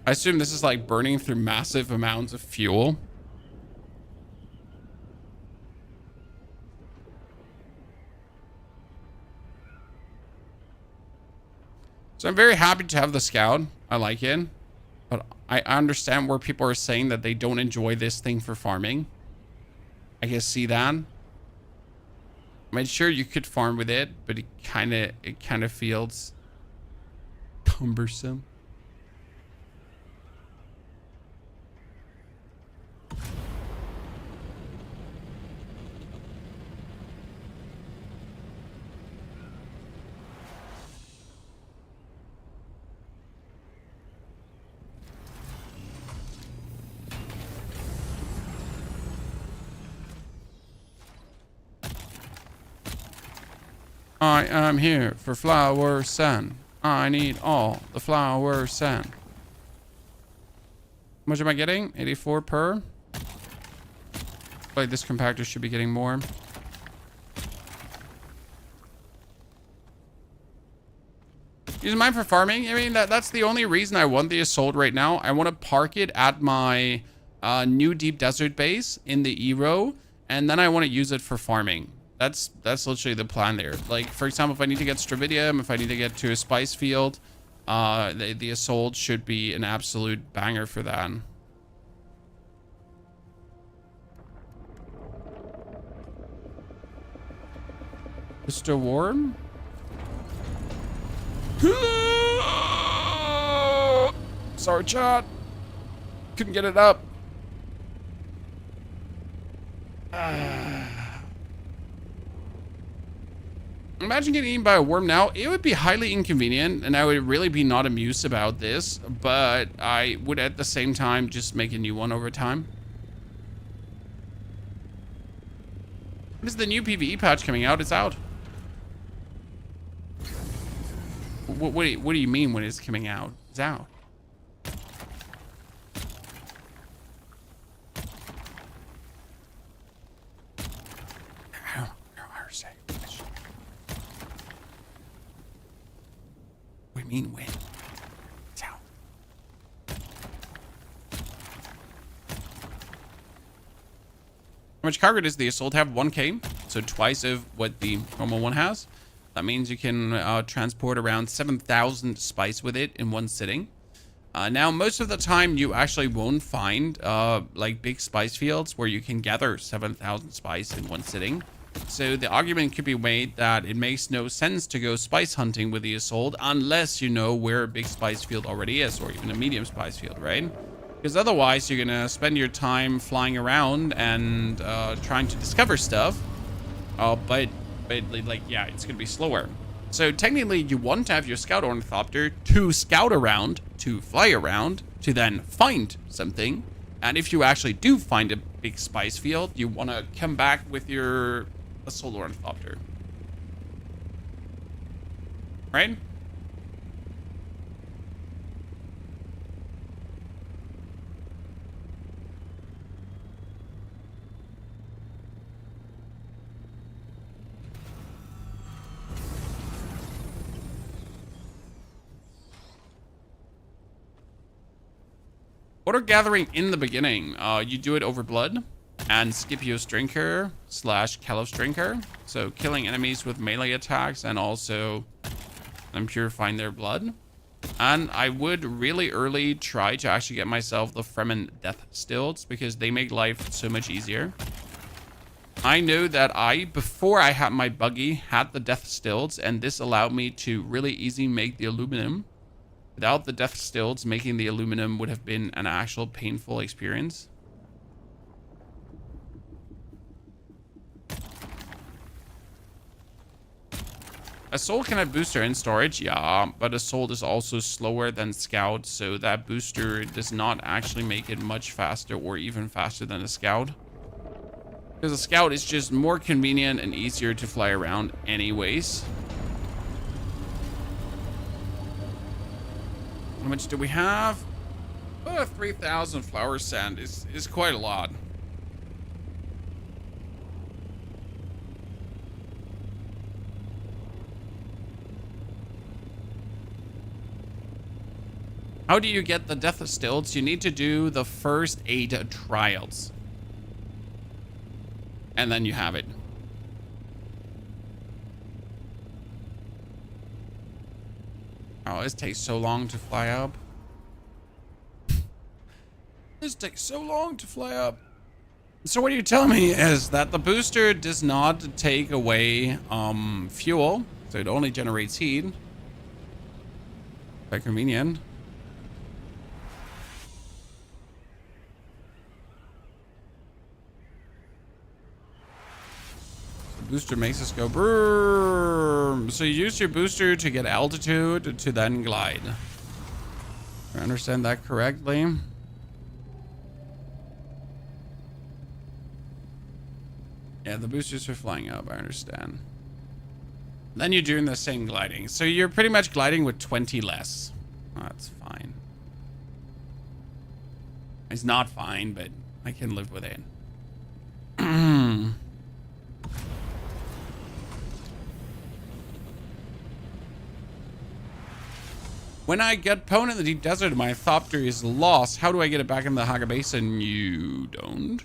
A: I assume this is like burning through massive amounts of fuel. So I'm very happy to have the Scout. I like it. But I understand where people are saying that they don't enjoy this thing for farming. I can see that. I mean, sure, you could farm with it, but it kind of feels cumbersome. I am here for flower sand. I need all the flower sand. How much am I getting? 84 per. Like this compactor should be getting more. Using mine for farming. I mean, that's the only reason I want the assault right now. I want to park it at my new deep desert base in the E-row, and then I want to use it for farming. That's literally the plan there. Like, for example, if I need to get Stravidium, if I need to get to a spice field, the assault should be an absolute banger for that. Mr. Warm? Sorry, chat. Couldn't get it up. Imagine getting eaten by a worm now. It would be highly inconvenient, and I would really be not amused about this, but I would at the same time just make a new one over time. When is the new PvE patch coming out? It's out. What do you mean when it's coming out? It's out. What do you mean when? It's out. How much cargo does the assault have? 1k, so twice of what the normal one has. That means you can transport around 7,000 spice with it in one sitting. Now, most of the time, you actually won't find like big spice fields where you can gather 7,000 spice in one sitting. So the argument could be made that it makes no sense to go spice hunting with the assault unless you know where a big spice field already is, or even a medium spice field, right? Because otherwise, you're gonna spend your time flying around and trying to discover stuff. But like, yeah, it's gonna be slower. So technically you want to have your scout ornithopter to scout around, to fly around, to then find something. And if you actually do find a big spice field, you want to come back with your assault ornithopter, right? Water gathering in the beginning, you do it over blood and Scipio's Drinker / Kalos Drinker. So killing enemies with melee attacks and also purifying their blood. And I would really early try to actually get myself the Fremen Death Stilts because they make life so much easier. I know that before I had my buggy, had the Death Stilts, and this allowed me to really easily make the aluminum. Without the Death Stilts, making the aluminum would have been an actual painful experience. Assault can have booster in storage, yeah, but Assault is also slower than Scout, so that booster does not actually make it much faster or even faster than a Scout. Because a Scout is just more convenient and easier to fly around anyways. How much do we have? 3,000 flower sand is quite a lot. How do you get the Death Stilts? You need to do the first 8 trials. And then you have it. Oh, this takes so long to fly up. This takes so long to fly up. So what you're telling me is that the booster does not take away fuel, so it only generates heat. Quite convenient. Booster makes us go brrrr. So you use your booster to get altitude to then glide. I understand that correctly. Yeah, the boosters are flying up, I understand. Then you're doing the same gliding. So you're pretty much gliding with 20 less. That's fine. It's not fine, but I can live with it. When I get Pwn in the deep desert, my Thopter is lost. How do I get it back in the Haga Basin? You don't.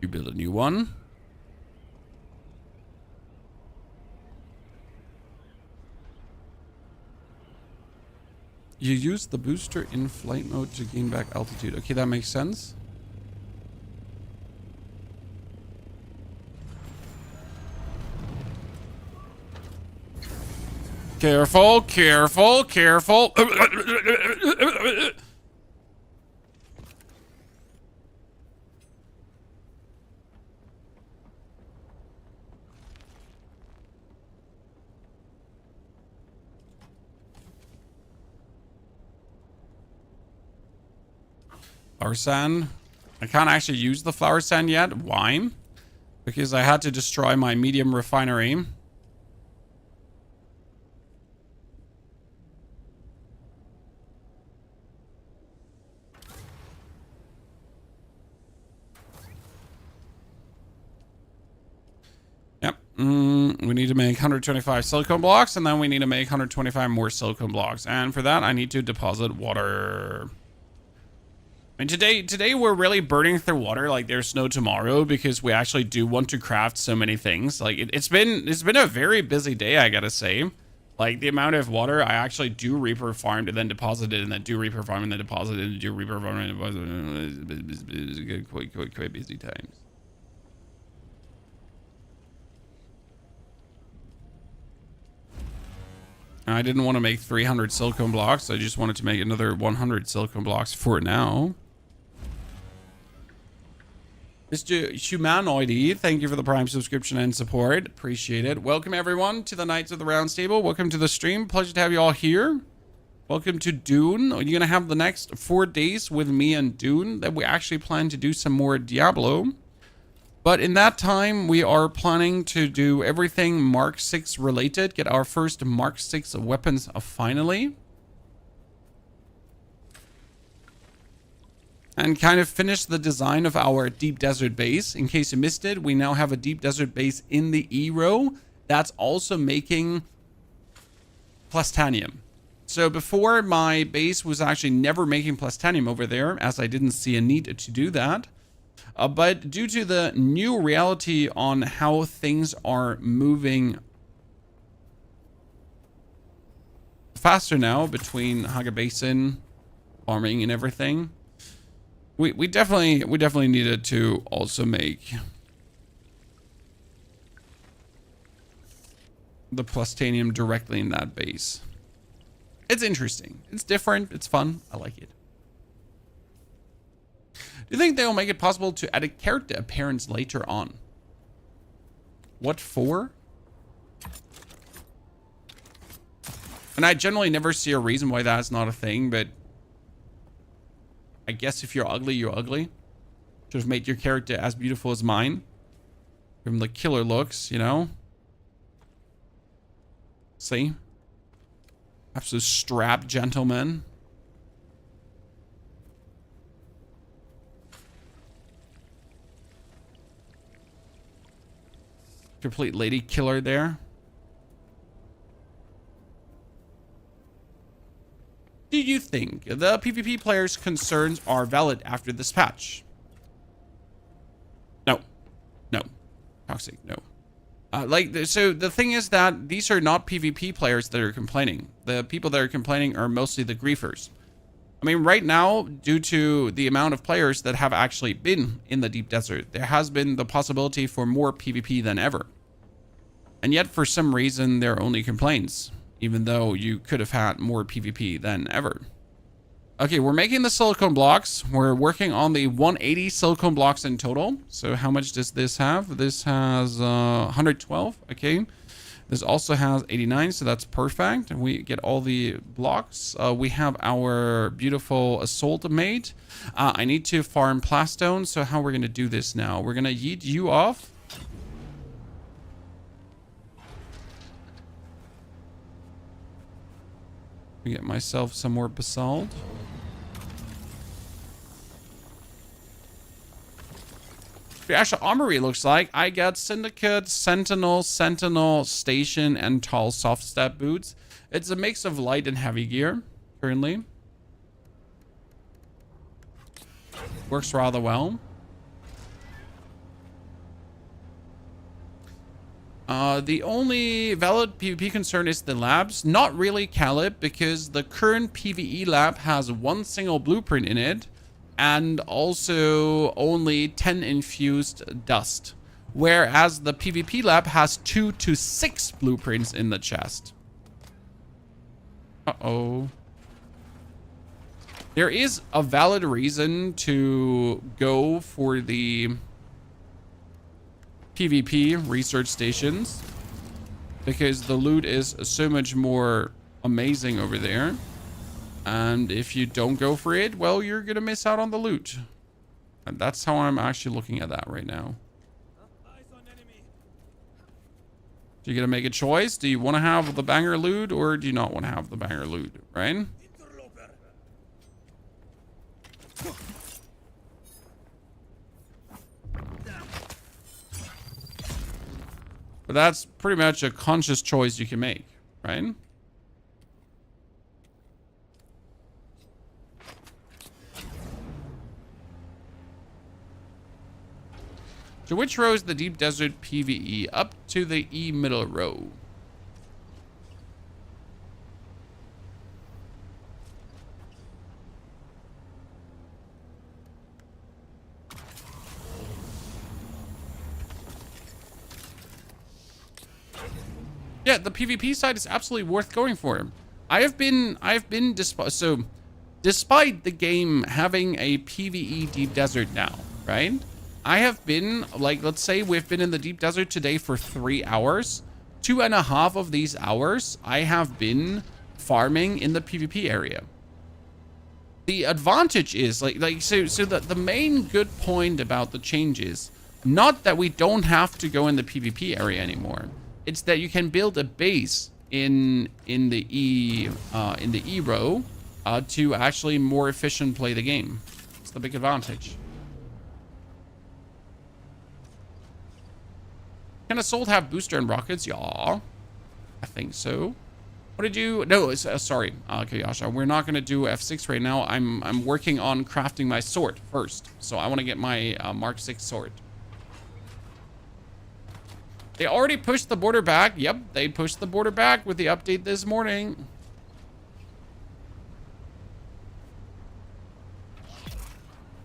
A: You build a new one. You use the booster in flight mode to gain back altitude. Okay, that makes sense. Careful, careful, careful. Flower sand. I can't actually use the flower sand yet. Why? Because I had to destroy my medium refinery. Yep. We need to make 125 silicone blocks, and then we need to make 125 more silicone blocks. And for that, I need to deposit water. And today we're really burning through water like there's no tomorrow, because we actually do want to craft so many things. Like it's been a very busy day, I gotta say. Like the amount of water I actually do Reaper farmed and then deposited, and then do Reaper farm and then deposited, and do Reaper farm and deposited. Quite busy times. I didn't want to make 300 silicone blocks. I just wanted to make another 100 silicone blocks for now. Mr. Humanoidy, thank you for the Prime subscription and support. Appreciate it. Welcome, everyone, to the Knights of the Round Table. Welcome to the stream. Pleasure to have you all here. Welcome to Dune. You're going to have the next 4 days with me and Dune. That we actually plan to do some more Diablo. But in that time, we are planning to do everything Mark 6 related. Get our first Mark 6 weapons finally. And kind of finish the design of our deep desert base. In case you missed it, we now have a deep desert base in the E-row that's also making plastanium. So before, my base was actually never making plastanium over there, as I didn't see a need to do that. But due to the new reality on how things are moving faster now between Haga Basin, farming and everything, we definitely needed to also make the plastanium directly in that base. It's interesting. It's different. It's fun. I like it. Do you think they'll make it possible to add a character appearance later on? What for? And I generally never see a reason why that's not a thing, but I guess if you're ugly, you're ugly. Should have made your character as beautiful as mine. Give him the killer looks, you know? See? Absolute strapped gentleman. Complete lady killer there. Do you think the PvP players' concerns are valid after this patch? No. No. Toxic, no. So the thing is that these are not PvP players that are complaining. The people that are complaining are mostly the griefers. I mean, right now, due to the amount of players that have actually been in the deep desert, there has been the possibility for more PvP than ever. And yet, for some reason, there are only complaints, even though you could have had more PvP than ever. Okay, we're making the silicone blocks. We're working on the 180 silicone blocks in total. So how much does this have? This has 112. Okay. This also has 89, so that's perfect. We get all the blocks. We have our beautiful assault mate. I need to farm plastone. So how we're going to do this now? We're going to yeet you off. Get myself some more basalt. The actual armory looks like I got Syndicate, Sentinel, Station, and tall soft step boots. It's a mix of light and heavy gear currently. Works rather well. The only valid PvP concern is the labs. Not really Caleb, because the current PvE lab has one single blueprint in it and also only 10 infused dust. Whereas the PvP lab has 2 to 6 blueprints in the chest. Uh-oh. There is a valid reason to go for the PvP research stations, because the loot is so much more amazing over there. And if you don't go for it, well, you're gonna miss out on the loot. And that's how I'm actually looking at that right now. So you're gonna make a choice. Do you want to have the banger loot, or do you not want to have the banger loot, right? But that's pretty much a conscious choice you can make, right? So which row is the deep desert PvE? Up to the E middle row. Yeah, the PvP side is absolutely worth going for. Despite the game having a PvE deep desert now, right? I have been, like, let's say we've been in the deep desert today for 3 hours. 2.5 of these hours, I have been farming in the PvP area. The advantage is, so the main good point about the change is not that we don't have to go in the PvP area anymore. It's that you can build a base in the E row to actually more efficient play the game. It's the big advantage. Can Assault have booster and rockets? Yeah, I think so. What did you? No, sorry, Kayasha. We're not gonna do F6 right now. I'm working on crafting my sword first, so I want to get my Mark 6 sword. They already pushed the border back. Yep, they pushed the border back with the update this morning.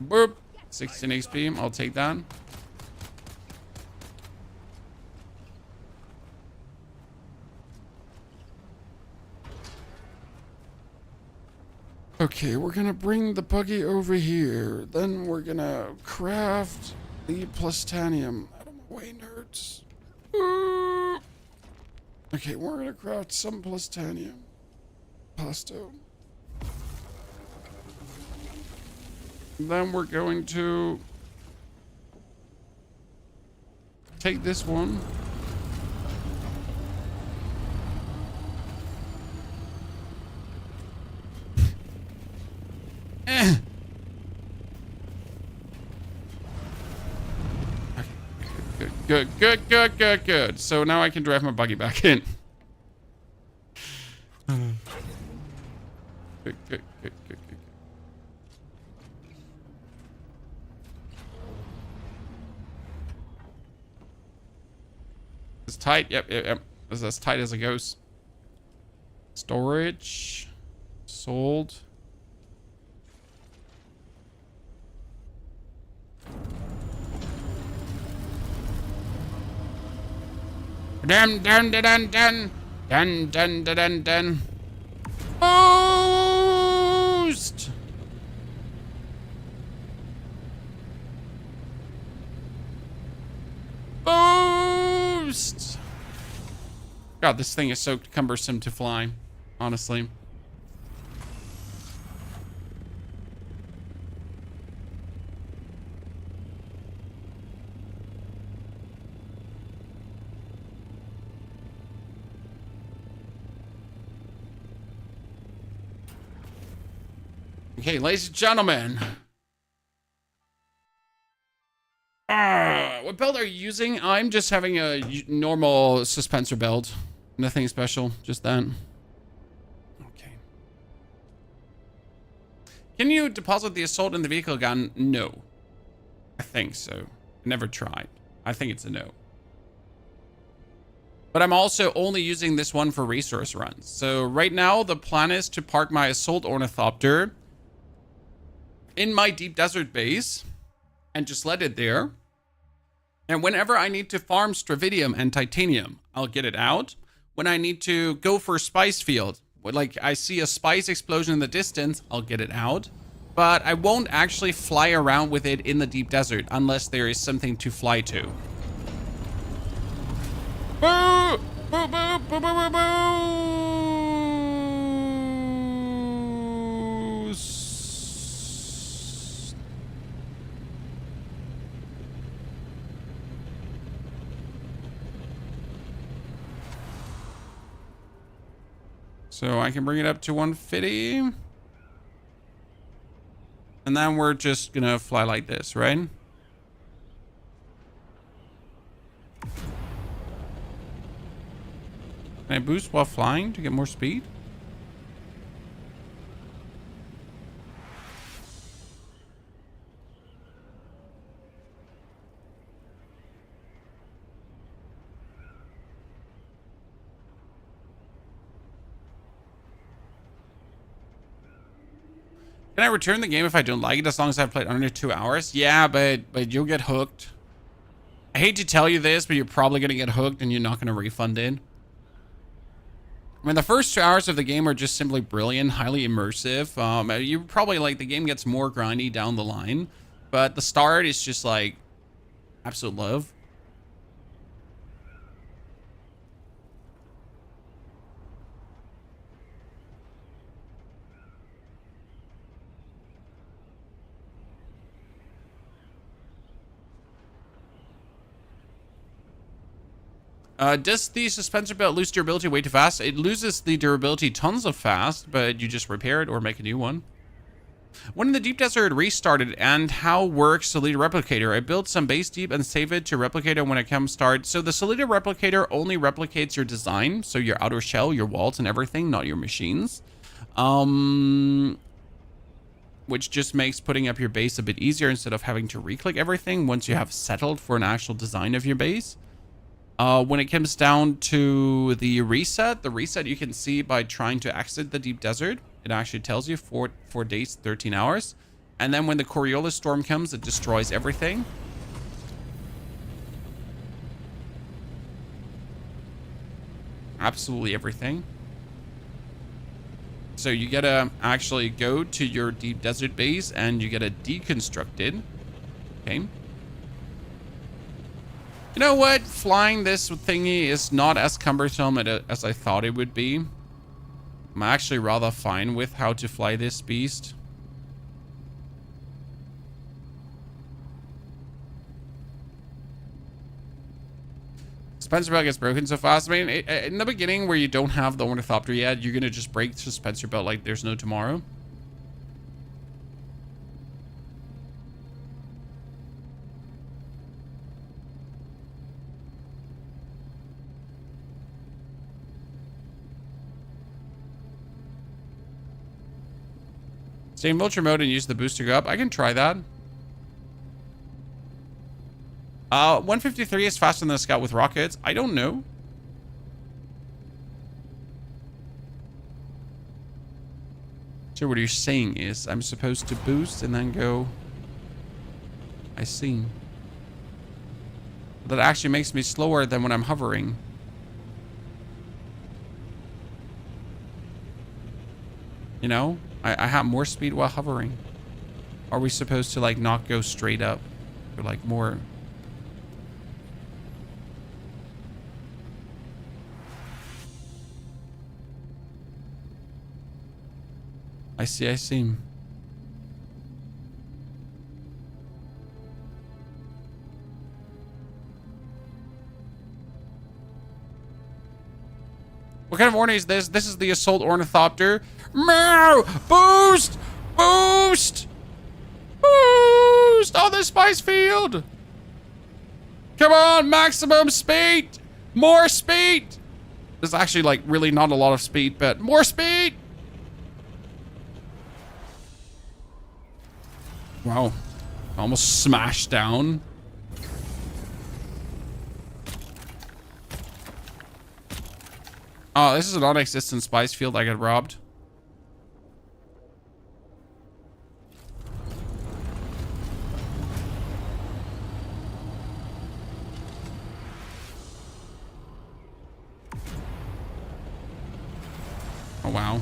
A: Boop. 16 XP. I'll take that. Okay, we're gonna bring the buggy over here. Then we're gonna craft the plastanium. Out of my way, nerds. Okay, we're gonna craft some plastanium. Pasto. Then we're going to take this one. Good. So now I can drive my buggy back in. Good. It's tight. Yep. It's as tight as it goes. Storage. Sold. Dun. Boost! Boost! God, this thing is so cumbersome to fly, honestly. Okay, ladies and gentlemen. What build are you using? I'm just having a normal suspensor build. Nothing special, just that. Okay. Can you deposit the assault in the vehicle gun? No. I think so. Never tried. I think it's a no. But I'm also only using this one for resource runs. So right now, the plan is to park my assault ornithopter in my deep desert base and just let it there. And whenever I need to farm stravidium and titanium, I'll get it out. When I need to go for a spice field, like I see a spice explosion in the distance, I'll get it out. But I won't actually fly around with it in the deep desert unless there is something to fly to. Boo! Boo, boo, boo, boo, boo, boo! So I can bring it up to 150. And then we're just gonna fly like this, right? Can I boost while flying to get more speed? Can I return the game if I don't like it as long as I've played under 2 hours? Yeah, but you'll get hooked. I hate to tell you this, but you're probably going to get hooked and you're not going to refund it. I mean, the first 2 hours of the game are just simply brilliant, highly immersive. You probably like the game gets more grindy down the line, but the start is just like absolute love. Does the suspensor belt lose durability way too fast? It loses the durability tons of fast, but you just repair it or make a new one. When the deep desert restarted and how works Solida Replicator? I built some base deep and save it to Replicator when it comes start. So the Solida Replicator only replicates your design, so your outer shell, your walls and everything, not your machines. Which just makes putting up your base a bit easier instead of having to re-click everything once you have settled for an actual design of your base. When it comes down to the reset you can see by trying to exit the deep desert. It actually tells you 4 days, 13 hours. And then when the Coriolis storm comes, it destroys everything. Absolutely everything. So you gotta actually go to your deep desert base and you gotta deconstruct it. Okay. You know what? Flying this thingy is not as cumbersome as I thought it would be. I'm actually rather fine with how to fly this beast. Suspensor belt gets broken so fast. I mean, in the beginning where you don't have the Ornithopter yet, you're going to just break the suspensor belt like there's no tomorrow. Stay in vulture mode and use the boost to go up. I can try that. 153 is faster than the Scout with rockets. I don't know. So what you're saying is I'm supposed to boost and then go. I see. That actually makes me slower than when I'm hovering. You know? I have more speed while hovering. Are we supposed to like not go straight up? Or like more... I see. What kind of ornith is this? This is the Assault Ornithopter. Meow! Boost! Boost! Boost! Boost on the spice field! Come on, maximum speed! More speed! There's actually like really not a lot of speed, but more speed! Wow. Almost smashed down. Oh, this is a non-existent spice field I got robbed. Oh, wow.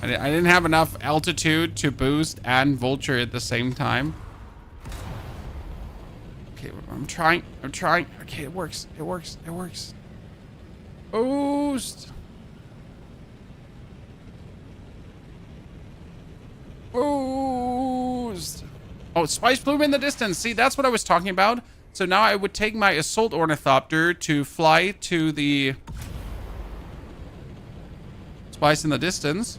A: I didn't have enough altitude to boost and vulture at the same time. Okay, I'm trying. Okay, it works. It works. Boost. Boost. Oh, spice plume in the distance. See, that's what I was talking about. So now I would take my assault ornithopter to fly to the spice in the distance.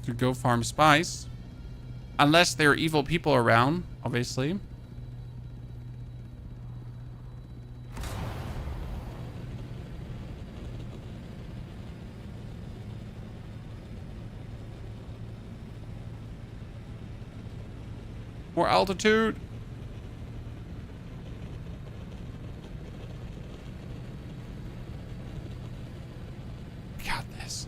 A: To go farm spice. Unless there are evil people around, obviously. More altitude. Got this.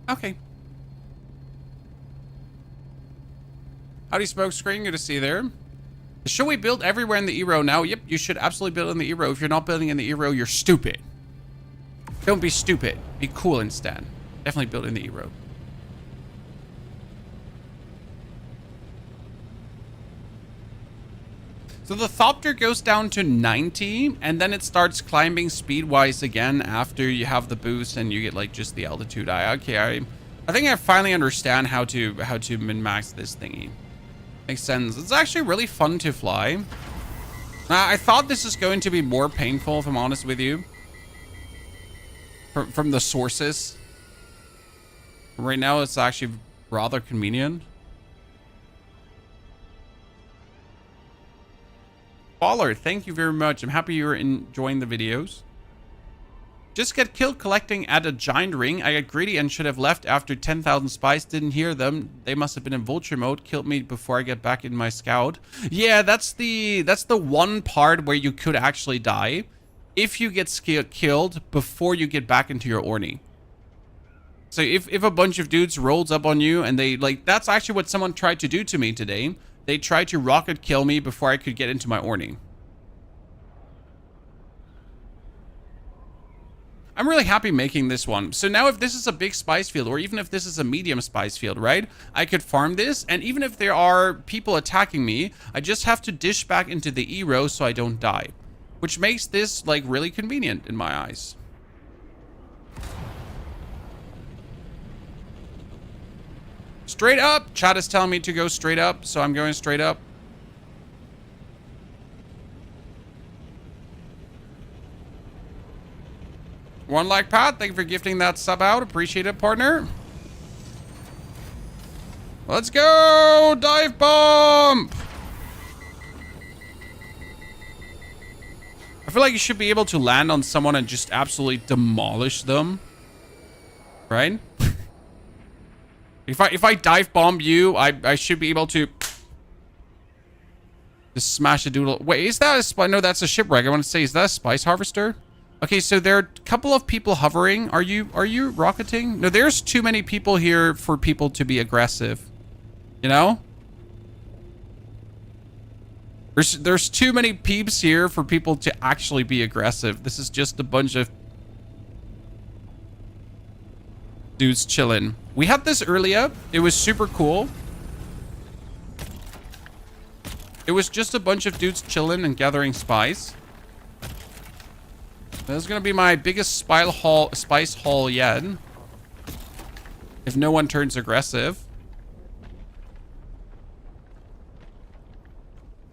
A: Okay. Howdy, Smokescreen. Good to see you there. Should we build everywhere in the Eero now? Yep, you should absolutely build in the Eero. If you're not building in the Eero, you're stupid. Don't be stupid. Be cool instead. Definitely build in the Eero. So the Thopter goes down to 90, and then it starts climbing speed-wise again after you have the boost and you get like just the altitude. I think I finally understand how to min-max this thingy. Makes sense. It's actually really fun to fly. I thought this is going to be more painful, if I'm honest with you. From the sources. Right now, it's actually rather convenient. Baller, thank you very much. I'm happy you're enjoying the videos. Just get killed collecting at a giant ring. I got greedy and should have left after 10,000 spies. Didn't hear them. They must have been in vulture mode. Killed me before I get back in my scout. Yeah, that's the one part where you could actually die if you get killed before you get back into your Orny. So if a bunch of dudes rolls up on you and they like, that's actually what someone tried to do to me today. They tried to rocket kill me before I could get into my Orny. I'm really happy making this one. So now if this is a big spice field, or even if this is a medium spice field, right? I could farm this, and even if there are people attacking me, I just have to dish back into the Eero so I don't die. Which makes this, like, really convenient in my eyes. Straight up! Chat is telling me to go straight up, so I'm going straight up. One like Pat, thank you for gifting that sub out. Appreciate it, partner. Let's go! Dive bomb! I feel like you should be able to land on someone and just absolutely demolish them. Right? If I dive bomb you, I should be able to just smash a doodle. Wait, is that a spice? No, that's a shipwreck. I want to say, is that a spice harvester? Okay, so there are a couple of people hovering. Are you rocketing? No, there's too many people here for people to be aggressive. You know? There's too many peeps here for people to actually be aggressive. This is just a bunch of... Dudes chilling. We had this earlier. It was super cool. It was just a bunch of dudes chilling and gathering spice. This is going to be my biggest spice haul yet. If no one turns aggressive.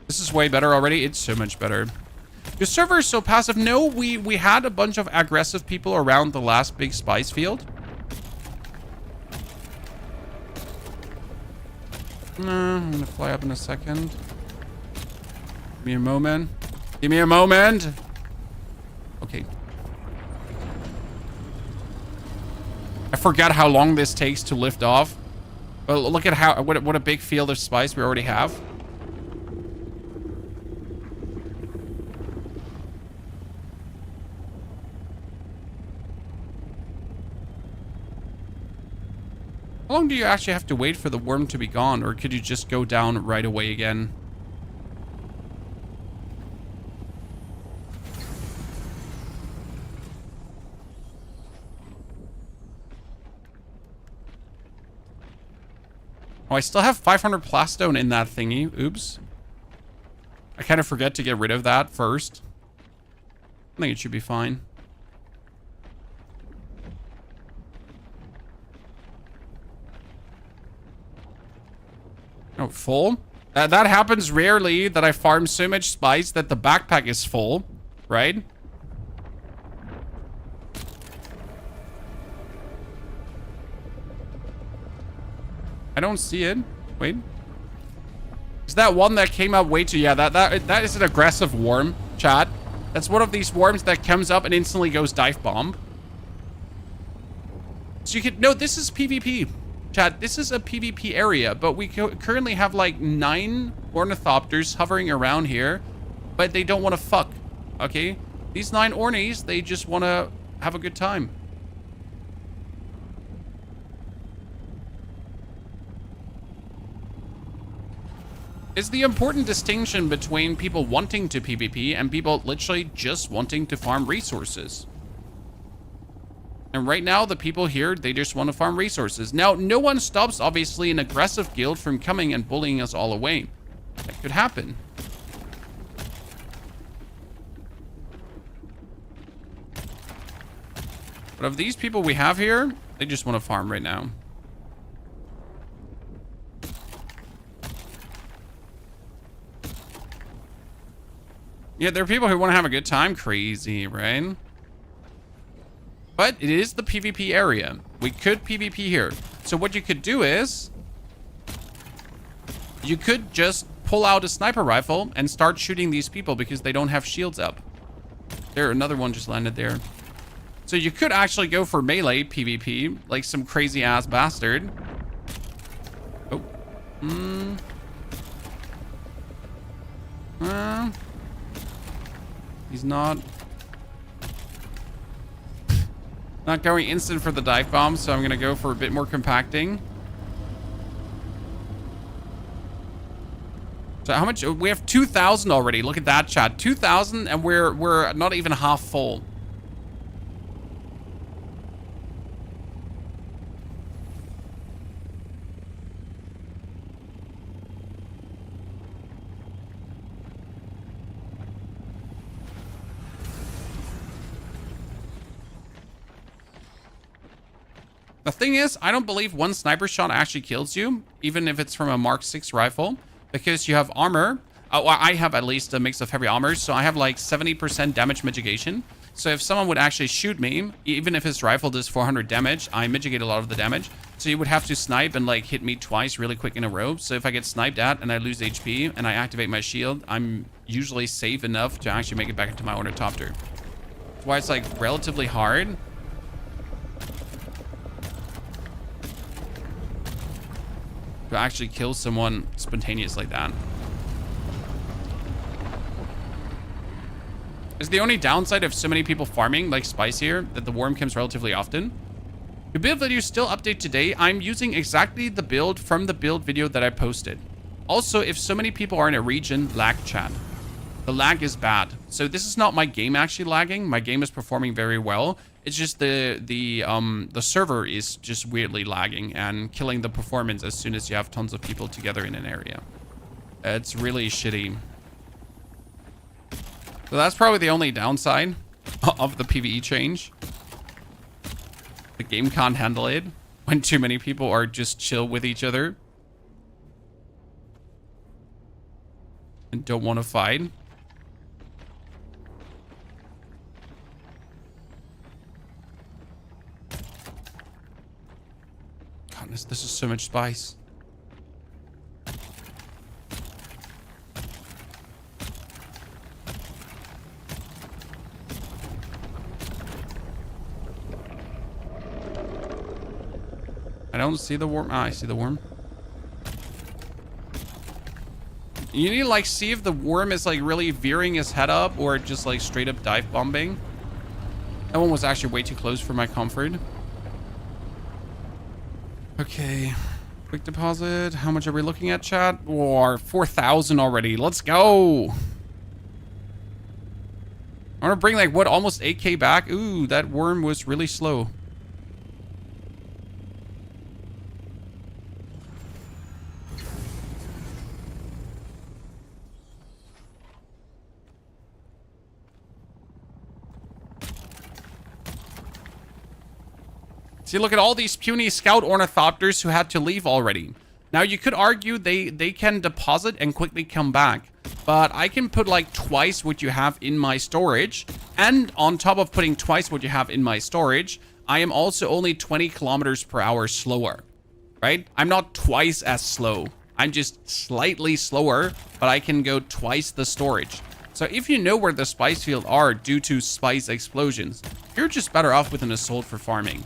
A: This is way better already. It's so much better. Your server is so passive. No, we had a bunch of aggressive people around the last big spice field. I'm going to fly up in a second. Give me a moment. Give me a moment. Okay. I forgot how long this takes to lift off. But look at how what a big field of spice we already have. How long do you actually have to wait for the worm to be gone? Or could you just go down right away again? Oh, I still have 500 plastone in that thingy. Oops. I kind of forget to get rid of that first. I think it should be fine. Oh, full? That happens rarely, that I farm so much spice that the backpack is full, right? I don't see it. Wait. Is that one that came up way too... Yeah, that is an aggressive worm, chat. That's one of these worms that comes up and instantly goes dive bomb. So you could... No, this is PvP. Chat, this is a PvP area, but we currently have like 9 ornithopters hovering around here, but they don't want to fuck, okay? These 9 ornies, they just want to have a good time. Is the important distinction between people wanting to PvP and people literally just wanting to farm resources. And right now, the people here, they just want to farm resources. Now, no one stops, obviously, an aggressive guild from coming and bullying us all away. That could happen. But of these people we have here, they just want to farm right now. Yeah, there are people who want to have a good time. Crazy, right? But it is the PvP area. We could PvP here. So what you could do is... you could just pull out a sniper rifle and start shooting these people because they don't have shields up. There, another one just landed there. So you could actually go for melee PvP, like some crazy ass bastard. Oh. He's not going instant for the dive bomb, so I'm going to go for a bit more compacting. So how much? We have 2,000 already. Look at that, chat. 2,000, and we're not even half full. The thing is, I don't believe one sniper shot actually kills you, even if it's from a Mark 6 rifle, because you have armor. Well, I have at least a mix of heavy armor, so I have like 70% damage mitigation. So if someone would actually shoot me, even if his rifle does 400 damage, I mitigate a lot of the damage. So you would have to snipe and like hit me twice really quick in a row. So if I get sniped at and I lose HP and I activate my shield, I'm usually safe enough to actually make it back into my Ornithopter. That's why it's like relatively hard. To actually kill someone spontaneous like that. Is the only downside of so many people farming like spice here that the worm comes relatively often. The build that you still update today, I'm using exactly the build from the build video that I posted. Also, if so many people are in a region, lag chat. The lag is bad. So this is not my game actually lagging. My game is performing very well. It's just the server is just weirdly lagging and killing the performance as soon as you have tons of people together in an area. It's really shitty. So that's probably the only downside of the PvE change. The game can't handle it when too many people are just chill with each other and don't want to fight. Goodness, this is so much spice. I don't see the worm. Ah, I see the worm. You need to like see if the worm is like really veering his head up or just like straight up dive bombing. That one was actually way too close for my comfort. Okay. Quick deposit. How much are we looking at, chat? Or 4,000 already. Let's go. I want to bring like what, almost 8k back. Ooh, that worm was really slow. See, look at all these puny scout ornithopters who had to leave already. Now, you could argue they can deposit and quickly come back. But I can put like twice what you have in my storage. And on top of putting twice what you have in my storage, I am also only 20 kilometers per hour slower. Right? I'm not twice as slow. I'm just slightly slower, but I can go twice the storage. So if you know where the spice fields are due to spice explosions, you're just better off with an assault for farming.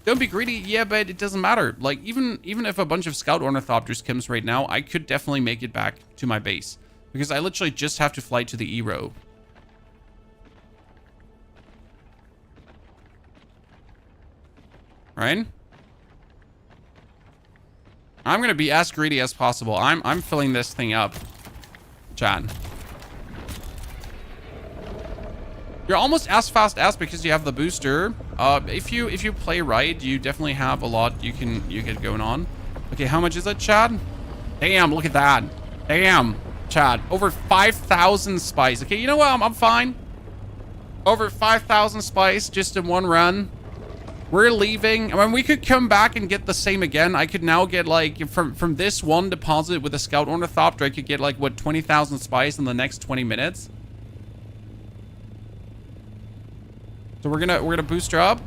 A: Don't be greedy, yeah, but it doesn't matter. Like, even if a bunch of scout ornithopters comes right now, I could definitely make it back to my base. Because I literally just have to fly to the E-row. Right? I'm gonna be as greedy as possible. I'm filling this thing up, chat. You're almost as fast as because you have the booster. If you play right, you definitely have a lot you get going on. Okay, how much is it, Chad? Damn, look at that. Damn, Chad. Over 5,000 spice. Okay, you know what? I'm fine. Over 5,000 spice just in one run. We're leaving. I mean, we could come back and get the same again. I could now get like from this one deposit with a scout ornithopter, I could get like what 20,000 spice in the next 20 minutes. So we're gonna boost her up.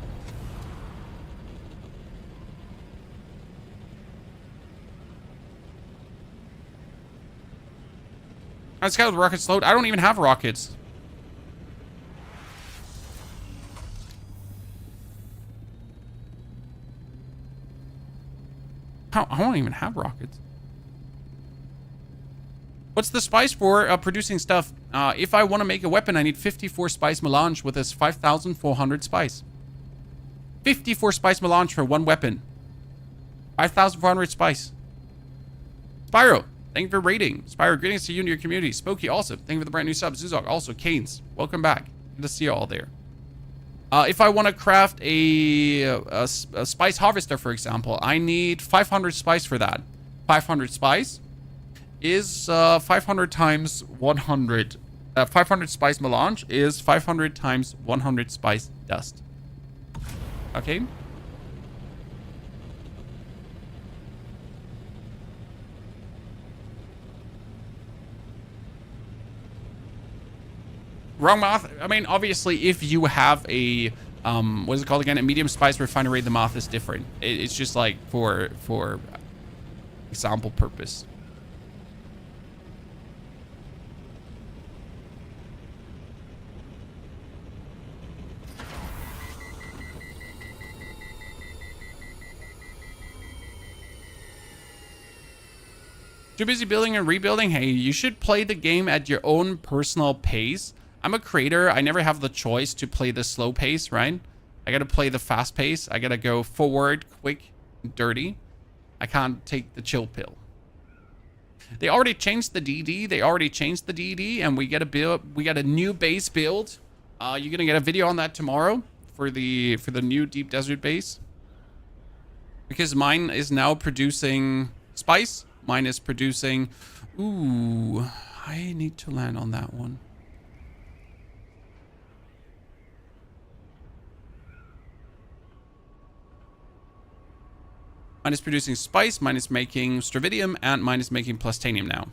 A: I just got the rockets load. I don't even have rockets. I don't even have rockets. What's the spice for producing stuff? If I want to make a weapon, I need 54 spice melange with this 5,400 spice. 54 spice melange for one weapon. 5,400 spice. Spyro, thank you for raiding. Spyro, greetings to you and your community. Spooky, also, thank you for the brand new sub. Zuzok, also, Canes, welcome back. Good to see you all there. If I want to craft a spice harvester, for example, I need 500 spice for that. 500 spice is 500 times 100. 500 spice melange is 500 times 100 spice dust. Okay. Wrong math. I mean, obviously, if you have a what is it called again? A medium spice refinery, the math is different. It's just like for example purpose. Too busy building and rebuilding? Hey, you should play the game at your own personal pace. I'm a creator. I never have the choice to play the slow pace, right? I gotta play the fast pace. I gotta go forward, quick, dirty. I can't take the chill pill. They already changed the DD. They already changed the DD, and we get a build. We got a new base build. You're gonna get a video on that tomorrow for the new deep desert base. Because mine is now producing spice. Mine is producing. Ooh, I need to land on that one. Mine is producing spice, mine is making stravidium, and mine is making plastanium now.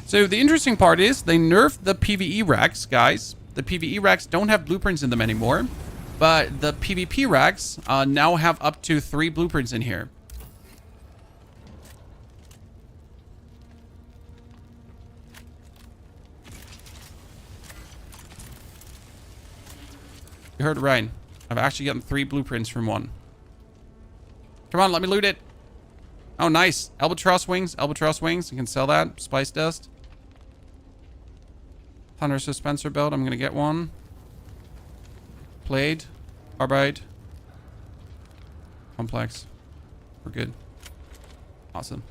A: So the interesting part is they nerfed the PvE racks, guys. The PvE racks don't have blueprints in them anymore, but the PvP racks now have up to 3 blueprints in here. You heard it right. I've actually gotten 3 blueprints from one. Come on, let me loot it. Oh, nice. Albatross wings. Albatross wings. You can sell that. Spice dust. Thunder dispenser belt. I'm going to get one. Blade. Carbide. Complex. We're good. Awesome.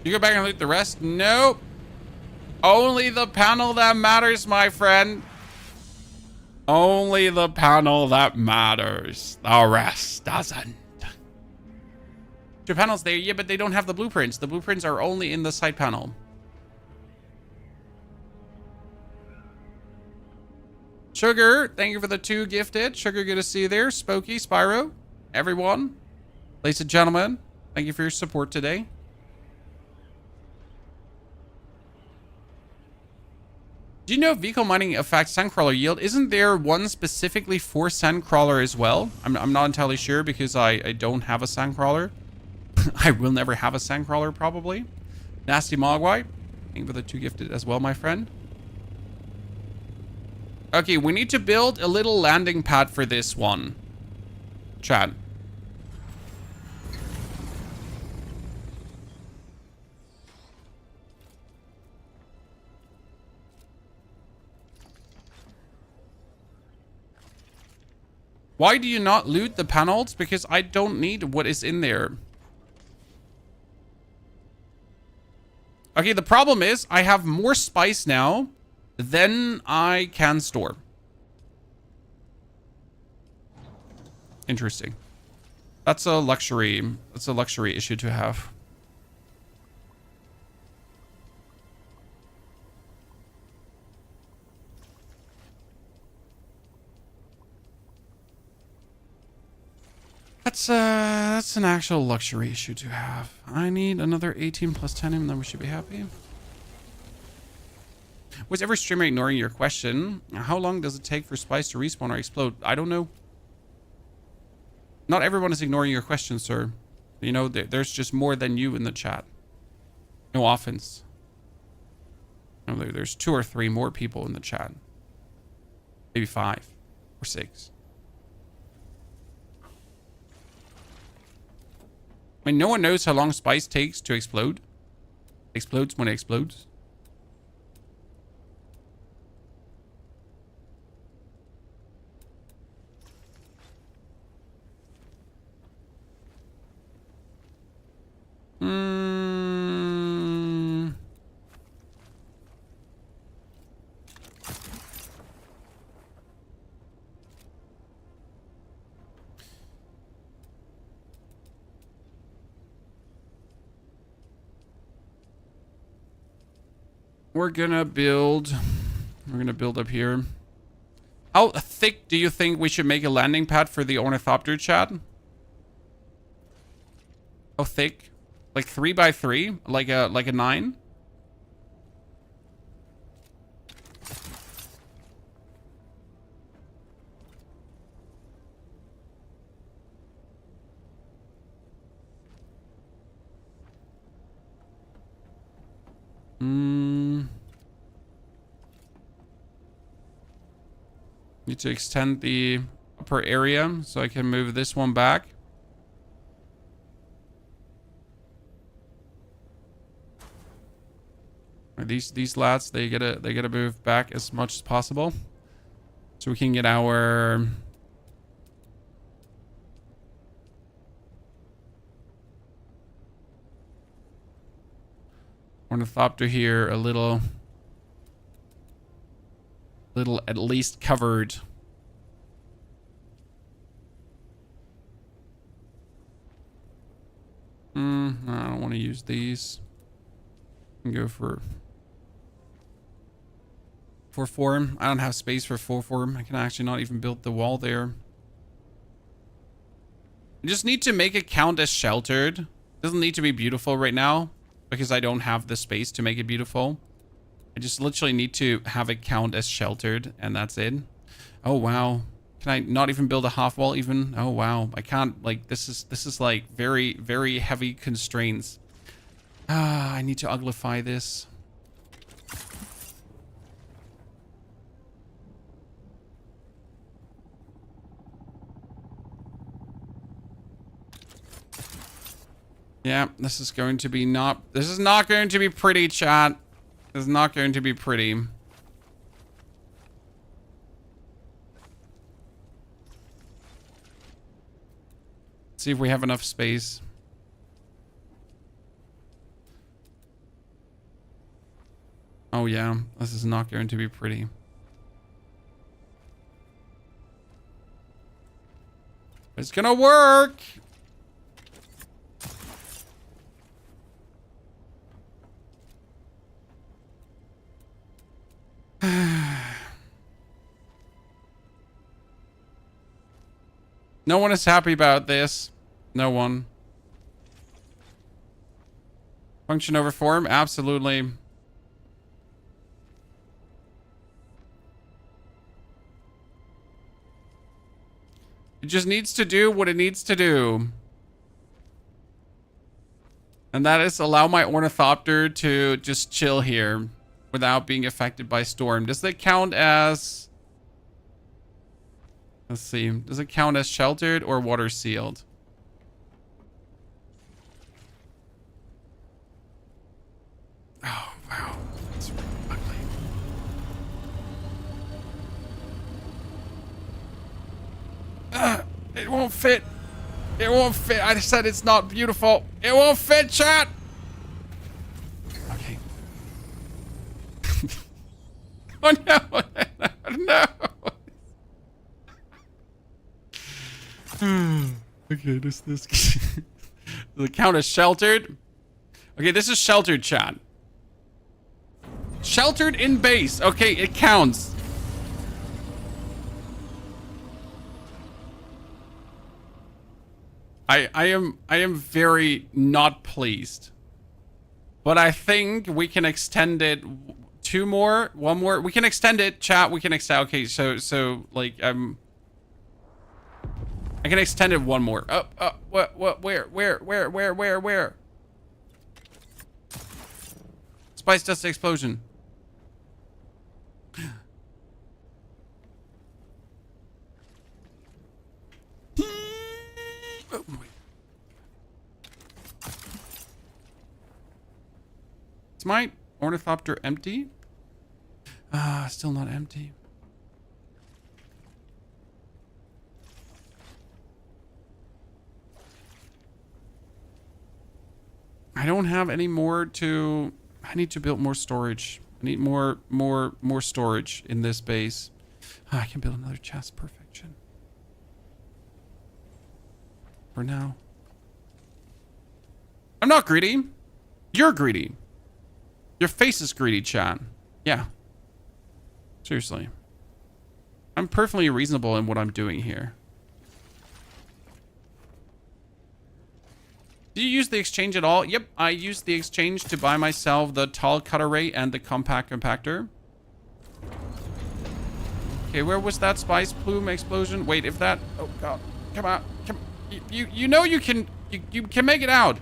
A: You go back and loot the rest? Nope. Only the panel that matters, my friend. Only the panel that matters. The rest doesn't. 2 panels there, yeah, but they don't have the blueprints. The blueprints are only in the side panel. Sugar, thank you for the 2 gifted. Sugar, good to see you there. Spooky, Spyro, everyone. Ladies and gentlemen, thank you for your support today. Do you know vehicle mining affects sandcrawler yield? Isn't there one specifically for sandcrawler as well? I'm not entirely sure because I don't have a sandcrawler. I will never have a sandcrawler probably. Nasty Mogwai, thank you for the 2 gifted as well, my friend. Okay, we need to build a little landing pad for this one. Chat. Why do you not loot the panels? Because I don't need what is in there. Okay, the problem is I have more spice now than I can store. Interesting. That's a luxury issue to have. That's an actual luxury issue to have. I need another 18 plus 10 and then we should be happy. Was every streamer ignoring your question? How long does it take for spice to respawn or explode? I don't know. Not everyone is ignoring your question, sir. You know, there's just more than you in the chat. No offense. No, there's 2 or 3 more people in the chat. Maybe 5 or 6. I mean, no one knows how long spice takes to explode. It explodes when it explodes. We're gonna build up here. How thick do you think we should make a landing pad for the Ornithopter, chat? How thick? Like 3 by 3? Like a 9? Need to extend the upper area so I can move this one back. These lads, they gotta move back as much as possible, so we can get our Ornithopter here a little at least covered. I don't want to use these. I can go for form. I don't have space for form. I can actually not even build the wall there. I just need to make it count as sheltered. It doesn't need to be beautiful right now because I don't have the space to make it beautiful. I just literally need to have it count as sheltered, and that's it. Oh wow. Can I not even build a half wall even? Oh wow. I can't, like, this is like very, very heavy constraints. I need to uglify this. Yeah, this is going to be this is not going to be pretty, chat. This is not going to be pretty. Let's see if we have enough space. Oh yeah, this is not going to be pretty. It's gonna work! No one is happy about this. No one. Function over form? Absolutely. It just needs to do what it needs to do. And that is allow my Ornithopter to just chill here without being affected by storm. Does that count as... Let's see. Does it count as sheltered or water sealed? Oh, wow. That's really ugly. It won't fit. It won't fit. I said it's not beautiful. It won't fit, chat. Okay. Oh, no. No. Okay, this the count is sheltered. Okay, this is sheltered, chat. Sheltered in base. Okay, it counts. I am very not pleased. But I think we can extend it one more. We can extend it, chat. We can extend. Okay, so like I can extend it one more. Where? Spice dust explosion. Oh, wait. Is my Ornithopter empty? Still not empty. I don't have any more to... I need to build more storage. I need more storage in this base. I can build another chest. Perfection. For now. I'm not greedy. You're greedy. Your face is greedy, chat. Yeah. Seriously. I'm perfectly reasonable in what I'm doing here. Do you use the exchange at all? Yep, I used the exchange to buy myself the tall cut array and the compact compactor. Okay, where was that spice plume explosion? Wait, if that... Oh, God. Come on. You know you can... You can make it out.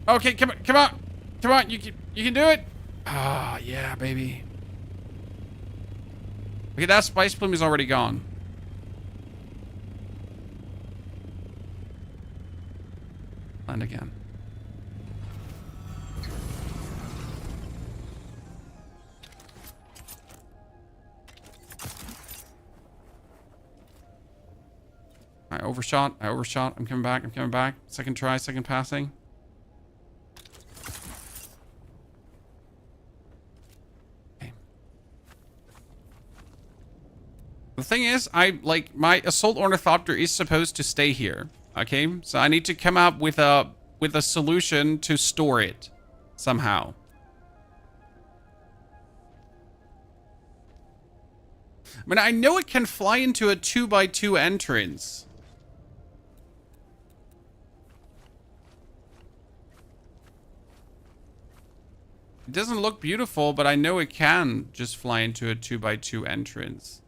A: Okay, come on. You can do it. Ah, yeah, baby. Okay, that spice plume is already gone. Land again. I overshot. I'm coming back. Second try, second passing. Okay. The thing is, my assault ornithopter is supposed to stay here. Okay? So I need to come up with a solution to store it somehow. I mean, I know it can fly into a 2x2 entrance. It doesn't look beautiful, but I know it can just fly into a 2x2 entrance.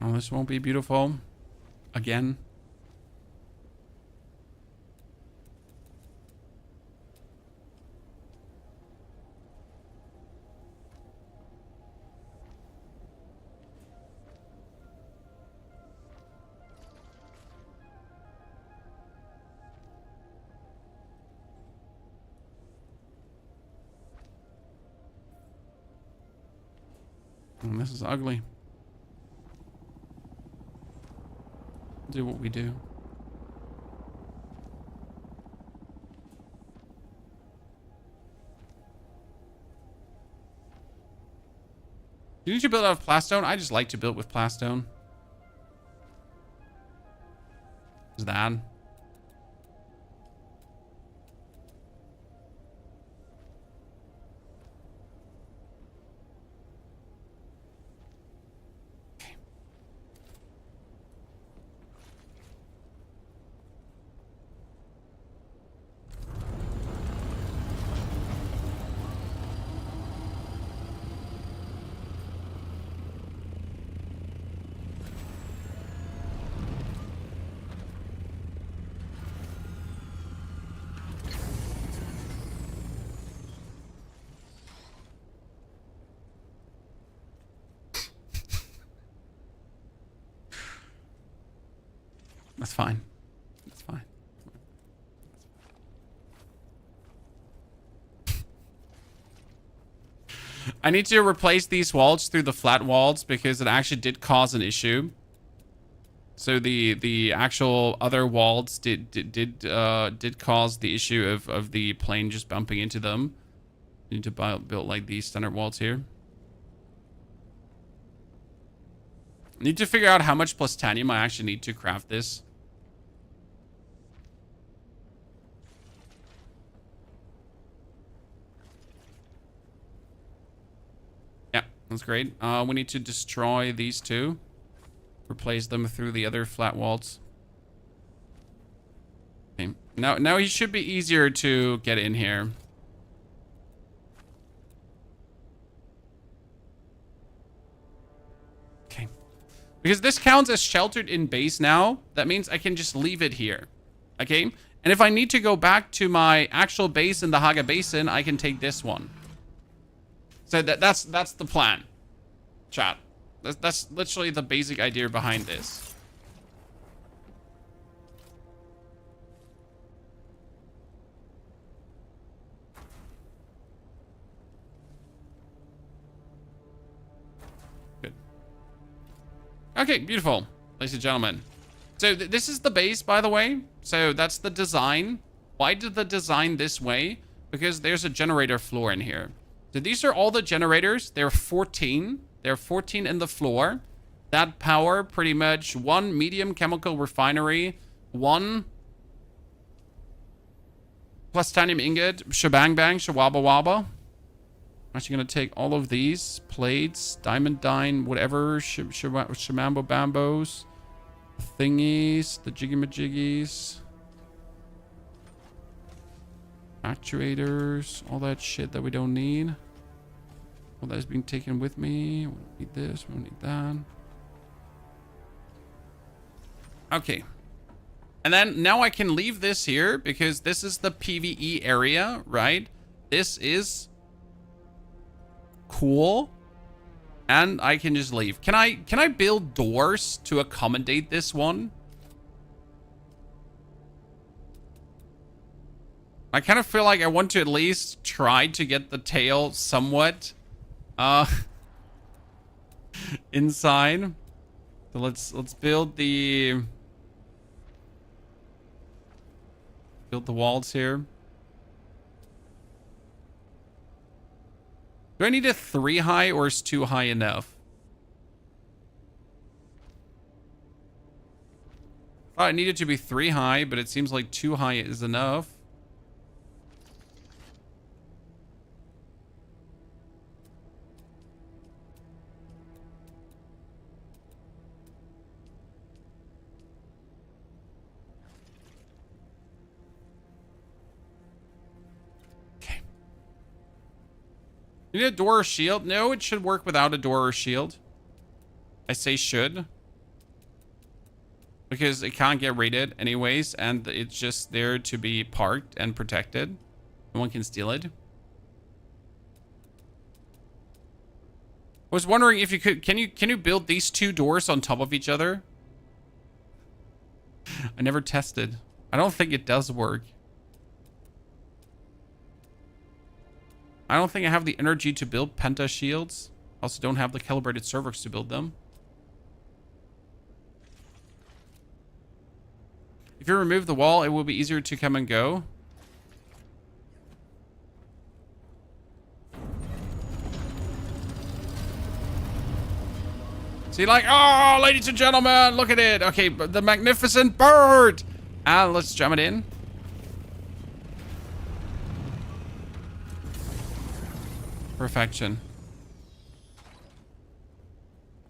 A: Oh, this won't be beautiful. Again. And this is ugly. Do what we do. Didn't you build out of plastone? I just like to build with plastone. Is that? That's fine. That's fine. I need to replace these walls through the flat walls because it actually did cause an issue. So the actual other walls did cause the issue of the plane just bumping into them. You need to build like these standard walls here. Need to figure out how much plastanium I actually need to craft this. Yeah, that's great. We need to destroy these two. Replace them through the other flat walls. Okay. Now he should be easier to get in here. Okay. Because this counts as sheltered in base now. That means I can just leave it here. Okay? And if I need to go back to my actual base in the Haga Basin, I can take this one. So that's the plan. Chat. That's literally the basic idea behind this. Good. Okay, beautiful, ladies and gentlemen. So this is the base, by the way. So that's the design. Why did the design this way? Because there's a generator floor in here. So these are all the generators. There are 14. There are 14 in the floor. That power pretty much one medium chemical refinery, one plastanium ingot, shebang bang, shawaba waba. I'm actually going to take all of these plates, diamond dine, whatever, shamambo bambos, thingies, the jiggy majiggies, actuators, all that shit that we don't need. All that is being taken with me. We don't need this. We don't need that. Okay. And then now I can leave this here because this is the PvE area, right? This is cool. And I can just leave. Can I build doors to accommodate this one? I kind of feel like I want to at least try to get the tail somewhat inside. So let's build the walls here. Do I need a 3 high or is 2 high enough? I thought it needed to be 3 high, but it seems like 2 high is enough. You need a door or shield? No, it should work without a door or shield. I say should. Because it can't get raided anyways, and it's just there to be parked and protected. No one can steal it. I was wondering if you could... Can you build these 2 doors on top of each other? I never tested. I don't think it does work. I don't think I have the energy to build penta shields. I also don't have the calibrated servers to build them. If you remove the wall, it will be easier to come and go. See, like, oh, ladies and gentlemen, look at it. Okay, the magnificent bird. And let's jam it in. Perfection.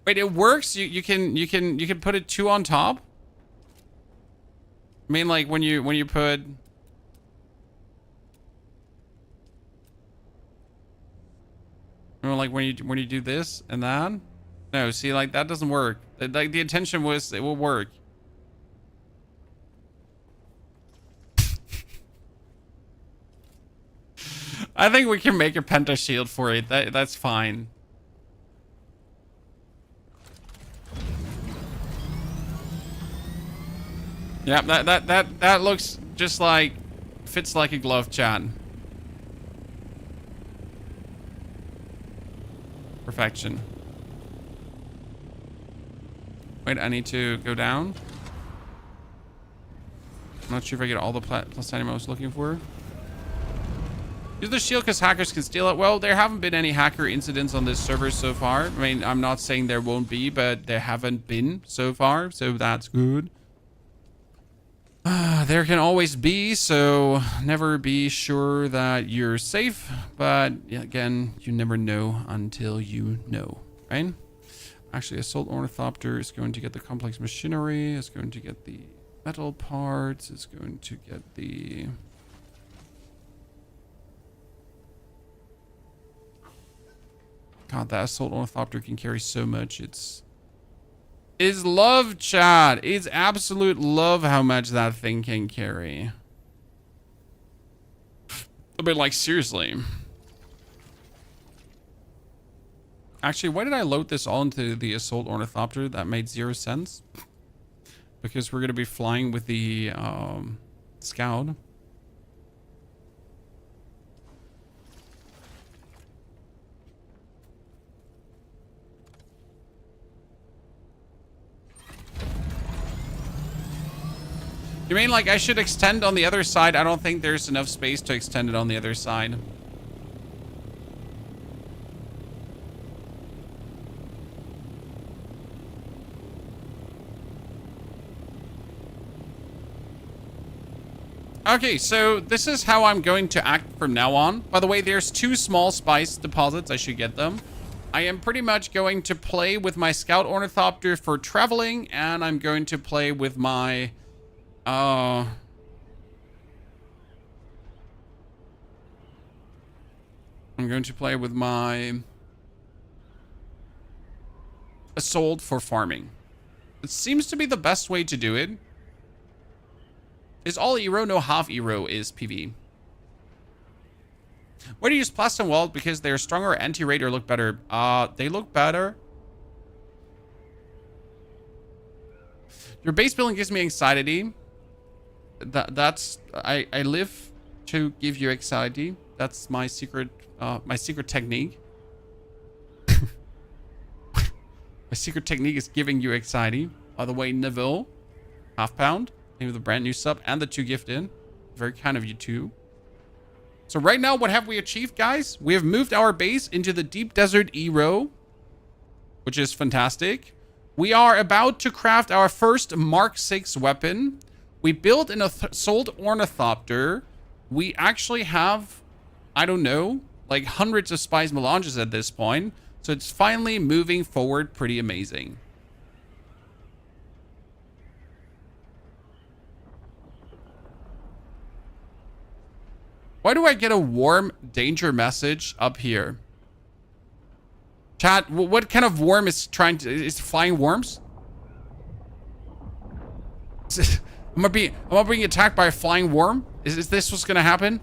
A: Wait, it works? You can put it 2 on top? I mean, like when you put... like when you do this and that? No, see, like that doesn't work. Like the intention was it will work. I think we can make a penta shield for it. That's fine. Yeah, that looks just like fits like a glove, chat. Perfection. Wait, I need to go down. I'm not sure if I get all the platinum I was looking for. Use the shield because hackers can steal it. Well, there haven't been any hacker incidents on this server so far. I mean, I'm not saying there won't be, but there haven't been so far, so that's good. There can always be, so never be sure that you're safe. But again, you never know until you know, right? Actually, Assault Ornithopter is going to get the complex machinery. It's going to get the metal parts. It's going to get the... God, that Assault Ornithopter can carry so much. It's love, chat. It's absolute love how much that thing can carry. A bit like, seriously. Actually, why did I load this all into the Assault Ornithopter? That made 0 sense. Because we're going to be flying with the Scout. You mean like I should extend on the other side? I don't think there's enough space to extend it on the other side. Okay, so this is how I'm going to act from now on. By the way, there's 2 small spice deposits. I should get them. I am pretty much going to play with my Scout Ornithopter for traveling, and I'm going to play with my... I'm going to play with my sold for farming. It seems to be the best way to do it. Is all Eero? No, half Eero is PV. Why do you use Plast and Weld? Because they're stronger, anti-raid, or look better? They look better. Your base building gives me anxiety. I live to give you anxiety. That's my secret technique. My secret technique is giving you anxiety. By the way, Neville, half pound, maybe the brand new sub, and the 2 gifted. Very kind of you too. So right now, what have we achieved, guys? We have moved our base into the deep desert Eero, which is fantastic. We are about to craft our first Mark 6 weapon. We built an sold Ornithopter. We actually have, I don't know, like hundreds of spice melanges at this point. So it's finally moving forward pretty amazing. Why do I get a warm danger message up here? Chat, what kind of worm is is flying worms? Am I being attacked by a flying worm? Is this what's gonna happen?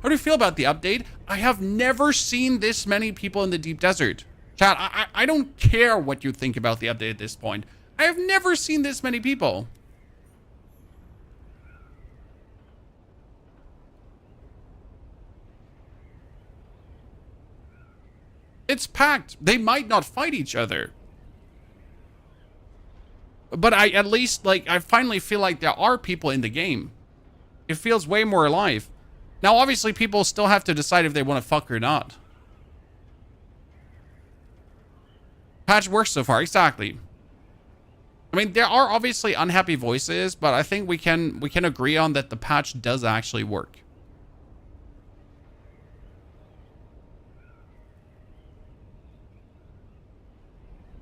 A: How do you feel about the update? I have never seen this many people in the deep desert. Chat, I don't care what you think about the update at this point. I have never seen this many people. It's packed. They might not fight each other. But at least, like, I finally feel like there are people in the game. It feels way more alive. Now, obviously, people still have to decide if they want to fuck or not. Patch works so far, exactly. I mean, there are obviously unhappy voices, but I think we can agree on that the patch does actually work.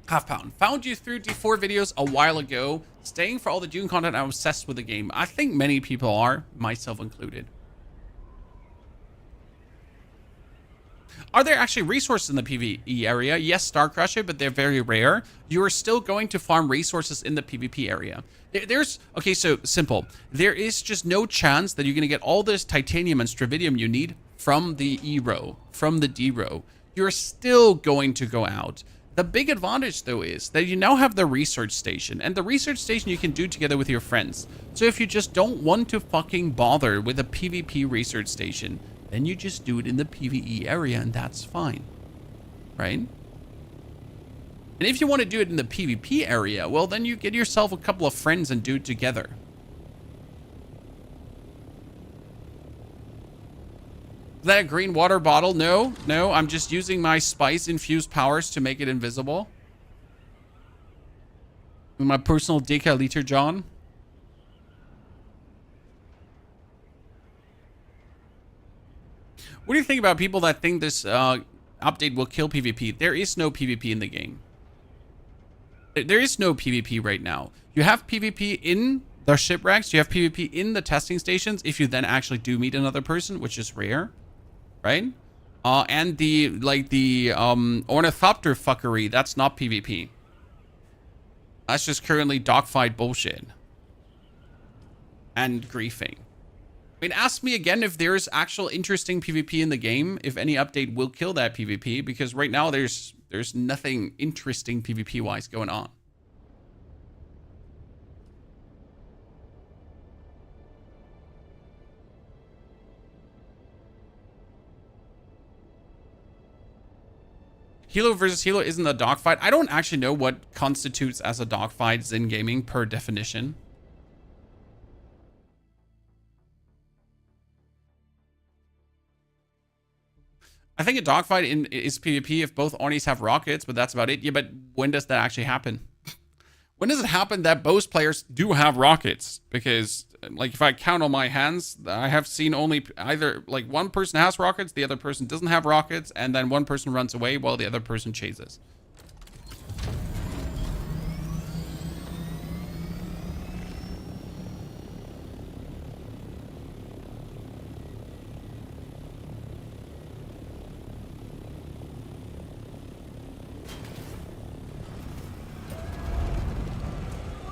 A: Half pound. Found you through D4 videos a while ago. Staying for all the Dune content. I'm obsessed with the game. I think many people are, myself included. Are there actually resources in the PvE area? Yes, Star Crusher, but they're very rare. You are still going to farm resources in the PvP area. Okay, so simple. There is just no chance that you're going to get all this titanium and stravidium you need from the E-row, from the D-row. You're still going to go out. The big advantage, though, is that you now have the research station, and the research station you can do together with your friends. So if you just don't want to fucking bother with a PvP research station, then you just do it in the PvE area, and that's fine, right? And if you want to do it in the PvP area, well, then you get yourself a couple of friends and do it together. Is that a green water bottle? No, I'm just using my spice-infused powers to make it invisible. My personal deciliter, John. What do you think about people that think this update will kill PvP? There is no PvP in the game. There is no PvP right now. You have PvP in the shipwrecks. You have PvP in the testing stations if you then actually do meet another person, which is rare, right? And the Ornithopter fuckery, that's not PvP. That's just currently dogfight bullshit. And griefing. I mean, ask me again if there's actual interesting PvP in the game, if any update will kill that PvP, because right now there's nothing interesting PvP-wise going on. Hilo versus Hilo isn't a dogfight. I don't actually know what constitutes as a dogfight in gaming per definition. I think a dogfight is PvP if both Ornies have rockets, but that's about it. Yeah, but when does that actually happen? When does it happen that both players do have rockets? Because, like, if I count on my hands, I have seen only either, like, one person has rockets, the other person doesn't have rockets, and then one person runs away while the other person chases.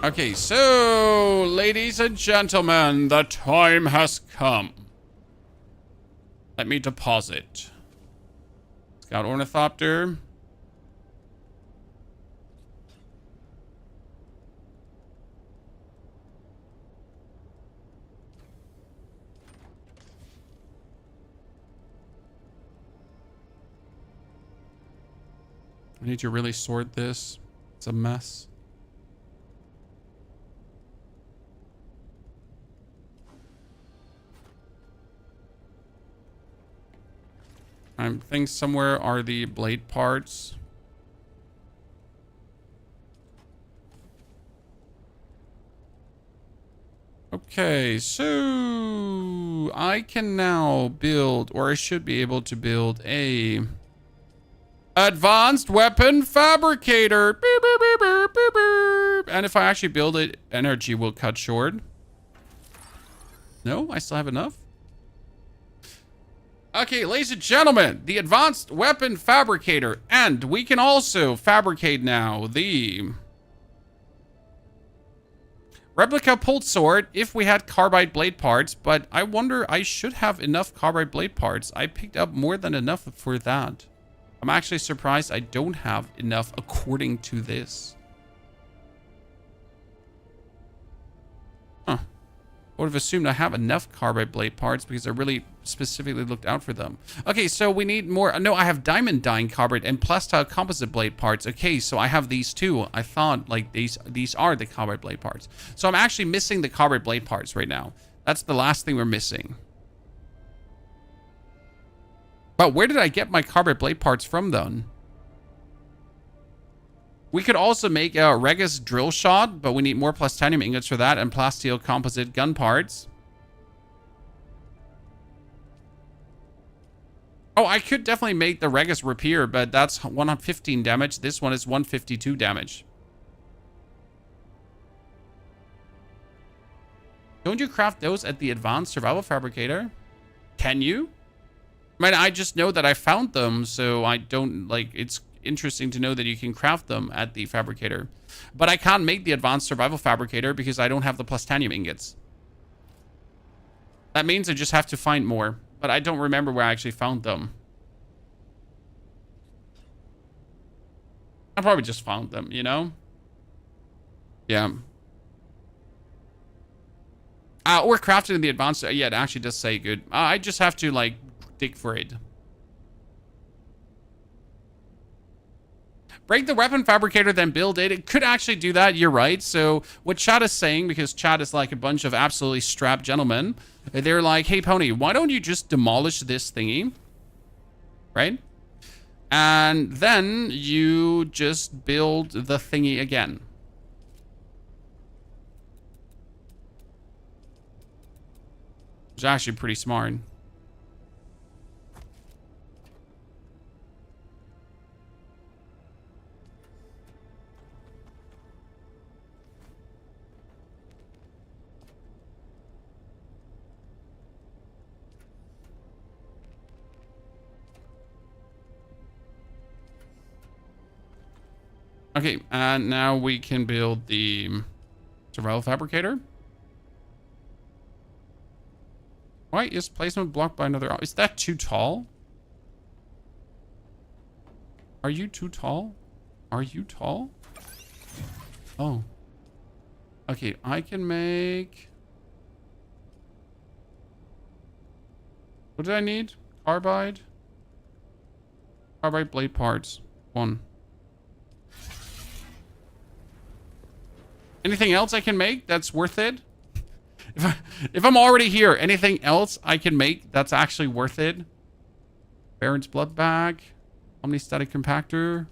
A: Okay, so, ladies and gentlemen, the time has come. Let me deposit. Scout Ornithopter. I need to really sort this. It's a mess. I think somewhere are the blade parts. Okay, so I can now build, or I should be able to build a advanced weapon fabricator. Beep, beep, beep, beep, beep, beep. And if I actually build it, energy will cut short. No, I still have enough. Okay, ladies and gentlemen, the advanced weapon fabricator. And we can also fabricate now the replica pulled sword if we had carbide blade parts. But I wonder, I should have enough carbide blade parts. I picked up more than enough for that. I'm actually surprised I don't have enough according to this. Huh. I would have assumed I have enough carbide blade parts because I really specifically looked out for them. Okay, so we need more. No, I have diamond dyeing carbide and plastile composite blade parts. Okay, so I have these too. I thought like these are the carbide blade parts. So I'm actually missing the carbide blade parts right now. That's the last thing we're missing. But where did I get my carbide blade parts from then? We could also make a Regis drill shot, but we need more plastinium ingots for that and plasteel composite gun parts. Oh, I could definitely make the Regis rapier, but that's 115 damage. This one is 152 damage. Don't you craft those at the advanced survival fabricator? Can you? I mean, I just know that I found them, so I don't, like, it's interesting to know that you can craft them at the fabricator. But I can't make the advanced survival fabricator because I don't have the plastinium ingots. That means I just have to find more, but I don't remember where I actually found them. I probably just found them, you know? Yeah. Or crafted in the advanced, yeah, it actually does say good. I just have to, like, dig for it. Break the weapon fabricator, then build it. It could actually do that. You're right. So what chat is saying, because chat is like a bunch of absolutely strapped gentlemen, they're like, hey, Pony, why don't you just demolish this thingy? Right? And then you just build the thingy again. It's actually pretty smart. Okay, and now we can build the survival fabricator. Why is placement blocked by another? Is that too tall? Are you too tall? Are you tall? Oh. Okay, I can make... What did I need? Carbide? Carbide blade parts. 1. Anything else I can make that's worth it? If I'm already here, anything else I can make that's actually worth it? Baron's blood bag. Omnistatic compactor.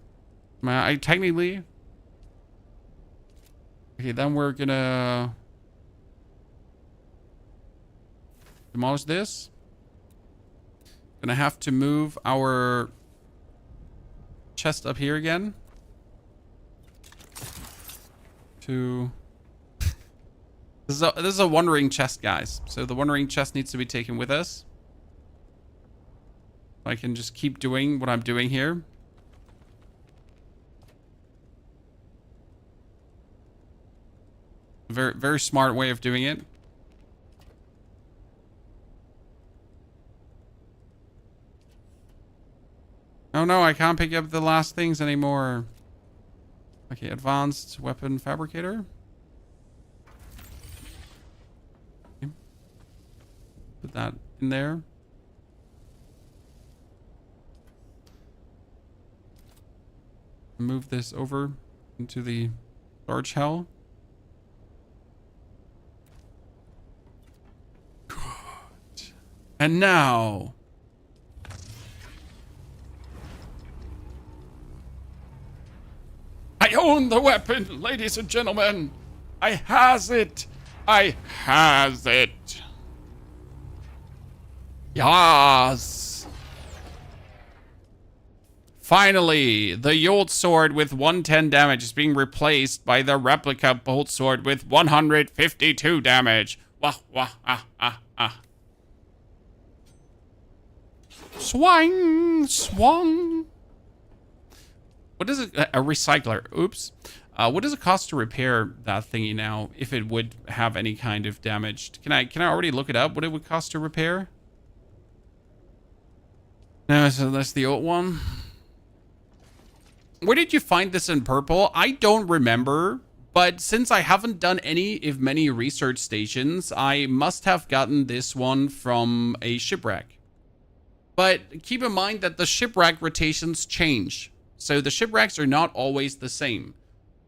A: I technically... Okay, then we're gonna... demolish this. Gonna have to move our chest up here again. To... This is a one-ring chest, guys. So the one-ring chest needs to be taken with us. I can just keep doing what I'm doing here. Very, very smart way of doing it. Oh no, I can't pick up the last things anymore. Okay, advanced weapon fabricator. Okay. Put that in there. Move this over into the large hell. Good. And now... I own the weapon, ladies and gentlemen. I has it. I has it. Yes. Finally, the Yolt sword with 110 damage is being replaced by the replica bolt sword with 152 damage. Wah, wah, ah, ah, ah. Swang, swung. What is it? A recycler. Oops. What does it cost to repair that thingy now? If it would have any kind of damage, can I already look it up? What it would cost to repair? No, so that's the old one. Where did you find this in purple? I don't remember, but since I haven't done any, if many, research stations, I must have gotten this one from a shipwreck. But keep in mind that the shipwreck rotations change. So the shipwrecks are not always the same.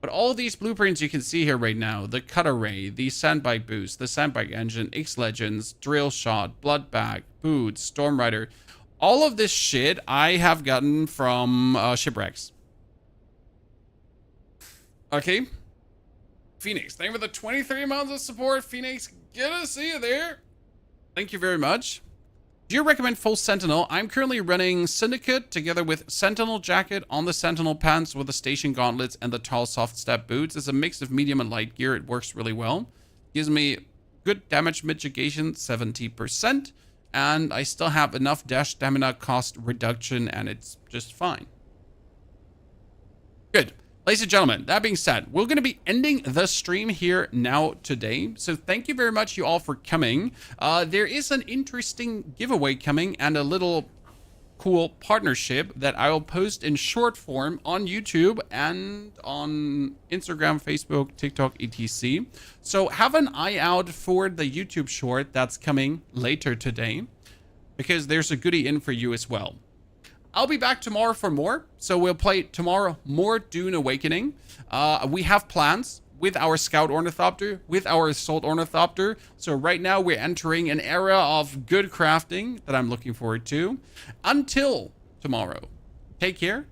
A: But all these blueprints you can see here right now, the cutter ray, the sandbike boost, the sandbike engine, X-Legends, drill shot, blood bag, boots, storm rider, all of this shit I have gotten from shipwrecks. Okay. Phoenix, thank you for the 23 months of support. Phoenix, good to see you there. Thank you very much. Do you recommend full Sentinel? I'm currently running Syndicate together with Sentinel jacket on the Sentinel pants with the station gauntlets and the tall soft step boots. It's a mix of medium and light gear. It works really well. Gives me good damage mitigation, 70%. And I still have enough dash stamina cost reduction and it's just fine. Good. Ladies and gentlemen, that being said, we're going to be ending the stream here now today. So thank you very much you all for coming. There is an interesting giveaway coming and a little cool partnership that I will post in short form on YouTube and on Instagram, Facebook, TikTok, etc. So have an eye out for the YouTube short that's coming later today because there's a goodie in for you as well. I'll be back tomorrow for more. So we'll play tomorrow more Dune Awakening. We have plans with our Scout Ornithopter, with our Assault Ornithopter. So right now we're entering an era of good crafting that I'm looking forward to. Until tomorrow, take care.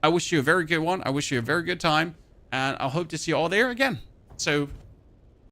A: I wish you a very good one. I wish you a very good time. And I hope to see you all there again. So